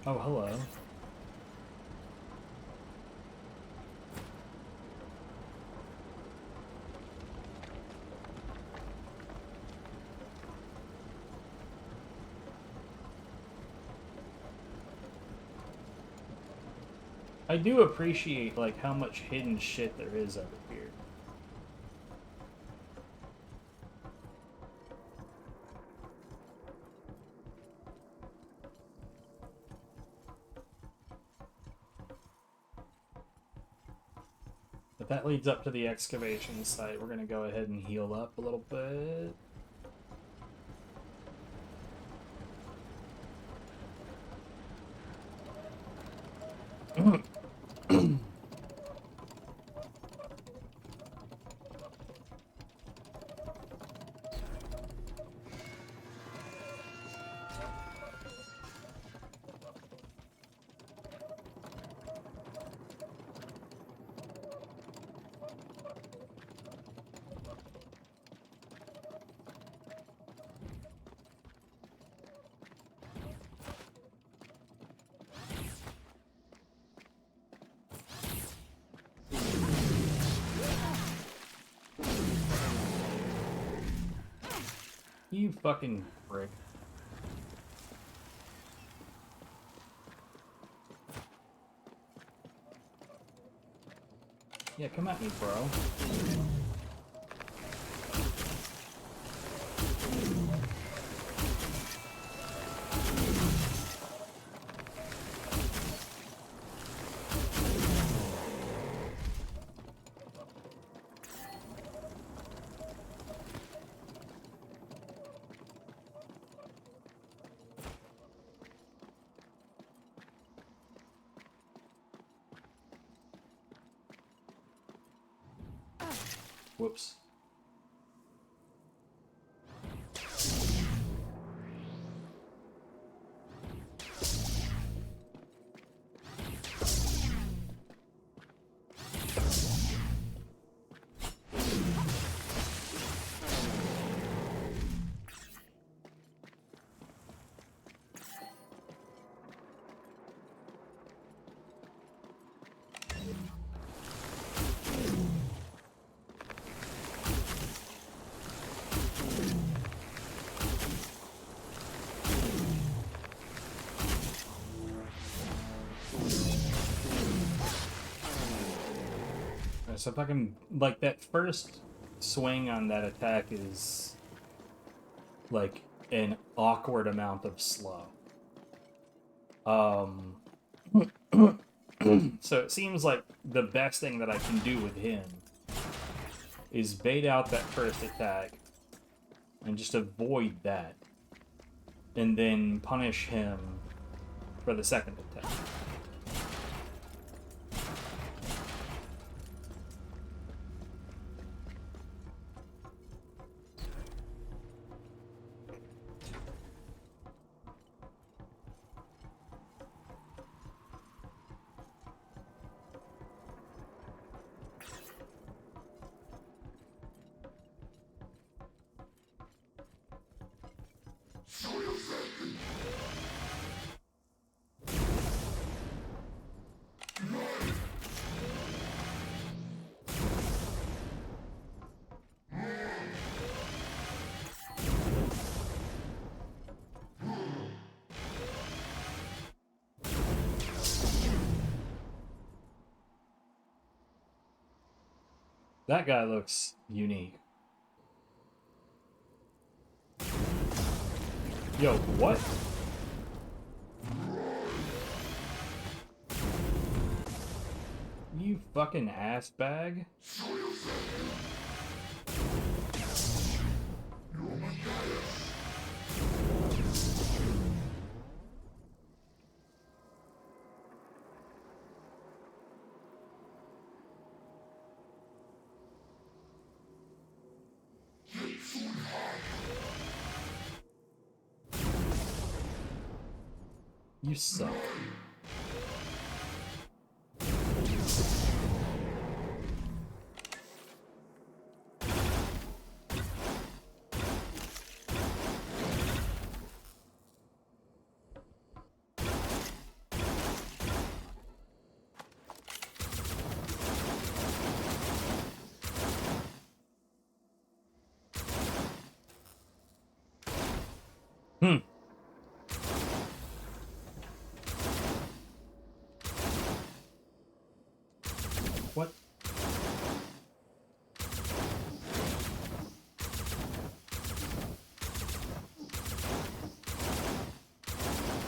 Oh, hello. I do appreciate, like, how much hidden shit there is over here. But that leads up to the excavation site. We're gonna go ahead and heal up a little bit. You fucking prick. Yeah, come at me, bro. Whoops. So if I can, like, that first swing on that attack is, like, an awkward amount of slow. So it seems like the best thing that I can do with him is bait out that first attack and just avoid that, and then punish him for the second attack. That guy looks unique. Yo, what? You fucking ass bag? You suck. Hmm. What?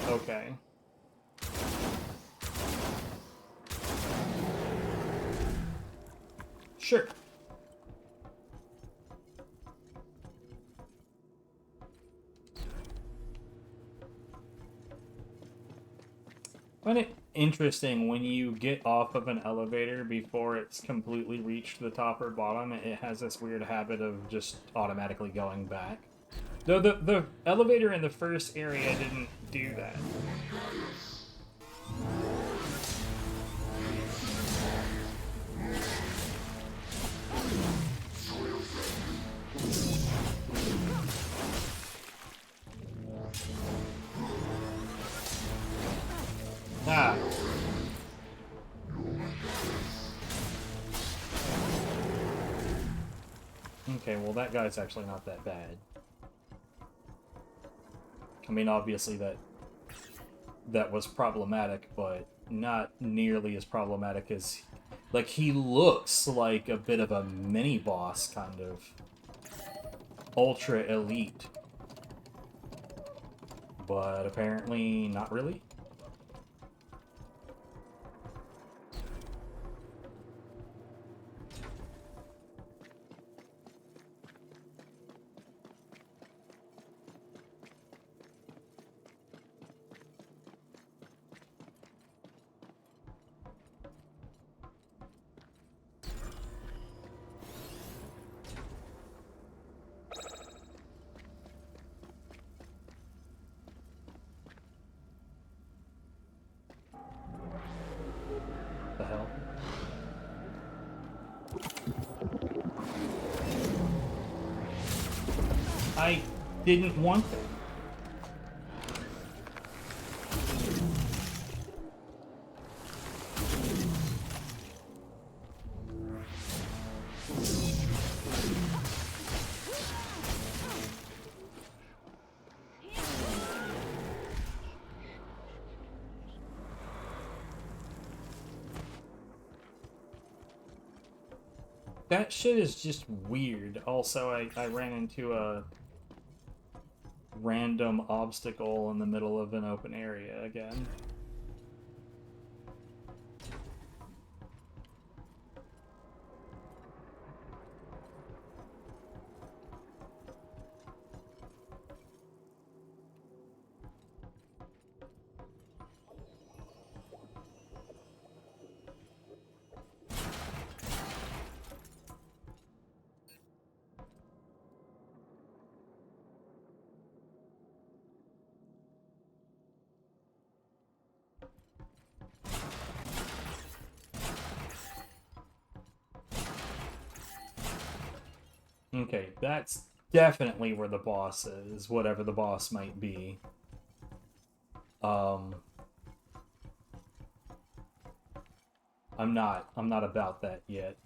Okay. Sure. I find it interesting when you get off of an elevator before it's completely reached the top or bottom, it has this weird habit of just automatically going back. Though the elevator in the first area didn't do that. Ah. Okay, well that guy's actually not that bad. I mean, obviously that was problematic, but not nearly as problematic as... Like, he looks like a bit of a mini-boss, kind of. Ultra elite. But apparently not really. The hell? I didn't want that. That shit is just weird. Also, I ran into a random obstacle in the middle of an open area again. Okay, that's definitely where the boss is, whatever the boss might be. I'm not about that yet.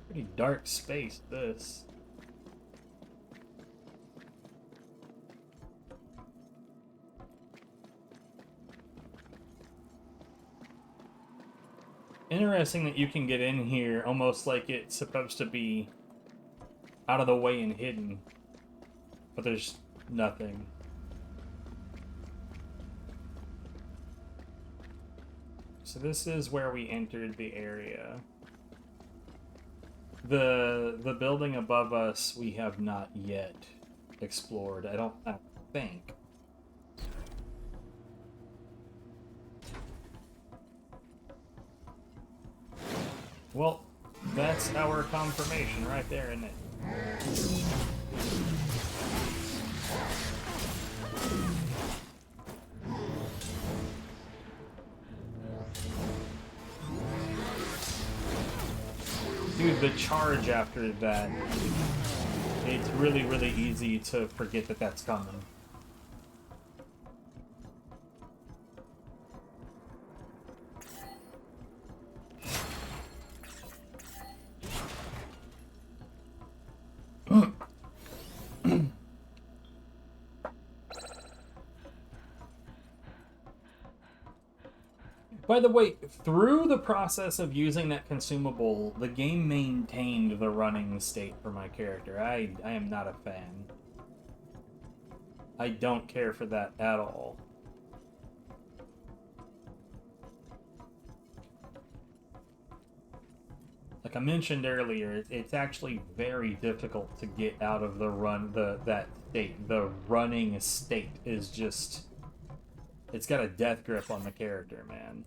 Pretty dark space, this. Interesting that you can get in here almost like it's supposed to be out of the way and hidden. But there's nothing. so this is where we entered the area. The building above us we have not yet explored. I don't think. Well, that's our confirmation right there, isn't it? Dude, the charge after that, it's really, really easy to forget that that's coming. By the way, through the process of using that consumable, the game maintained the running state for my character. I am not a fan. I don't care for that at all. Like I mentioned earlier, it's actually very difficult to get out of that state. The running state is just... It's got a death grip on the character, man.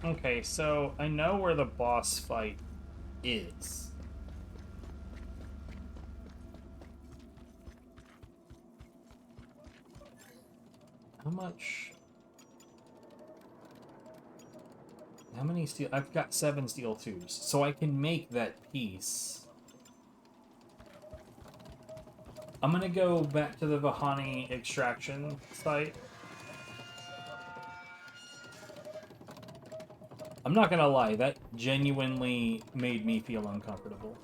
Okay, so I know where the boss fight is. How much? How many steel? I've got 7 steel tubes, so I can make that piece. I'm gonna go back to the Vahani extraction site. I'm not gonna lie, that genuinely made me feel uncomfortable.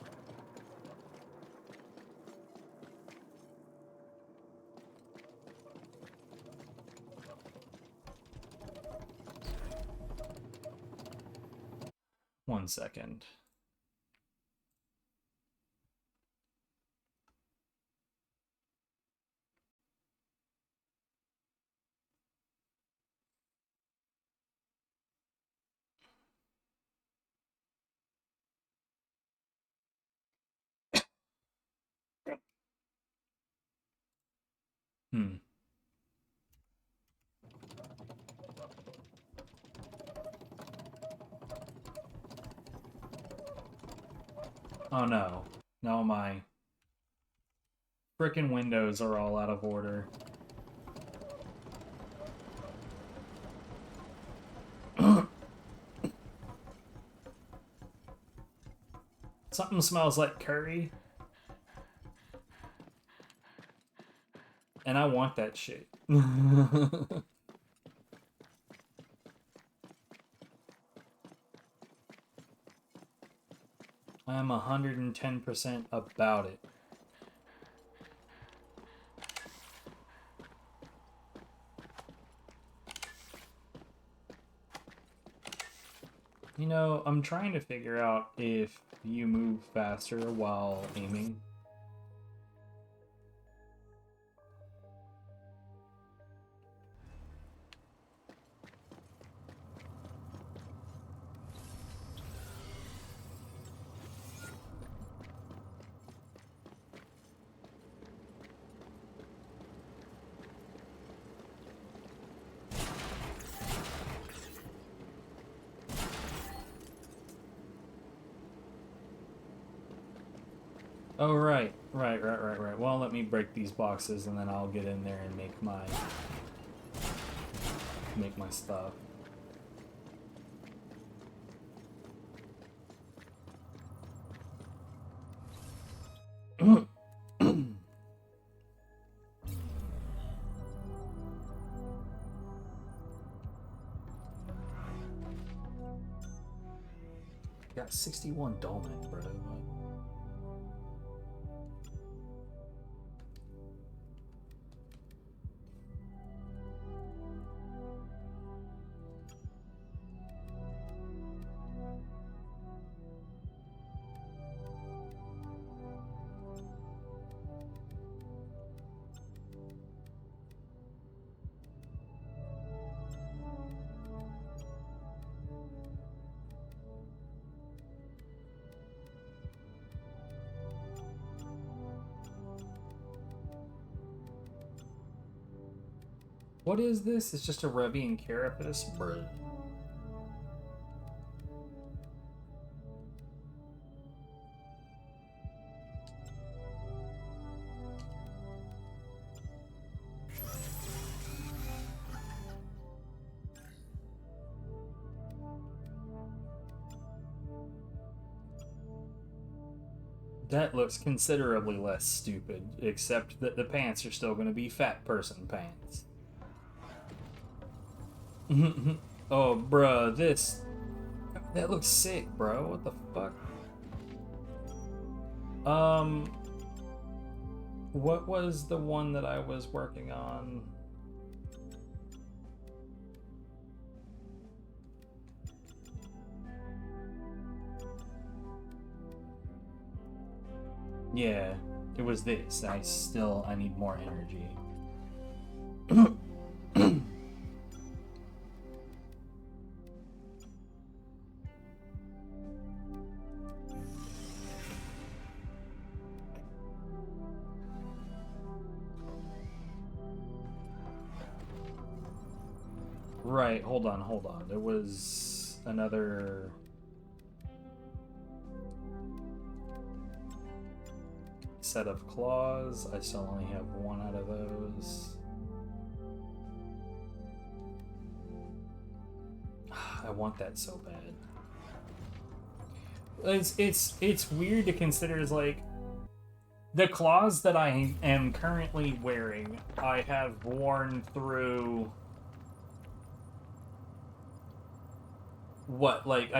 One second. Hmm. Oh no. No, my frickin' windows are all out of order. Something smells like curry. And I want that shit. I'm 110% about it. You know, I'm trying to figure out if you move faster while aiming. Oh, right. Well, let me break these boxes and then I'll get in there and make my stuff. Got 61 Dolmen, bro. What is this? It's just a Revian carapace? Bruh. That looks considerably less stupid, except that the pants are still going to be fat person pants. Oh, bruh, this... That looks sick, bro. What the fuck? What was the one that I was working on? Yeah, it was this. I need more energy. Right, hold on. There was another... set of claws. I still only have one out of those. I want that so bad. It's weird to consider as like the claws that I am currently wearing, I have worn through what, like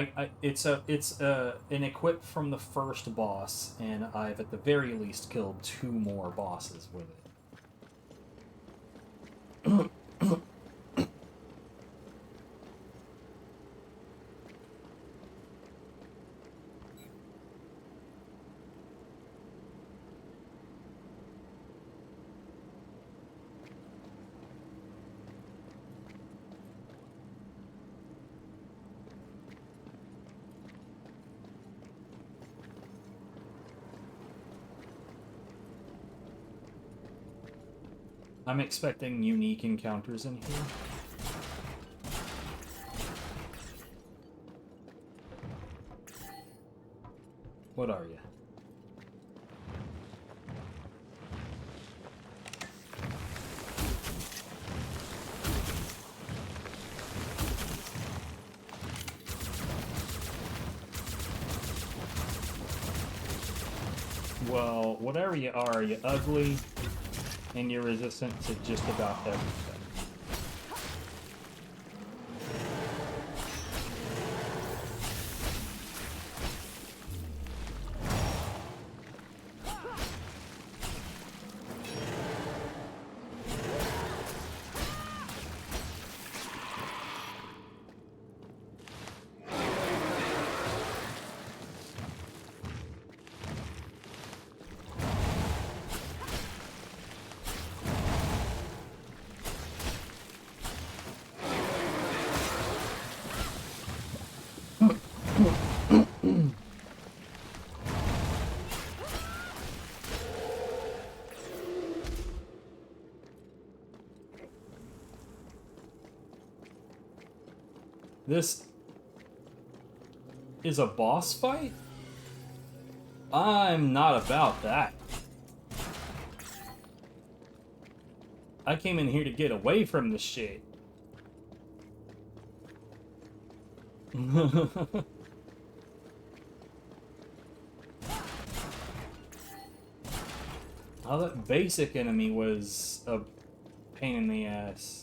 it's an equip from the first boss, and I've at the very least killed 2 more bosses with it. I'm expecting unique encounters in here. What are you? Well, whatever you are, you're ugly, and you're resistant to just about everything. This is a boss fight? I'm not about that. I came in here to get away from this shit. Oh, that basic enemy was a pain in the ass.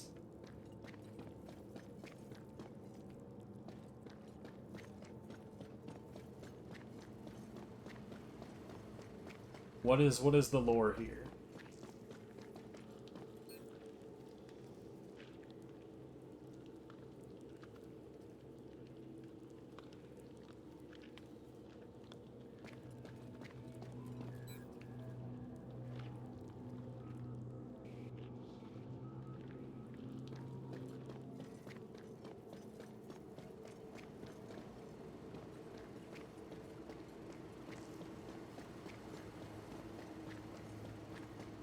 What is the lore here?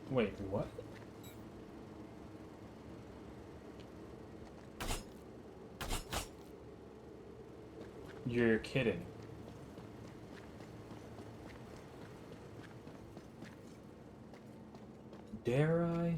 Wait, what? You're kidding. Dare I?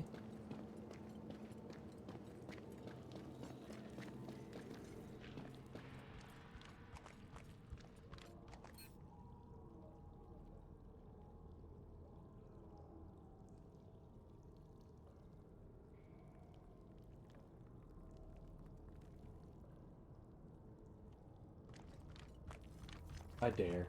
I dare.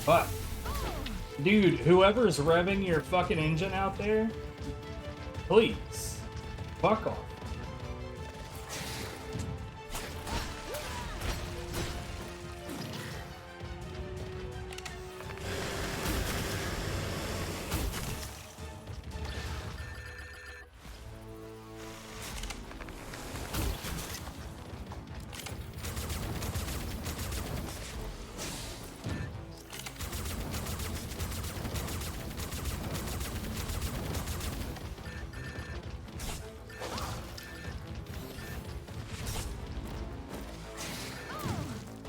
Fuck. Dude, whoever's revving your fucking engine out there, please, fuck off.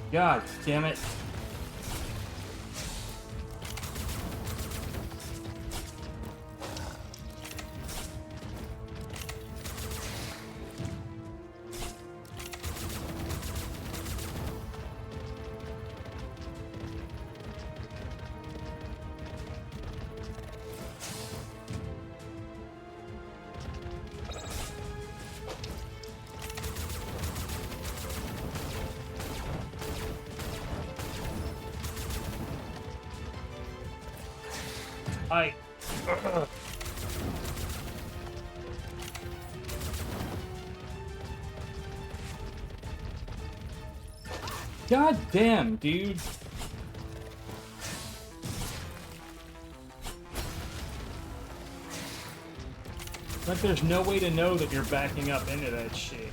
God damn it. God damn, dude. Like there's no way to know that you're backing up into that shit.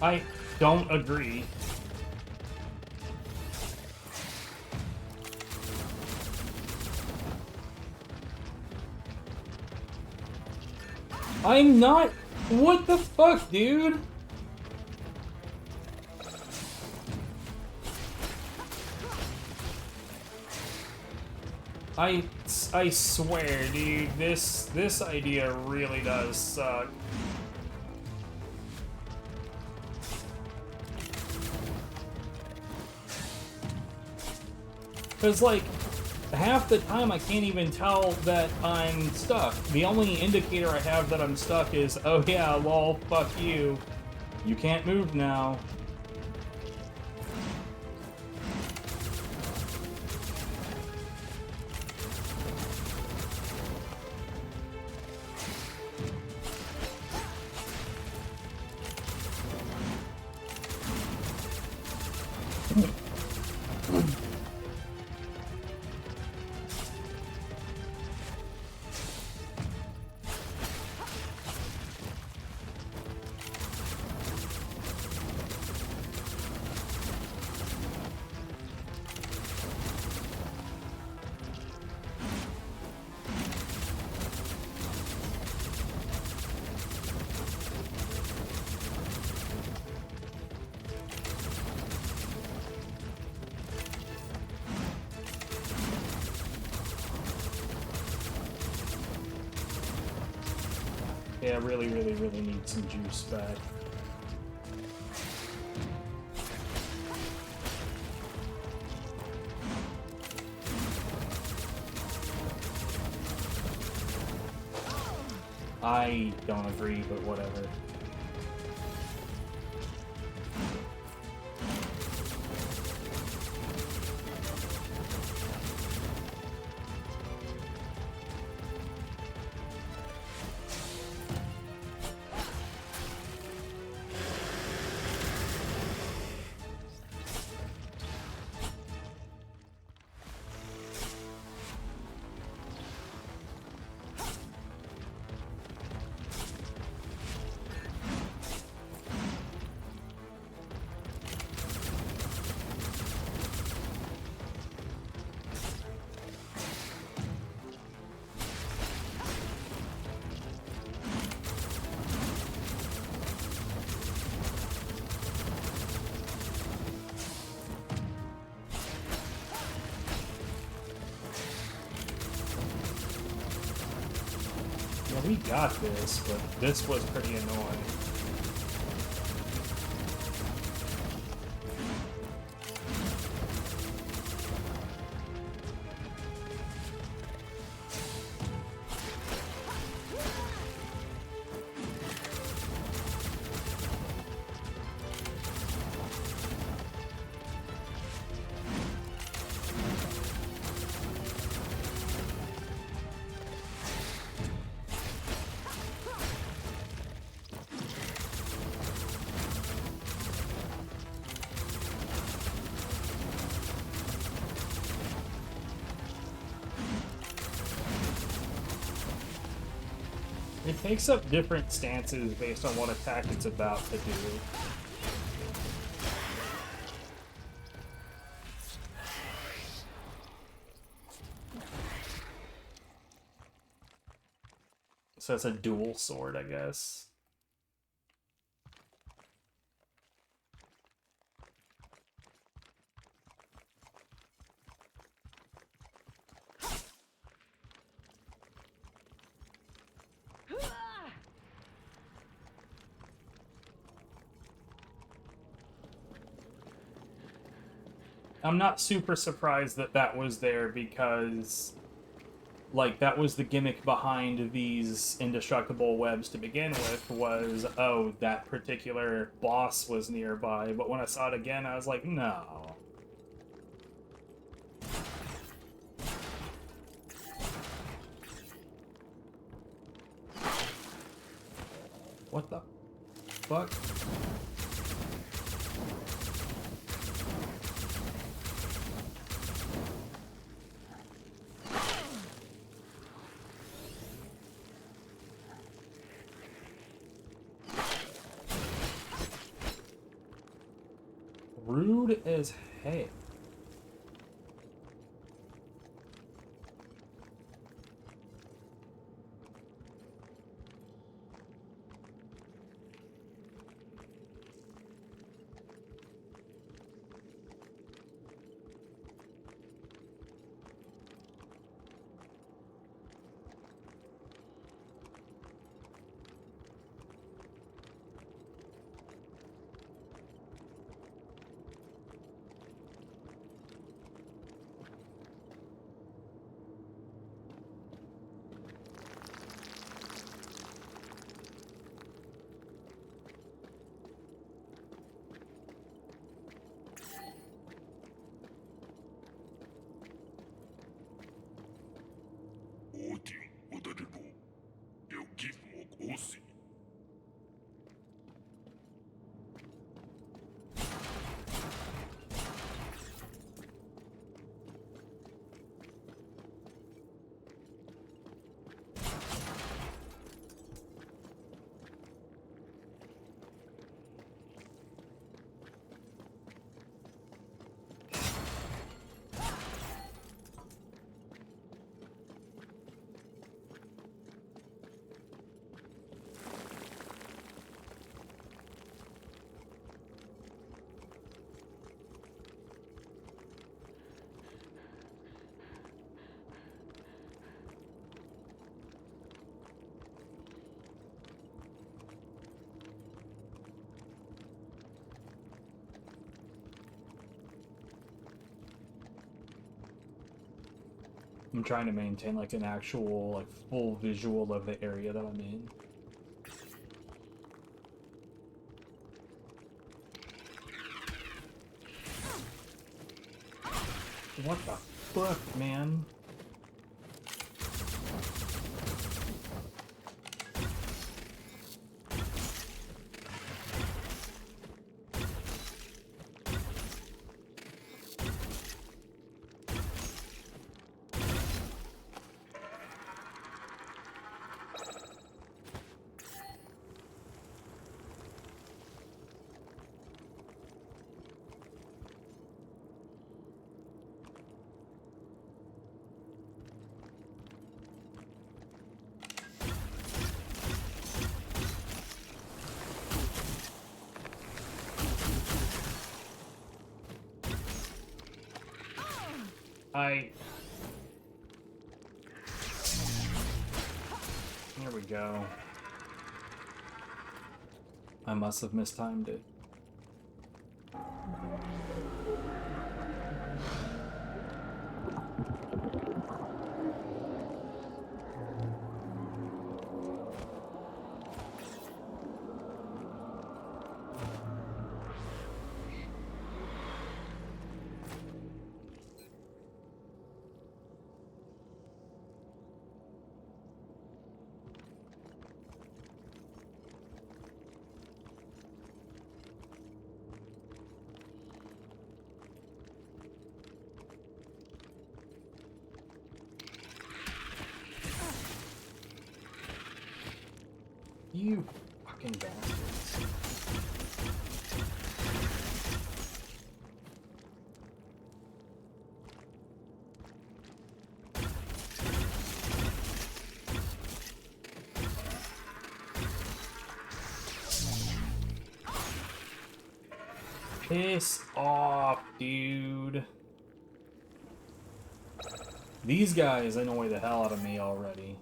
I don't agree. I'm not. What the fuck, dude? I swear, dude, this idea really does suck. Because, like, half the time I can't even tell that I'm stuck. The only indicator I have that I'm stuck is, oh yeah, lol, fuck you. You can't move now. Yeah, really need some juice back. I don't agree, but whatever. Yeah, we got this, but this was pretty annoying. It takes up different stances based on what attack it's about to do. So it's a dual sword, I guess. I'm not super surprised that that was there because, like, that was the gimmick behind these indestructible webs to begin with, was, oh, that particular boss was nearby. But when I saw it again, I was like, no. What the fuck? Rude as heck. I'm trying to maintain like an actual like full visual of the area that I'm in. What the fuck, man? Here we go. I must have mistimed it. You fucking bastards. Piss off, dude. These guys annoy the hell out of me already.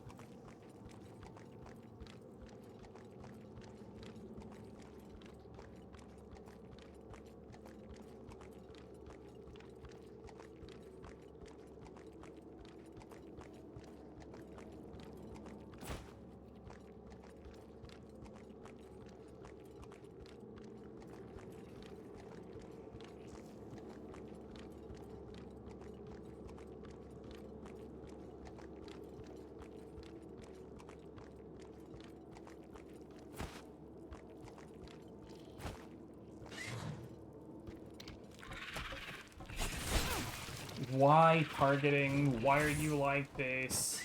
Why targeting? Why are you like this?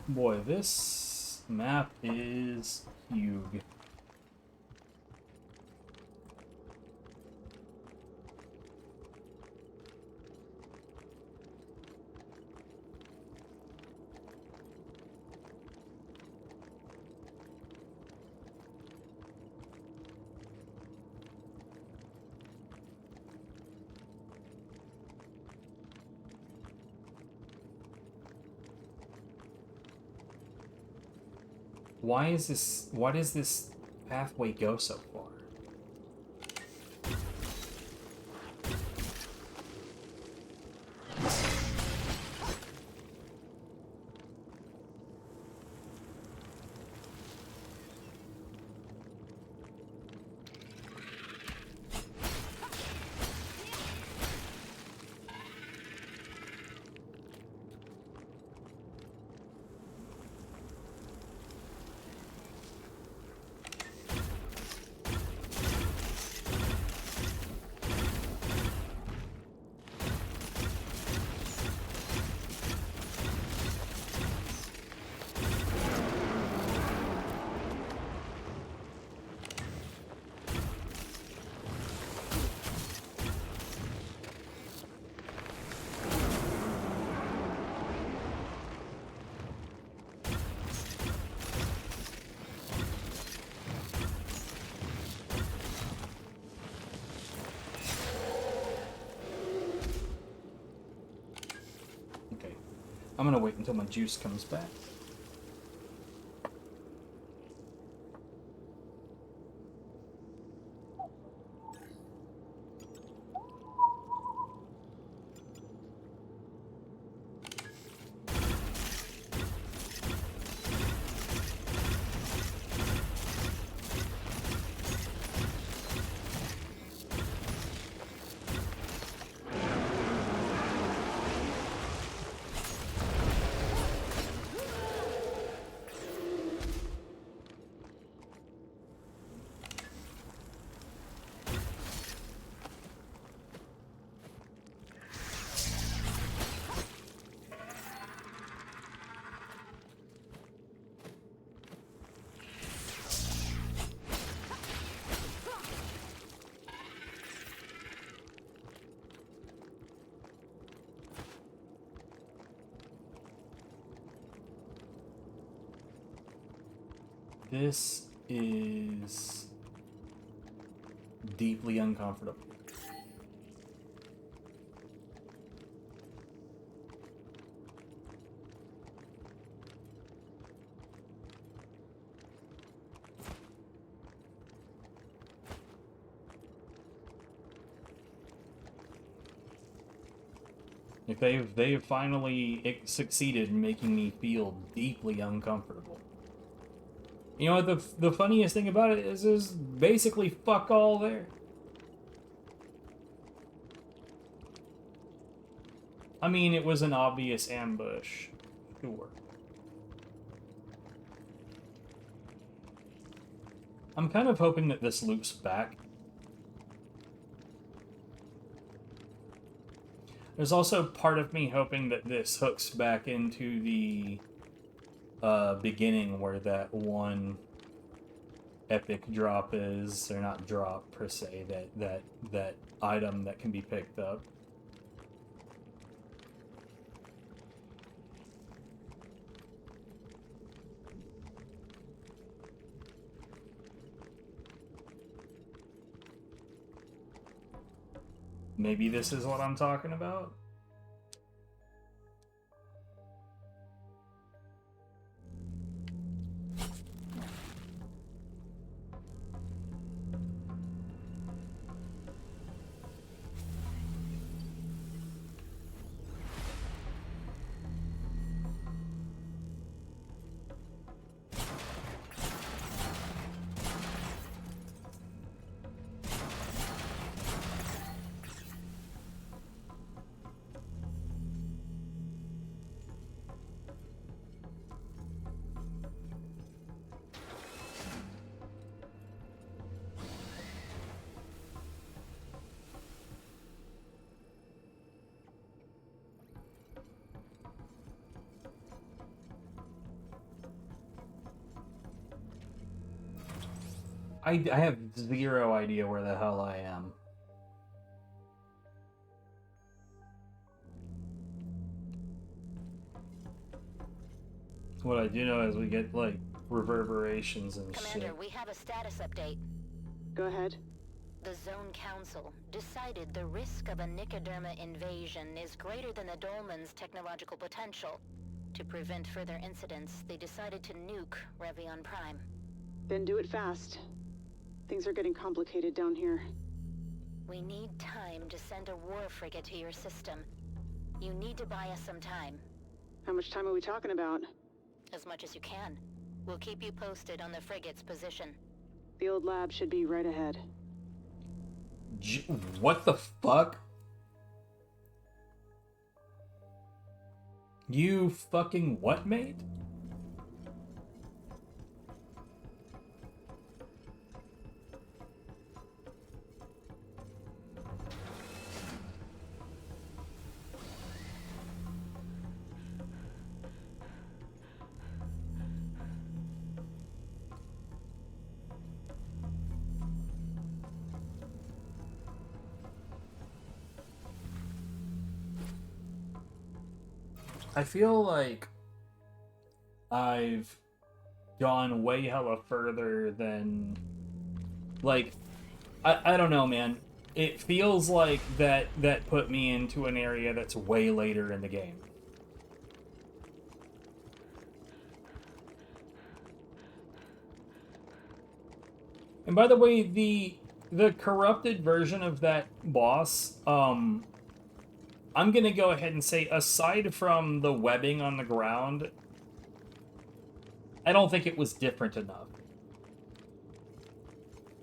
Boy, this map is huge. Why does this pathway go so far? I'm gonna wait until my juice comes back. This is deeply uncomfortable. Like they've finally succeeded in making me feel deeply uncomfortable. You know what the funniest thing about it is there's basically fuck all there. I mean, it was an obvious ambush. Sure. I'm kind of hoping that this loops back. There's also part of me hoping that this hooks back into the beginning where that one epic drop is, or not drop per se, that item that can be picked up. Maybe this is what I'm talking about? I have zero idea where the hell I am. What I do know is we get, like, reverberations and Commander, shit. we have a status update. Go ahead. The Zone Council decided the risk of a Nicoderma invasion is greater than the Dolmen's technological potential. To prevent further incidents, they decided to nuke Revion Prime. Then do it fast. Things are getting complicated down here. We need time to send a war frigate to your system. You need to buy us some time. How much time are we talking about? As much as you can. We'll keep you posted on the frigate's position. The old lab should be right ahead. What the fuck? You fucking what, mate? I feel like I've gone way hella further than, like, I don't know, man. It feels like that put me into an area that's way later in the game. And by the way, the corrupted version of that boss, I'm gonna go ahead and say, aside from the webbing on the ground, I don't think it was different enough.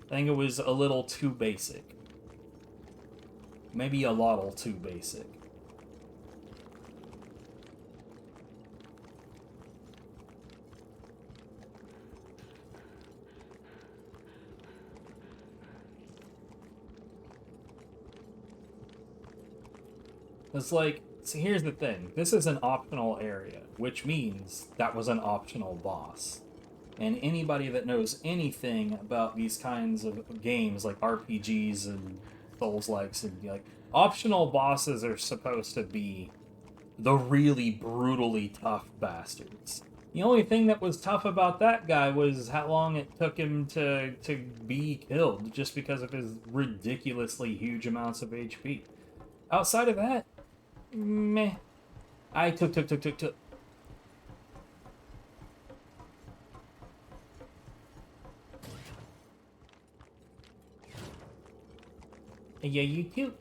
I think it was a little too basic. Maybe a lot too basic. It's like, see, here's the thing. This is an optional area, which means that was an optional boss. And anybody that knows anything about these kinds of games, like RPGs and Souls-likes, and like, optional bosses are supposed to be the really brutally tough bastards. The only thing that was tough about that guy was how long it took him to be killed, just because of his ridiculously huge amounts of HP. Outside of that, meh. I took. Yeah, you too.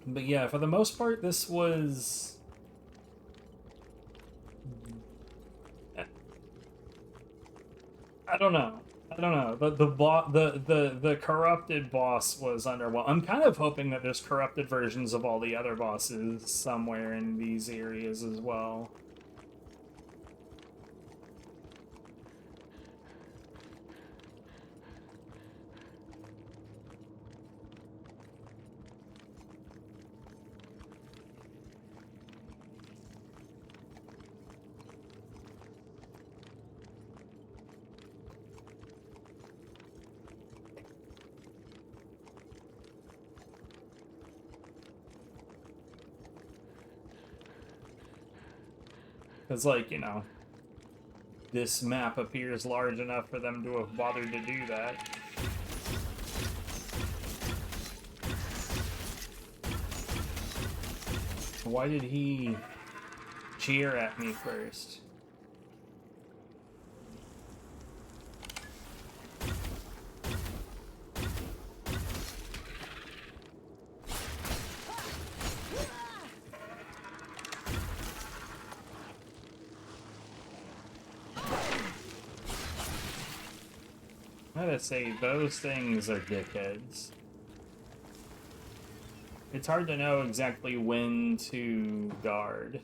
But yeah, for the most part, this was... I don't know. The corrupted boss was underwhelming. I'm kind of hoping that there's corrupted versions of all the other bosses somewhere in these areas as well. Because, like, you know, this map appears large enough for them to have bothered to do that. Why did he cheer at me first? I gotta say, those things are dickheads. It's hard to know exactly when to guard.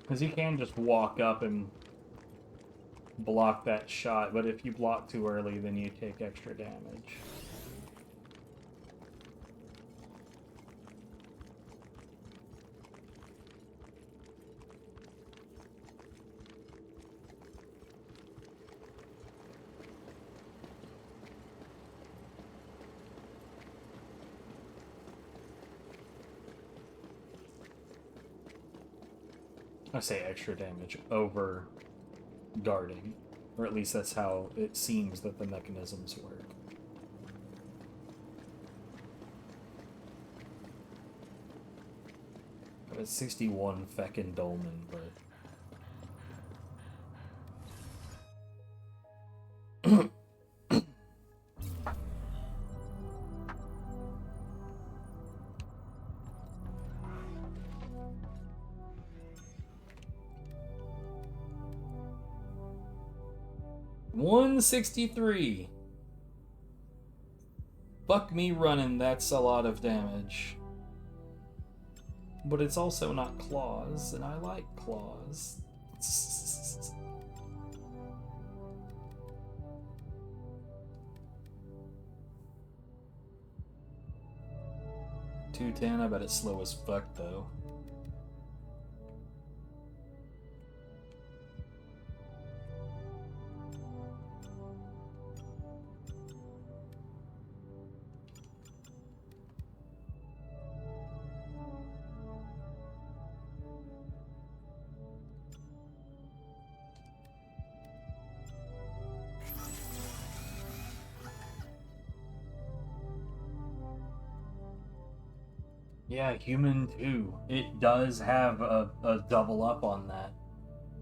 Because you can just walk up and block that shot, but if you block too early, then you take extra damage. I say extra damage over guarding, or at least that's how it seems that the mechanisms work. I have 61 feckin' Dolmen, but... $163. Fuck me running, that's a lot of damage. But it's also not claws, and I like claws. $210, I bet it's slow as fuck though. Yeah, human too. It does have a double up on that.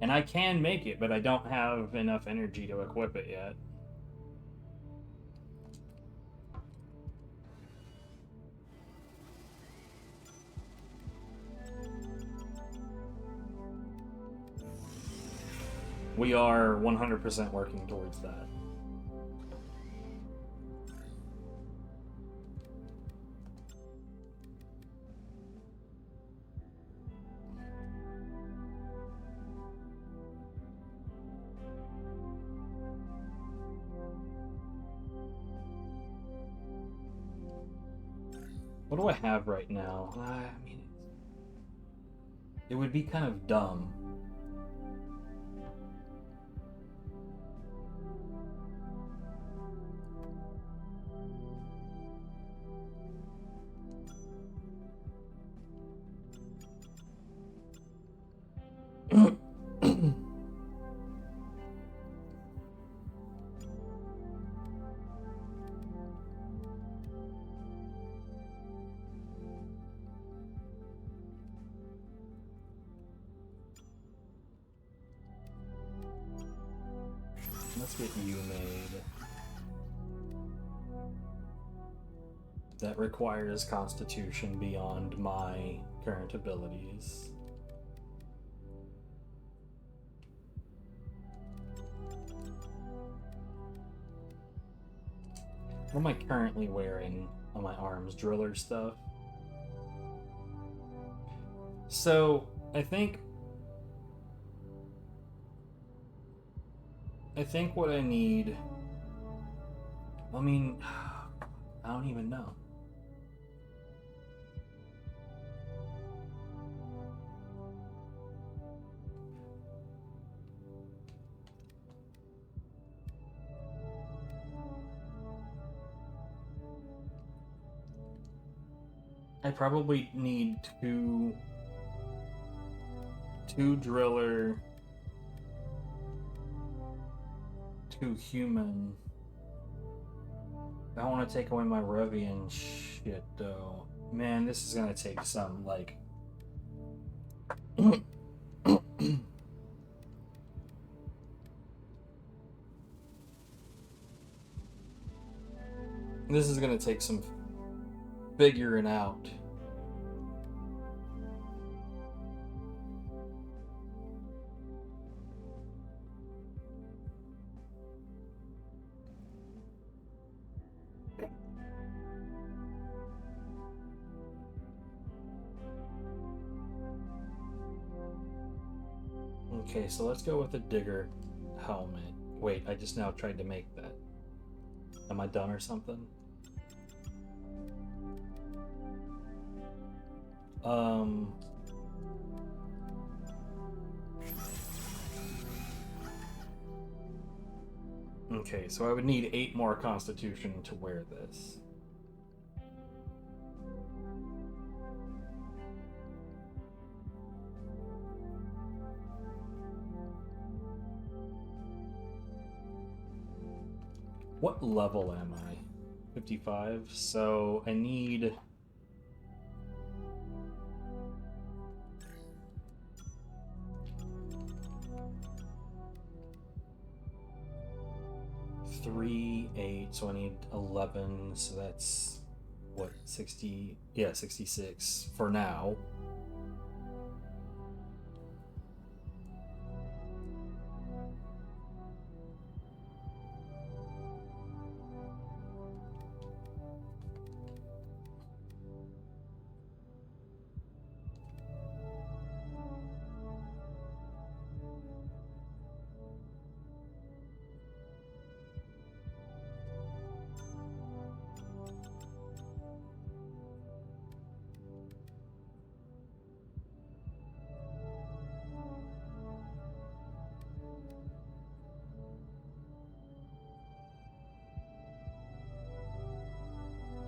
And I can make it, but I don't have enough energy to equip it yet. We are 100% working towards that. What do I have right now? I mean, it would be kind of dumb. Let's get you made. That requires Constitution beyond my current abilities. What am I currently wearing on my arms? Driller stuff. So, I think what I need... I mean, I don't even know. I probably need two driller, 2 human. I want to take away my Revian shit though. Man, this is gonna take some like this is gonna take some figuring out. Okay, so let's go with the digger helmet. Wait, I just now tried to make that. Am I done or something? Okay, so I would need 8 more Constitution to wear this. What level am I? 55, so I need... Three, 8, so I need 11, so that's what, 60? Yeah, 66 for now.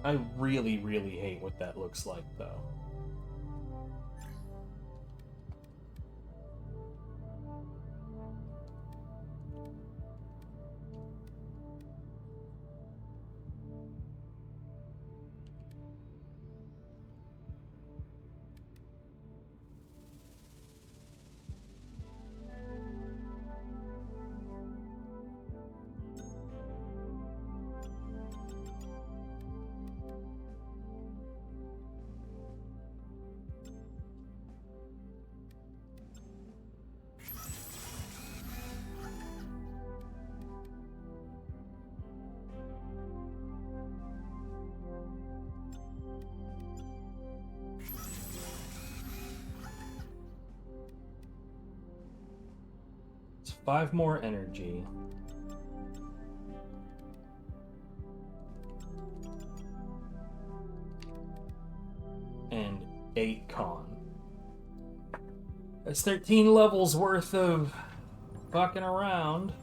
I really, really hate what that looks like, though. 5 more energy. And 8 con. That's 13 levels worth of fucking around.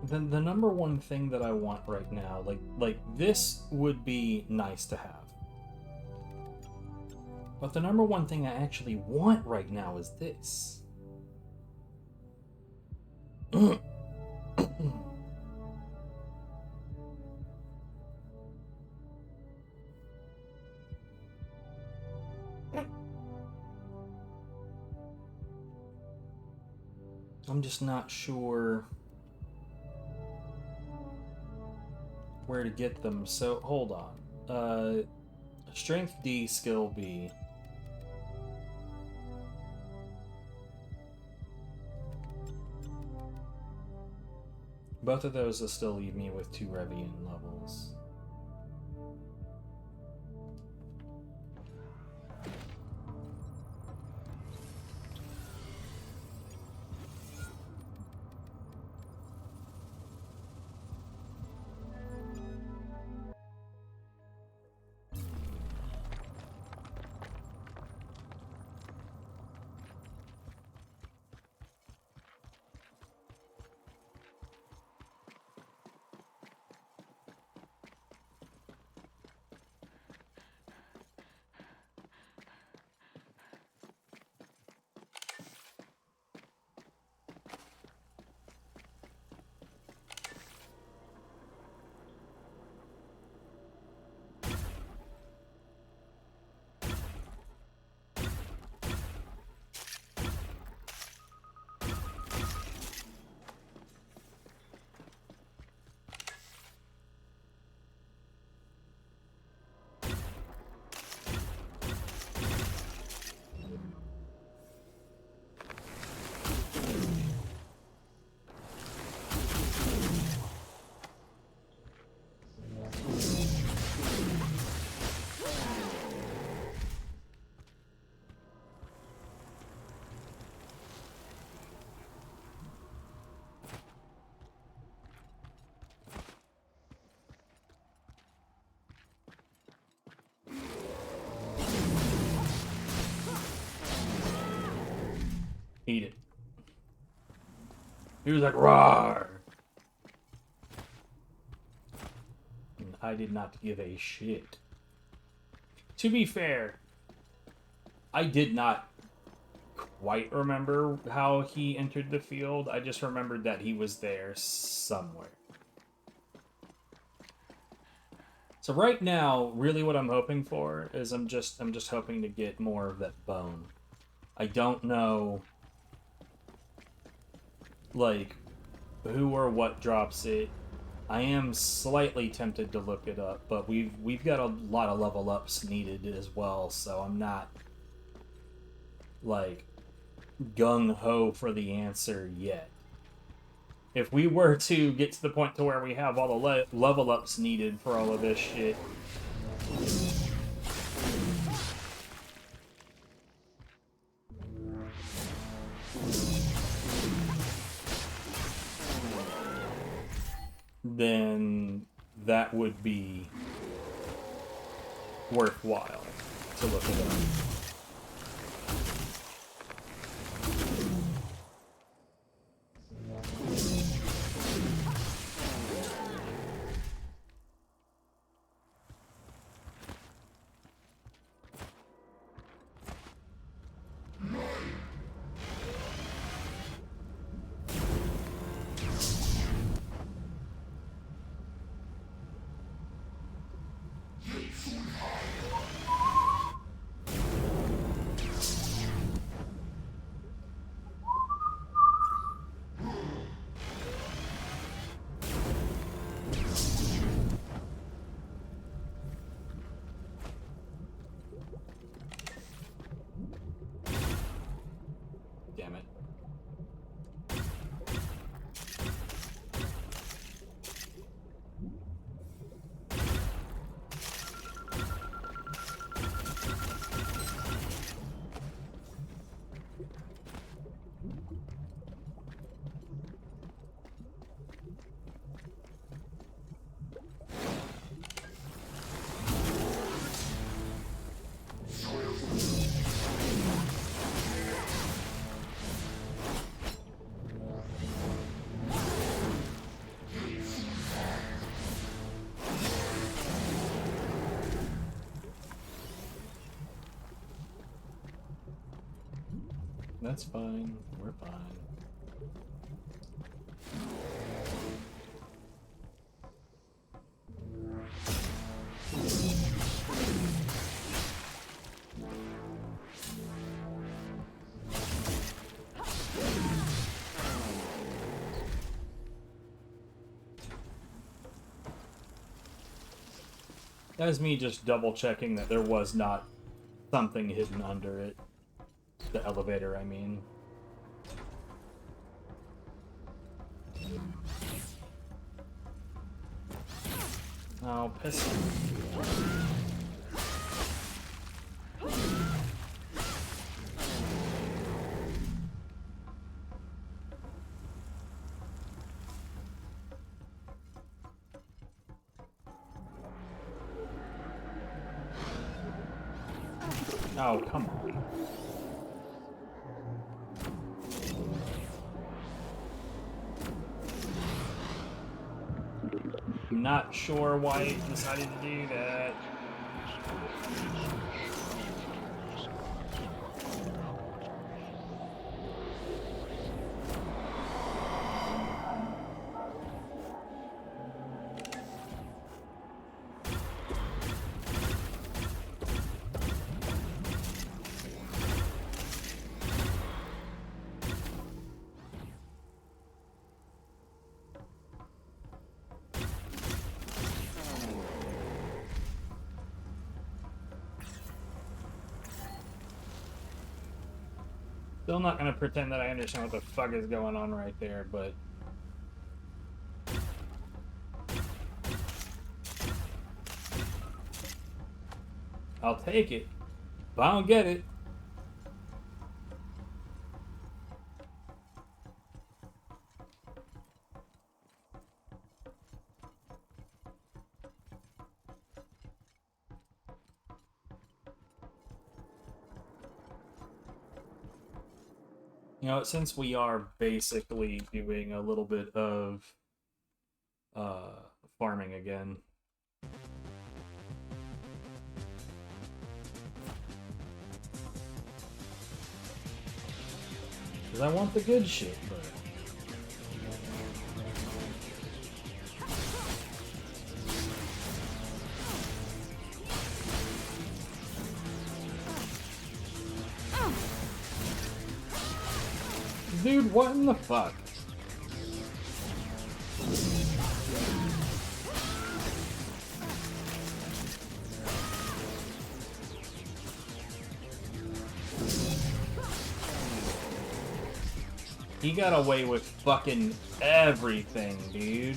Then the number one thing that I want right now, like this would be nice to have. But the number one thing I actually want right now is this. I'm just not sure where to get them, so hold on. Strength D, skill B. Both of those will still leave me with 2 Revian levels. Eat it. He was like, "Roar!" And I did not give a shit. To be fair, I did not quite remember how he entered the field. I just remembered that he was there somewhere. So right now, really what I'm hoping for is I'm just hoping to get more of that bone. I don't know, like, who or what drops it. I am slightly tempted to look it up, but we've got a lot of level ups needed as well, so I'm not, like, gung-ho for the answer yet. If we were to get to the point to where we have all the level ups needed for all of this shit, then that would be worthwhile to look it up. That's fine. We're fine. That was me just double checking that there was not something hidden under it. The elevator, I mean. Oh, piss. Oh, come on. I'm not sure why it decided to do that. Still not gonna pretend that I understand what the fuck is going on right there, but... I'll take it. If I don't get it... You know, since we are basically doing a little bit of farming again. Because I want the good shit, but... Dude, what in the fuck? He got away with fucking everything, dude.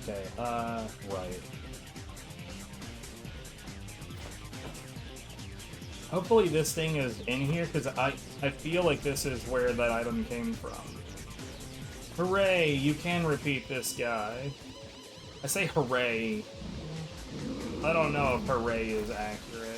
Okay, right. Hopefully this thing is in here, because I feel like this is where that item came from. Hooray! You can repeat this guy. I say hooray. I don't know if hooray is accurate.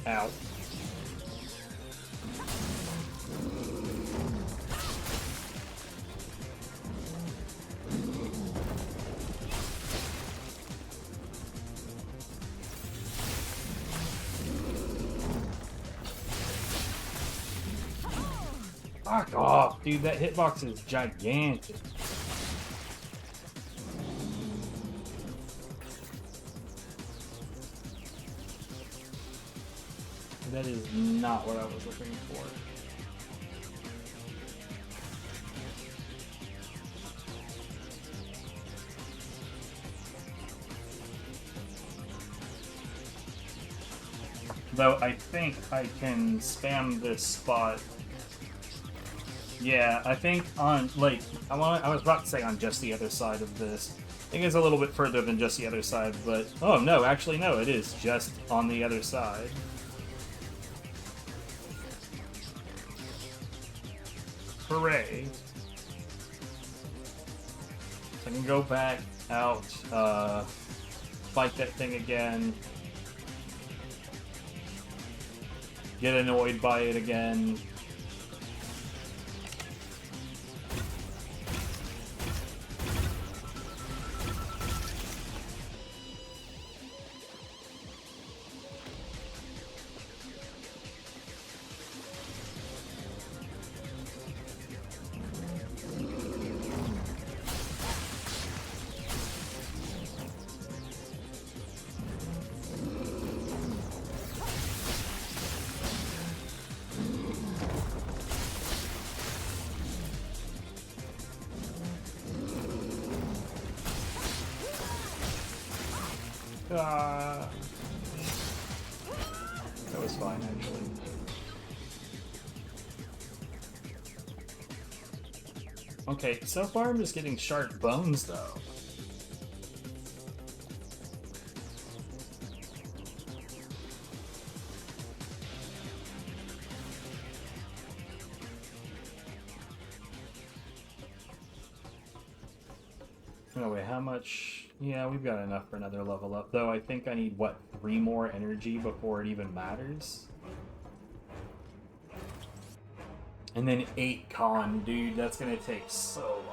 Ow. Fuck off, dude. That hitbox is gigantic. That is not what I was looking for. Though I think I can spam this spot. Yeah, I think on, like, I was about to say on just the other side of this. I think it's a little bit further than just the other side, but... Oh, no, actually, no, it is just on the other side. Hooray. So I can go back out, fight that thing again. get annoyed by it again. That was fine, actually. Okay, so far I'm just getting sharp bones, though. Oh wait, how much? Yeah, we've got enough for another level up, though I think I need, what, 3 more energy before it even matters? And then 8 con, dude, that's gonna take so long.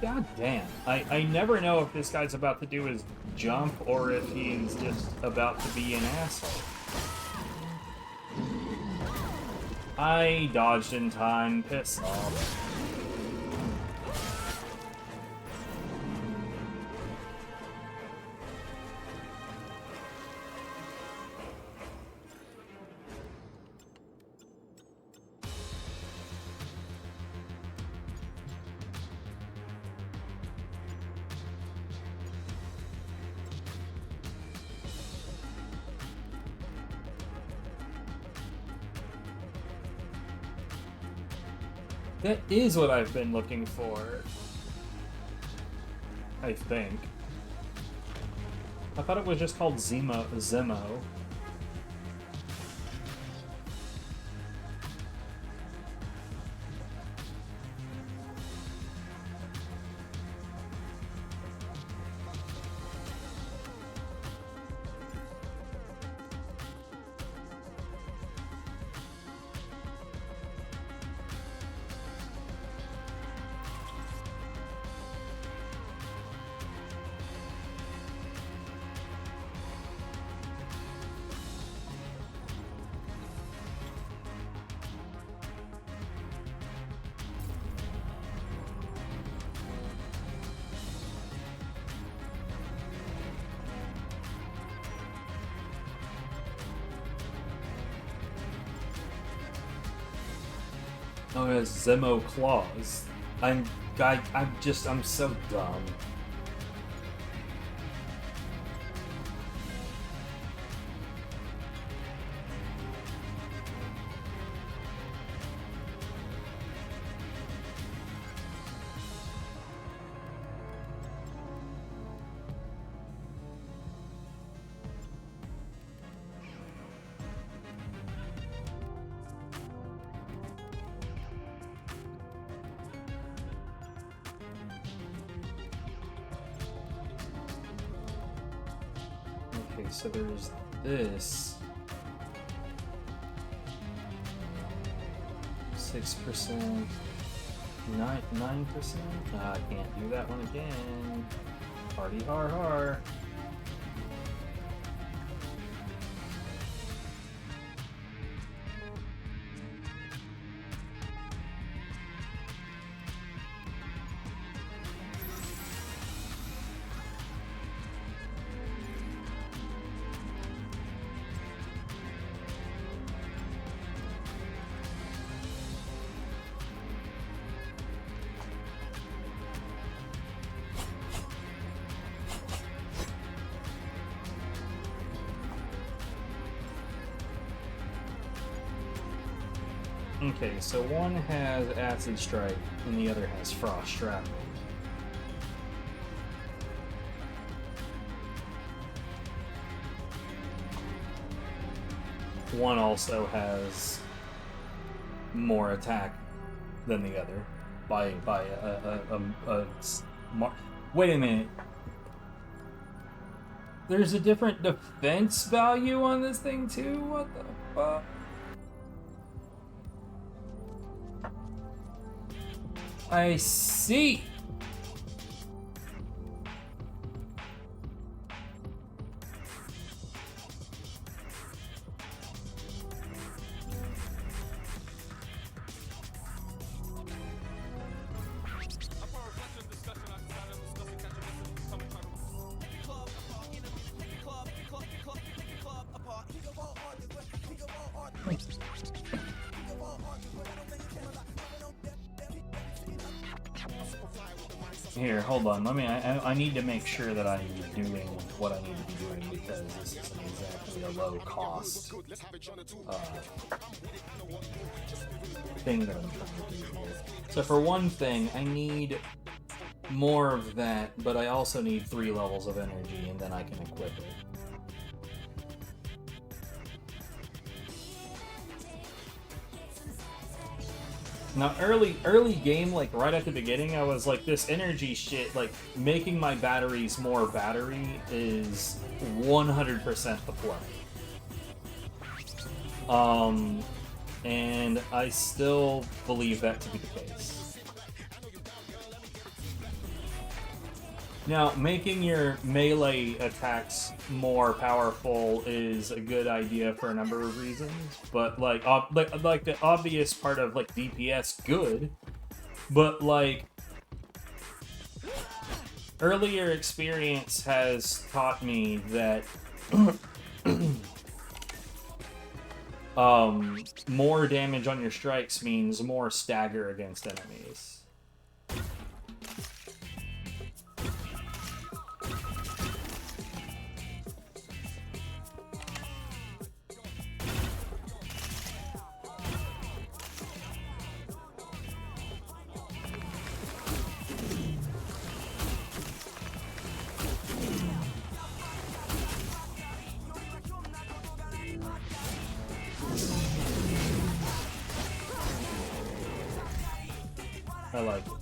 God damn. I never know if this guy's about to do his jump or if he's just about to be an asshole. I dodged in time. Piss off. That is what I've been looking for. I think. I thought it was just called Zemo. Oh, it has Zemo claws. I'm so dumb. Okay, so there's this. 6%. 9%? I can't do that one again. Party har har. Okay, so one has Acid Strike and the other has Frost Shrapnel. One also has more attack than the other by wait a minute. There's a different defense value on this thing too? What the fuck? I see. Here, hold on. I need to make sure that I'm doing what I need to be doing because this isn't exactly a low cost thing that I'm trying to do here. So for one thing, I need more of that, but I also need 3 levels of energy, and then I can equip it. Now, early game, like right at the beginning, I was like, this energy shit, like making my batteries more battery is 100% the play. And I still believe that to be the case. Now, making your melee attacks more powerful is a good idea for a number of reasons, but like the obvious part of like DPS, good, but like earlier experience has taught me that more damage on your strikes means more stagger against enemies. I like it.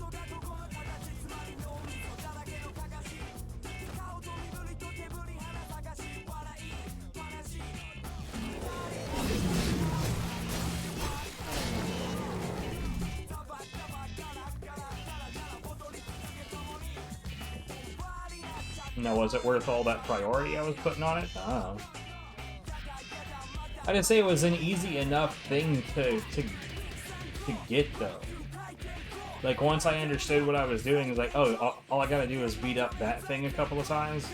Now, was it worth all that priority I was putting on it? I don't know. I didn't say it was an easy enough thing to get, though. Like, once I understood what I was doing, it was like, oh, all I gotta do is beat up that thing a couple of times?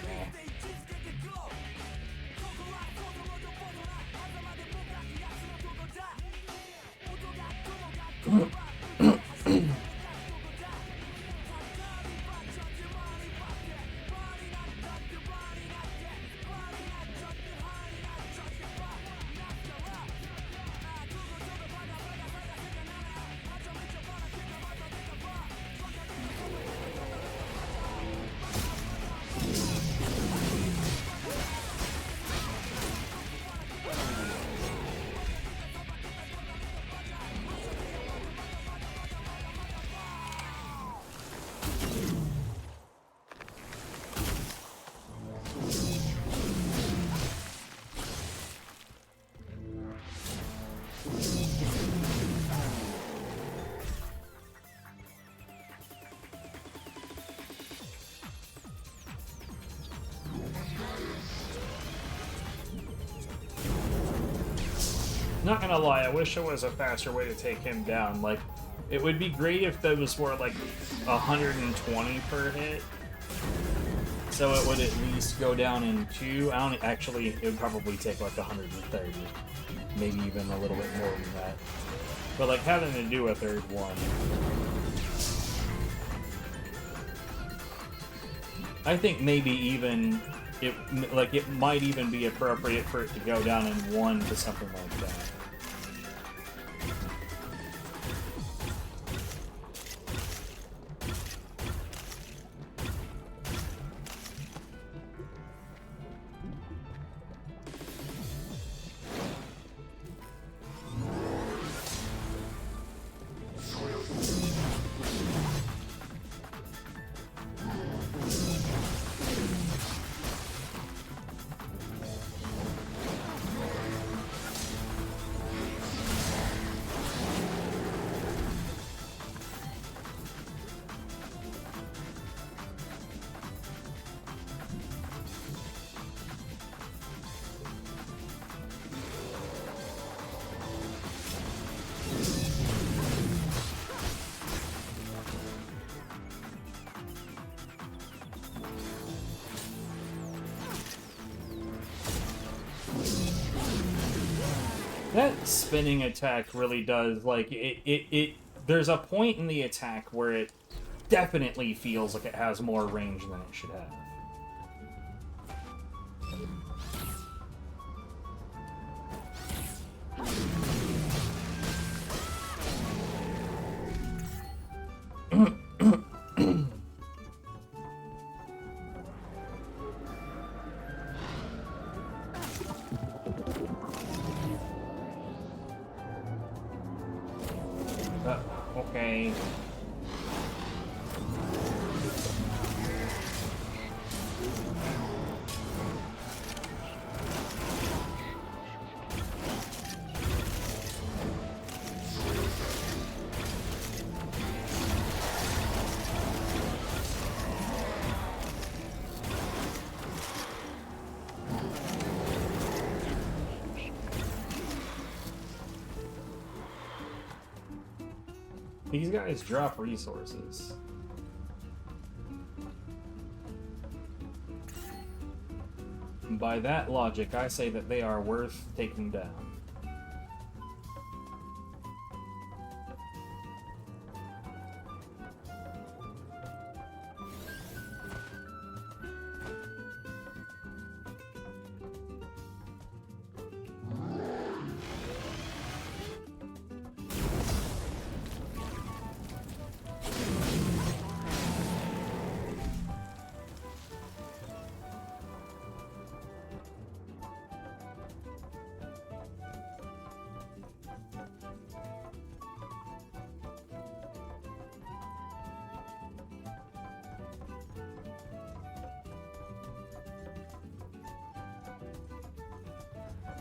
Not gonna lie, I wish there was a faster way to take him down. Like, it would be great if those were like 120 per hit. So it would at least go down in 2. I don't actually, it would probably take like 130. Maybe even a little bit more than that. But like having to do a third one. I think maybe even it might even be appropriate for it to go down in 1 to something like that. That spinning attack really does, like, there's a point in the attack where it definitely feels like it has more range than it should have. Okay. These guys drop resources. By that logic, I say that they are worth taking down.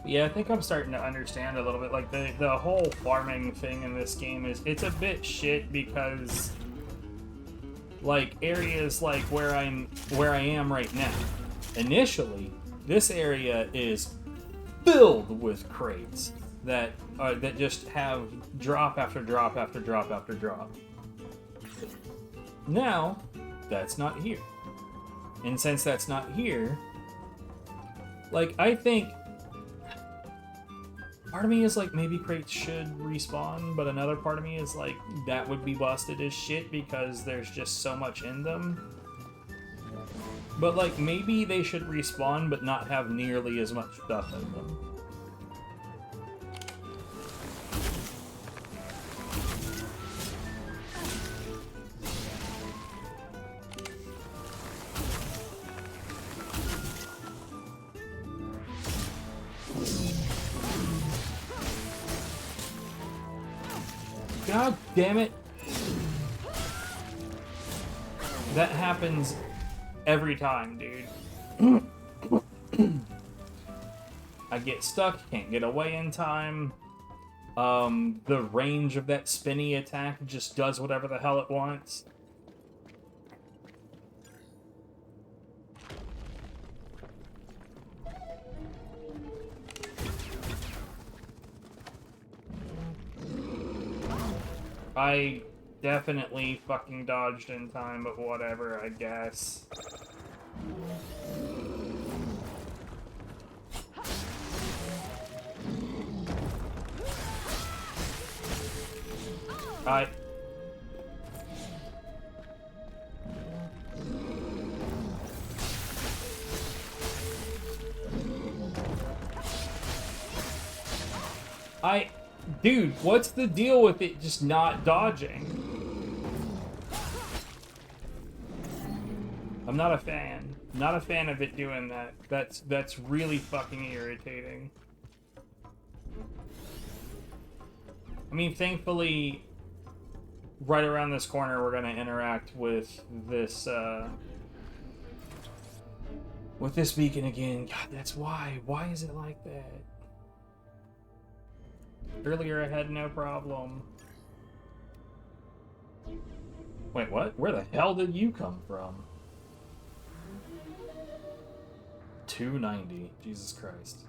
Yeah, I think I'm starting to understand a little bit. Like, the whole farming thing in this game it's a bit shit because, like, areas like where I am right now, initially, this area is filled with crates that just have drop after drop after drop after drop. Now, that's not here. And since that's not here, like, I think part of me is like, maybe crates should respawn, but another part of me is like, that would be busted as shit because there's just so much in them. But like, maybe they should respawn but not have nearly as much stuff in them. God damn it. That happens every time, dude. I get stuck, can't get away in time. The range of that spinny attack just does whatever the hell it wants. I definitely fucking dodged in time, but whatever, I guess. Dude, what's the deal with it just not dodging? I'm not a fan. Not a fan of it doing that. That's really fucking irritating. I mean, thankfully, right around this corner, we're gonna interact with this beacon again. God, that's why. Why is it like that? Earlier I had no problem. Wait, what? Where the hell did you come from? 290. Jesus Christ.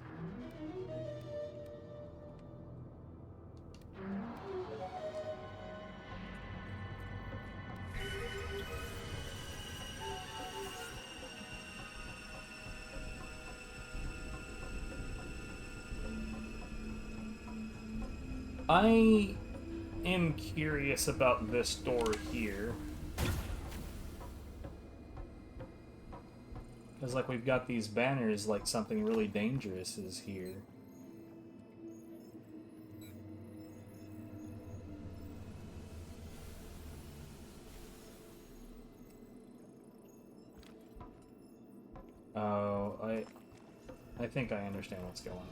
I am curious about this door here. Because, like, we've got these banners like something really dangerous is here. Oh, I think I understand what's going on.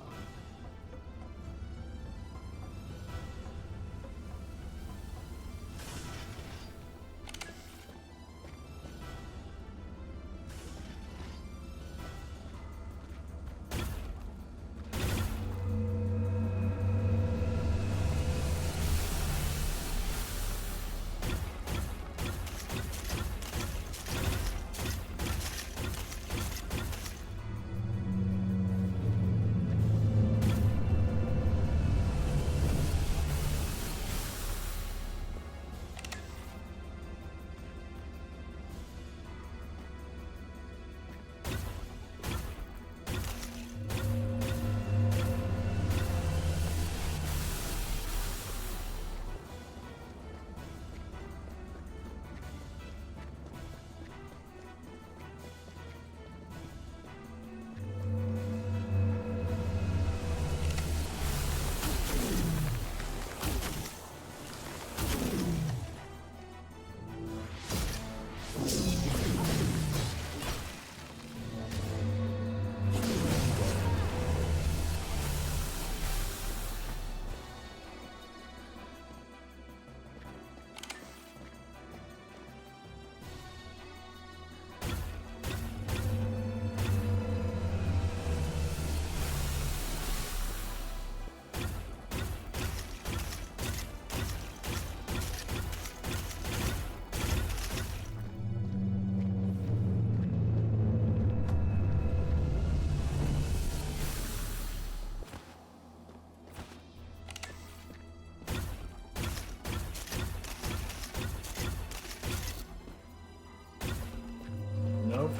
Nope.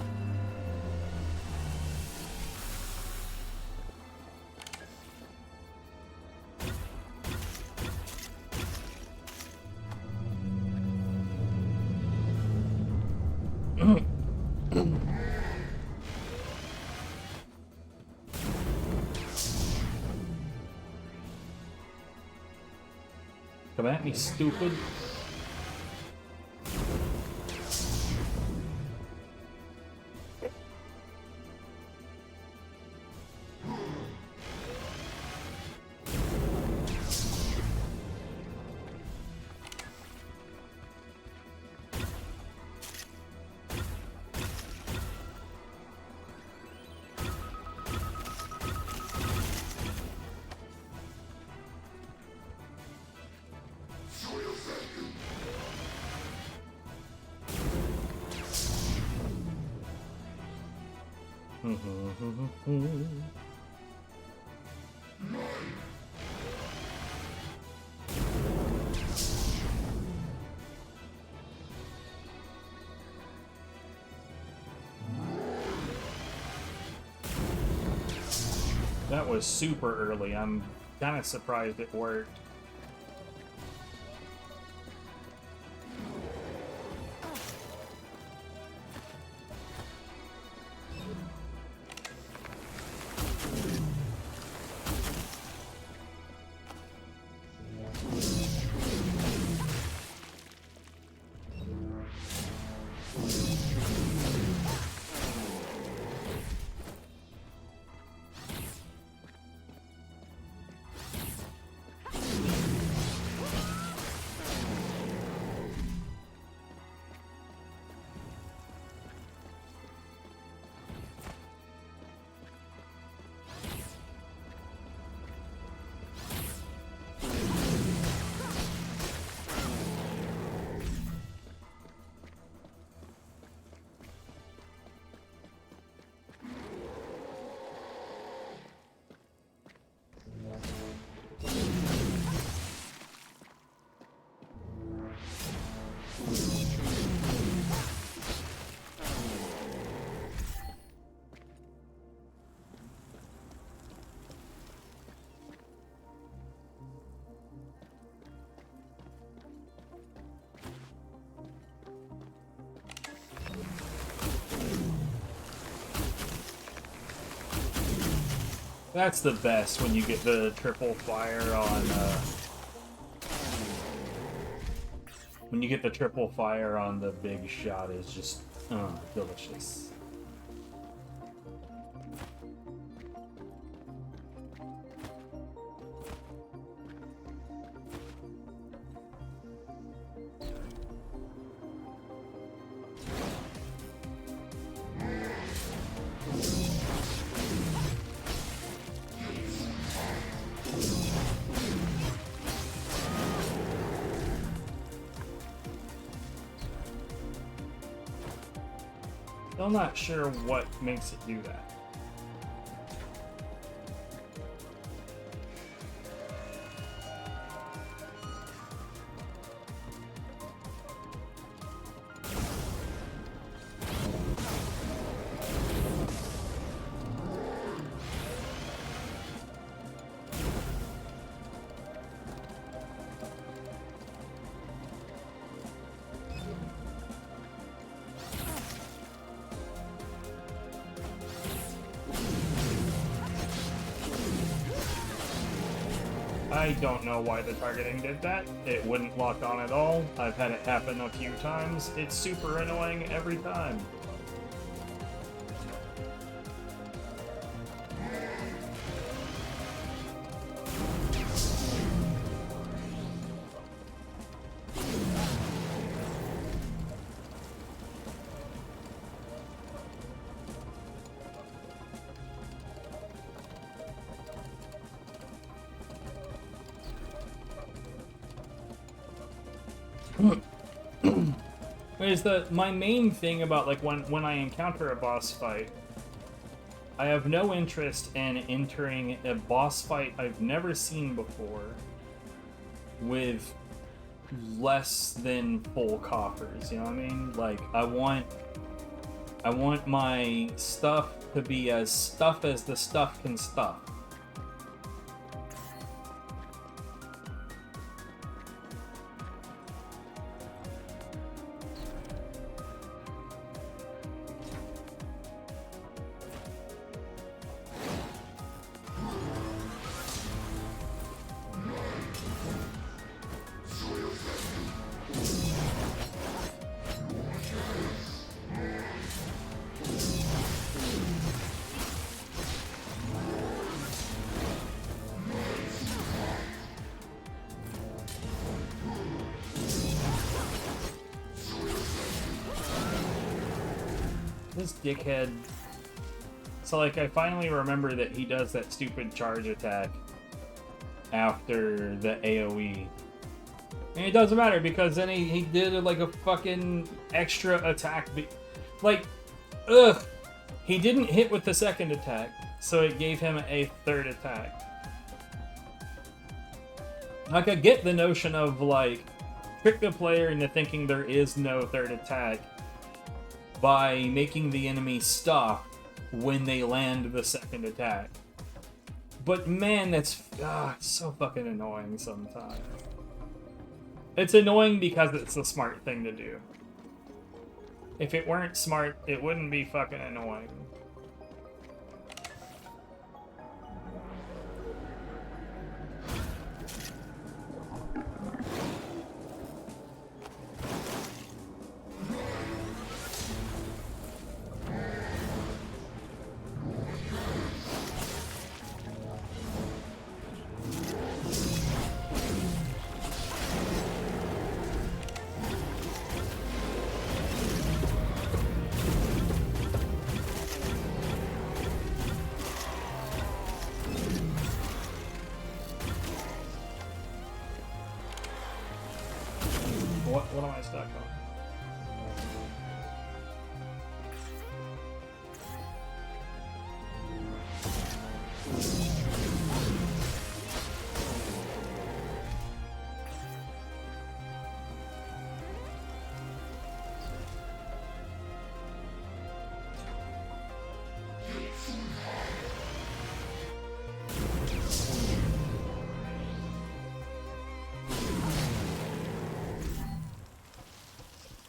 Come at me, stupid. That was super early. I'm kind of surprised it worked. That's the best when you get the triple fire on, when you get the triple fire on the big shot is just, delicious. Still not sure what makes it do that. I don't know why the targeting did that. It wouldn't lock on at all. I've had it happen a few times. It's super annoying every time. Is my main thing about like when I encounter a boss fight, I have no interest in entering a boss fight I've never seen before with less than full coffers, you know what I mean? Like I want my stuff to be as stuff as the stuff can stuff. This dickhead. So, like, I finally remember that he does that stupid charge attack after the AoE. And it doesn't matter because then he did like a fucking extra attack. Like, ugh! He didn't hit with the second attack, so it gave him a third attack. Like, I get the notion of, like, trick the player into thinking there is no third attack by making the enemy stop when they land the second attack. But man, that's so fucking annoying sometimes. It's annoying because it's the smart thing to do. If it weren't smart, it wouldn't be fucking annoying. What am I stuck on?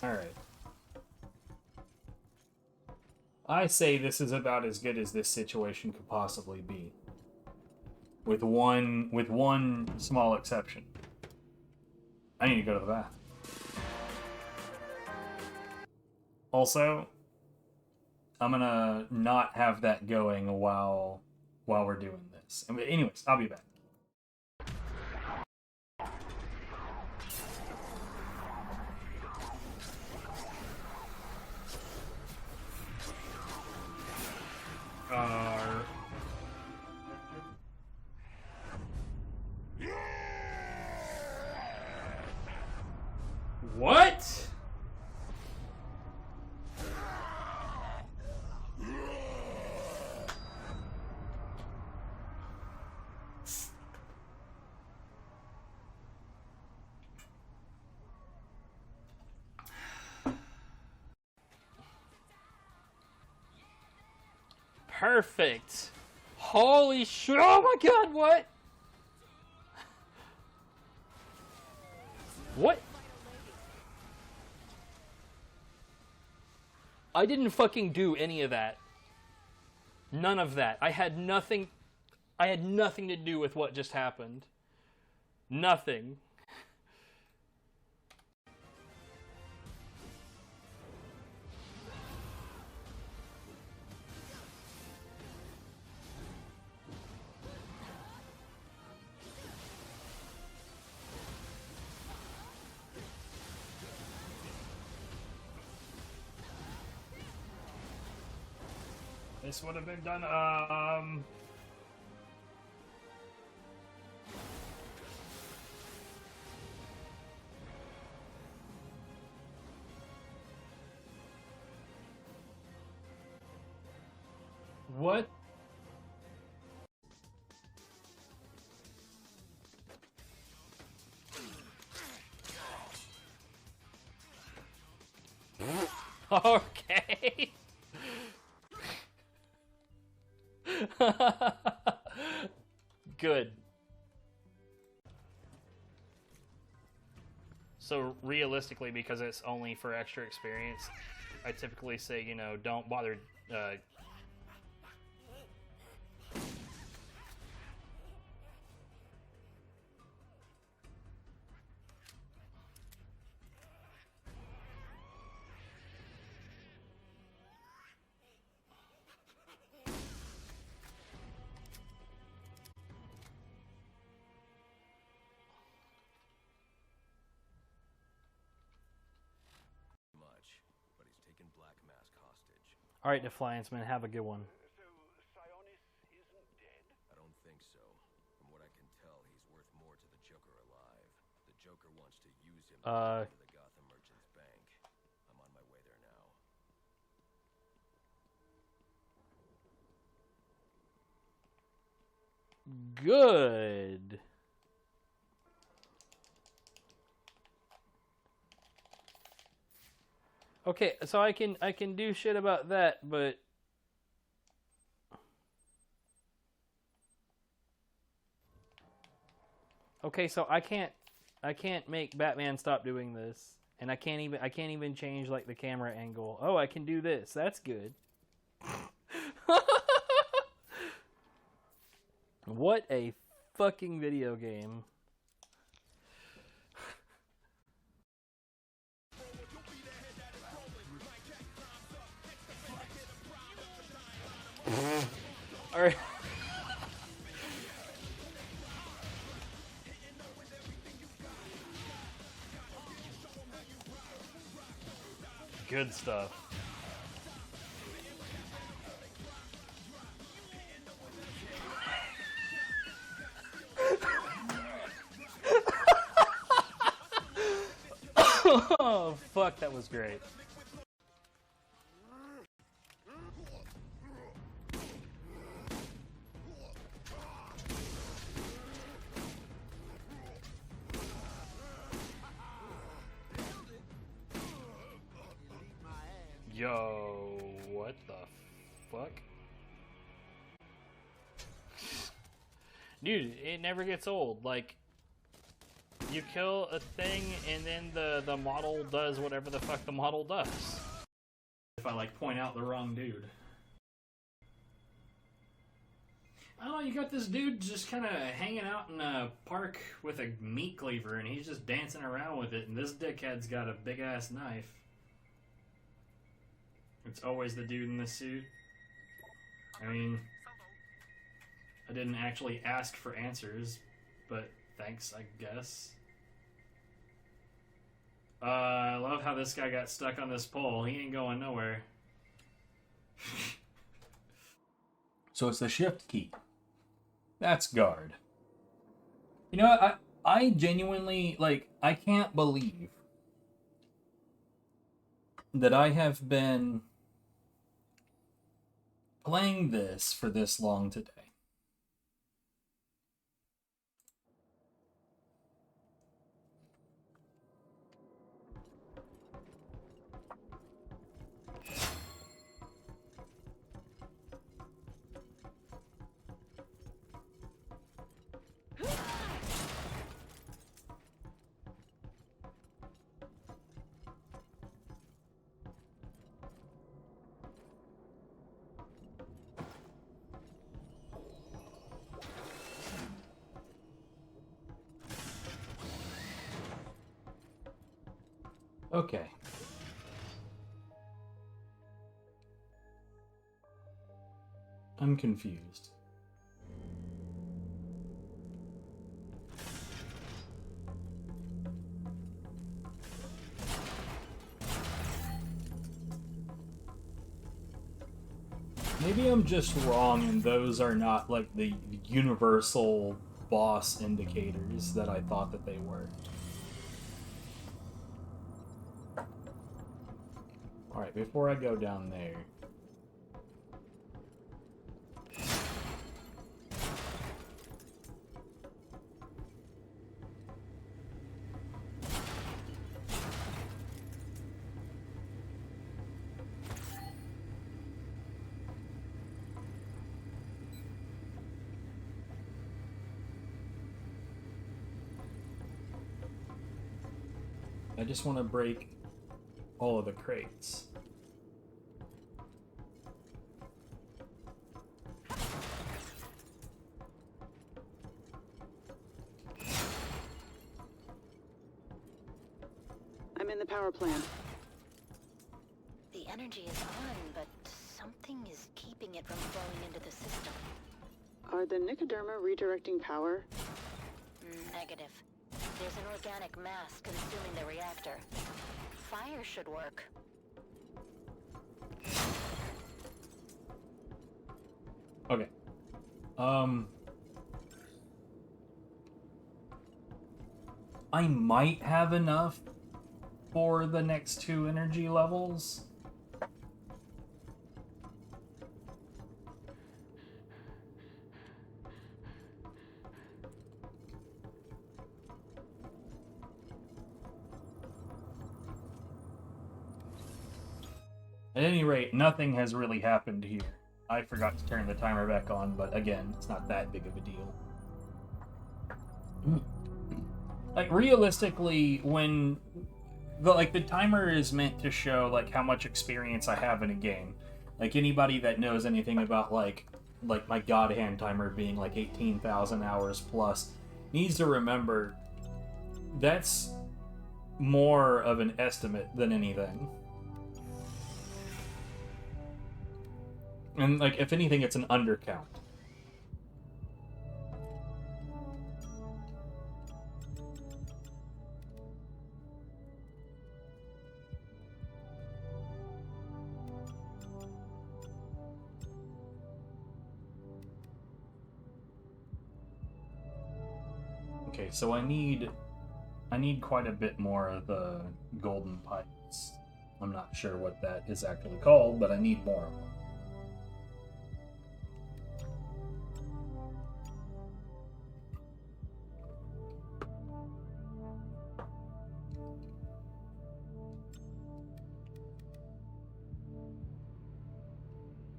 Alright. I say this is about as good as this situation could possibly be. with one small exception. I need to go to the bathroom. Also, I'm gonna not have that going while we're doing this. Anyways, I'll be back. What? Perfect. Holy shit. Oh my god, what? What? I didn't fucking do any of that. None of that. I had nothing to do with what just happened. Nothing. This would have been done, What? Okay. Good. So realistically, because it's only for extra experience, I typically say, you know, don't bother All right, Defianceman, have a good one. I don't think so. From what I can tell, he's worth more to the Joker alive. The Joker wants to use him to the Gotham Merchants Bank. I'm on my way there now. Good. Okay, so I can do shit about that, but okay, so I can't make Batman stop doing this, and I can't even change like the camera angle. Oh, I can do this. That's good. What a fucking video game. All right. Good stuff. Oh, fuck, that was great. Yo, what the fuck? Dude, it never gets old. Like, you kill a thing and then the model does whatever the fuck the model does. If I like point out the wrong dude. I don't know, you got this dude just kind of hanging out in a park with a meat cleaver, and he's just dancing around with it, and this dickhead's got a big-ass knife. It's always the dude in the suit. I mean, I didn't actually ask for answers, but thanks, I guess. I love how this guy got stuck on this pole. He ain't going nowhere. So it's the shift key. That's guard. You know what? I genuinely, like, I can't believe that I have been playing this for this long today. Okay. I'm confused. Maybe I'm just wrong and those are not like the universal boss indicators that I thought that they were. Alright, before I go down there... I just want to break all of the crates. I'm in the power plant. The energy is on, but something is keeping it from flowing into the system. Are the Nicoderma redirecting power? Negative. There's an organic mass consuming the reactor. Fire should work. Okay. I might have enough for the next 2 energy levels. At any rate, nothing has really happened here. I forgot to turn the timer back on, but again, it's not that big of a deal. Like, realistically, when the timer is meant to show like how much experience I have in a game. Like, anybody that knows anything about like my God Hand timer being like 18,000 hours plus needs to remember that's more of an estimate than anything. And, like, if anything, it's an undercount. Okay, so I need quite a bit more of the golden pipes. I'm not sure what that is actually called, but I need more of them.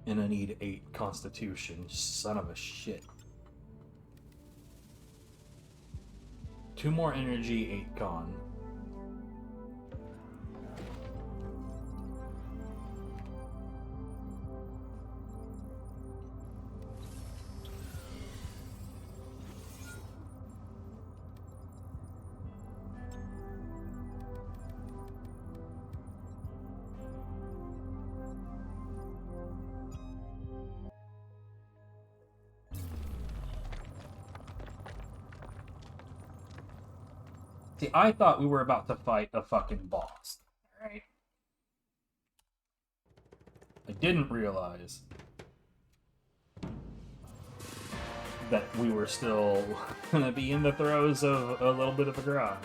And I need 8 constitution, son of a shit. 2 more energy, 8 con. See, I thought we were about to fight a fucking boss. Alright? I didn't realize that we were still gonna be in the throes of a little bit of a grind.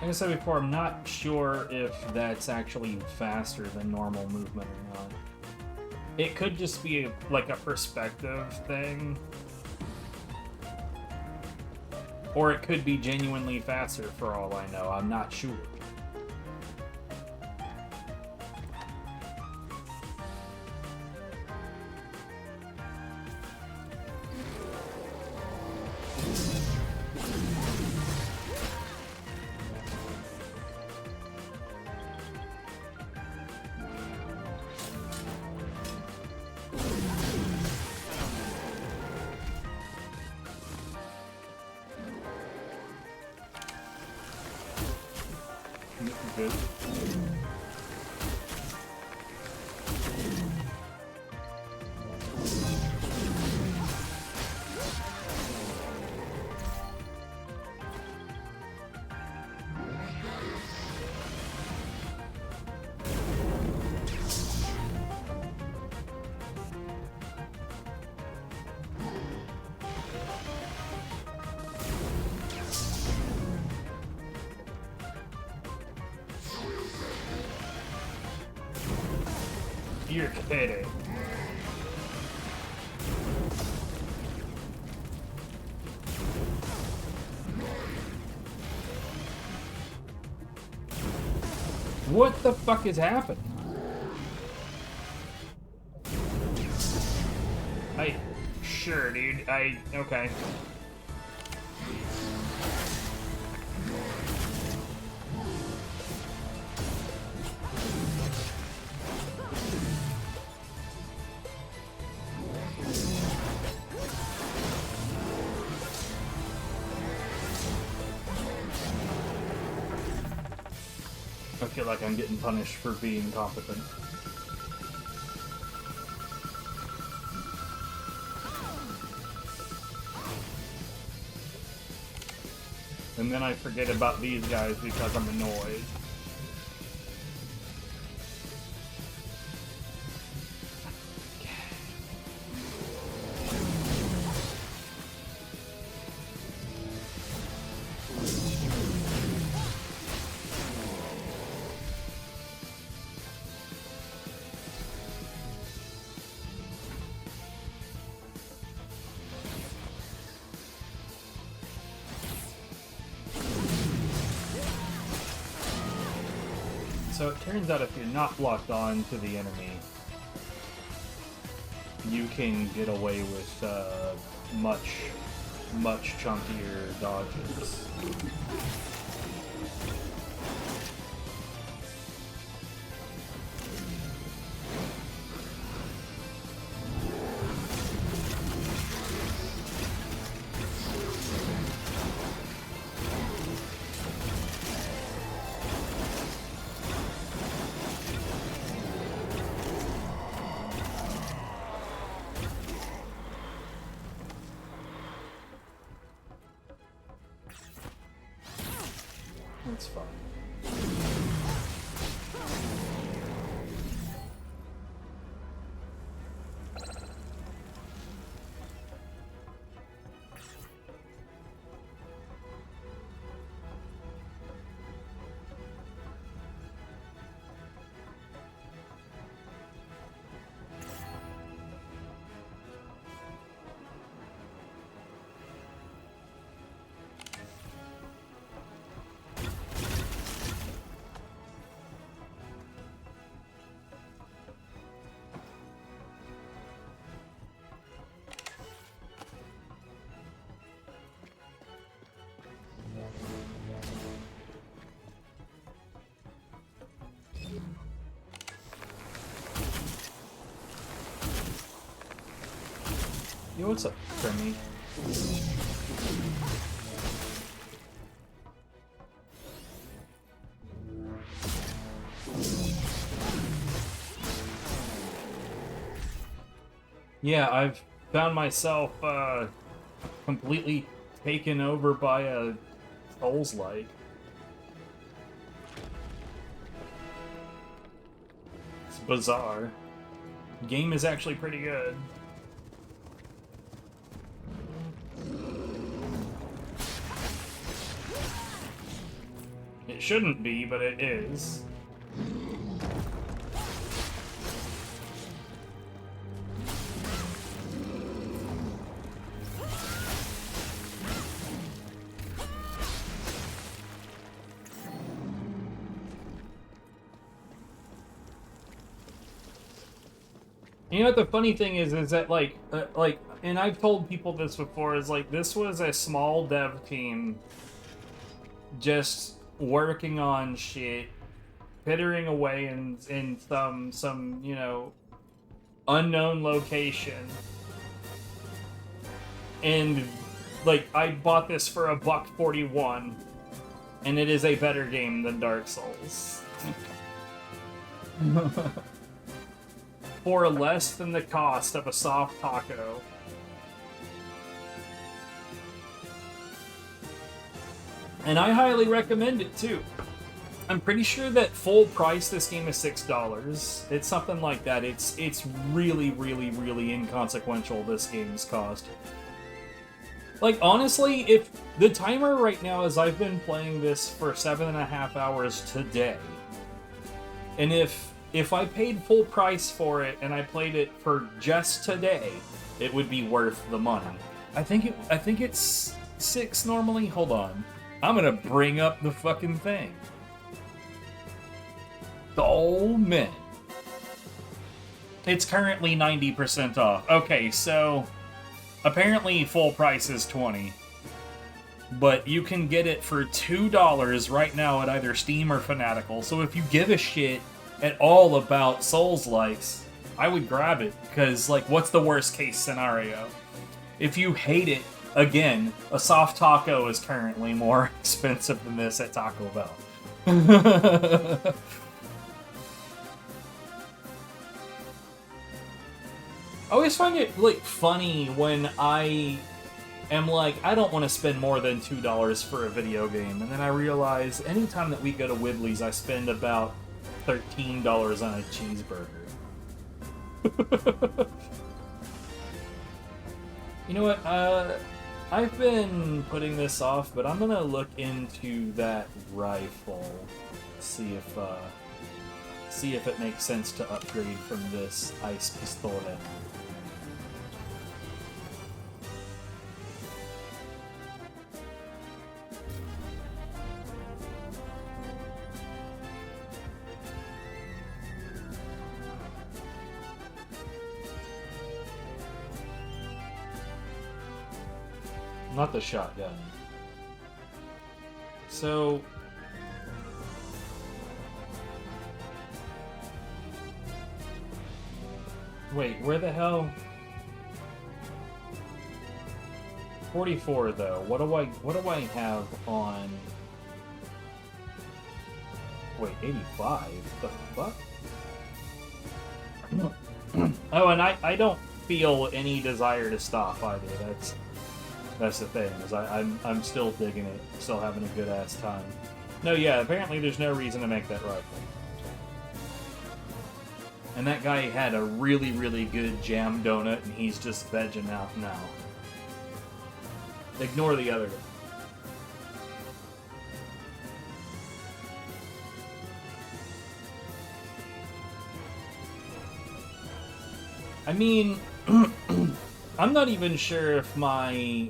Like I said before, I'm not sure if that's actually faster than normal movement or not. It could just be like a perspective thing. Or it could be genuinely faster for all I know. I'm not sure. Good. You're kidding. What the fuck is happening? Sure, dude. Okay. I feel like I'm getting punished for being competent. And then I forget about these guys because I'm annoyed. So it turns out if you're not locked on to the enemy, you can get away with much chunkier dodges. That's fine. Yo, what's up, Grimmy? Yeah, I've found myself completely taken over by a Souls-like. It's bizarre. Game is actually pretty good. It shouldn't be, but it is. You know what the funny thing is that like, and I've told people this before, is like, this was a small dev team just working on shit, pittering away in some, you know, unknown location. And, like, I bought this for $1.41, and it is a better game than Dark Souls. For less than the cost of a soft taco. And I highly recommend it, too. I'm pretty sure that full price this game is $6. It's something like that. It's really, really, really inconsequential, this game's cost. Like, honestly, if the timer right now is I've been playing this for 7.5 hours today, and if I paid full price for it and I played it for just today, it would be worth the money. I think it's $6 normally. Hold on. I'm gonna bring up the fucking thing. Dolmen. It's currently 90% off. Okay, so apparently full price is $20. But you can get it for $2 right now at either Steam or Fanatical. So if you give a shit at all about Souls-likes, I would grab it, because, like, what's the worst case scenario? If you hate it, again, a soft taco is currently more expensive than this at Taco Bell. I always find it, like, funny when I am like, I don't want to spend more than $2 for a video game, and then I realize anytime that we go to Wibbly's, I spend about $13 on a cheeseburger. You know what, I've been putting this off, but I'm gonna look into that rifle, see if it makes sense to upgrade from this ice pistol. Not the shotgun. So... Wait, where the hell? 44 though. What do I have on? Wait, 85? The fuck? Oh, and I don't feel any desire to stop either. That's the thing, is I'm still digging it, still having a good ass time. No, yeah, apparently there's no reason to make that rifle. And that guy had a really, really good jam donut, and he's just vegging out now. Ignore the other guy. I mean, I'm not even sure if my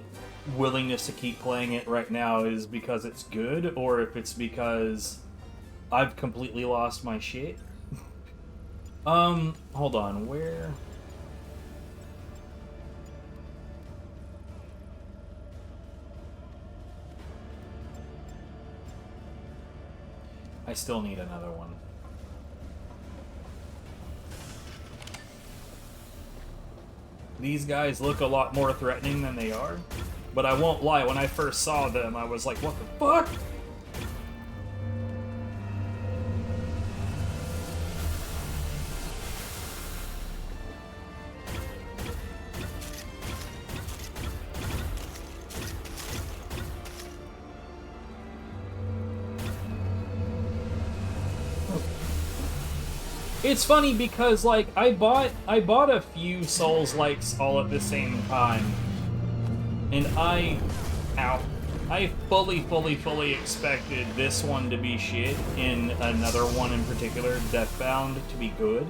willingness to keep playing it right now is because it's good, or if it's because I've completely lost my shit. Hold on, where... I still need another one. These guys look a lot more threatening than they are, but I won't lie, when I first saw them, I was like, what the fuck? It's funny because, like, I bought a few Souls-likes all at the same time, and I fully expected this one to be shit, and another one in particular, Deathbound, to be good,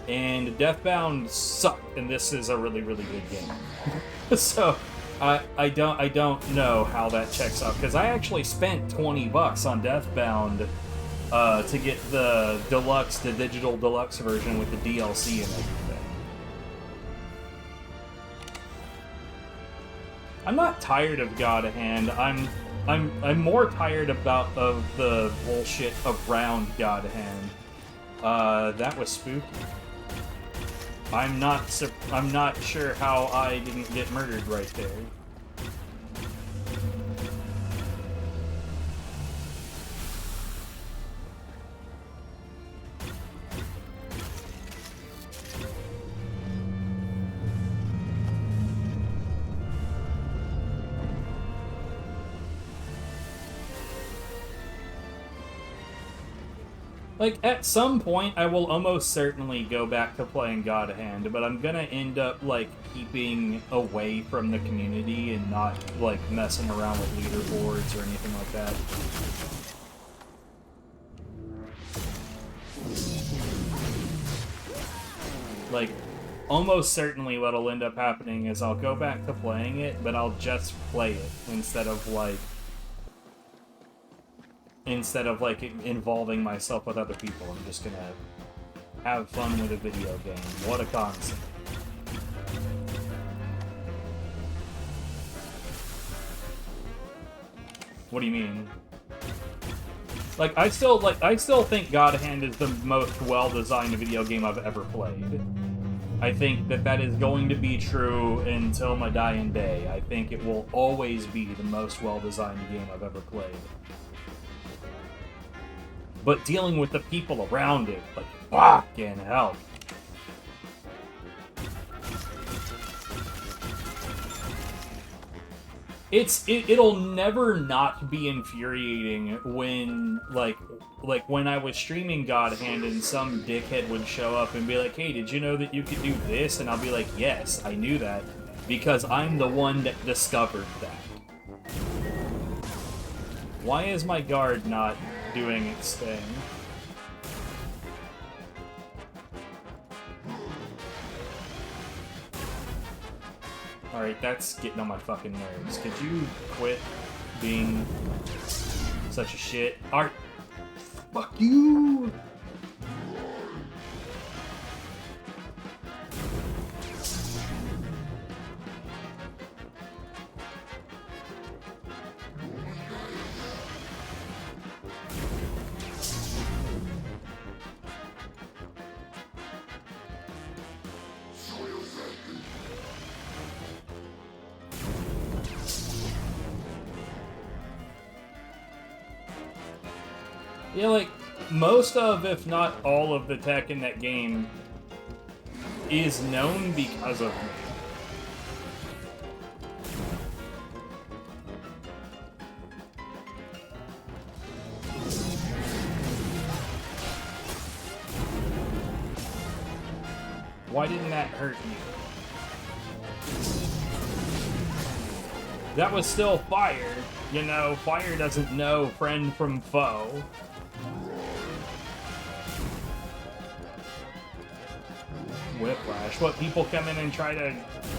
and Deathbound sucked, and this is a really, really good game. So, I don't know how that checks out, because I actually spent $20 on Deathbound, to get the digital deluxe version with the DLC and everything. I'm not tired of God of Hand. I'm more tired of the bullshit around God of Hand. That was spooky. I'm not sure how I didn't get murdered right there. Like, at some point, I will almost certainly go back to playing God of Hand, but I'm gonna end up, like, keeping away from the community and not, like, messing around with leaderboards or anything like that. Like, almost certainly what'll end up happening is I'll go back to playing it, but I'll just play it instead of, like, involving myself with other people. I'm just gonna have fun with a video game. What a concept. What do you mean? Like, I still think God Hand is the most well-designed video game I've ever played. I think that is going to be true until my dying day. I think it will always be the most well-designed game I've ever played. But dealing with the people around it, like, fucking hell. It'll never not be infuriating when, like when I was streaming God Hand and some dickhead would show up and be like, hey, did you know that you could do this? And I'll be like, yes, I knew that, because I'm the one that discovered that. Why is my guard not doing its thing? Alright, that's getting on my fucking nerves. Could you quit being such a shit? Alright. Fuck you! Yeah, like, most of, if not all of the tech in that game is known because of me. Why didn't that hurt you? That was still fire. You know, fire doesn't know friend from foe. Whiplash. What, people come in and try to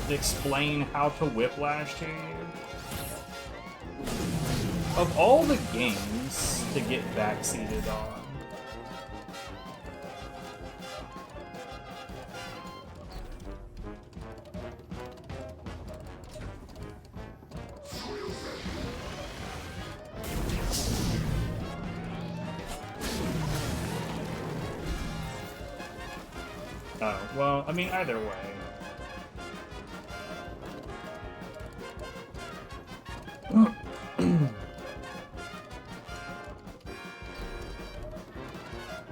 explain how to whiplash to you? Of all the games to get backseated on, oh, well, I mean, either way.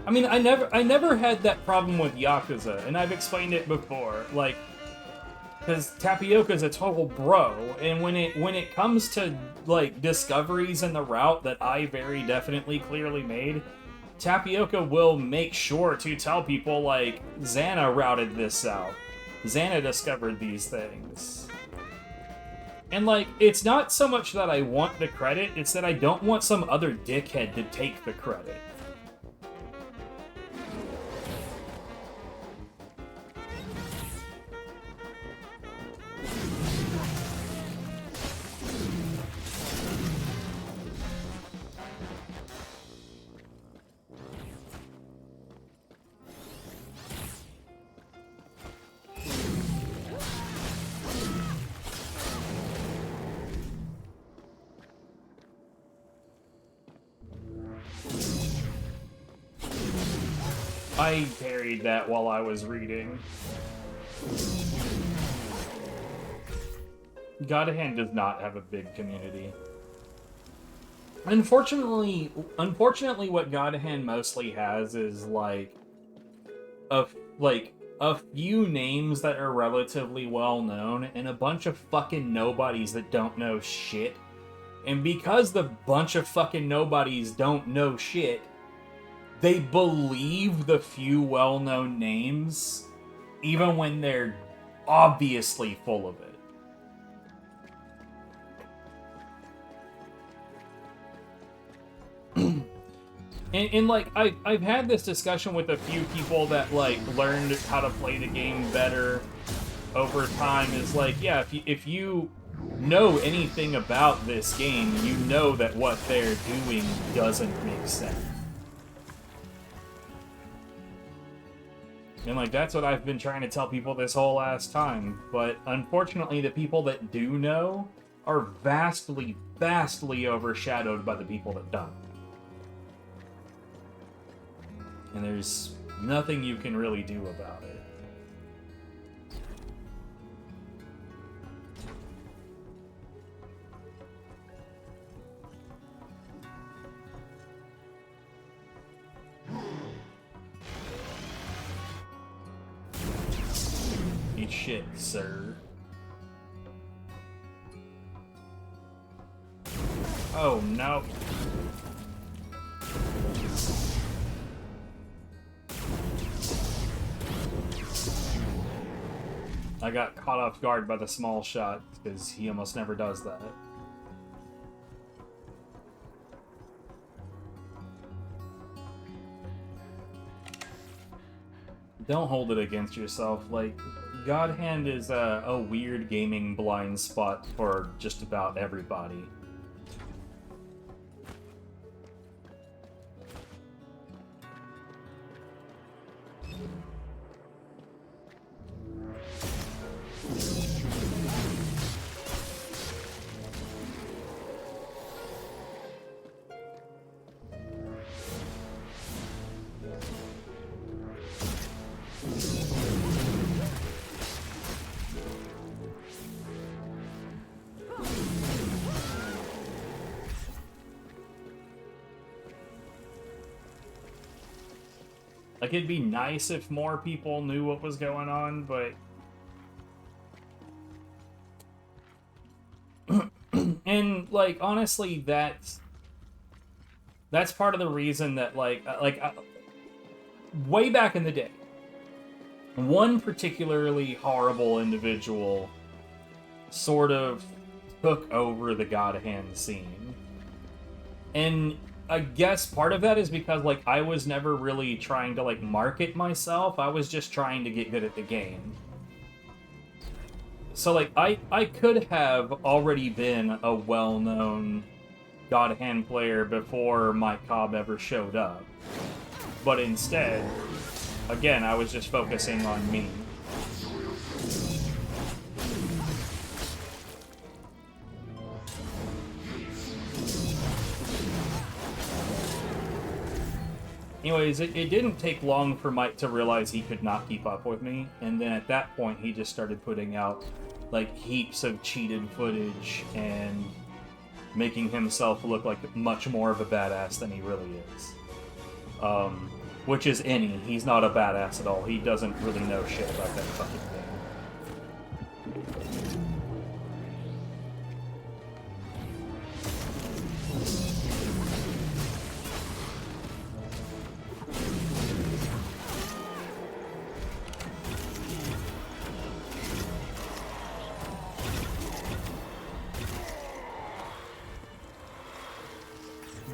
I mean, I never had that problem with Yakuza, and I've explained it before, like, because Tapioca's a total bro, and when it comes to, like, discoveries in the route that I very definitely clearly made, Tapioca will make sure to tell people, like, Xana routed this out. Xana discovered these things. And, like, it's not so much that I want the credit, it's that I don't want some other dickhead to take the credit. I parried that while I was reading. God of Hand does not have a big community. Unfortunately, what God of Hand mostly has is like a few names that are relatively well known and a bunch of fucking nobodies that don't know shit. And because the bunch of fucking nobodies don't know shit, they believe the few well-known names, even when they're obviously full of it. and like, I've had this discussion with a few people that, like, learned how to play the game better over time, is like, yeah, if you know anything about this game, you know that what they're doing doesn't make sense. And, like, that's what I've been trying to tell people this whole last time. But, unfortunately, the people that do know are vastly, vastly overshadowed by the people that don't. And there's nothing you can really do about it. Eat shit, sir. Oh, no. I got caught off guard by the small shot, because he almost never does that. Don't hold it against yourself. Like, God Hand is a weird gaming blind spot for just about everybody. Like, it'd be nice if more people knew what was going on, but... and, like, honestly, that's part of the reason that, way back in the day, one particularly horrible individual sort of took over the God Hand scene. And I guess part of that is because, like, I was never really trying to, like, market myself. I was just trying to get good at the game. So, like, I could have already been a well-known God Hand player before Mike Cobb ever showed up. But instead, again, I was just focusing on me. Anyways, it didn't take long for Mike to realize he could not keep up with me, and then at that point he just started putting out, like, heaps of cheated footage and making himself look like much more of a badass than he really is. Which is any. He's not a badass at all. He doesn't really know shit about that fucking thing.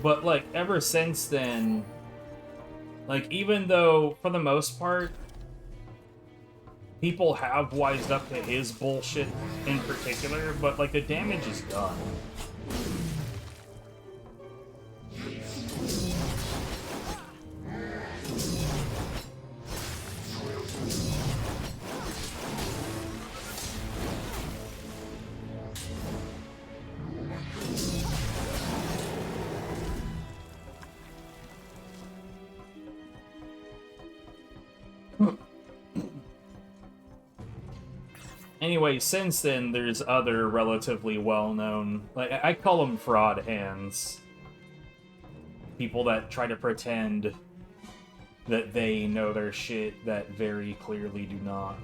But, like, ever since then, like, even though, for the most part, people have wised up to his bullshit in particular, but, like, the damage is done. Anyway, since then, there's other relatively well-known... Like, I call them fraud hands. People that try to pretend that they know their shit that very clearly do not.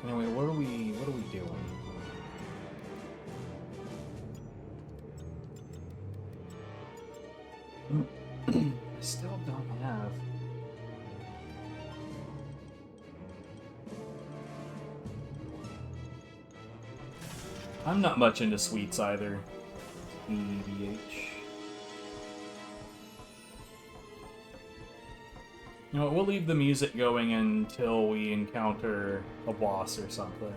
Anyway, what are we doing? I still don't have. I'm not much into sweets either. EBH. You know what, we'll leave the music going until we encounter a boss or something.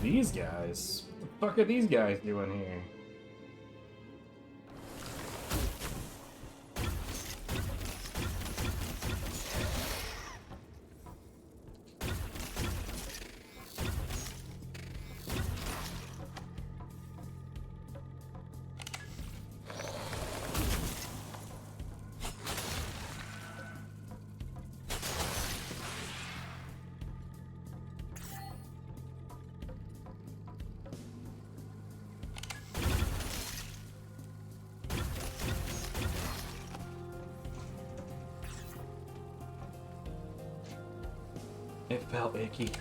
These guys? What the fuck are these guys doing here? It felt icky.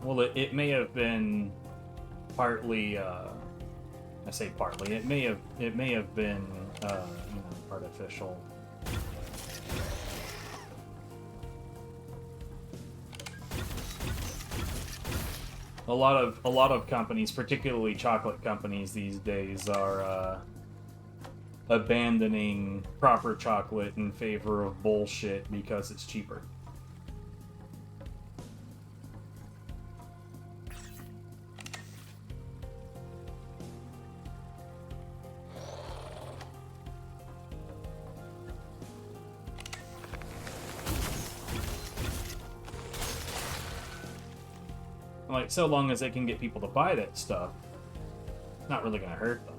Well, it may have been partly, I say partly, it may have been, you know, artificial. A lot of companies, particularly chocolate companies these days, are abandoning proper chocolate in favor of bullshit because it's cheaper. Like, so long as they can get people to buy that stuff, it's not really gonna hurt them.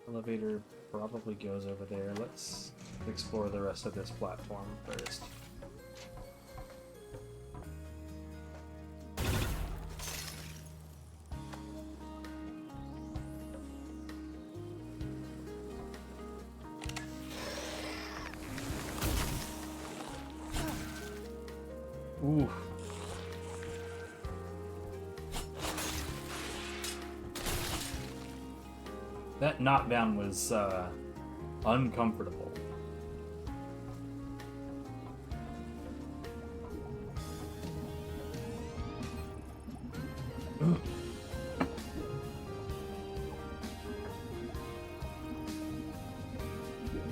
Elevator probably goes over there. Let's explore the rest of this platform first. Ooh. That knockdown was uncomfortable.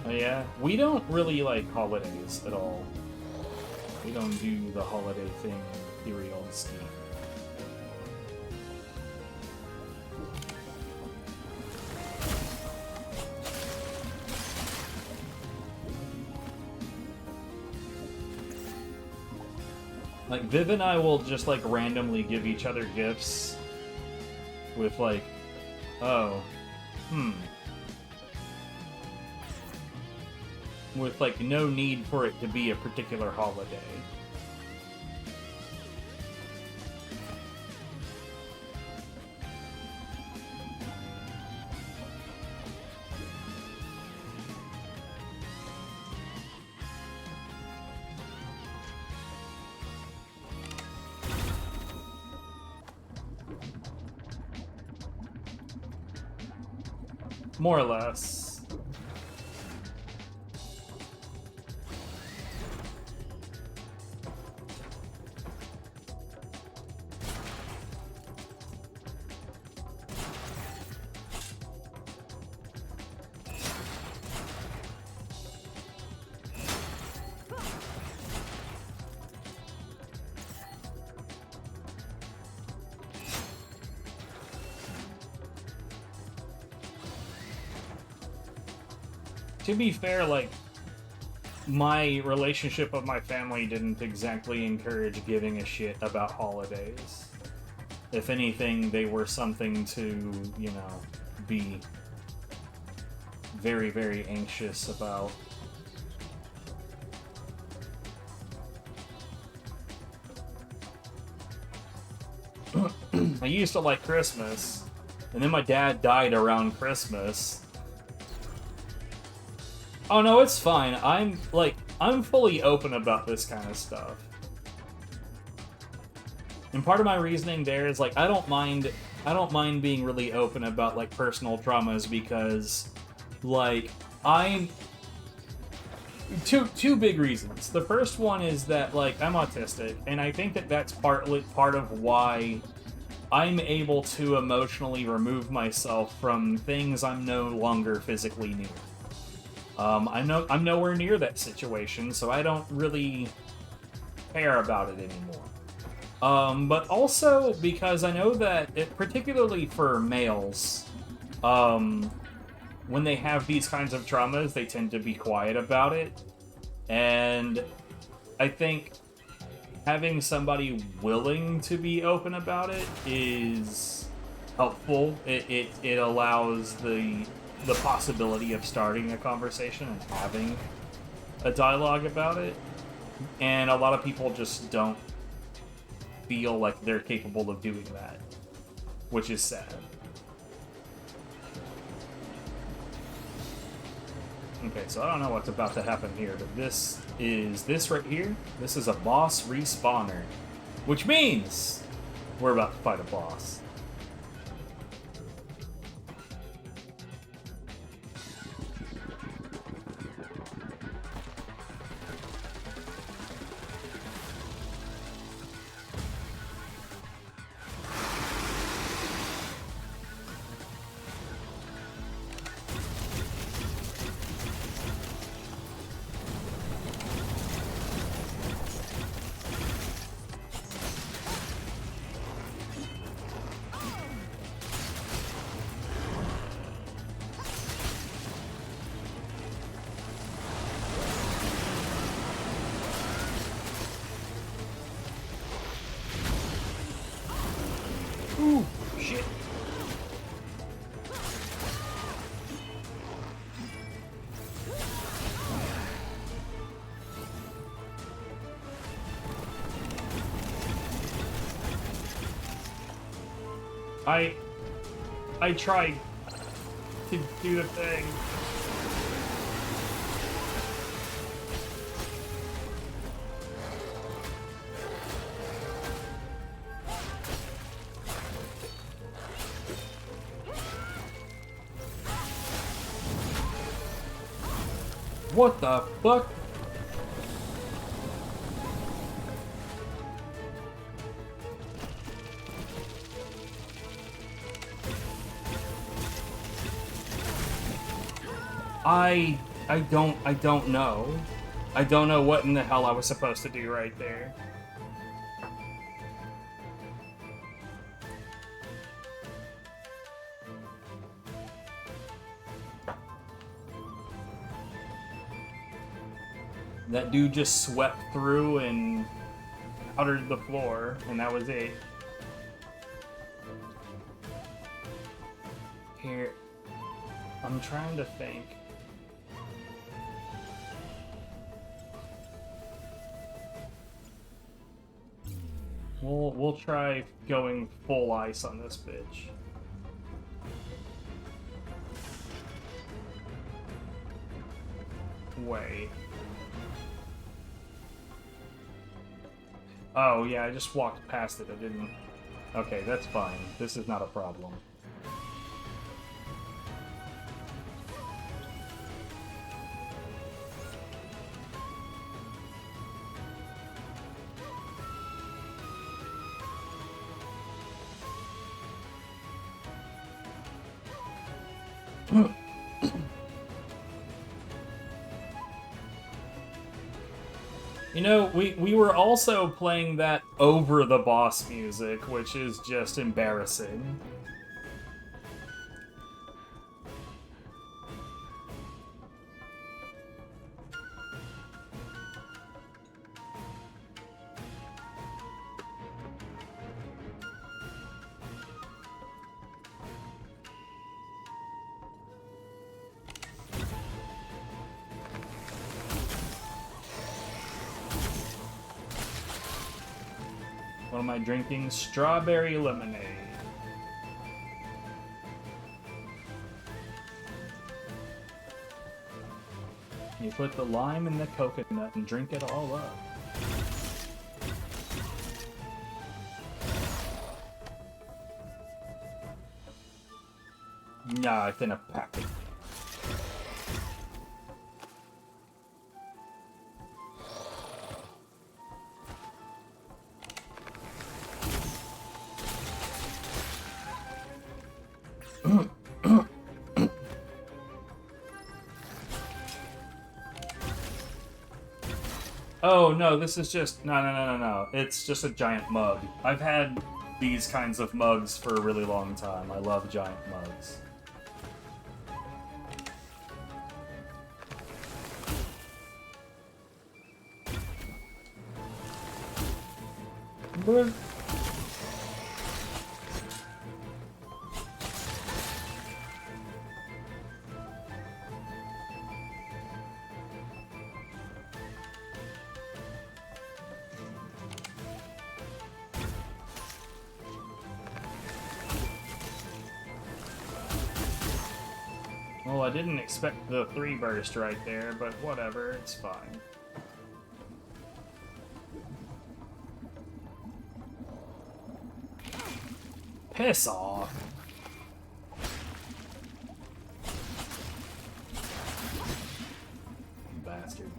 Oh yeah, we don't really like holidays at all. We don't do the holiday thing in theory on Steam. Like, Viv and I will just, like, randomly give each other gifts with, like, oh, with, like, no need for it to be a particular holiday. More or less. To be fair, like, my relationship with my family didn't exactly encourage giving a shit about holidays. If anything, they were something to, you know, be very, very anxious about. I used to like Christmas, and then my dad died around Christmas. Oh no, it's fine. I'm fully open about this kind of stuff. And part of my reasoning there is, like, I don't mind being really open about, like, personal traumas because, like, two big reasons. The first one is that, like, I'm autistic, and I think that that's part of why I'm able to emotionally remove myself from things I'm no longer physically near. I'm nowhere near that situation, so I don't really care about it anymore. But also because I know that, particularly for males, when they have these kinds of traumas, they tend to be quiet about it. And I think having somebody willing to be open about it is helpful. It allows the possibility of starting a conversation and having a dialogue about it. And a lot of people just don't feel like they're capable of doing that, which is sad. Okay, so I don't know what's about to happen here, but this right here, this is a boss respawner, which means we're about to fight a boss. I tried to do the thing. What the fuck? I don't know. I don't know what in the hell I was supposed to do right there. That dude just swept through and powdered the floor, and that was it. Here, I'm trying to think. We'll try going full ice on this bitch. Wait. Oh, yeah, I just walked past it. I didn't... Okay, that's fine. This is not a problem. You know, we were also playing that over the boss music, which is just embarrassing. What am I drinking? Strawberry lemonade. You put the lime in the coconut and drink it all up. Nah, it's in a packet. Oh, no, this is just... No. It's just a giant mug. I've had these kinds of mugs for a really long time. I love giant mugs. But... Well, I didn't expect the 3 burst right there, but whatever, it's fine. Piss off. Bastard.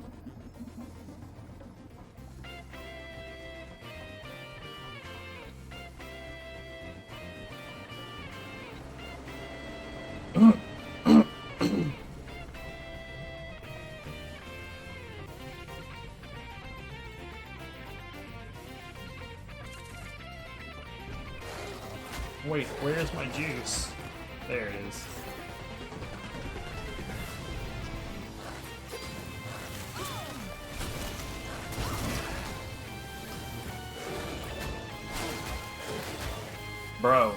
Wait, where's my juice? There it is. Bro.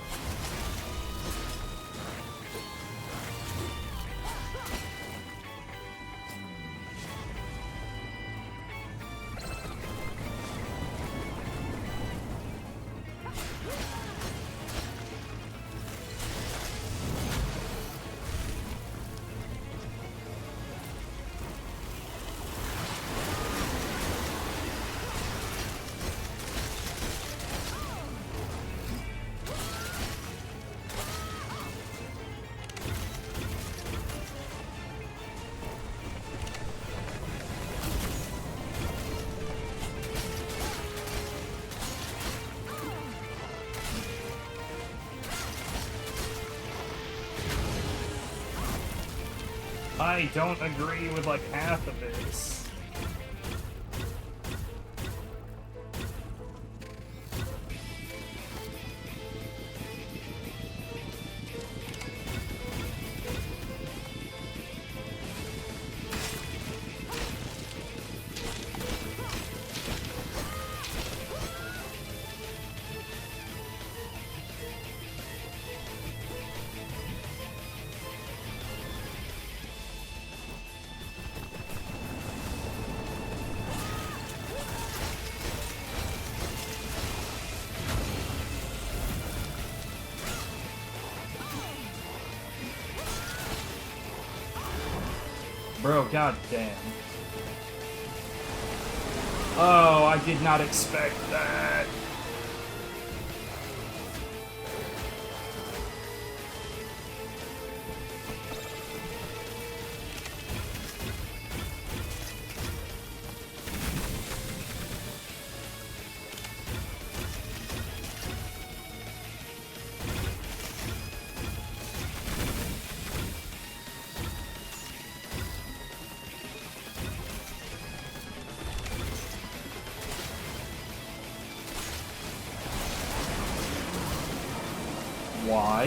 I don't agree with like half of this. Bro, goddamn. Oh, I did not expect that. Why?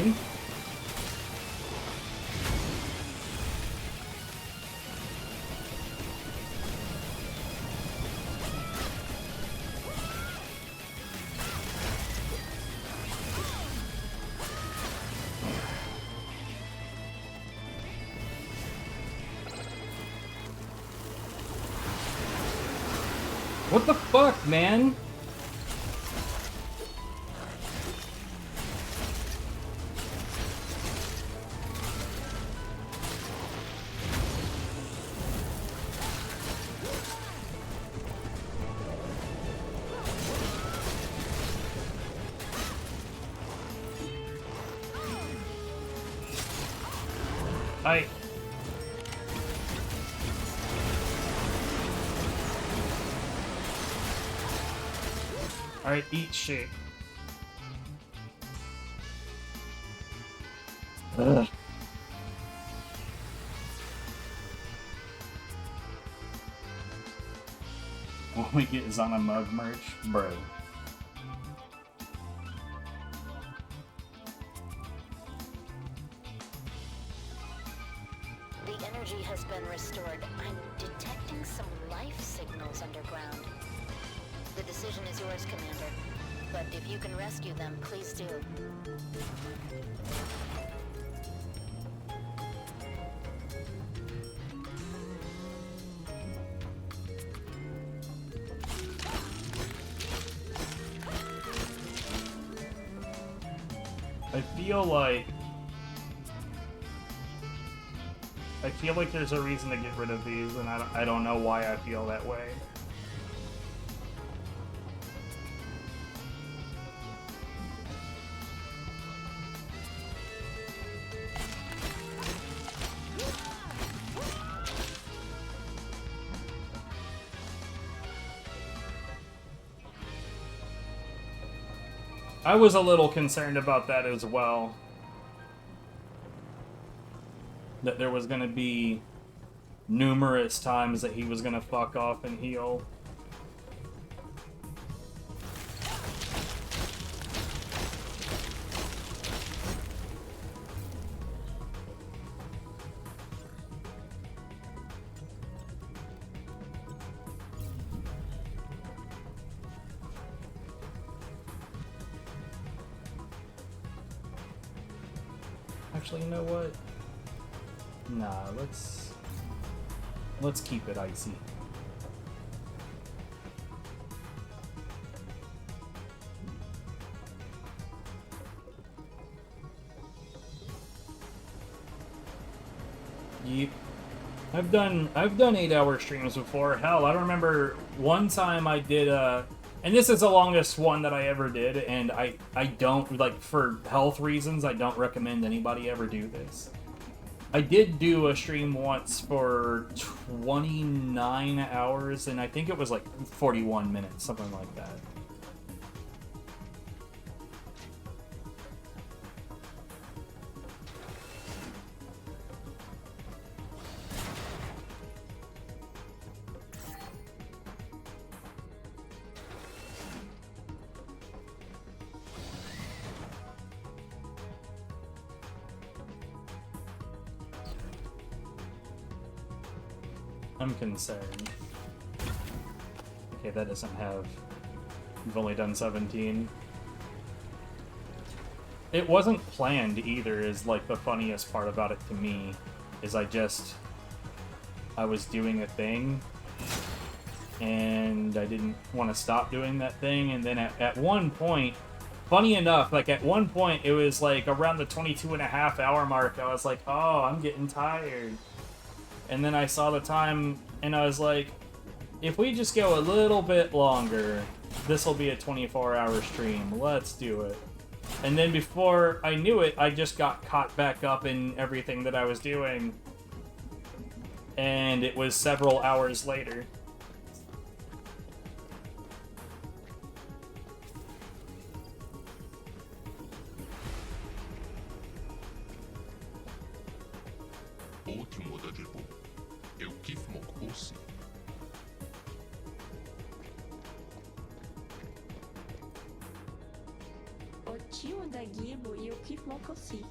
What the fuck, man? Alright, eat shit. Ugh. All we get is on a mug merch? Bro. The energy has been restored. I'm detecting some life signals underground. The decision is yours, Commander. But if you can rescue them, please do. I feel like there's a reason to get rid of these, and I don't know why I feel that way. I was a little concerned about that as well. That there was going to be numerous times that he was going to fuck off and heal. Actually, you know what? Nah, let's keep it icy. Yep. I've done 8-hour streams before. Hell, I remember one time I did and this is the longest one that I ever did, and I don't, like, for health reasons, I don't recommend anybody ever do this. I did do a stream once for 29 hours, and I think it was like 41 minutes, something like that. I'm concerned. Okay, that doesn't have... You've only done 17. It wasn't planned either, is like the funniest part about it to me. Is I was doing a thing, and I didn't want to stop doing that thing, and then at one point, funny enough, like at one point, it was like around the 22.5-hour mark, I was like, oh, I'm getting tired. And then I saw the time, and I was like, if we just go a little bit longer, this will be a 24-hour stream. Let's do it. And then before I knew it, I just got caught back up in everything that I was doing. And it was several hours later. O tio da Gibo e o Kif Mokosi.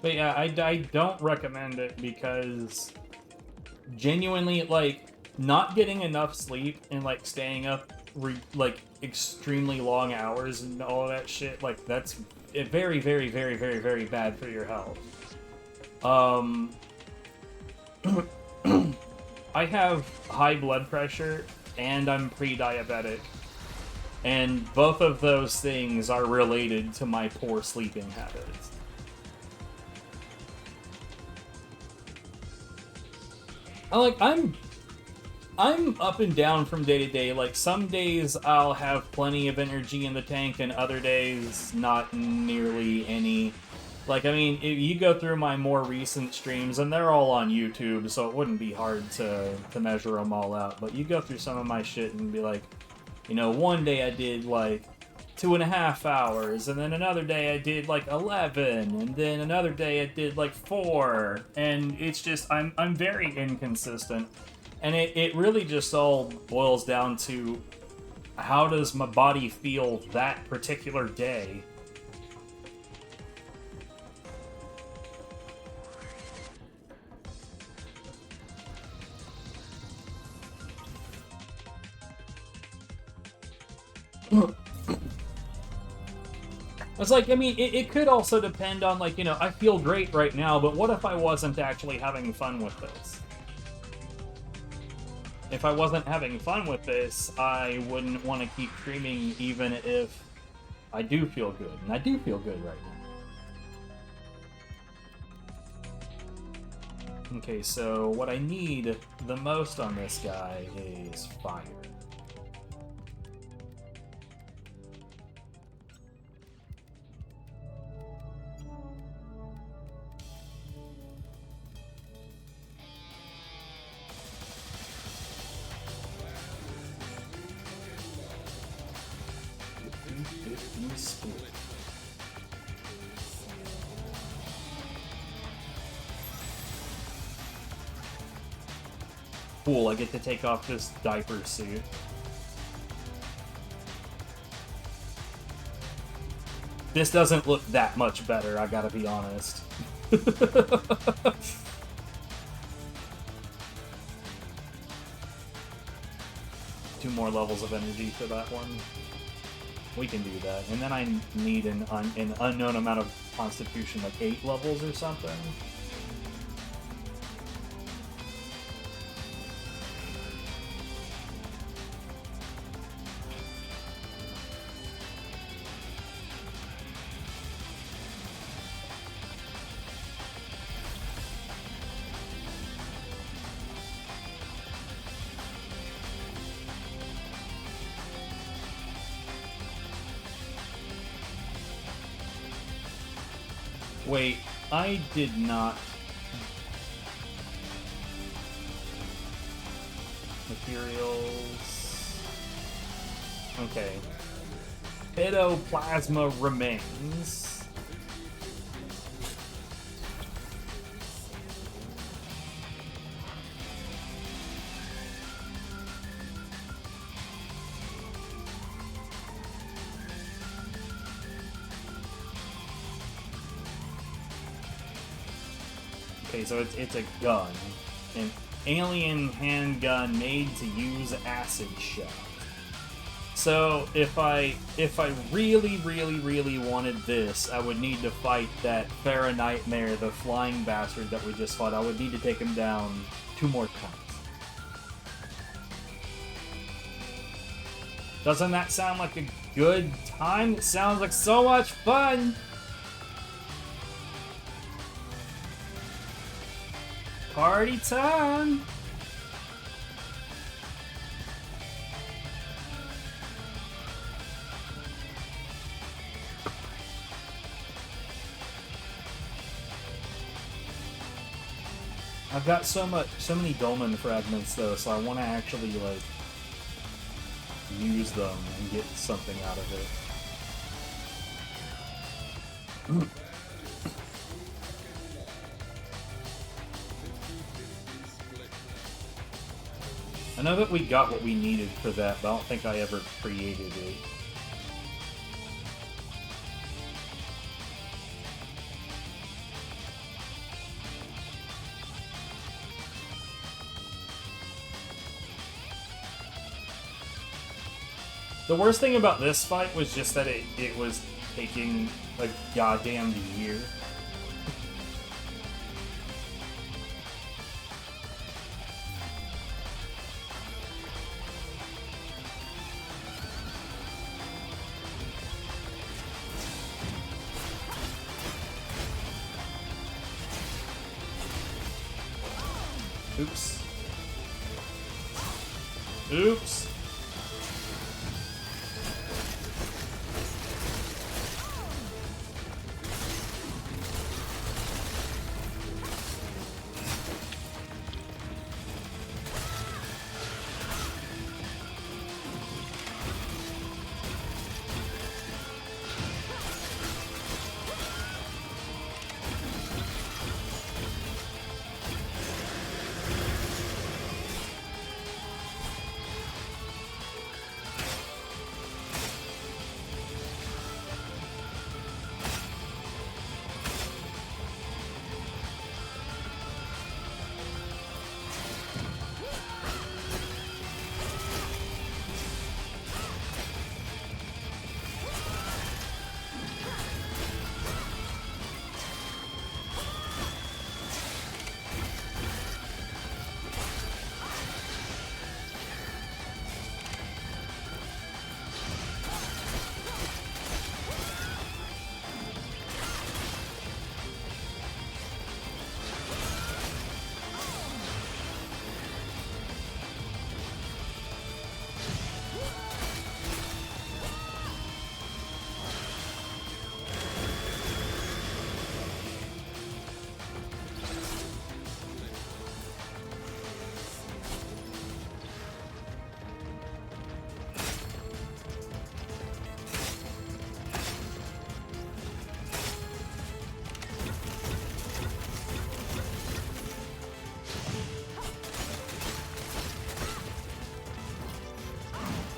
But yeah, I don't recommend it because genuinely, like, not getting enough sleep and, like, staying up, like, extremely long hours and all that shit, like, that's very, very, very, very, very bad for your health. I have high blood pressure and I'm pre-diabetic. And both of those things are related to my poor sleeping habits. I'm up and down from day to day. Like, some days I'll have plenty of energy in the tank, and other days not nearly any. Like, I mean, if you go through my more recent streams, and they're all on YouTube, so it wouldn't be hard to measure them all out. But you go through some of my shit and be like, you know, one day I did, like, 2.5 hours, and then another day I did, like, 11, and then another day I did, like, 4, and it's just, I'm very inconsistent. And it really just all boils down to how does my body feel that particular day. It's like, I mean, it could also depend on, like, you know, I feel great right now, but what if I wasn't actually having fun with this? If I wasn't having fun with this, I wouldn't want to keep streaming even if I do feel good. And I do feel good right now. Okay, so what I need the most on this guy is fire. Cool, I get to take off this diaper suit. This doesn't look that much better, I gotta be honest. 2 more levels of energy for that one. We can do that. And then I need an unknown amount of constitution, like 8 levels or something. Wait, I did not... Materials... Okay. Pedoplasma remains. Okay, so it's a gun. An alien handgun made to use acid shot. So if I really wanted this, I would need to fight that Farah Nightmare, the flying bastard that we just fought. I would need to take him down 2 more times. Doesn't that sound like a good time? It sounds like so much fun! Party time! I've got so many Dolmen fragments though, so I want to actually like use them and get something out of it. I know that we got what we needed for that, but I don't think I ever created it. The worst thing about this fight was just that it was taking a goddamn year. Oops. Oops.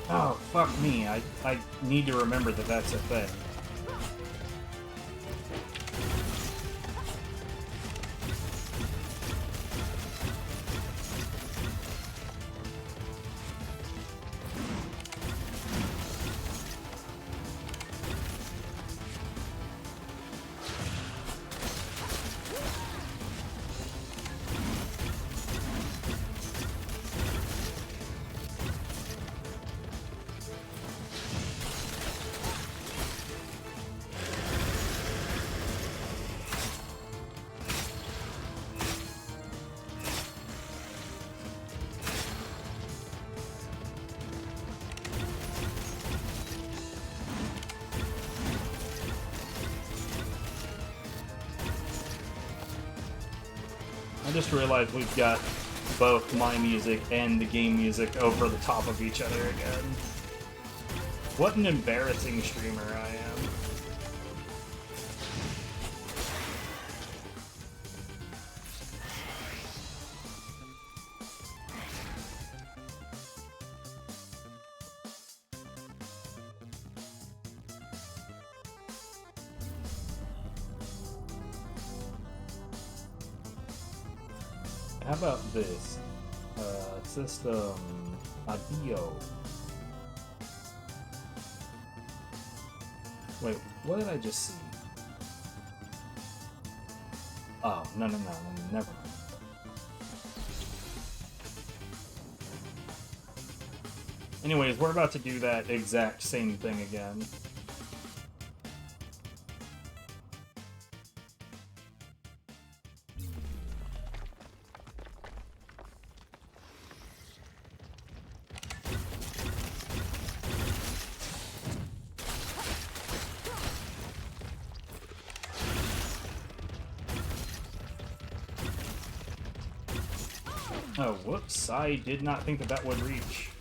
Oh, fuck me. I need to remember that that's a thing. I just realized we've got both my music and the game music over the top of each other again. What an embarrassing streamer I am. how about this? System audio. Wait, what did I just see? Oh, no, never mind. Anyways, we're about to do that exact same thing again. Oh, whoops. I did not think that that would reach.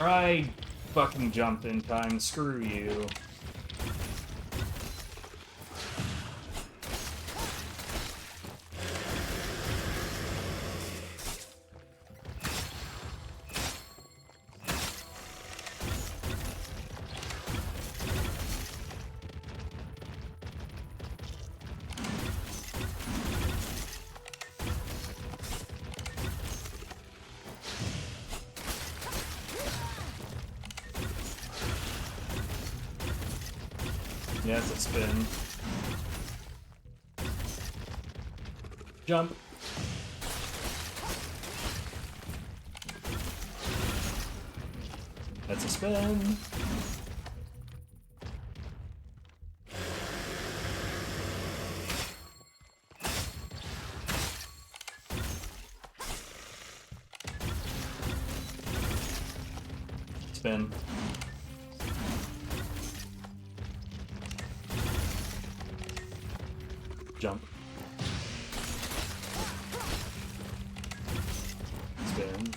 I fucking jumped in time. Screw you. Yeah, it's a spin. Jump. That's a spin. Spin. Jump. Spin.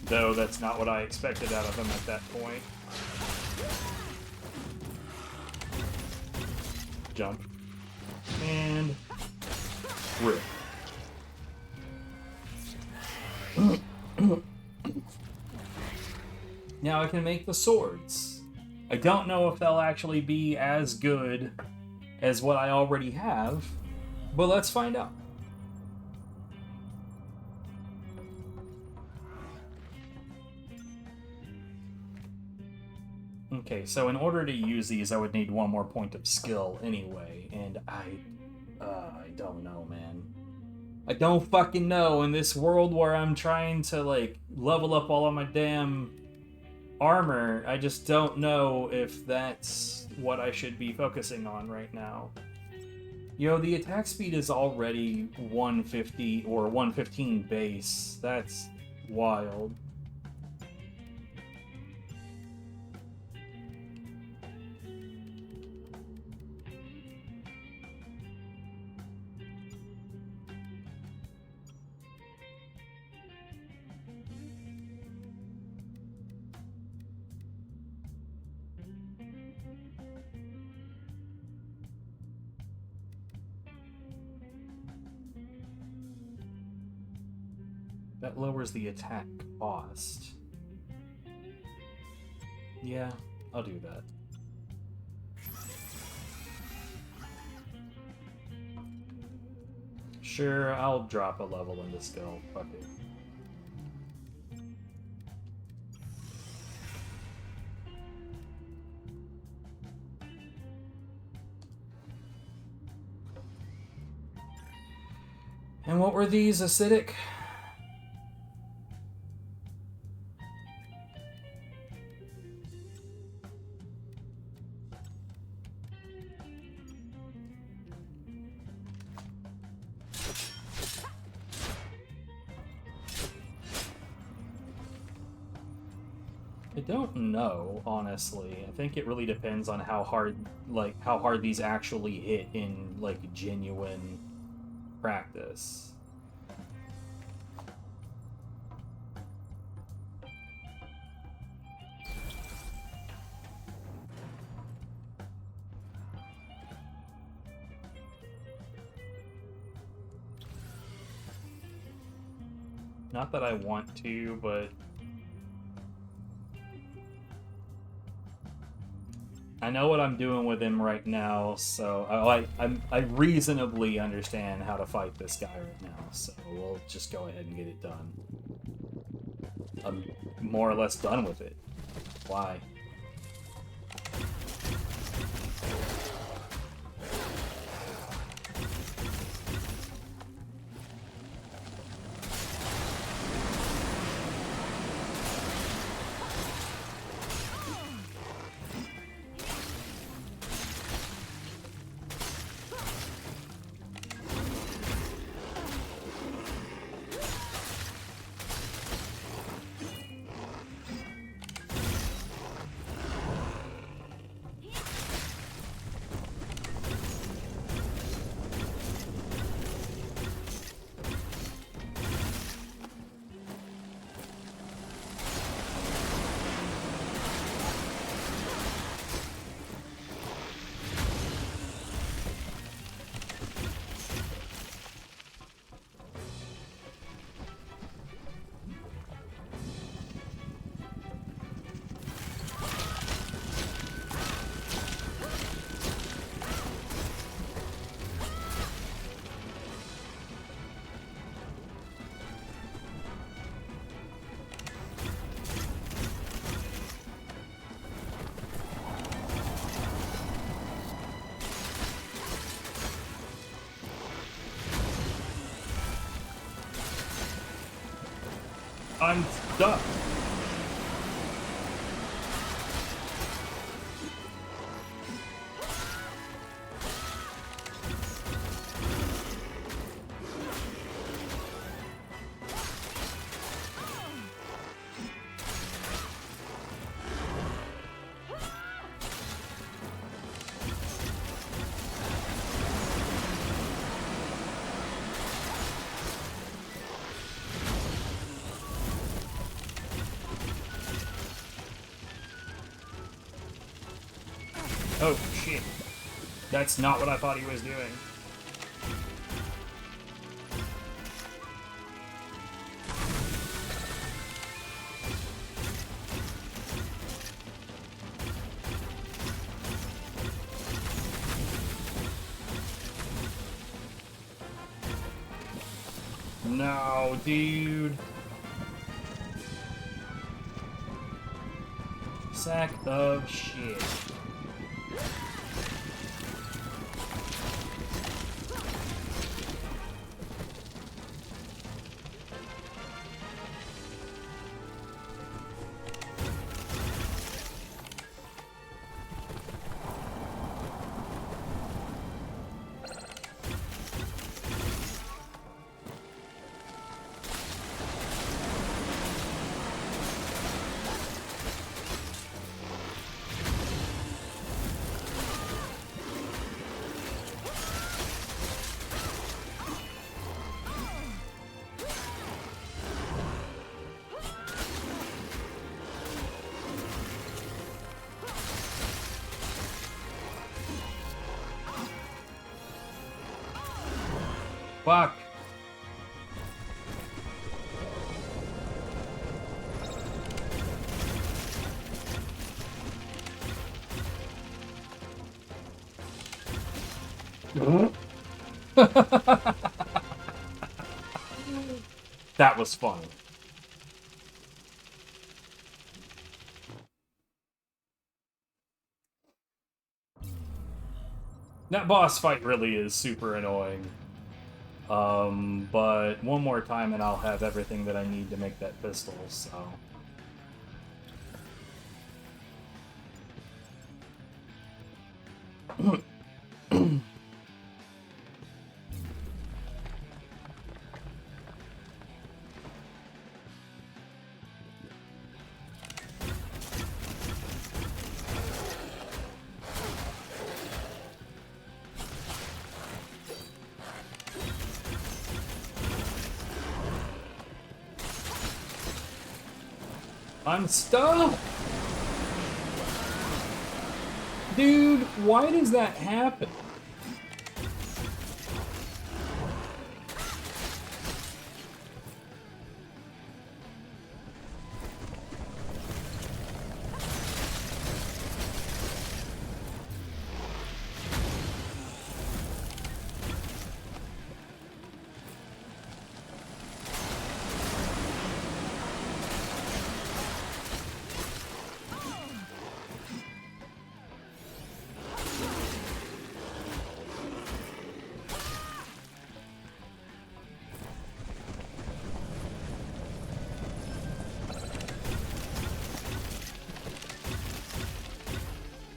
Though that's not what I expected out of him at that point. Jump. And rip. Now I can make the swords. I don't know if they'll actually be as good as what I already have, but let's find out. Okay, so in order to use these, I would need one more point of skill anyway, and I don't know, man. I don't fucking know. In this world where I'm trying to, like, level up all of my damn armor, I just don't know if that's what I should be focusing on right now. You know, the attack speed is already 150 or 115 base. That's wild. That lowers the attack cost. Yeah, I'll do that. Sure, I'll drop a level in the skill. Fuck it. And what were these? Acidic? I don't know, honestly. I think it really depends on how hard these actually hit in, like, genuine practice. Not that I want to, but I know what I'm doing with him right now, so I reasonably understand how to fight this guy right now, so we'll just go ahead and get it done. I'm more or less done with it. Why? I'm stuck. Oh, shit. That's not what I thought he was doing. No, dude. Sack of shit. Fuck. That was fun. That boss fight really is super annoying. But one more time and I'll have everything that I need to make that pistol, so... I'm stuck! Dude, why does that happen?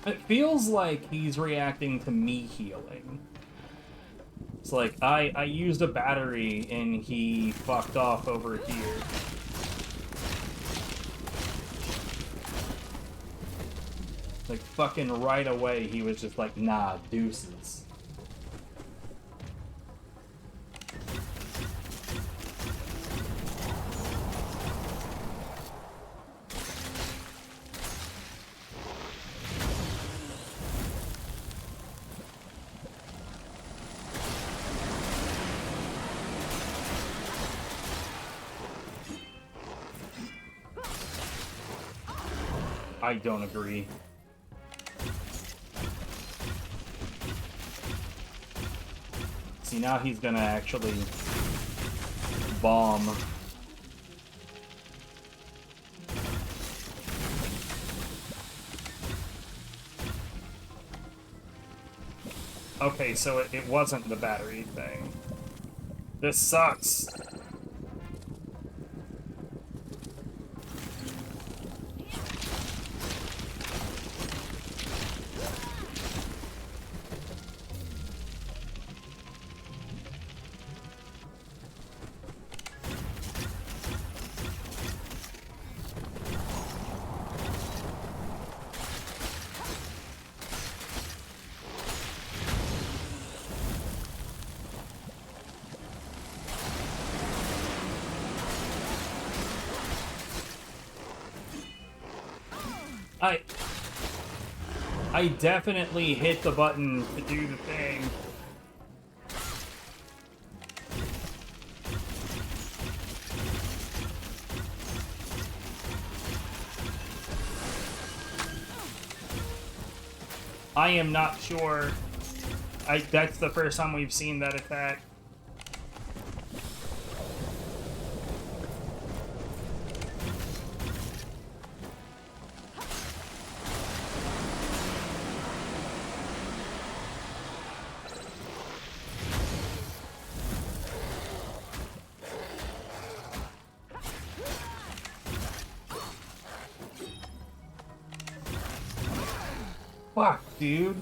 It feels like he's reacting to me healing. It's like, I used a battery and he fucked off over here. Like, fucking right away, he was just like, nah, deuces. I don't agree. See, now he's gonna actually bomb. Okay, so it wasn't the battery thing. This sucks. I definitely hit the button to do the thing. I am not sure. That's the first time we've seen that attack. Fuck, dude.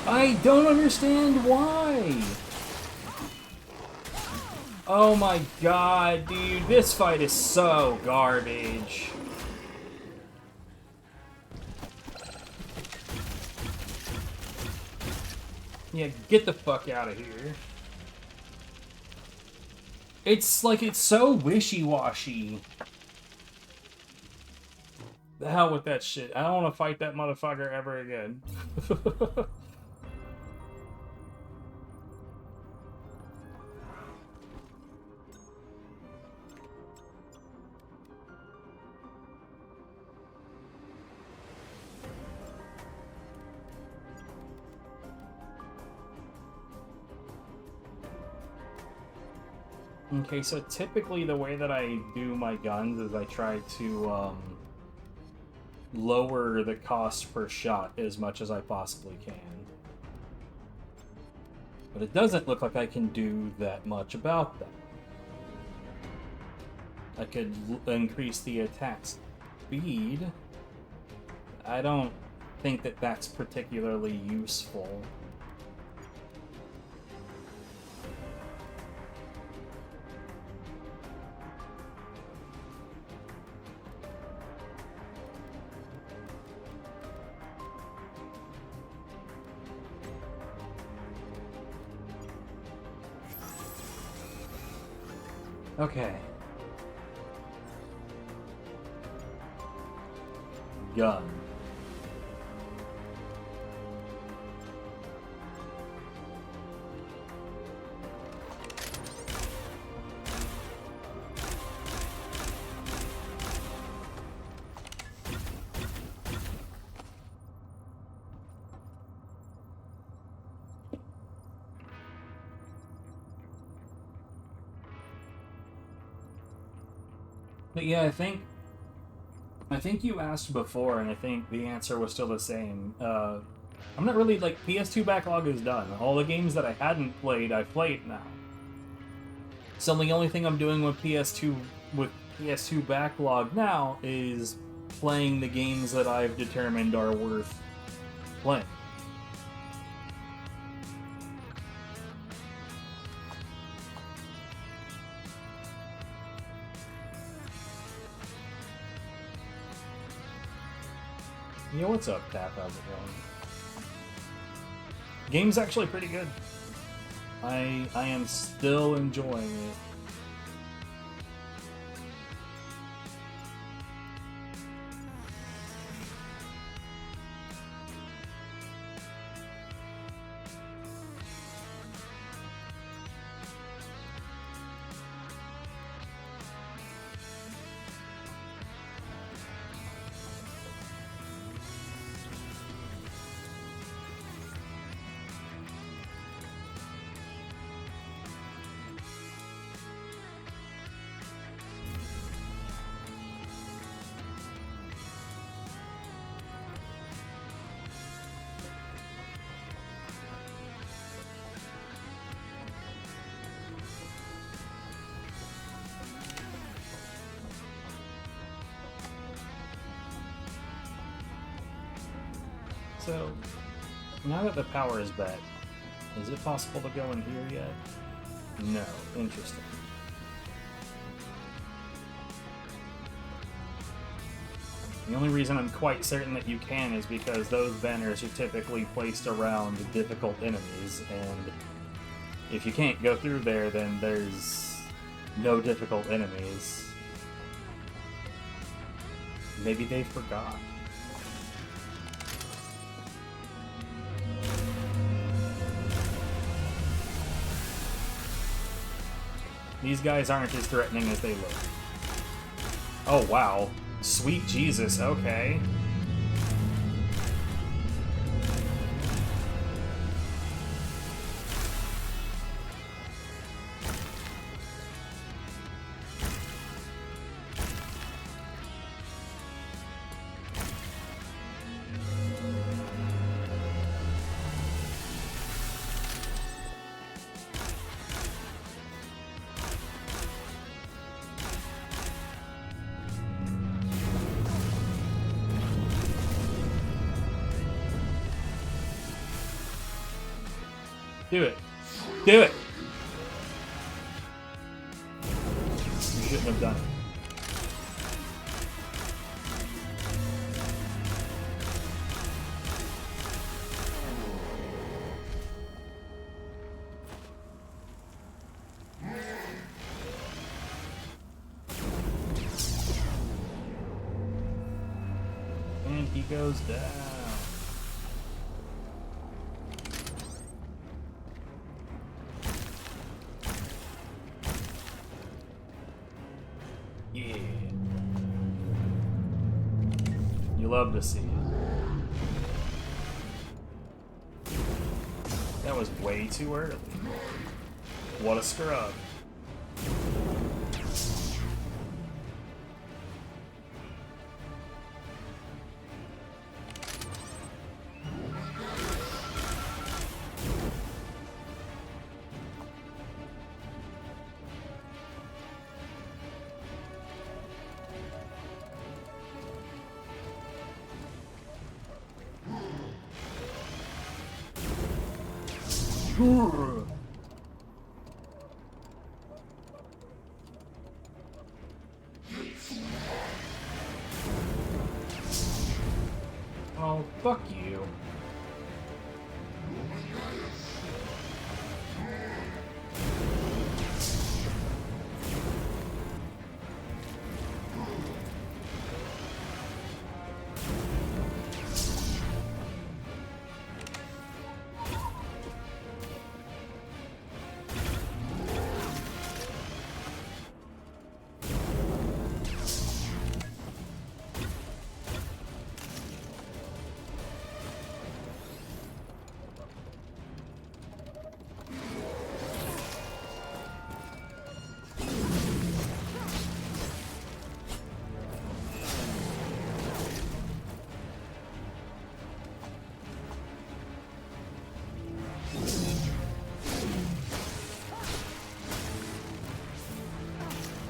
I don't understand why. Oh my god, dude. This fight is so garbage. Yeah, get the fuck out of here. It's like, it's so wishy-washy. The hell with that shit. I don't want to fight that motherfucker ever again. Okay, so typically the way that I do my guns is I try to lower the cost per shot as much as I possibly can. But it doesn't look like I can do that much about that. I could increase the attack speed. I don't think that that's particularly useful. Okay. Gun. But yeah, I think you asked before, and I think the answer was still the same. I'm not really, like, PS2 backlog is done. All the games that I hadn't played, I've played now. So the only thing I'm doing with PS2 backlog now is playing the games that I've determined are worth playing. Yo, what's up, Tap? How's it going? Game's actually pretty good. I am still enjoying it. So, now that the power is back, is it possible to go in here yet? No. Interesting. The only reason I'm quite certain that you can is because those banners are typically placed around difficult enemies, and if you can't go through there, then there's no difficult enemies. Maybe they forgot. These guys aren't as threatening as they look. Oh, wow. Sweet Jesus, okay. Do it. Do it! You shouldn't have done it. And he goes down. Yeah. You love to see it. That was way too early. What a scrub. Oh, fuck you.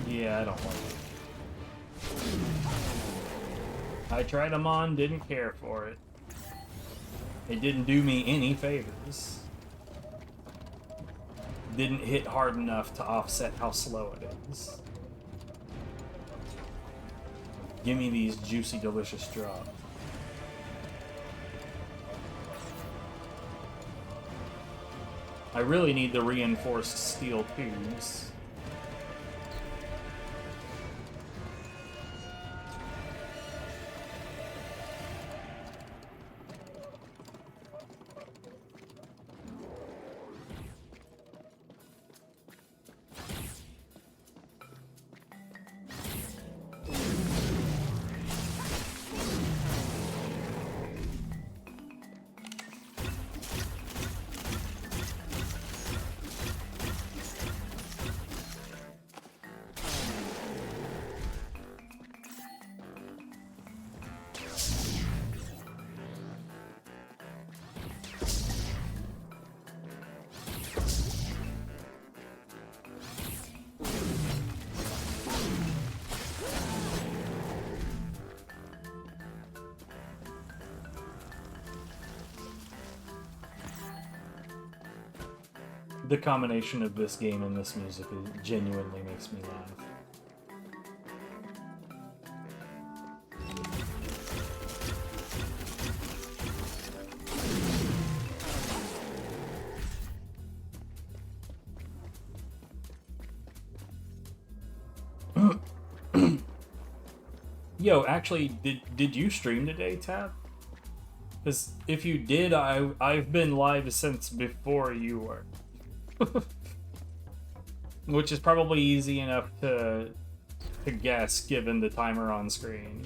Yeah, I don't like it. I tried them on, didn't care for it. It didn't do me any favors. Didn't hit hard enough to offset how slow it is. Give me these juicy, delicious drops. I really need the reinforced steel tubes. The combination of this game and this music genuinely makes me laugh. Yo, actually, did you stream today, Tab? Because if you did, I've been live since before you were. Which is probably easy enough to guess given the timer on screen.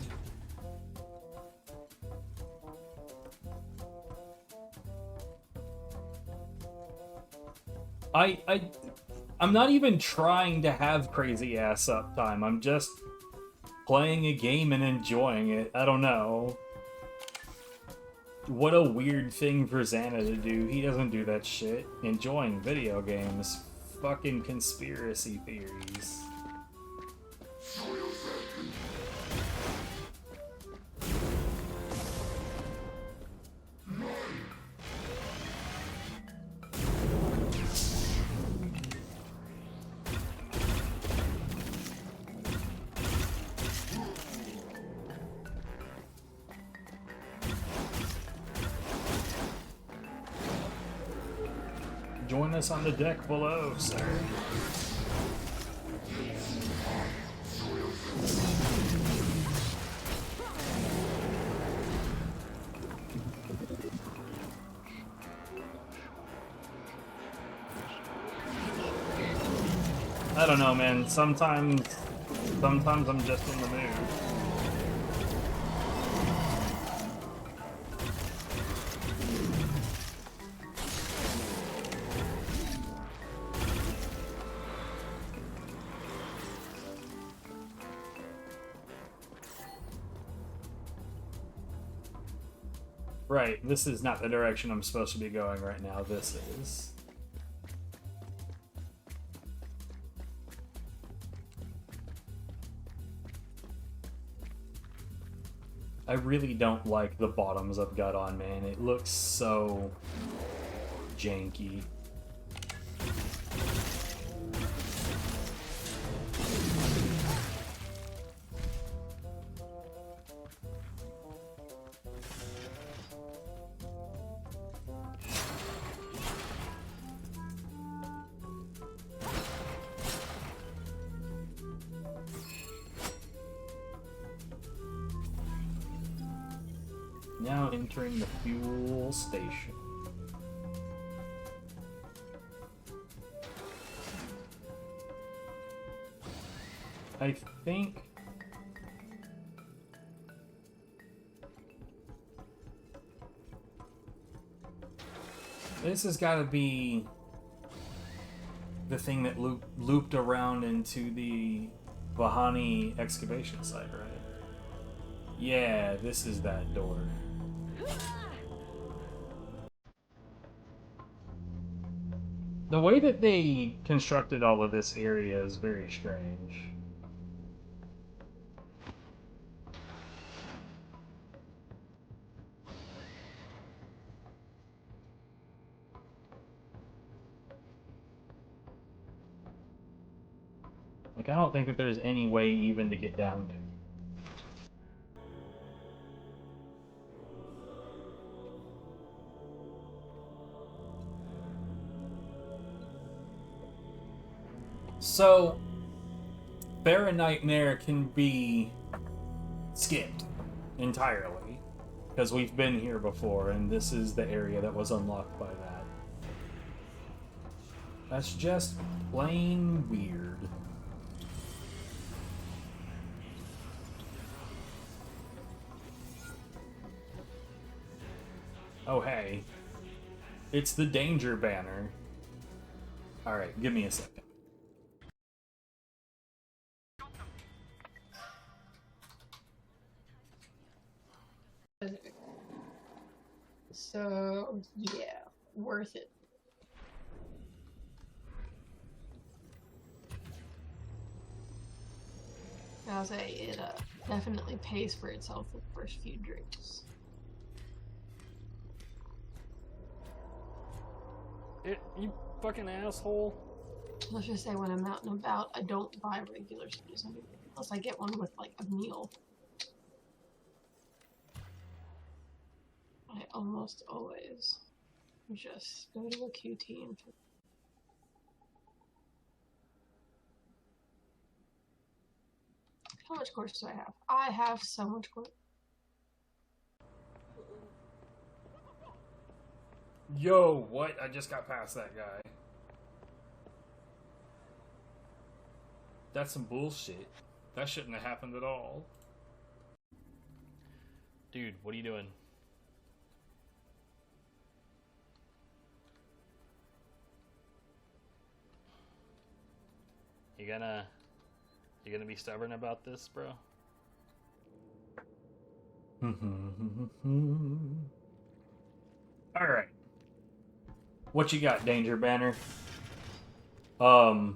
I'm not even trying to have crazy ass uptime. I'm just playing a game and enjoying it. I don't know. What a weird thing for Xana to do. He doesn't do that shit. Enjoying video games. Fucking conspiracy theories. Join us on the deck below, sir. I don't know, man. Sometimes I'm just in the mood. Right, this is not the direction I'm supposed to be going right now. This is. I really don't like the bottoms I've got on, man. It looks so janky. Now entering the fuel station. I think this has got to be the thing that looped around into the Vahani excavation site, right? Yeah, this is that door. The way that they constructed all of this area is very strange. Like, I don't think that there's any way even to get down to. So, Barren Nightmare can be skipped entirely, because we've been here before, and this is the area that was unlocked by that. That's just plain weird. Oh hey, it's the danger banner. Alright, give me a second. So, yeah, worth it. I'll say it definitely pays for itself with the first few drinks. You fucking asshole. Let's just say when I'm out and about, I don't buy regular sodas anymore, unless I get one with like a meal. I almost always just go to a QT and how much course do I have? I have so much course. Yo, what? I just got past that guy. That's some bullshit. That shouldn't have happened at all. Dude, what are you doing? You gonna be stubborn about this, bro? Alright. What you got, Danger Banner? Whoa!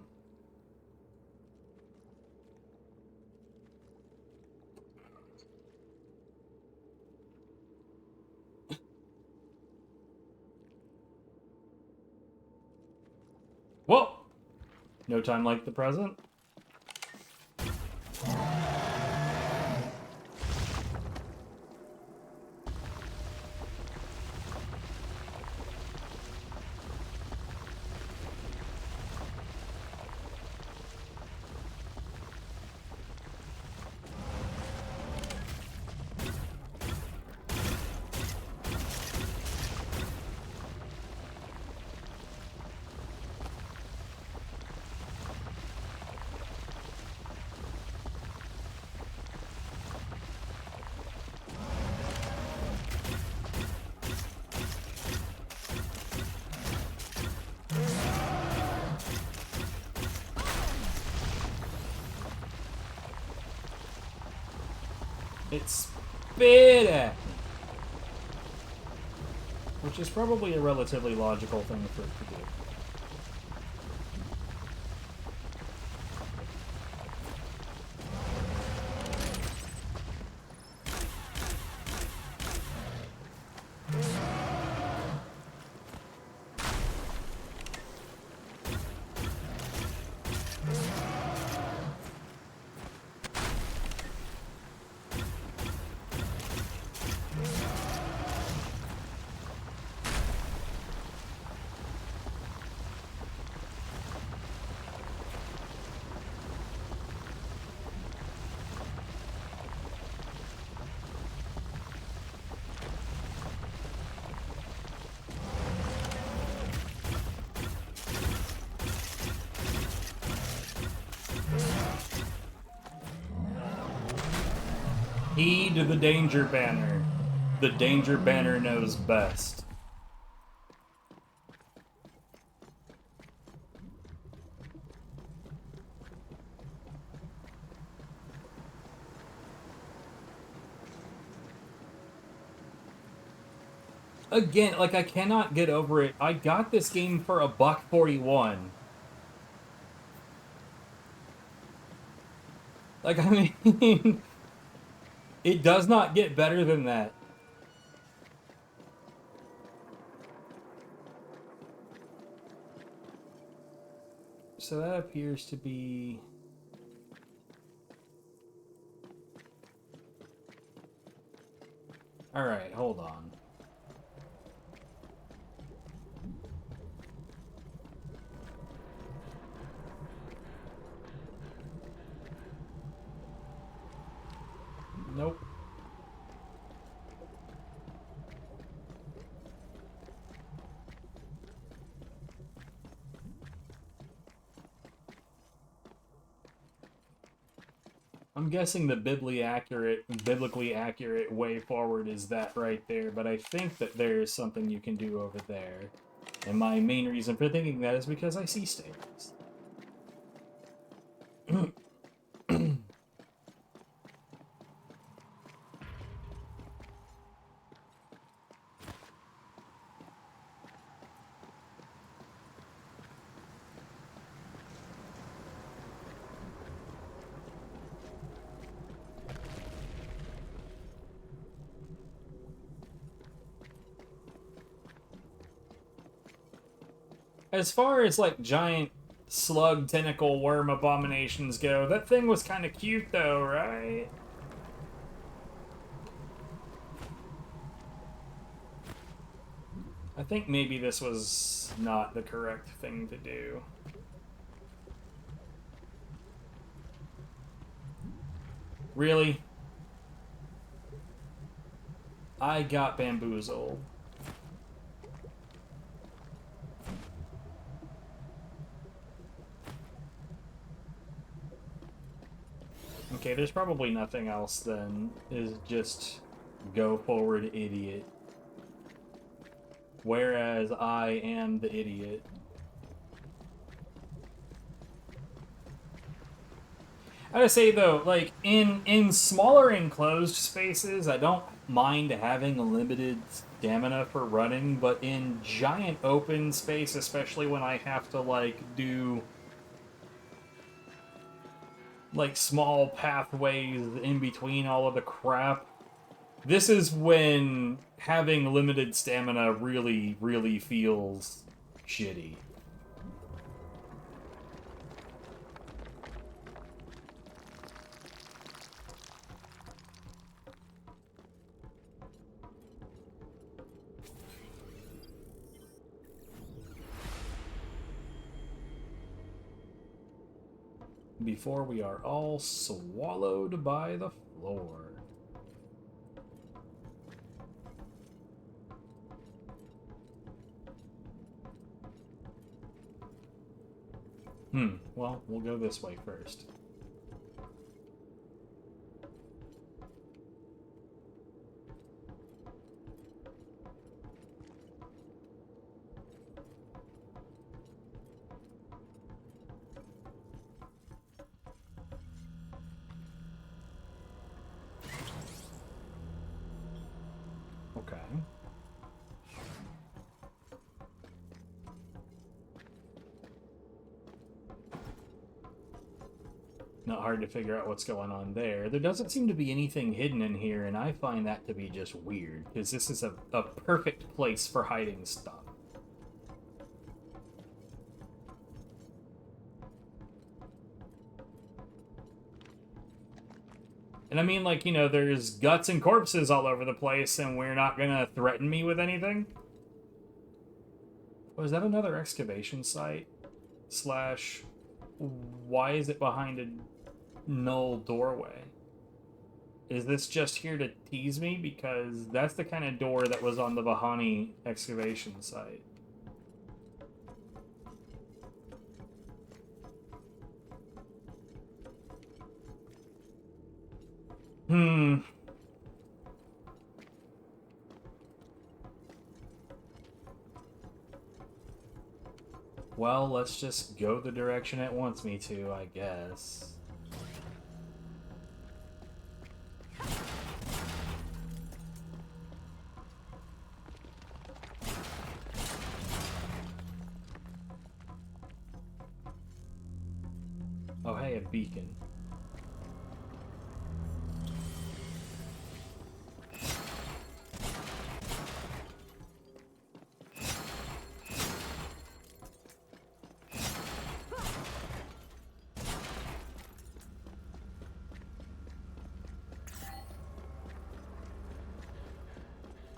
No time like the present. It spit at me. which is probably a relatively logical thing for it to do. Heed the danger banner. The danger banner knows best. Again, like, I cannot get over it. I got this game for $1.41. Like, I mean, it does not get better than that. So that appears to be... Alright, hold on. Nope. I'm guessing the biblically accurate way forward is that right there, but I think that there's something you can do over there. And my main reason for thinking that is because I see stairs. As far as, like, giant slug tentacle worm abominations go, that thing was kind of cute, though, right? I think maybe this was not the correct thing to do. Really? I got bamboozled. Okay, there's probably nothing else then. Is just go forward, idiot. Whereas I am the idiot. I gotta say though, like, in smaller enclosed spaces, I don't mind having a limited stamina for running, but in giant open space, especially when I have to, like, do, like, small pathways in between all of the crap, this is when having limited stamina really, really feels shitty. Before we are all swallowed by the floor. Well, we'll go this way first. Okay. Not hard to figure out what's going on there. There doesn't seem to be anything hidden in here, and I find that to be just weird, because this is a perfect place for hiding stuff. And I mean, like, you know, there's guts and corpses all over the place, and we're not gonna threaten me with anything? Oh, is that another excavation site? Slash, why is it behind a null doorway? Is this just here to tease me? Because that's the kind of door that was on the Vahani excavation site. Well, let's just go the direction it wants me to, I guess. Oh, hey, a beacon.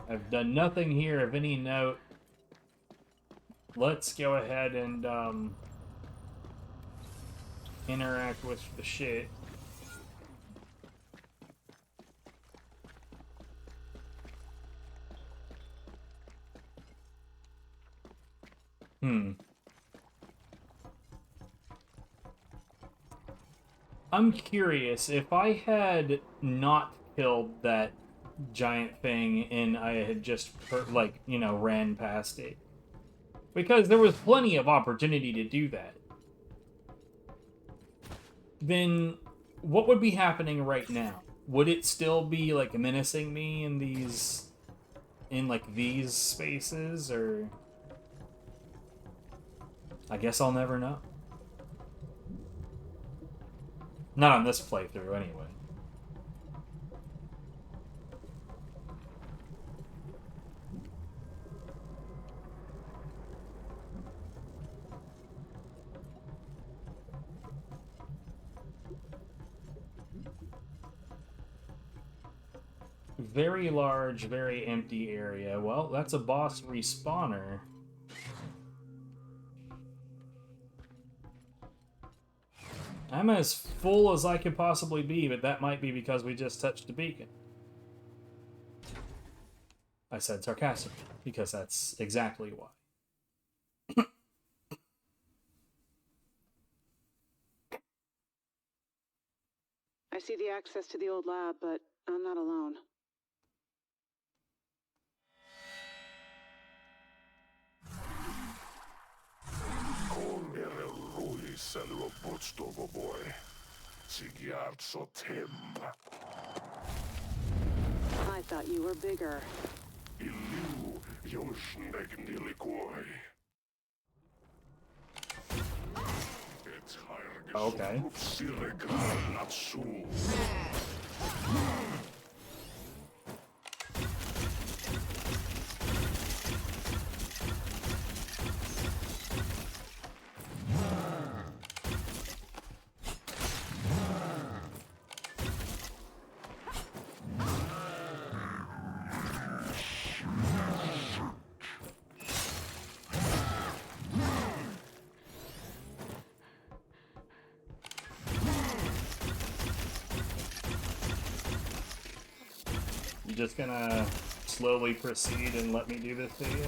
I've done nothing here of any note. Let's go ahead and interact with the shit. I'm curious, if I had not killed that giant thing and I had just, like, you know, ran past it. Because there was plenty of opportunity to do that. Then what would be happening right now? Would it still be, like, menacing me in these... in, like, these spaces, or... I guess I'll never know. Not on this playthrough, anyway. Very large, very empty area. Well, that's a boss respawner. I'm as full as I could possibly be, but that might be because we just touched the beacon. I said sarcastically, because that's exactly why. I see the access to the old lab, but I'm not alone. I thought you were bigger. Okay. You just gonna slowly proceed and let me do this to you?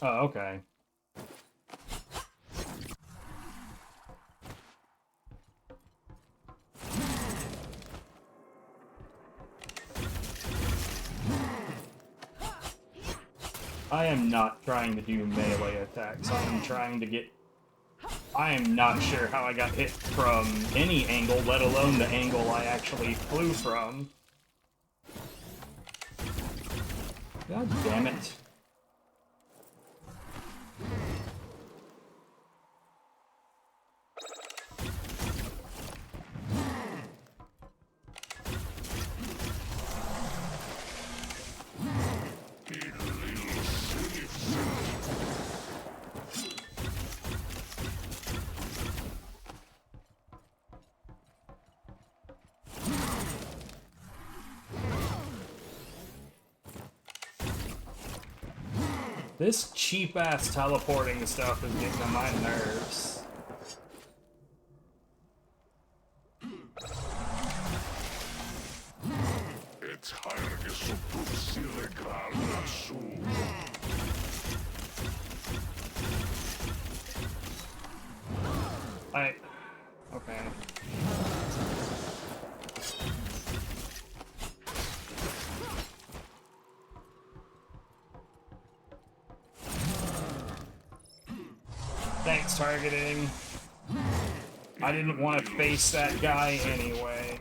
Oh, okay. I am not trying to do melee attacks. I am trying to get... I am not sure how I got hit from any angle, let alone the angle I actually flew from. God damn it. This cheap-ass teleporting stuff is getting on my nerves. Okay. Thanks, targeting. I didn't want to face that guy anyway.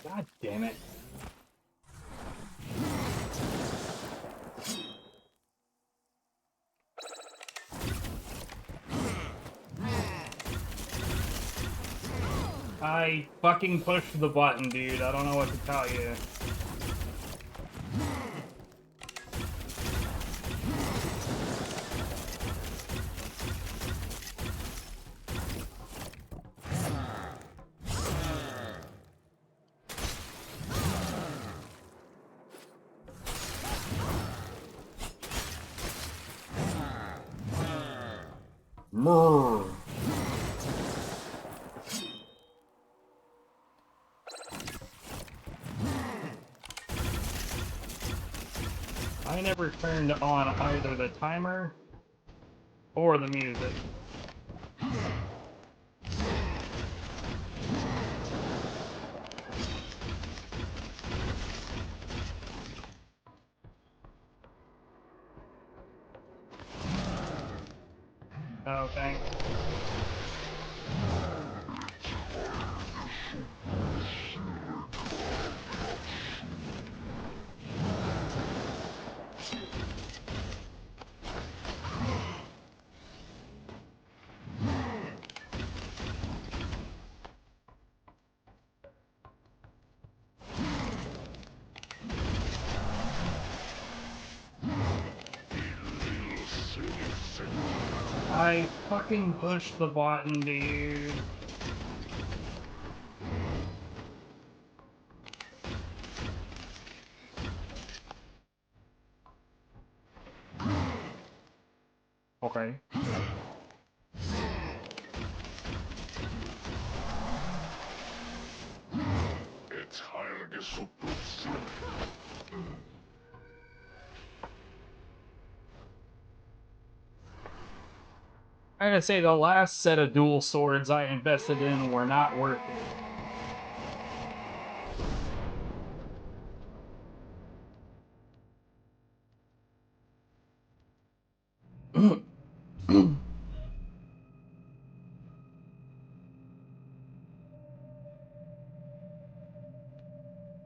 God damn it. I fucking pushed the button, dude. I don't know what to tell you. Murr. I never turned on either the timer or the music. Oh, thanks. I fucking pushed the button, dude. Okay. I gotta say, the last set of dual swords I invested in were not worth it.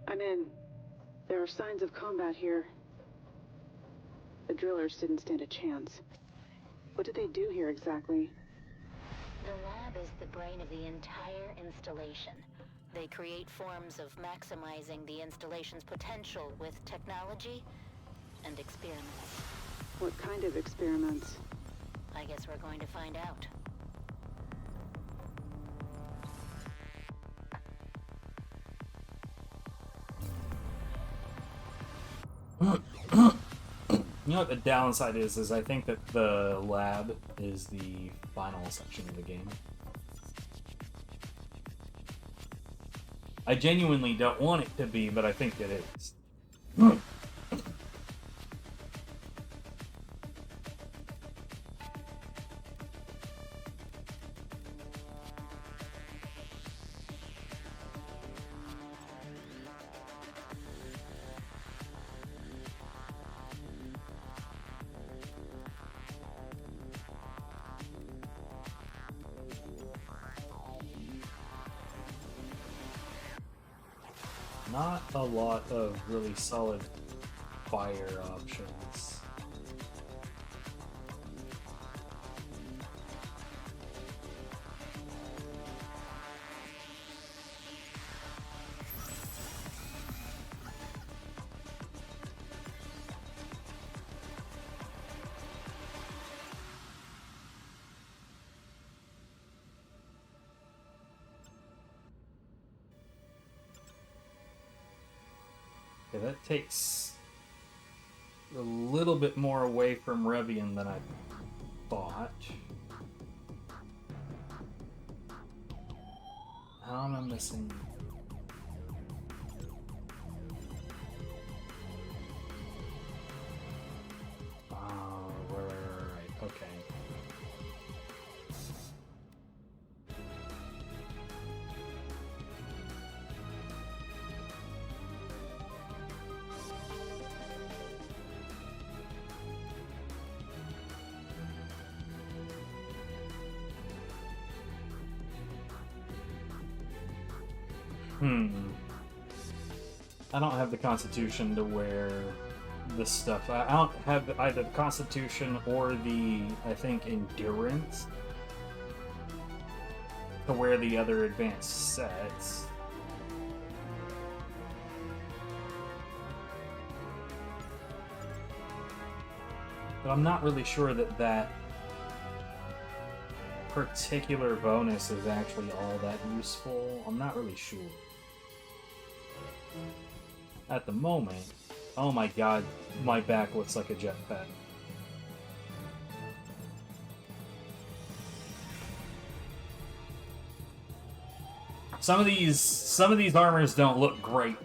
I'm in. There are signs of combat here. The drillers didn't stand a chance. What did they do here exactly? The lab is the brain of the entire installation. They create forms of maximizing the installation's potential with technology and experiments. What kind of experiments? I guess we're going to find out. You know what the downside is I think that the lab is the final section of the game. I genuinely don't want it to be, but I think it is. Not a lot of really solid fire options. Okay, that takes a little bit more away from Revian than I thought. How am I missing? Oh, right, okay. I don't have the constitution to wear this stuff. I don't have either the constitution or the, I think, endurance to wear the other advanced sets. But I'm not really sure that that particular bonus is actually all that useful. I'm not really sure. At the moment, oh my god, my back looks like a jetpack. Some of these armors don't look great.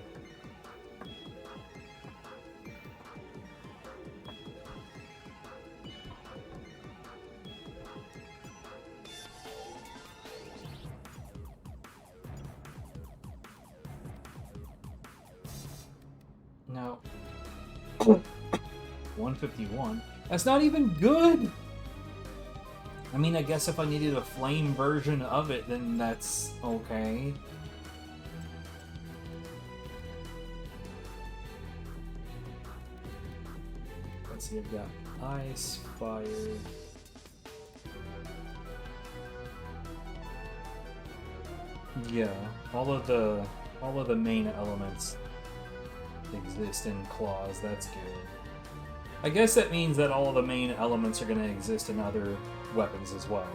No. 151. That's not even good! I mean, I guess if I needed a flame version of it, then that's okay. Let's see, I've got ice, fire. Yeah, all of the main elements exist in claws. That's good. I guess that means that all the main elements are going to exist in other weapons as well.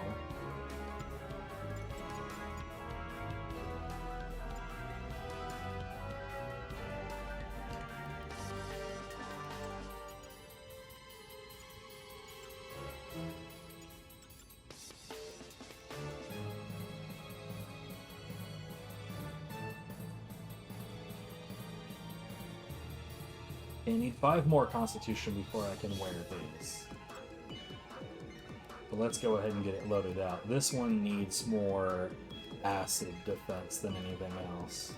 I need 5 more Constitution before I can wear these. But let's go ahead and get it loaded out. This one needs more acid defense than anything else.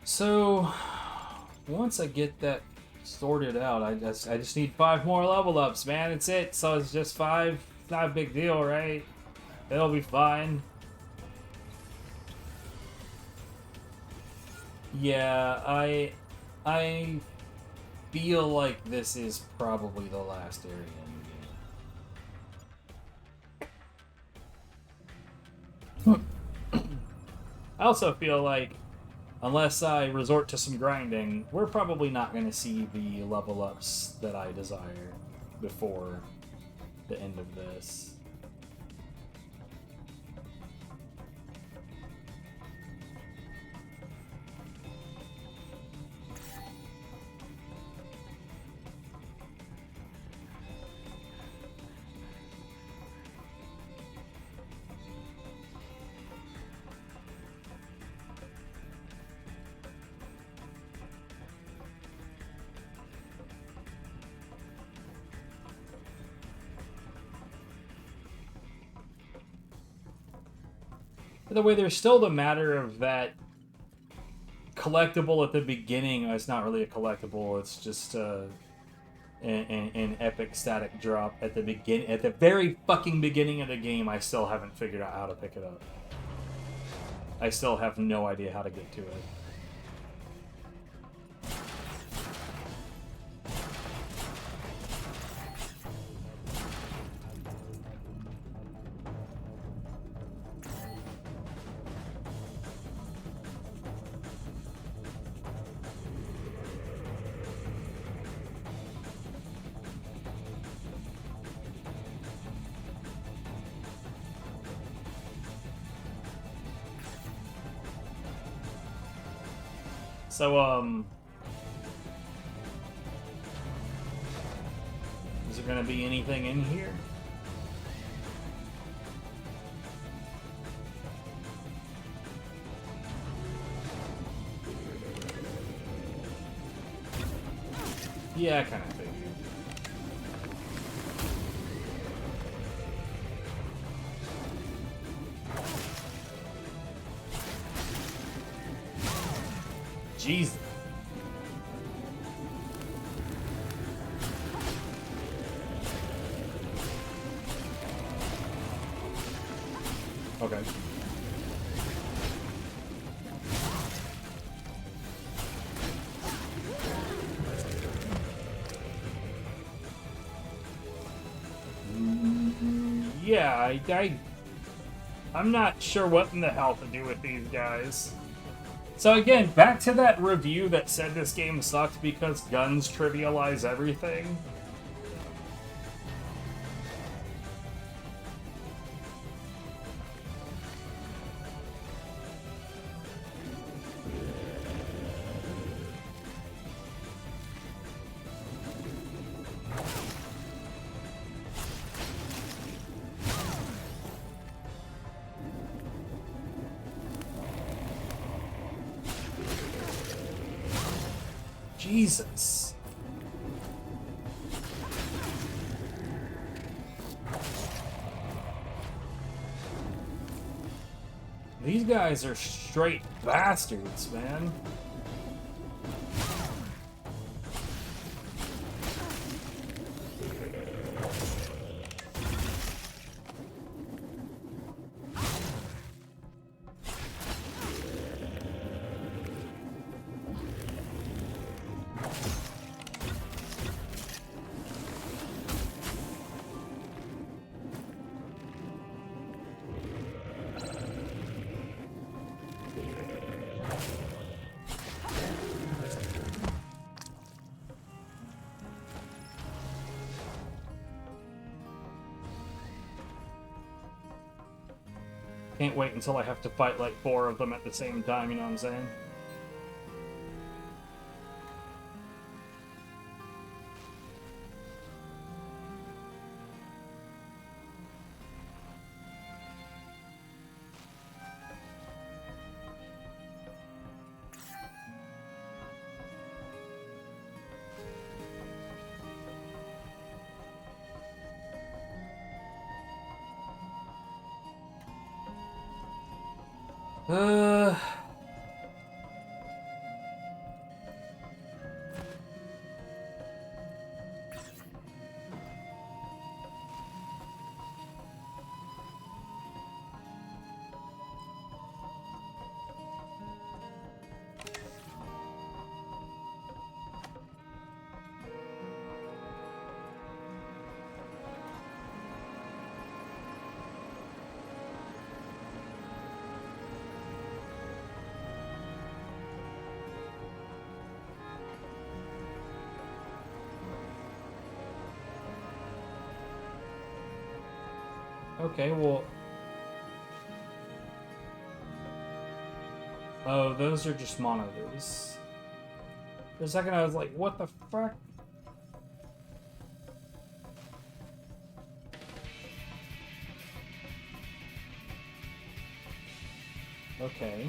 So, once I get that sorted out. I just need 5 more level ups, man. It's it. So it's just 5. It's not a big deal, right? It'll be fine. Yeah, I feel like this is probably the last area in the game. I also feel like, unless I resort to some grinding, we're probably not going to see the level ups that I desire before the end of this. By the way, there's still the matter of that collectible at the beginning. It's not really a collectible. It's just an epic static drop at the very fucking beginning of the game. I still haven't figured out how to pick it up. I still have no idea how to get to it. So, is there gonna be anything in here? Yeah, I kind of figured. Jesus. Okay. Yeah, I'm not sure what in the hell to do with these guys. So again, back to that review that said this game sucked because guns trivialize everything. Jesus. These guys are straight bastards, man. Can't wait until I have to fight like 4 of them at the same time, you know what I'm saying? Okay, well... Oh, those are just monitors. For a second I was like, what the fuck? Okay.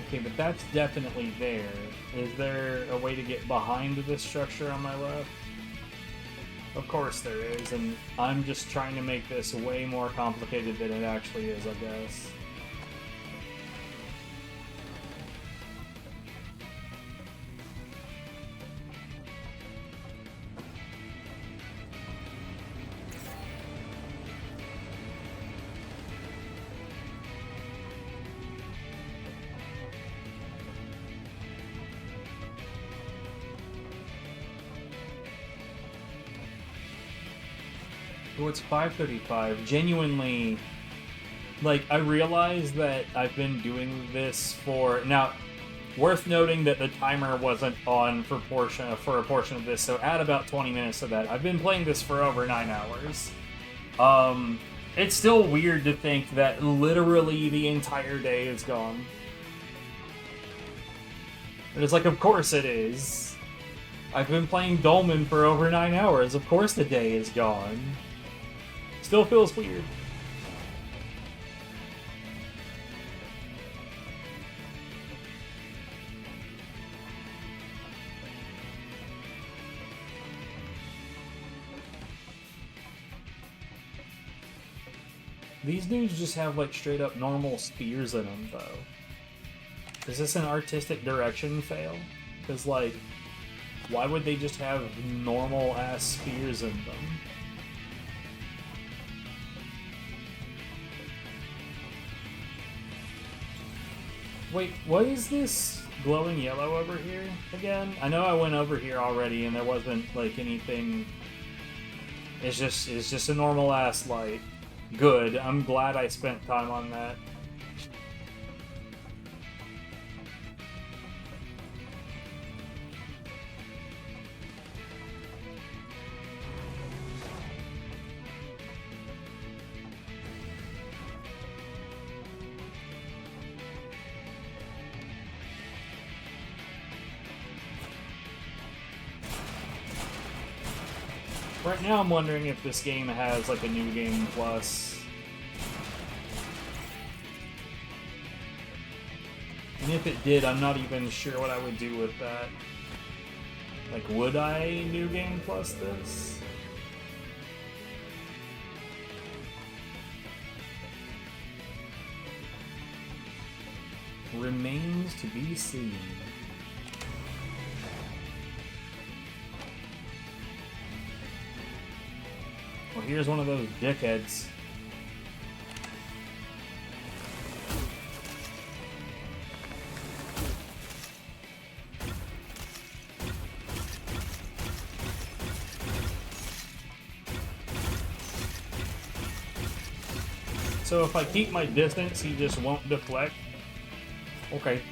Okay, but that's definitely there. Is there a way to get behind this structure on my left? Of course there is, and I'm just trying to make this way more complicated than it actually is, I guess. Oh, it's 5:35. Genuinely, like, I realize that I've been doing this for... Now, worth noting that the timer wasn't on for a portion of this, so add about 20 minutes of that. I've been playing this for over 9 hours. It's still weird to think that literally the entire day is gone. And it's like, of course it is. I've been playing Dolmen for over 9 hours. Of course the day is gone. Still feels weird. These dudes just have like straight up normal spears in them though. Is this an artistic direction fail? Because like, why would they just have normal ass spears in them? Wait, what is this glowing yellow over here again? I know I went over here already and there wasn't like anything. It's just a normal ass light. Good. I'm glad I spent time on that. Right now I'm wondering if this game has like a new game plus. And if it did, I'm not even sure what I would do with that. Like, would I new game plus this? Remains to be seen. Well, here's one of those dickheads. So if I keep my distance, he just won't deflect? Okay.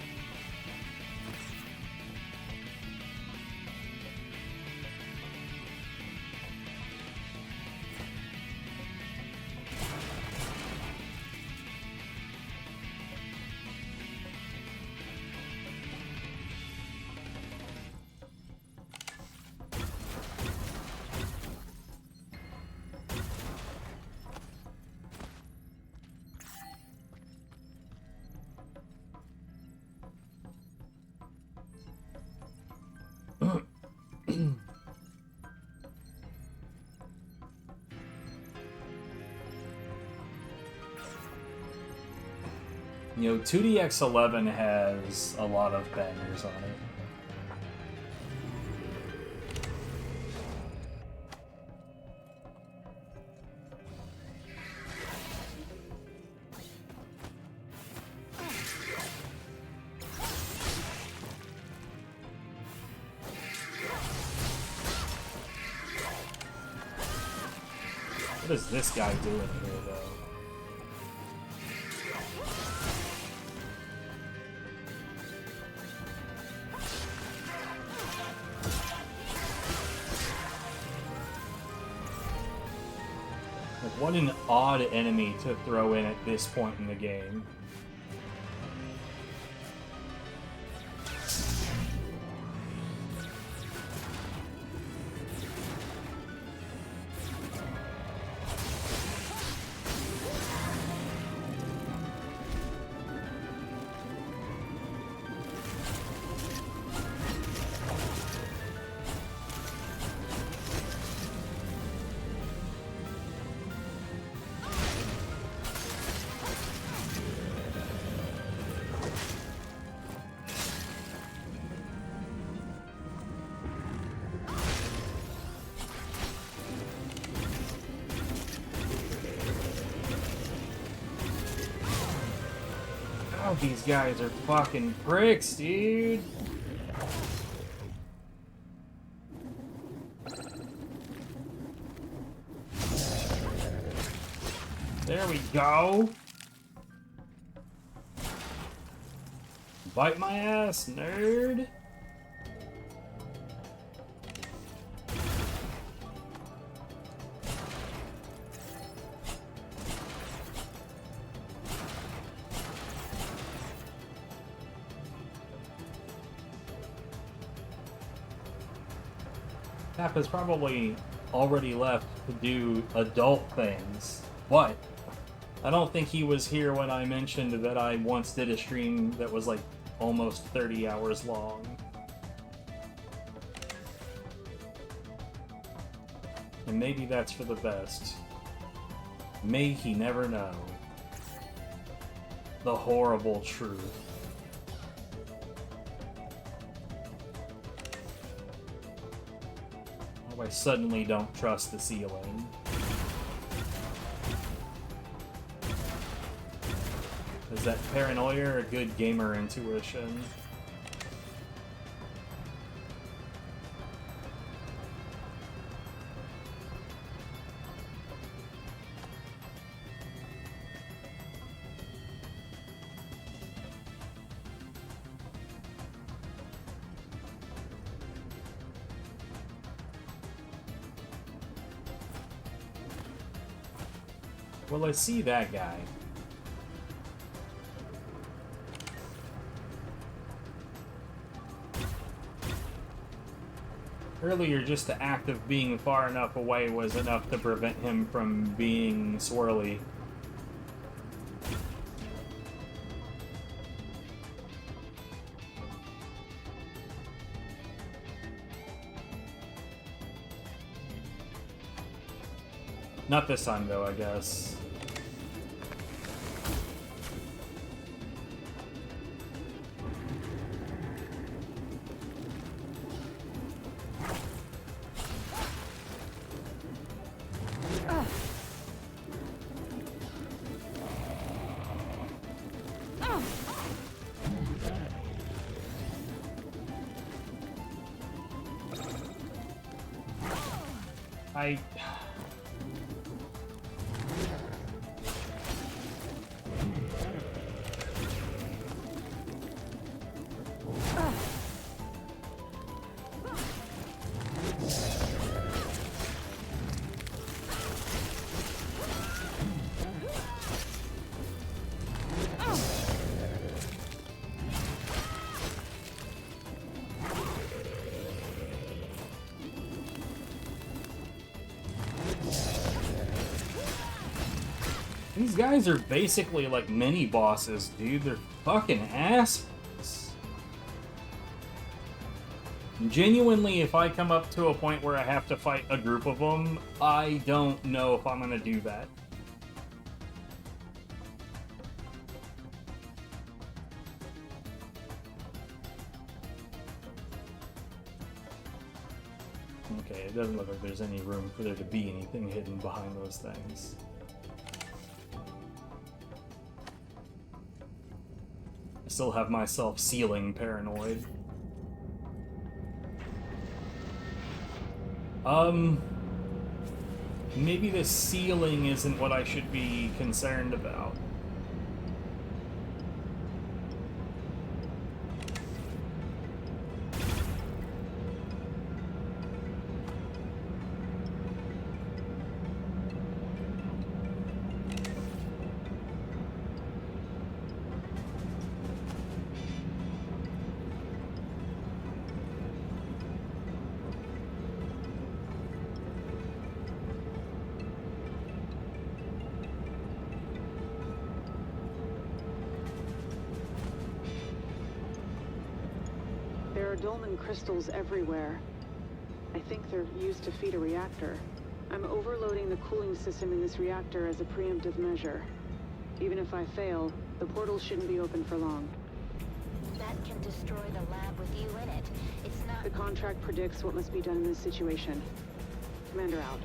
You know, 2DX11 has a lot of bangers on it. What is this guy doing here, though? Like, what an odd enemy to throw in at this point in the game. Oh, these guys are fucking pricks, dude. There we go. Bite my ass, nerd. Tap has probably already left to do adult things, but I don't think he was here when I mentioned that I once did a stream that was like almost 30 hours long. And maybe that's for the best. May he never know the horrible truth. I suddenly don't trust the ceiling. Is that paranoia or good gamer intuition? Well, I see that guy. Earlier, just the act of being far enough away was enough to prevent him from being swirly. Not this time, though, I guess. These guys are basically like mini bosses, dude. They're fucking assholes. Genuinely, if I come up to a point where I have to fight a group of them, I don't know if I'm gonna do that. Okay, it doesn't look like there's any room for there to be anything hidden behind those things. Still have myself ceiling paranoid. Maybe the ceiling isn't what I should be concerned about. Dolmen crystals everywhere. I think they're used to feed a reactor. I'm overloading the cooling system in this reactor as a preemptive measure. Even if I fail, the portal shouldn't be open for long. That can destroy the lab with you in it. It's not... The contract predicts what must be done in this situation. Commander out.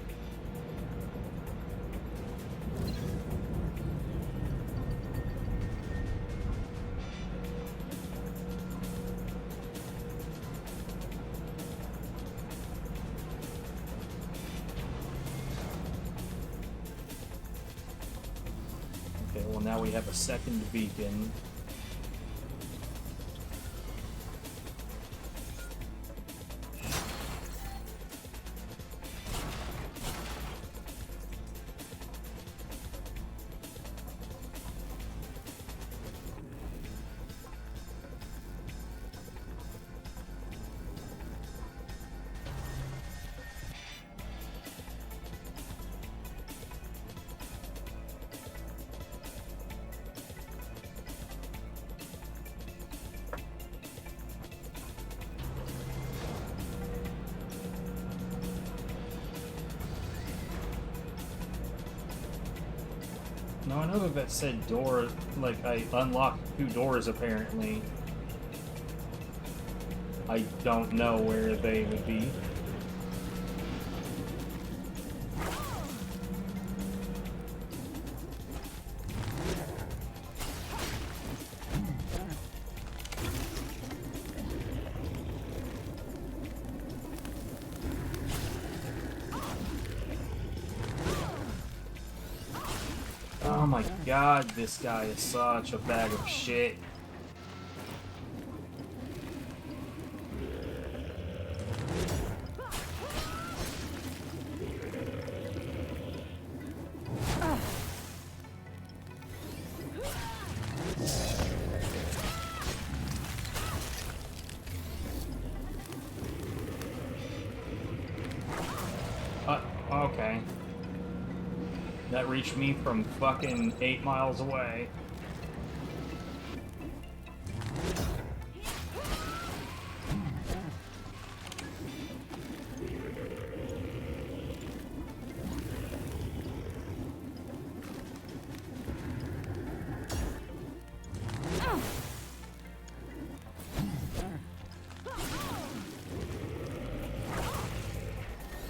Okay, well now we have a second beacon. No, I know that said door, like, I unlocked 2 doors, apparently. I don't know where they would be. Oh my god, this guy is such a bag of shit. Okay. That reached me from fucking 8 miles away.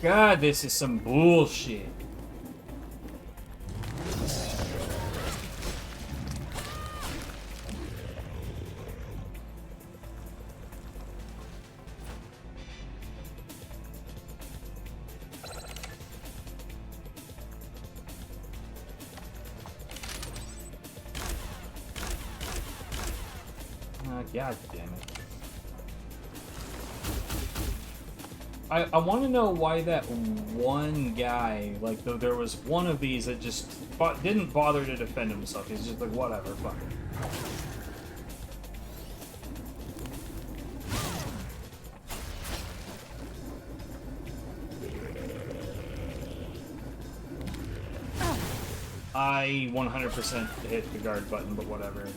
God, this is some bullshit. God damn it. I want to know why that one guy, like, there was one of these that just didn't bother to defend himself. He's just like, whatever, fuck it. I 100% hit the guard button, but whatever.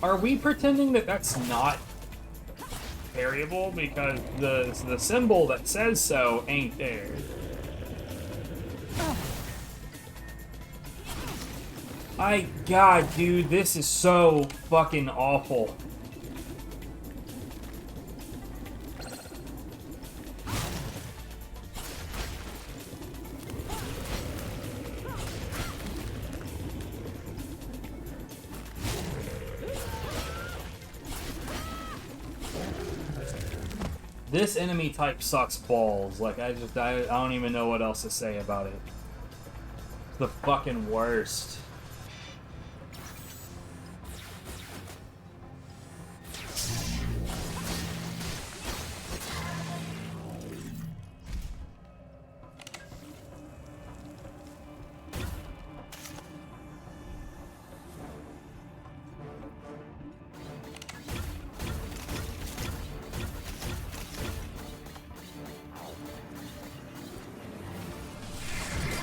Are we pretending that that's not variable? Because the symbol that says so ain't there. God, dude, this is so fucking awful. This enemy type sucks balls. Like, I don't even know what else to say about it. It's the fucking worst.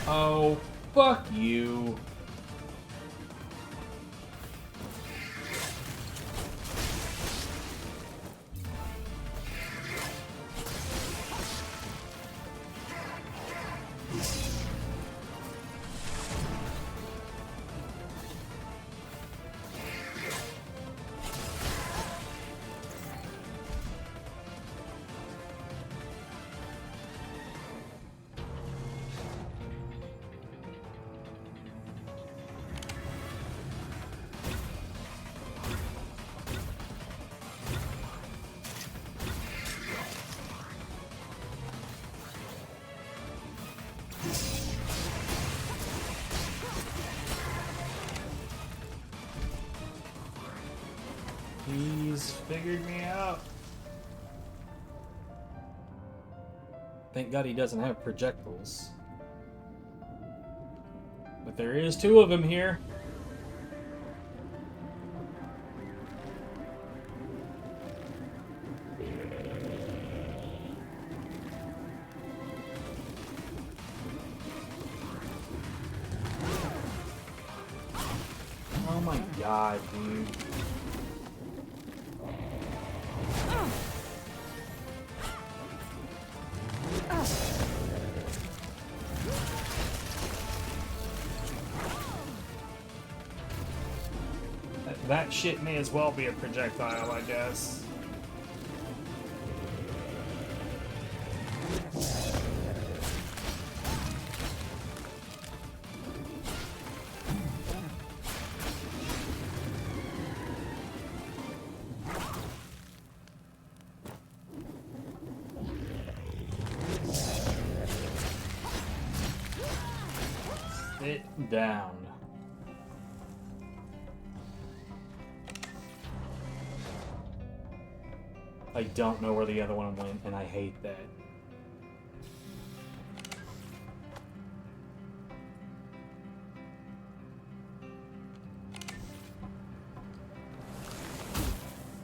Oh, fuck you. figured me out. Thank God he doesn't have projectiles. But there is 2 of them here. Oh my God, dude. That shit may as well be a projectile, I guess. Sit down. I don't know where the other one went, and I hate that.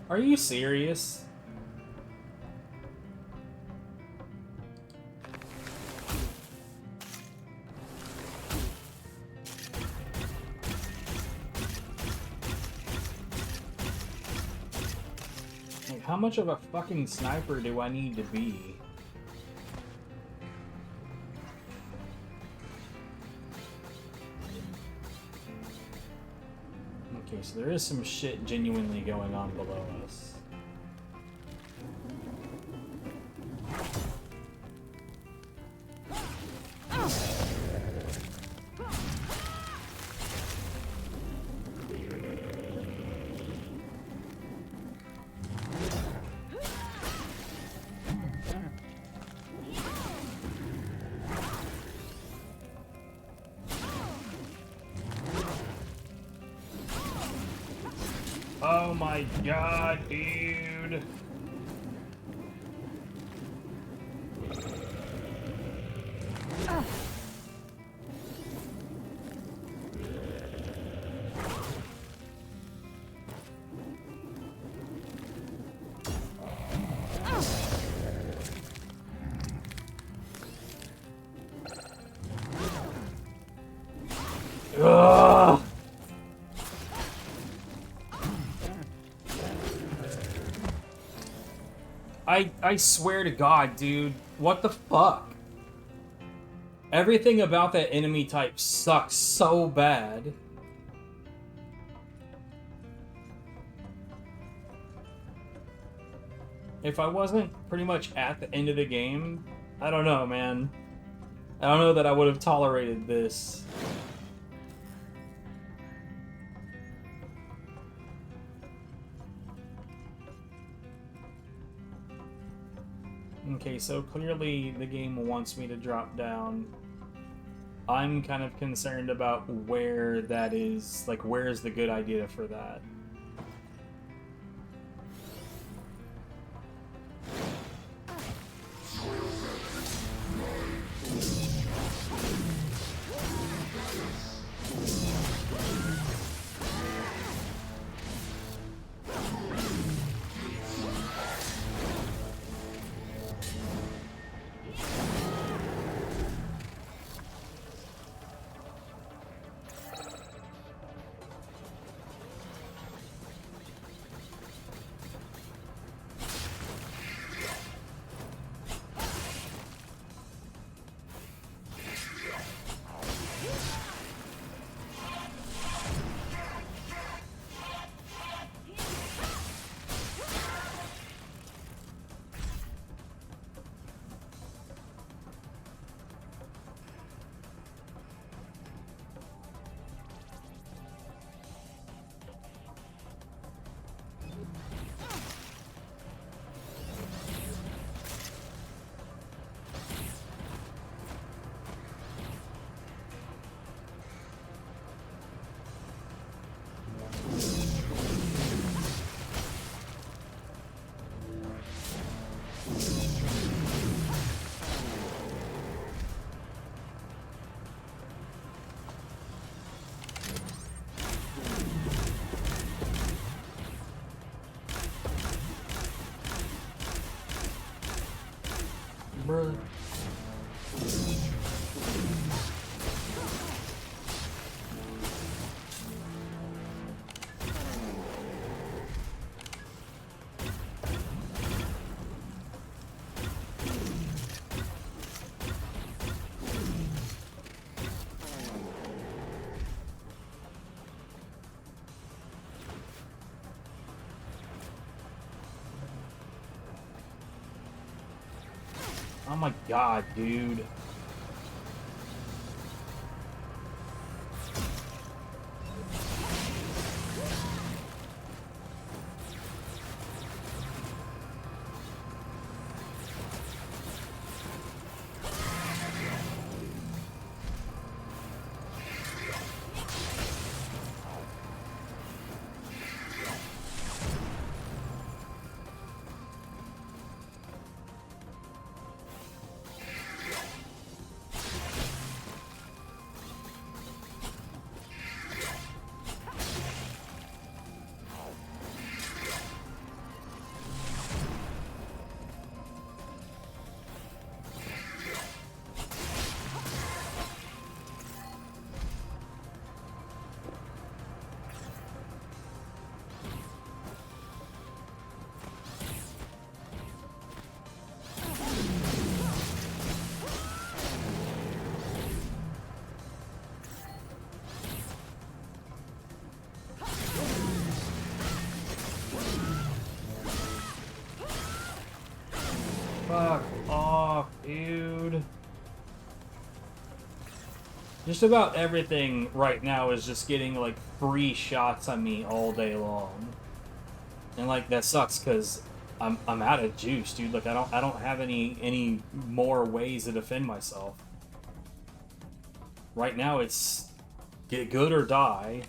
Are you serious? Like, how much of a fucking sniper do I need to be? Okay, so there is some shit genuinely going on below us. Oh my God, dude. Ugh. I swear to God, dude. What the fuck? Everything about that enemy type sucks so bad. If I wasn't pretty much at the end of the game, I don't know, man. I don't know that I would have tolerated this. Okay, so clearly the game wants me to drop down. I'm kind of concerned about where that is, like, where's the good idea for that? Bruh. Oh my god, dude. Fuck off, dude. Just about everything right now is just getting, like, free shots on me all day long. And, like, that sucks, because I'm out of juice, dude. Like, I don't have any more ways to defend myself. Right now, it's get good or die.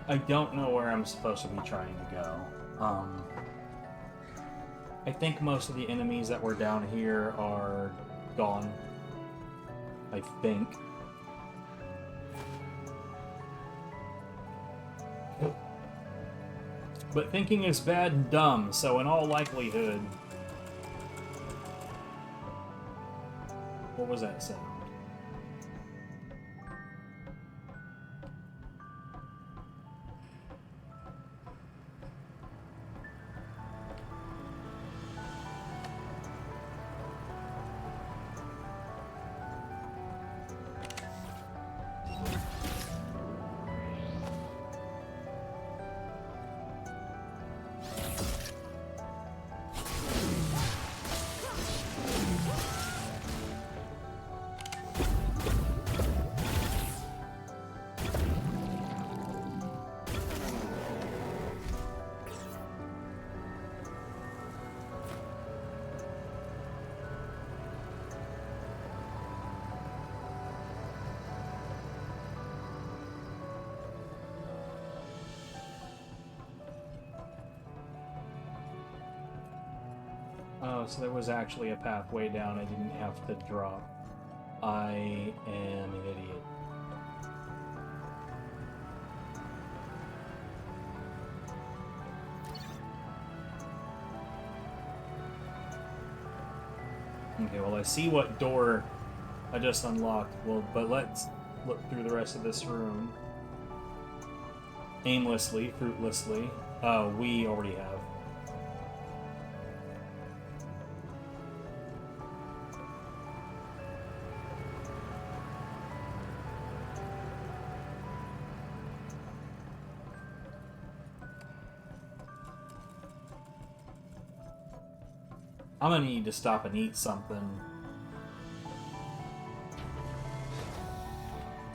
I don't know where I'm supposed to be trying to go. I think most of the enemies that were down here are gone. I think. But thinking is bad and dumb, so in all likelihood... What was that sound? Oh, so there was actually a pathway down I didn't have to drop. I am an idiot. Okay, well, I see what door I just unlocked. Well, but let's look through the rest of this room. Aimlessly, fruitlessly. We already have. I'm gonna need to stop and eat something.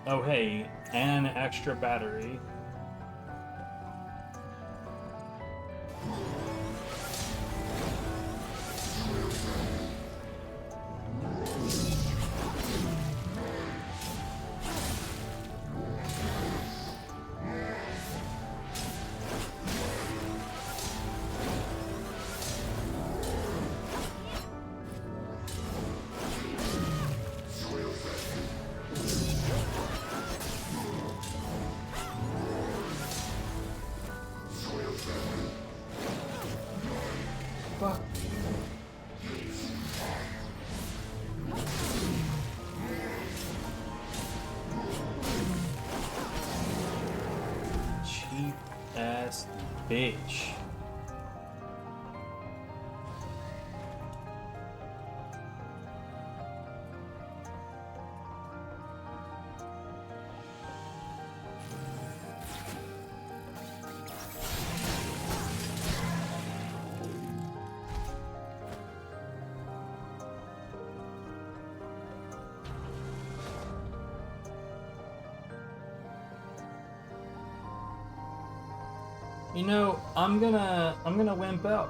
Oh hey, an extra battery. Fuck. Cheap ass bitch. You know, I'm gonna wimp out.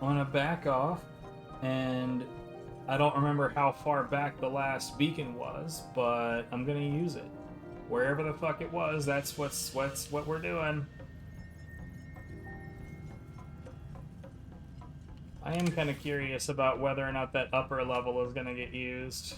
I'm gonna back off, and I don't remember how far back the last beacon was, but I'm gonna use it. Wherever the fuck it was, that's what we're doing. I am kind of curious about whether or not that upper level is going to get used.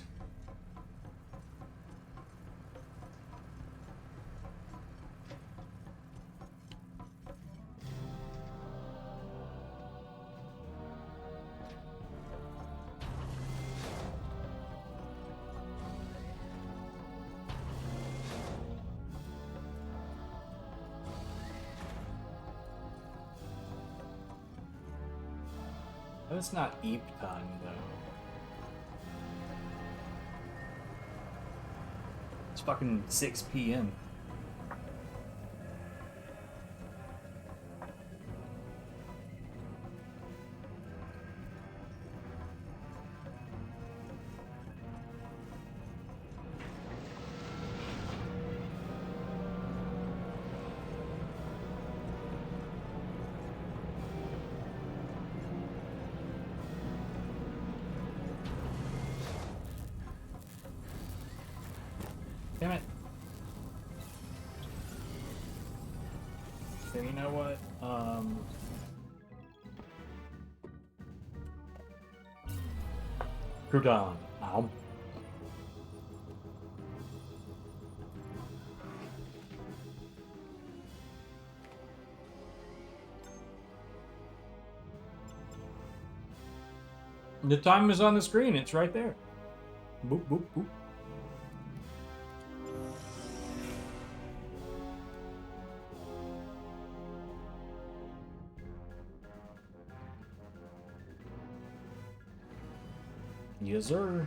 It's not Eep time, though. It's fucking 6 p.m. Damn it. So you know what? Crouton. Ow. The time is on the screen. It's right there. Boop, boop, boop. Yes, sir.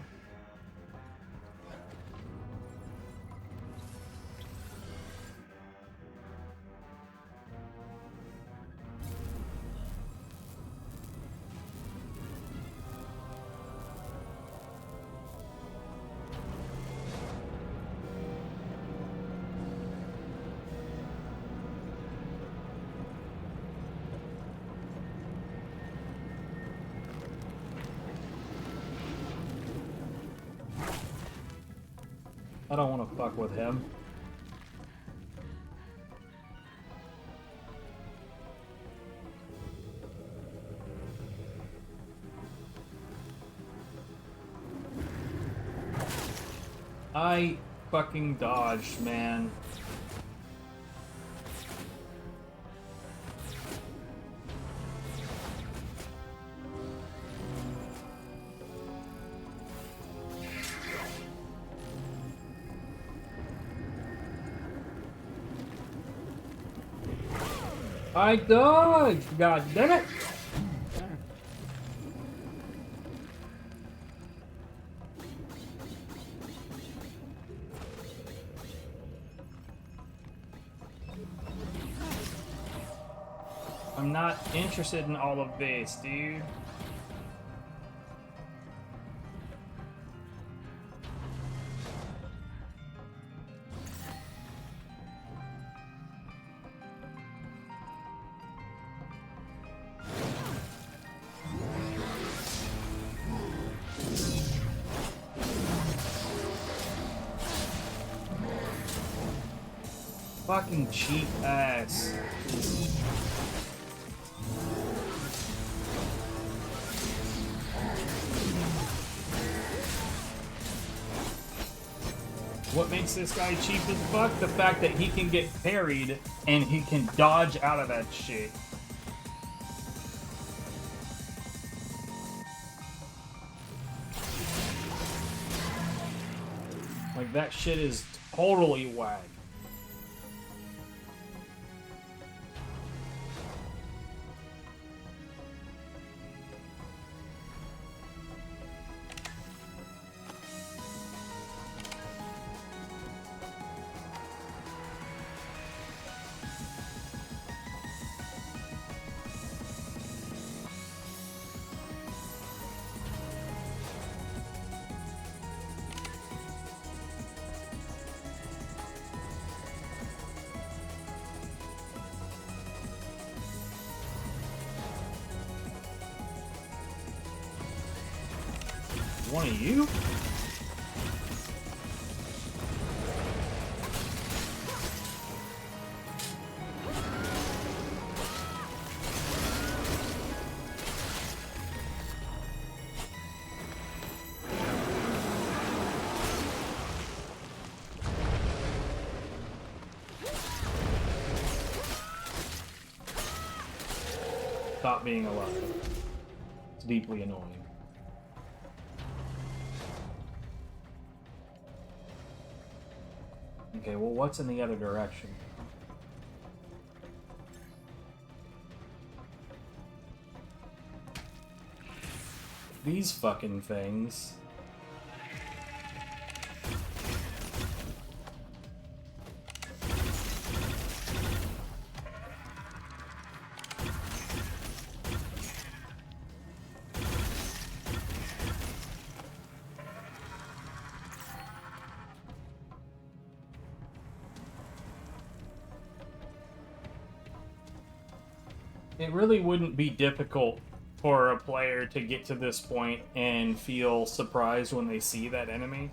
I don't want to fuck with him. I fucking dodged, man. I dodged! God damn it! I'm not interested in all of this, dude. Fucking cheap ass. What makes this guy cheap as fuck? The fact that he can get parried and he can dodge out of that shit. Like, that shit is totally whack. One of you? Stop being alive. It's deeply annoying. Okay, well, what's in the other direction? These fucking things. It really wouldn't be difficult for a player to get to this point and feel surprised when they see that enemy.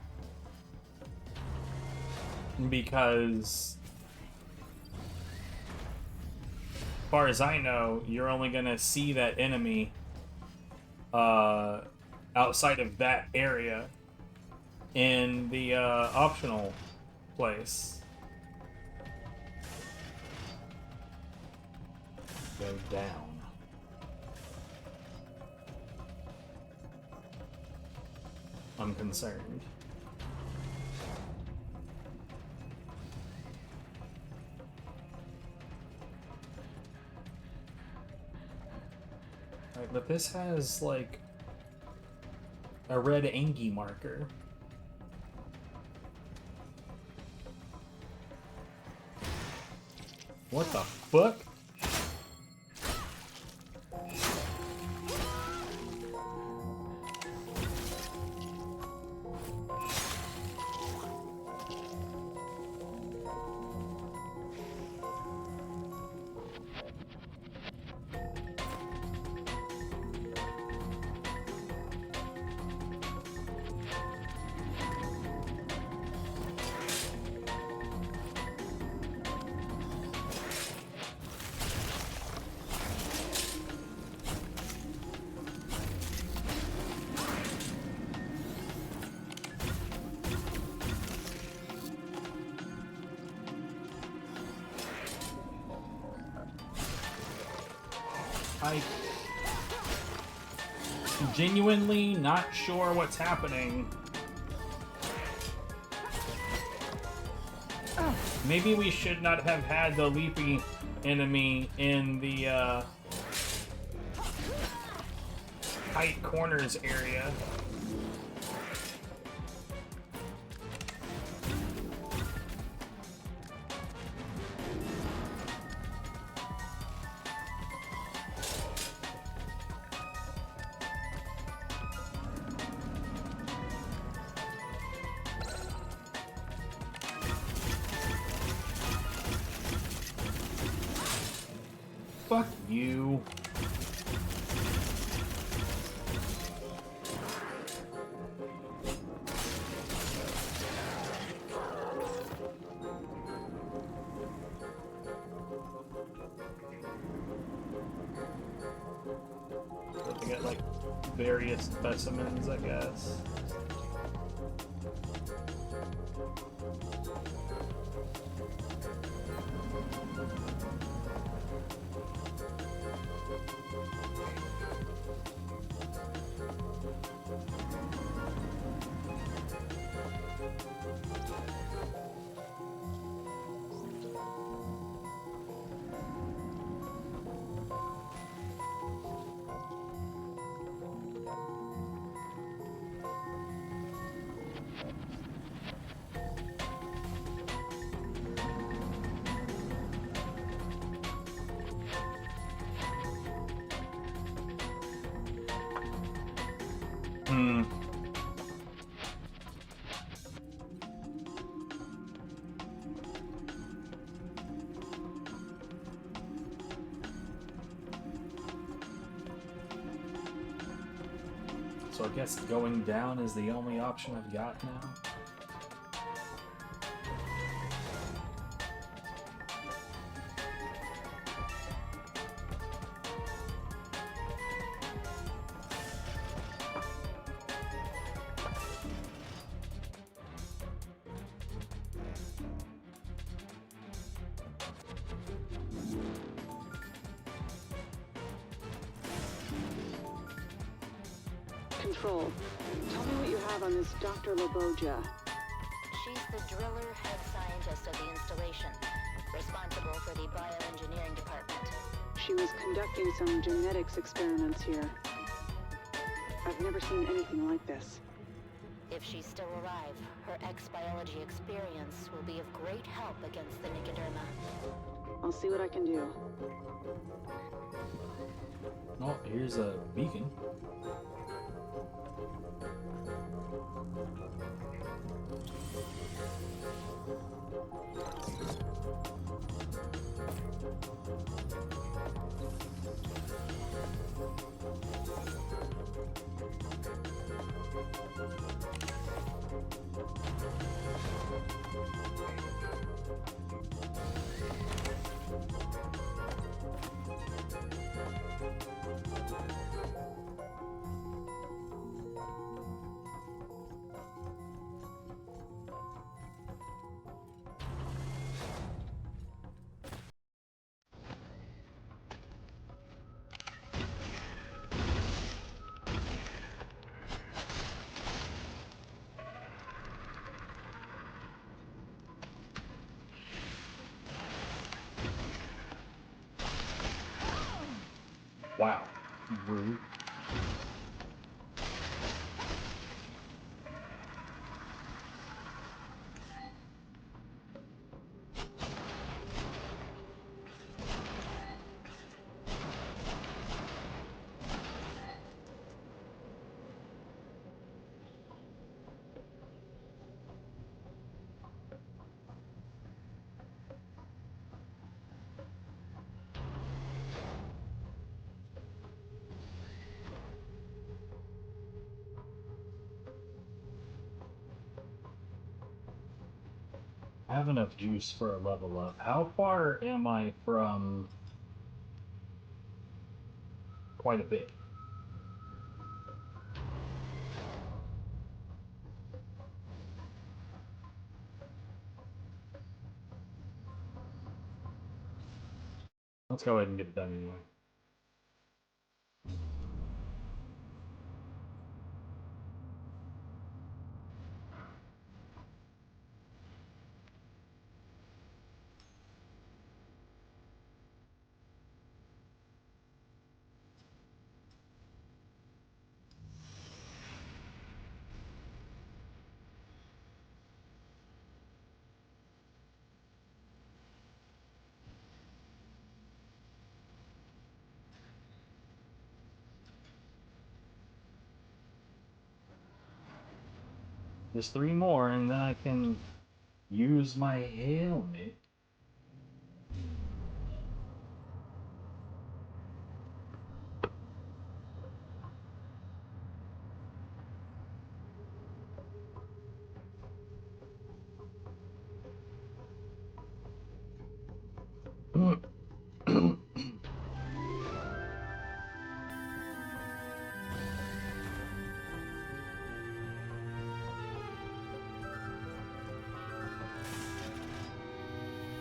Because, as far as I know, you're only gonna see that enemy outside of that area in the optional place. Go down. I'm concerned. Alright, but this has, like, a red Angie marker. What the fuck? I'm genuinely not sure what's happening. Maybe we should not have had the leapy enemy in the tight corners area. you. They got like various specimens, I guess. Hmm. So I guess going down is the only option I've got now. Control. Tell me what you have on this Dr. Laboja. She's the driller head scientist of the installation, responsible for the bioengineering department. She was conducting some genetics experiments here. I've never seen anything like this. If she's still alive, her ex-biology experience will be of great help against the Nicoderma. I'll see what I can do. Oh, here's a beacon. Wow. Rude. I have enough juice for a level up. How far am I from quite a bit? Let's go ahead and get it done anyway. Just 3 more, and then I can use my helmet.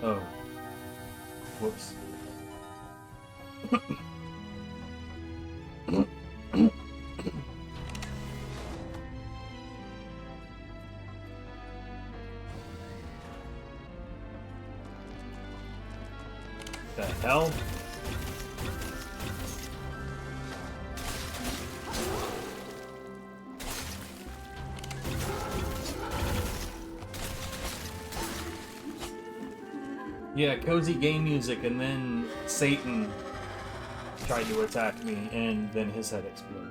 Oh. Whoops. The hell? Yeah, cozy game music, and then Satan tried to attack me, and then his head exploded.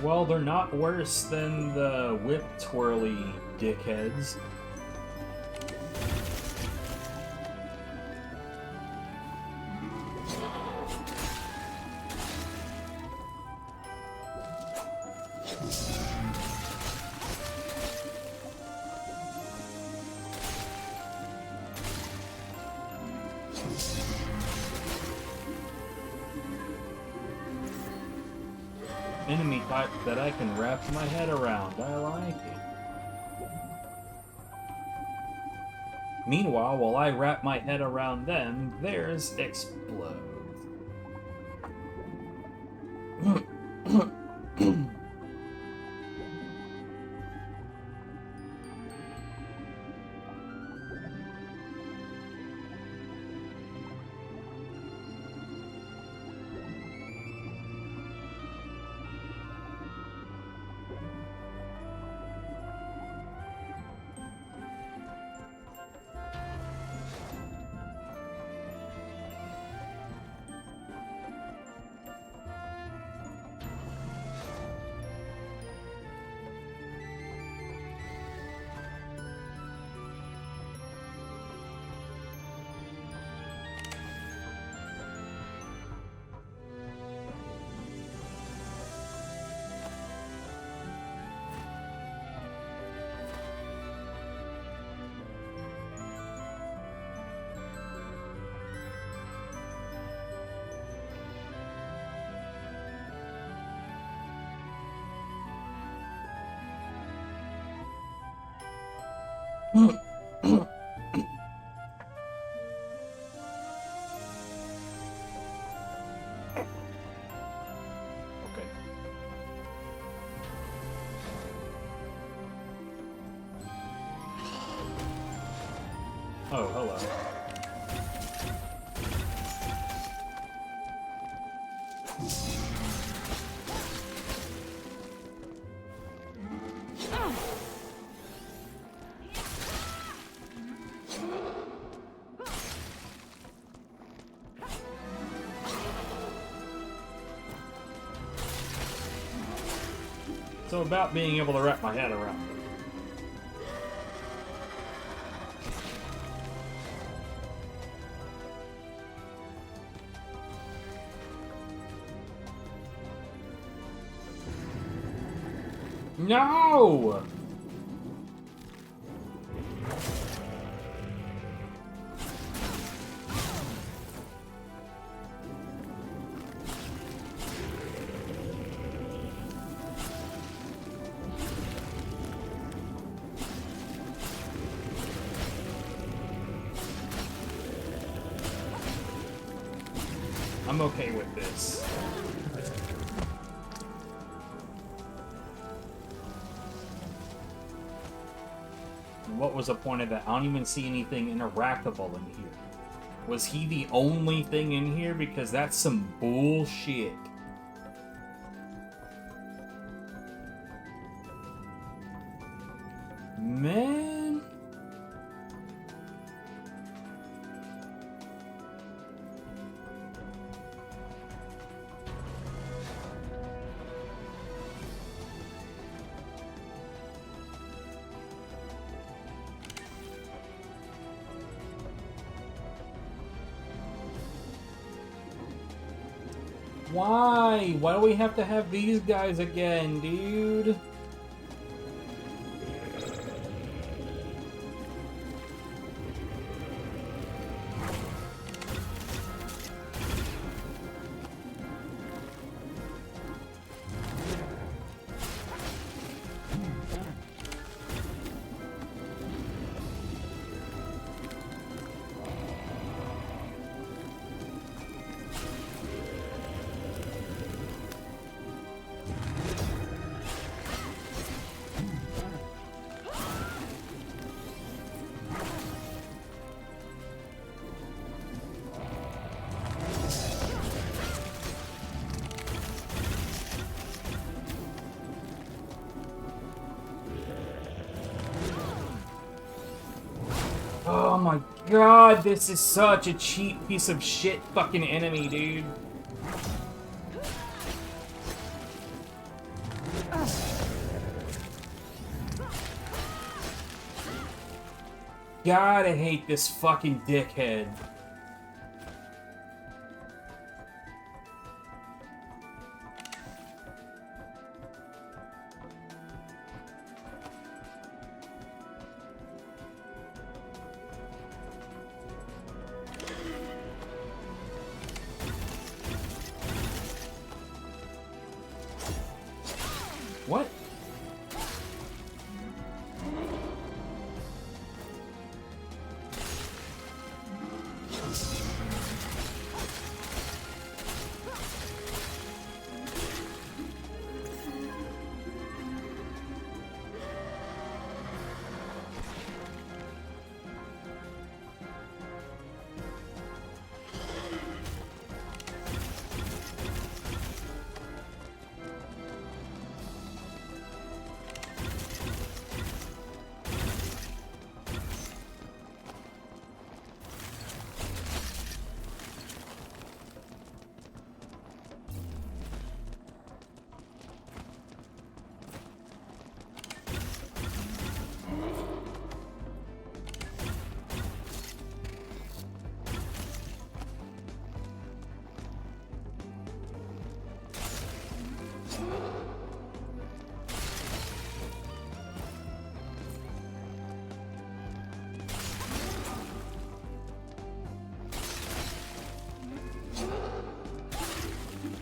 Well, they're not worse than the whip twirly dickheads. Enemy type that I can wrap my head around. I like it. Meanwhile, while I wrap my head around them, theirs explode. Oh, hello. So about being able to wrap my head around it. No! I'm okay with this. What was the point of that? I don't even see anything interactable in here. Was he the only thing in here? Because that's some bullshit. Man. Why? Why do we have to have these guys again, dude? Oh my god, this is such a cheap piece of shit fucking enemy, dude. God, I hate this fucking dickhead. What?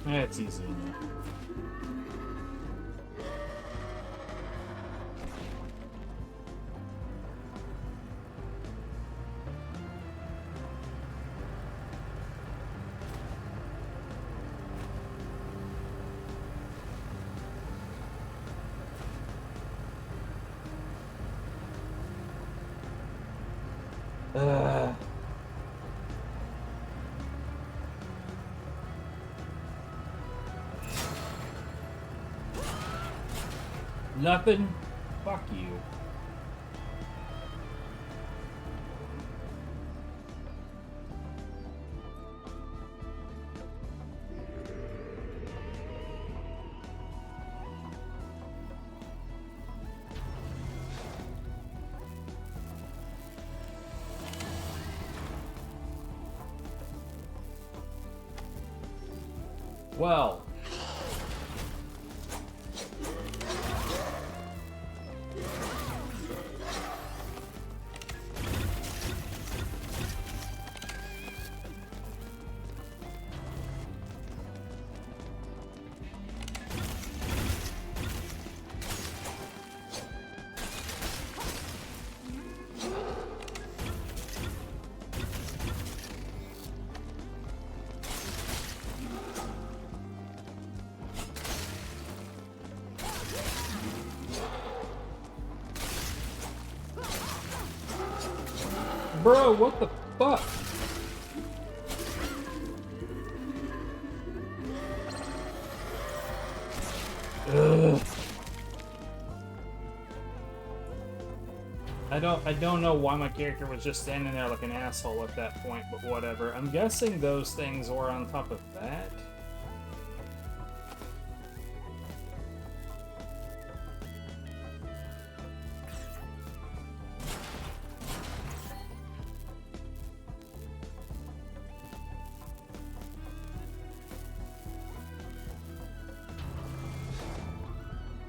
That's easy enough. Nothing? Fuck you. Well. Bro, what the fuck? I don't know why my character was just standing there like an asshole at that point, but whatever. I'm guessing those things were on top of that.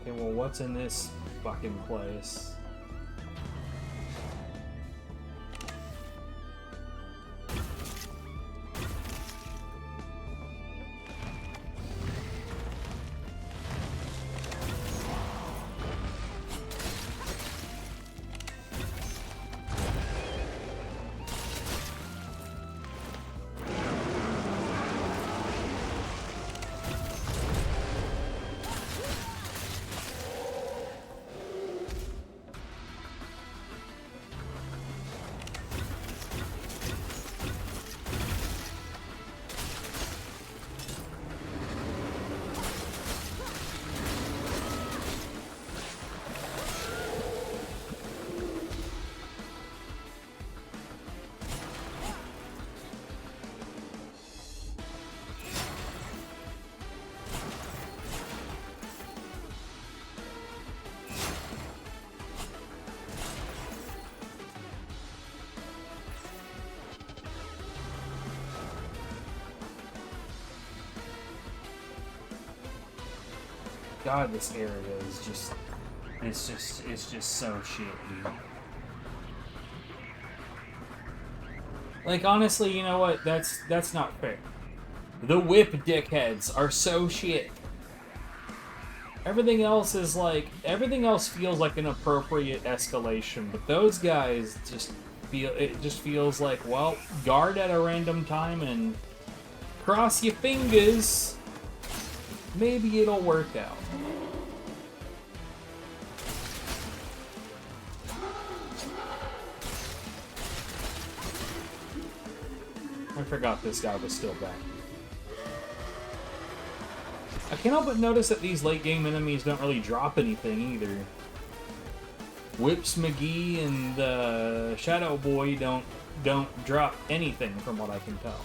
Okay, well, what's in this fucking place? God, this area is just, it's just so shit, dude. Like, honestly, you know what? That's not fair. The whip dickheads are so shit. Everything else is like, everything else feels like an appropriate escalation, but those guys just feel, it just feels like, well, guard at a random time and cross your fingers. Maybe it'll work out. I forgot this guy was still back. I can't help but notice that these late game enemies don't really drop anything either. Whips McGee and Shadow Boy don't drop anything from what I can tell.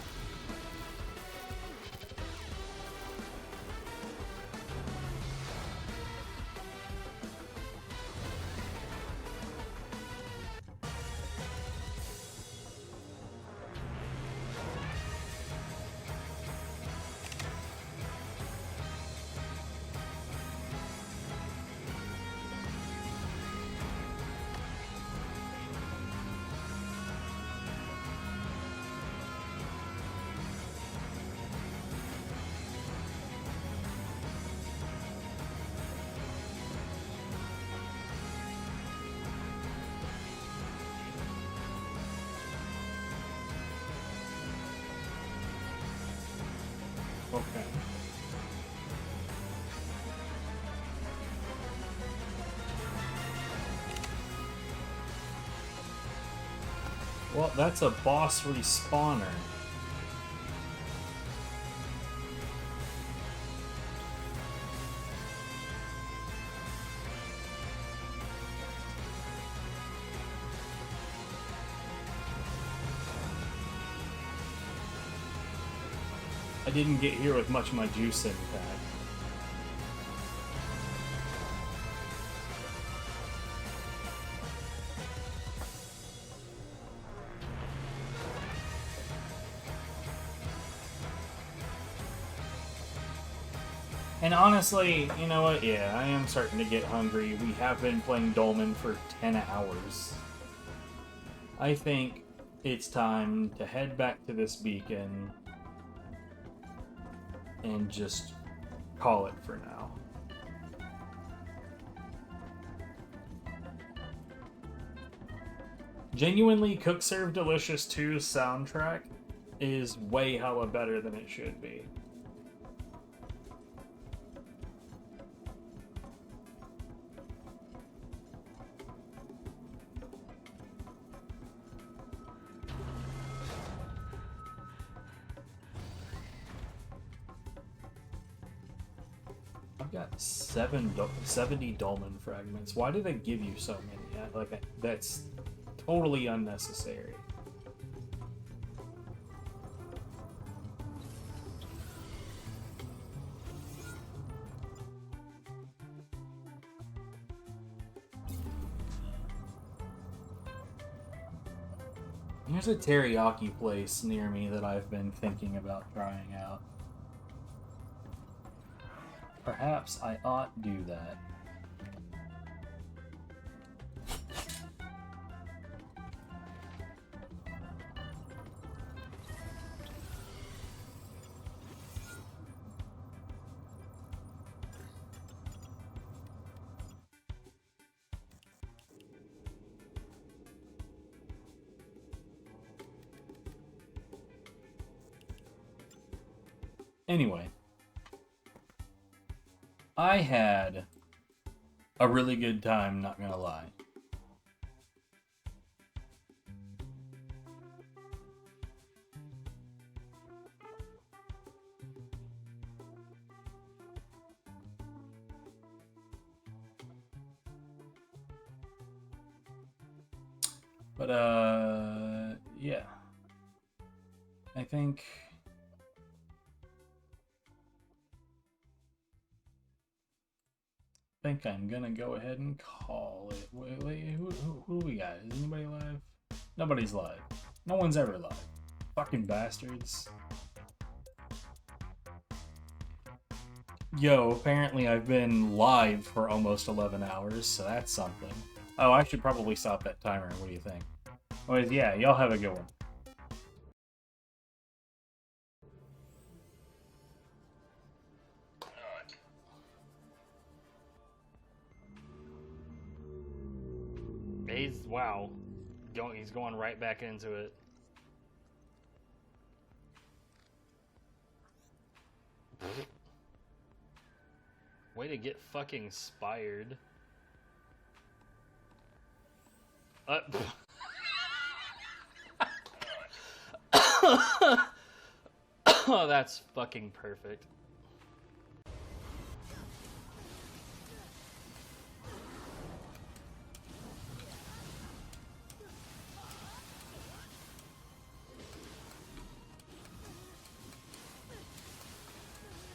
Okay. Well, that's a boss respawner. I didn't get here with much of my juice in pack. And honestly, you know what? Yeah, I am starting to get hungry. We have been playing Dolmen for 10 hours. I think it's time to head back to this beacon and just call it for now. Genuinely, Cook Serve Delicious 2's soundtrack is way hella better than it should be. got 70 Dolmen fragments. Why do they give you so many? Like, that's totally unnecessary. There's a teriyaki place near me that I've been thinking about trying out. Perhaps I ought do that. Anyway, I had a really good time, not gonna lie. But, yeah. I think I'm gonna go ahead and call it. Wait, who do we got? Is anybody live? Nobody's live. No one's ever live. Fucking bastards. Yo, apparently I've been live for almost 11 hours, so that's something. Oh, I should probably stop that timer. What do you think? Well, yeah, y'all have a good one. Wow. He's going right back into it. Way to get fucking spired. Oh, that's fucking perfect.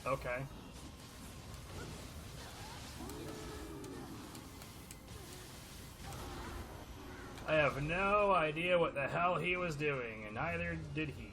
Okay. I have no idea what the hell he was doing, and neither did he.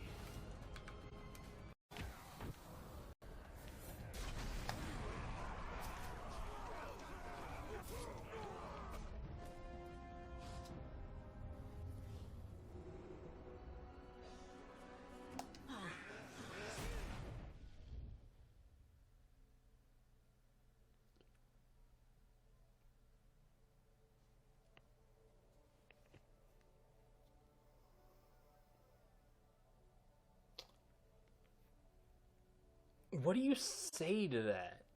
What do you say to that?